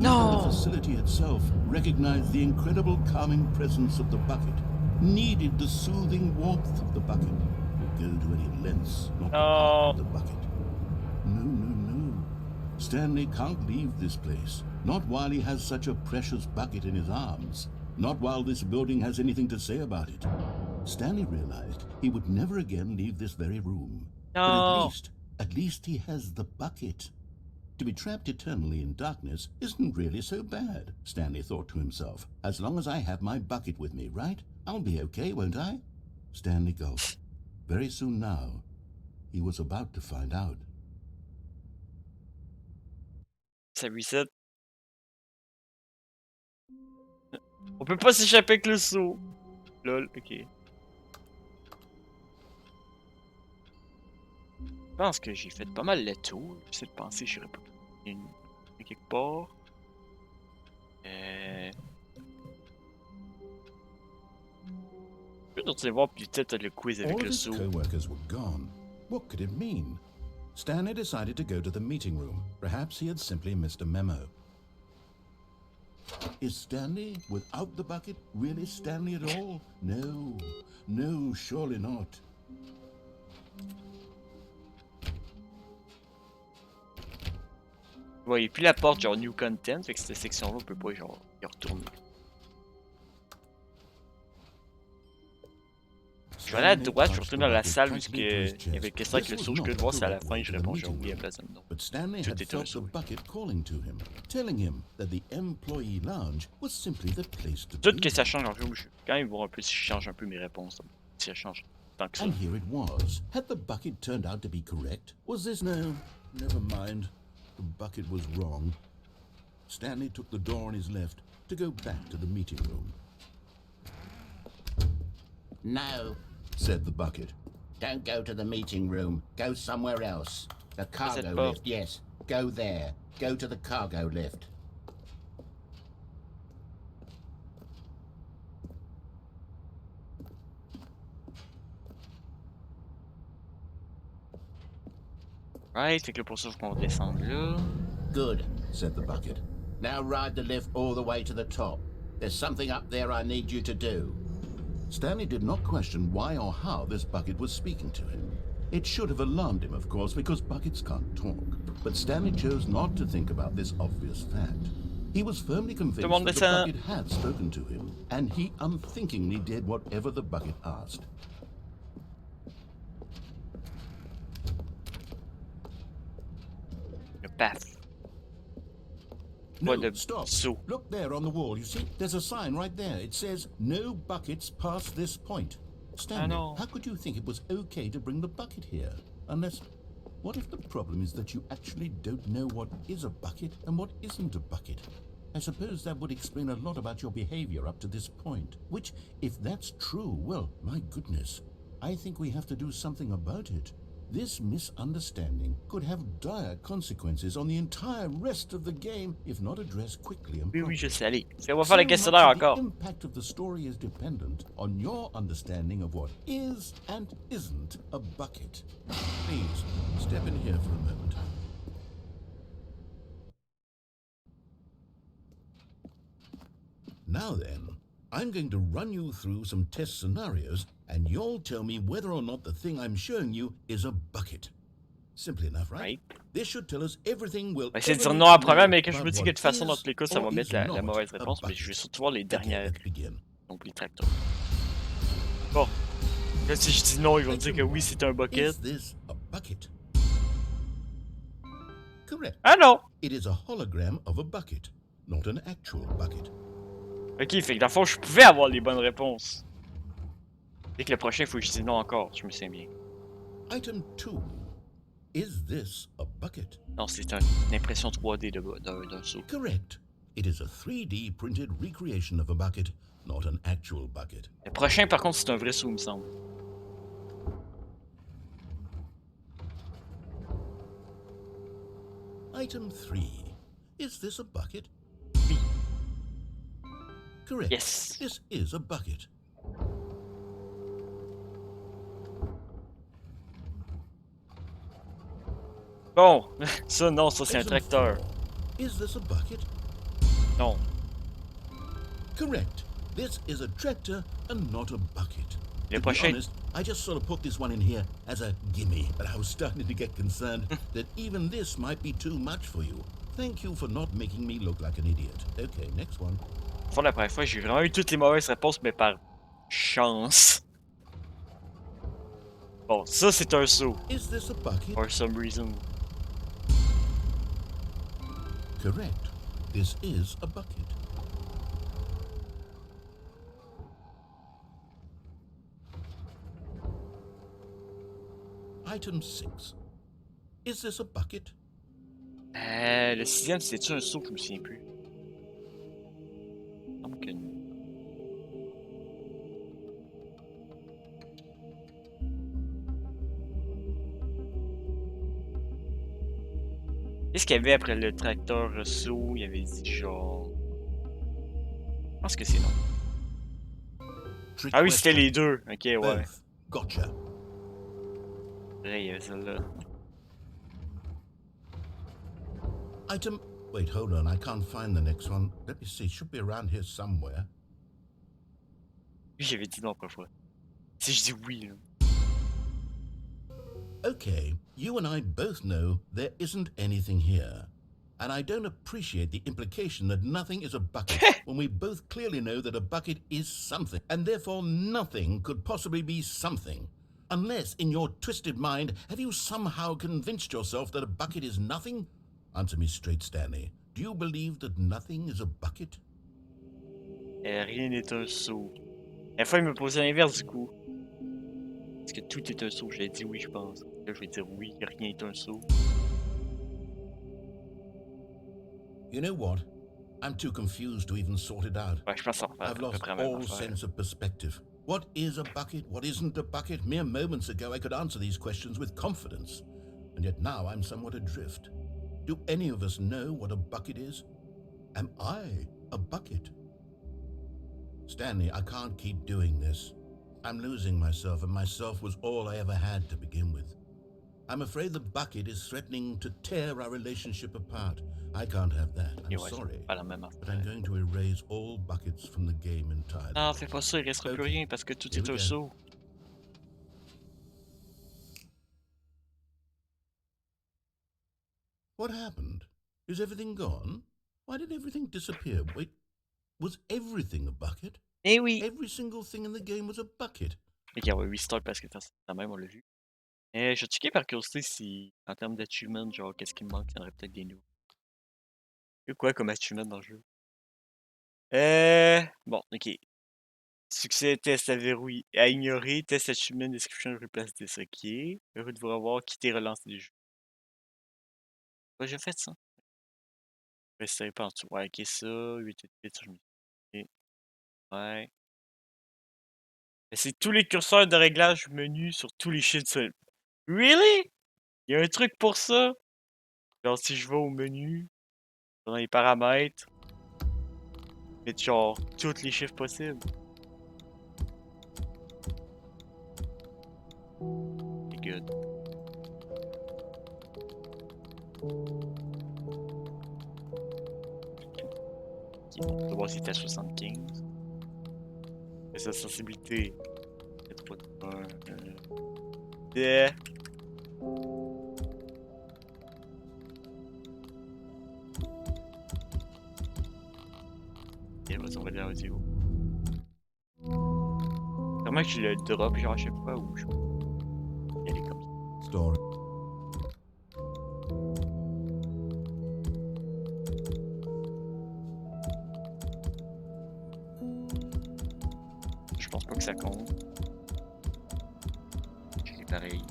Speaker 2: Even the facility itself recognized the incredible calming presence of the bucket, needed the soothing warmth of the bucket, would go to any lengths not to harm the bucket. No. Stanley can't leave this place, not while he has such a precious bucket in his arms, not while this building has anything to say about it. Stanley realized he would never again leave this very room.
Speaker 1: No.
Speaker 2: But at least he has the bucket. To be trapped eternally in darkness isn't really so bad, Stanley thought to himself. As long as I have my bucket with me, right? I'll be okay, won't I? Stanley gulped. Very soon now, he was about to find out.
Speaker 1: Ça reset. On peut pas s'échapper avec le saut. Lol, ok. Je pense que j'ai fait pas mal le tour. J'essaie de penser, j'aurais pas une quelque part. Je vais retourner voir peut-être le quiz avec le saut.
Speaker 2: All his co-workers were gone. What could it mean? Stanley decided to go to the meeting room. Perhaps he had simply missed a memo. Is Stanley, without the bucket, really Stanley at all? No, surely not.
Speaker 1: Ouais, et puis la porte genre New Content, fait que cette section-là, on peut pas genre y retourner. Je vais aller à droite, je retourne dans la salle où il y avait question avec le saut, je peux le voir si à la fin je réponds, j'ai oublié la place de nom.
Speaker 2: But Stanley had felt the bucket calling to him, telling him that the employee lounge was simply the place to be.
Speaker 1: Tout que ça change en jeu, quand même voir un peu si je change un peu mes réponses, si ça change tant que ça.
Speaker 2: And here it was. Had the bucket turned out to be correct? Was this no? Never mind. The bucket was wrong. Stanley took the door on his left to go back to the meeting room.
Speaker 6: No,
Speaker 2: said the bucket.
Speaker 6: don't go to the meeting room. Go somewhere else. The cargo lift, yes. Go there. Go to the cargo lift.
Speaker 1: Right, fait que là pour ça, faut qu'on redescende là.
Speaker 6: Good, said the bucket. Now ride the lift all the way to the top. There's something up there I need you to do.
Speaker 2: Stanley did not question why or how this bucket was speaking to him. It should have alarmed him, of course, because buckets can't talk. But Stanley chose not to think about this obvious fact. He was firmly convinced that the bucket had spoken to him, and he unthinkingly did whatever the bucket asked.
Speaker 1: Le paf.
Speaker 2: No, stop. Look there on the wall. You see, there's a sign right there. It says, no buckets past this point. Stanley, how could you think it was okay to bring the bucket here? Unless, what if the problem is that you actually don't know what is a bucket and what isn't a bucket? I suppose that would explain a lot about your behavior up to this point. Which, if that's true, well, my goodness, I think we have to do something about it. This misunderstanding could have dire consequences on the entire rest of the game if not addressed quickly and
Speaker 1: Oui, oui,
Speaker 2: properly.
Speaker 1: je sais. Allez, on va faire
Speaker 2: So
Speaker 1: le
Speaker 2: much
Speaker 1: questionnaire
Speaker 2: of the
Speaker 1: encore.
Speaker 2: impact of the story is dependent on your understanding of what is and isn't a bucket. Please, step in here for a moment. Now then, I'm going to run you through some test scenarios, and you'll tell me whether or not the thing I'm showing you is a bucket. Simple enough, right?
Speaker 1: Right.
Speaker 2: This should tell us everything we'll
Speaker 1: On va essayer de
Speaker 2: ever
Speaker 1: dire
Speaker 2: need
Speaker 1: non à la
Speaker 2: to
Speaker 1: première,
Speaker 2: know
Speaker 1: mais que je
Speaker 2: about
Speaker 1: me dis
Speaker 2: what
Speaker 1: que de toute façon, dans
Speaker 2: is
Speaker 1: tous les cas, ça
Speaker 2: or
Speaker 1: va
Speaker 2: is
Speaker 1: mettre la
Speaker 2: not
Speaker 1: mauvaise
Speaker 2: a
Speaker 1: réponse, mais je vais
Speaker 2: bucket.
Speaker 1: surtout voir les
Speaker 2: Okay,
Speaker 1: dernières.
Speaker 2: let's begin.
Speaker 1: Donc, les tracteurs. Bon. Là, si je dis non, ils vont me dire que
Speaker 2: Item
Speaker 1: oui,
Speaker 2: one.
Speaker 1: c'est un bucket.
Speaker 2: Is this a bucket? Correct.
Speaker 1: Ah non!
Speaker 2: It is a hologram of a bucket, not an actual bucket.
Speaker 1: Ok, fait que dans le fond, je pouvais avoir les bonnes réponses. Dès que le prochain, il faut que je dise non encore, je me sens bien.
Speaker 2: Item 2. Is this a bucket?
Speaker 1: Non, c'est une impression 3D d'un seau.
Speaker 2: Correct. It is a 3D printed recreation of a bucket, not an actual bucket.
Speaker 1: Le prochain, par contre, c'est un vrai seau, il me semble.
Speaker 2: Item 3. Is this a bucket?
Speaker 1: Oui.
Speaker 2: Correct.
Speaker 1: Yes.
Speaker 2: This is a bucket.
Speaker 1: Bon, ça non, ça c'est un
Speaker 2: Item
Speaker 1: tracteur.
Speaker 2: 4. Is this a bucket?
Speaker 1: Non.
Speaker 2: Correct. This is a tractor and not a bucket.
Speaker 1: Le
Speaker 2: To be
Speaker 1: prochain.
Speaker 2: honest, I just sort of put this one in here as a gimme, but I was starting to get concerned that even this might be too much for you. Thank you for not making me look like an idiot. Okay, next one.
Speaker 1: Pour la première fois, j'ai vraiment eu toutes les mauvaises réponses, mais par chance. Bon, ça c'est un seau.
Speaker 2: Is this a bucket?
Speaker 1: For some reason.
Speaker 2: Correct. This is a bucket. Item 6. Is this a bucket?
Speaker 1: Le sixième, c'est-tu un seau? Je me souviens plus. Donc, qu'est-ce qu'il y avait après le tracteur seau? Il y avait dit genre. Je pense que c'est non.
Speaker 2: Trick
Speaker 1: Ah oui, c'était
Speaker 2: question.
Speaker 1: les deux. Ok, ouais.
Speaker 2: Both. Gotcha.
Speaker 1: Ouais, il y avait celle-là.
Speaker 2: Item... Wait, hold on. I can't find the next one. Let me see. It should be around here somewhere.
Speaker 1: Oui, j'avais dit non la première fois. Si je dis oui, là.
Speaker 2: Okay, you and I both know there isn't anything here. And I don't appreciate the implication that nothing is a bucket when we both clearly know that a bucket is something, and therefore nothing could possibly be something. Unless, in your twisted mind, have you somehow convinced yourself that a bucket is nothing? Answer me straight, Stanley. Do you believe that nothing is a bucket?
Speaker 1: Rien n'est un seau. La fois, il me posait l'inverse du coup. Est-ce que tout est un seau? J'ai dit oui, je pense. Là, je vais dire oui, rien n'est un seau.
Speaker 2: You know what? I'm too confused to even sort it out.
Speaker 1: Ouais, je pense que ça va faire
Speaker 2: I've
Speaker 1: à peu
Speaker 2: lost
Speaker 1: près la même
Speaker 2: all
Speaker 1: affaire.
Speaker 2: sense of perspective. What is a bucket? What isn't a bucket? Mere moments ago I could answer these questions with confidence, and yet now I'm somewhat adrift. Do any of us know what a bucket is? Am I a bucket? Stanley, I can't keep doing this. I'm losing myself, and myself was all I ever had to begin with. I'm afraid the bucket is threatening to tear our relationship apart. I can't have that. I'm
Speaker 1: Ouais,
Speaker 2: sorry.
Speaker 1: c'est pas la même
Speaker 2: But I'm
Speaker 1: affaire.
Speaker 2: going to erase all buckets from the game entirely.
Speaker 1: Non, fais pas ça, il restera plus
Speaker 2: Okay,
Speaker 1: rien parce que tout
Speaker 2: here
Speaker 1: est
Speaker 2: we
Speaker 1: un
Speaker 2: go.
Speaker 1: seau.
Speaker 2: What happened? Is everything gone? Why did everything disappear? Wait, was everything a bucket?
Speaker 1: Eh oui!
Speaker 2: Every single thing in the game was a bucket.
Speaker 1: Ok, on va restart parce que quand même, on l'a vu. Je vais checker par curiosité si, en termes d'achievement, genre, qu'est-ce qui me manque? Il y en aurait peut-être des nouveaux. Il y a quoi comme achievement dans le jeu? Bon, ok. Succès, test à verrouiller, à ignorer, test achievement, description, replace this, ok. Heureux de vous revoir, quitter, relancer le jeu. Ouais, j'ai fait ça. Restez pas en dessous. Ouais, ok, ça, 8 8 je me dis. Ouais. C'est tous les curseurs de réglage menu sur tous les chiffres. Really? Il y a un truc pour ça? Genre, si je vais au menu, dans les paramètres, mettre genre tous les chiffres possibles. C'est good. Ok, on va voir si c'était à 75. Et sa sensibilité. C'est pas de... Ok, vas-y, on va aller à audio. Comment que je le drop genre à chaque fois ou je... Il y a les comme ça.
Speaker 2: Story.
Speaker 1: Je pense pas que ça compte. C'est pareil.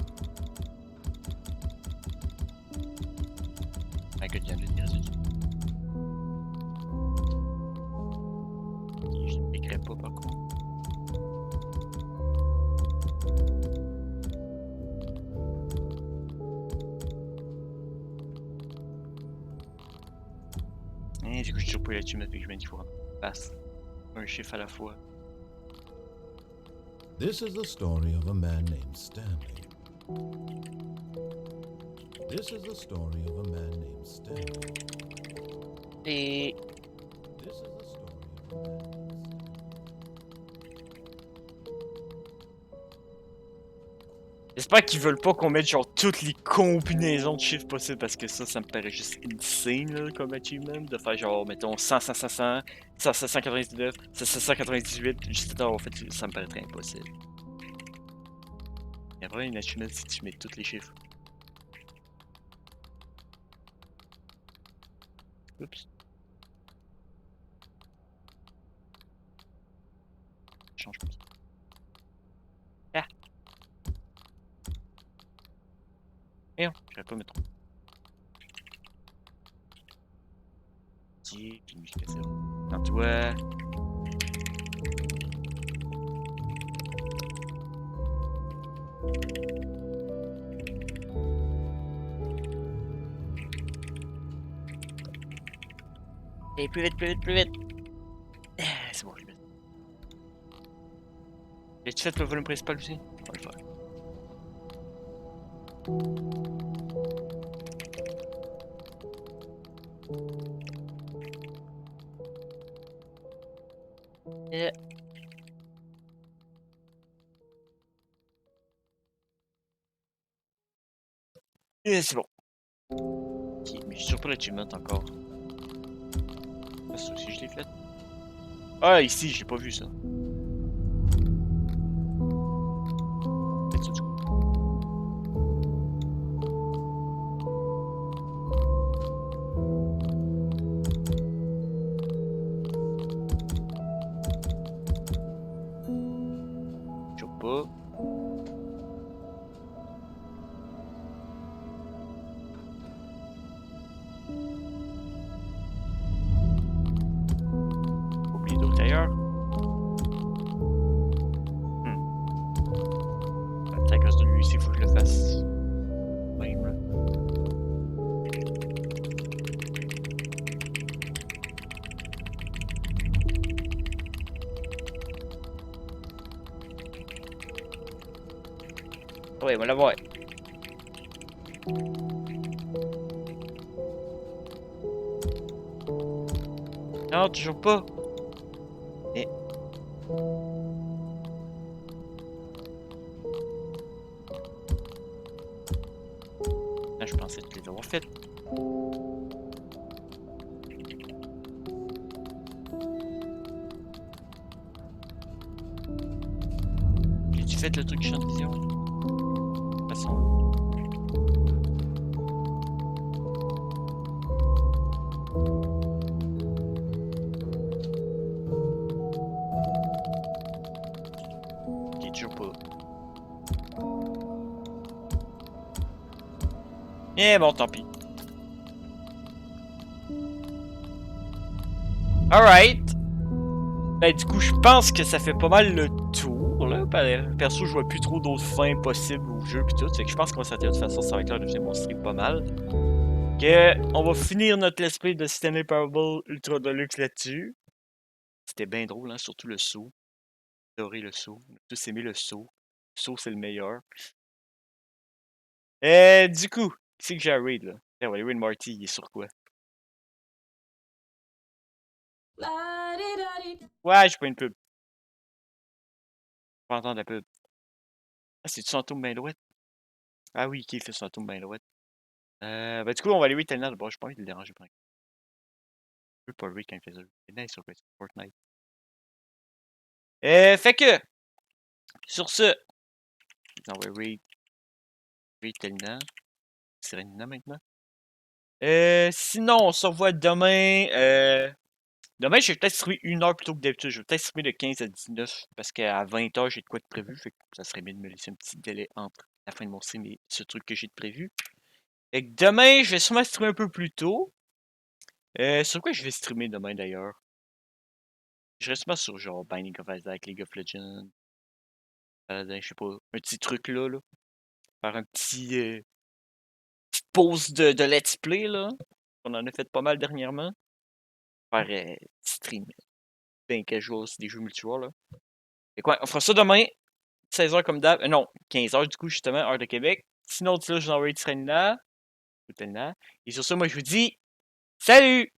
Speaker 1: Ah, que vient de dire résultat. Ok, je n'écris pas par contre. Et du coup, je suis toujours pas là-dessus, mais je viens d'y voir. Passe. Un chiffre à la fois.
Speaker 2: This is the story of a man named Stanley. This is the story of a man named Stanley.
Speaker 1: Et...
Speaker 2: This is the story of a man named Stanley.
Speaker 1: J'espère qu'ils veulent pas qu'on mette genre toutes les combinaisons de chiffres possibles parce que ça me paraît juste insane là, comme achievement de faire genre mettons 100, 100, 100, 100, 100, 199, 198, juste en fait ça me paraîtrait impossible. Il y a vraiment une achievement si tu mets tous les chiffres. Oups. Change comme ça. Ah! Et non, je vais pas mettre trop. Qui une musique à zéro. Non, toi. Et plus vite, plus vite, plus vite. Ah, c'est bon, je vais mettre. As-tu fait le volume principal aussi? On va le faire. Et c'est bon. Ok, mais je suis surpris l'achievement encore. Ça aussi, je l'ai fait. Ah, ici, j'ai pas vu ça. Peut-être ça, du coup. Je sais pas. Oublié d'autres ailleurs. Peut-être à cause de lui ici, il faut que je le fasse. Même là. Ouais, on va l'avoir. Non, toujours pas. Et... Ah, je pensais te les avoir faites. J'ai-tu fait le truc champ de vision? De toute façon. Ok, toujours pas. Eh bon, tant pis. Alright. Ben, du coup, je pense que ça fait pas mal le tour, là, perso, je vois plus trop d'autres fins possibles au jeu pis tout. Fait que je pense qu'on va s'arrêter de toute façon, ça va être l'heure de finir mon stream pas mal. On va finir notre let's play de Stanley Parable Ultra Deluxe là-dessus. C'était bien drôle, hein, surtout le saut. J'ai adoré le saut. On a tous aimé le saut. Le saut, c'est le meilleur. Du coup, qui c'est que j'ai à raid, là? Ah ouais, Raid Marty, il est sur quoi? Ouais, j'ai pas une pub. Pas entendre la pub. Ah, c'est-tu Fantôme Bain-Louette? Ah oui, qui fait Fantôme Bain-Louette? Ben du coup, on va aller raid Telna d'abord. J'ai pas envie de le déranger pendant. Je veux pas raid quand il fait ça. C'est nice sur Fortnite. Fait que, sur ce, on va raid Telna. Serenina maintenant. Sinon, on se revoit demain. Demain, je vais peut-être streamer 1 heure plutôt que d'habitude. Je vais peut-être streamer de 15 à 19 parce qu'à 20 h, j'ai de quoi de prévu. Fait que ça serait bien de me laisser un petit délai entre la fin de mon stream et ce truc que j'ai de prévu. Fait que demain, je vais sûrement streamer un peu plus tôt. Sur quoi je vais streamer demain d'ailleurs? Je reste pas sur genre Binding of Isaac, League of Legends. Je sais pas, un petit truc là. Faire un petit petite pause de let's play là. On en a fait pas mal dernièrement. Faire stream. Ben casual, c'est des jeux multijoueurs là. Fait quoi, on fera ça demain. 16 h comme d'hab. Non, 15 h du coup, justement, heure de Québec. Sinon, tu là, je vous envoie Trinidad. Et sur ça, moi, je vous dis salut!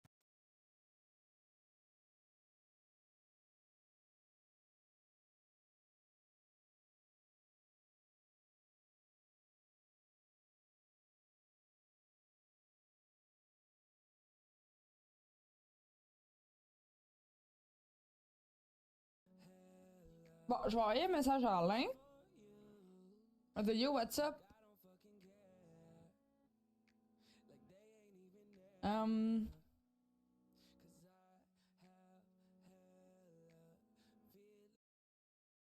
Speaker 10: Bon, je vais envoyer un message à Alain. Yo, what's up?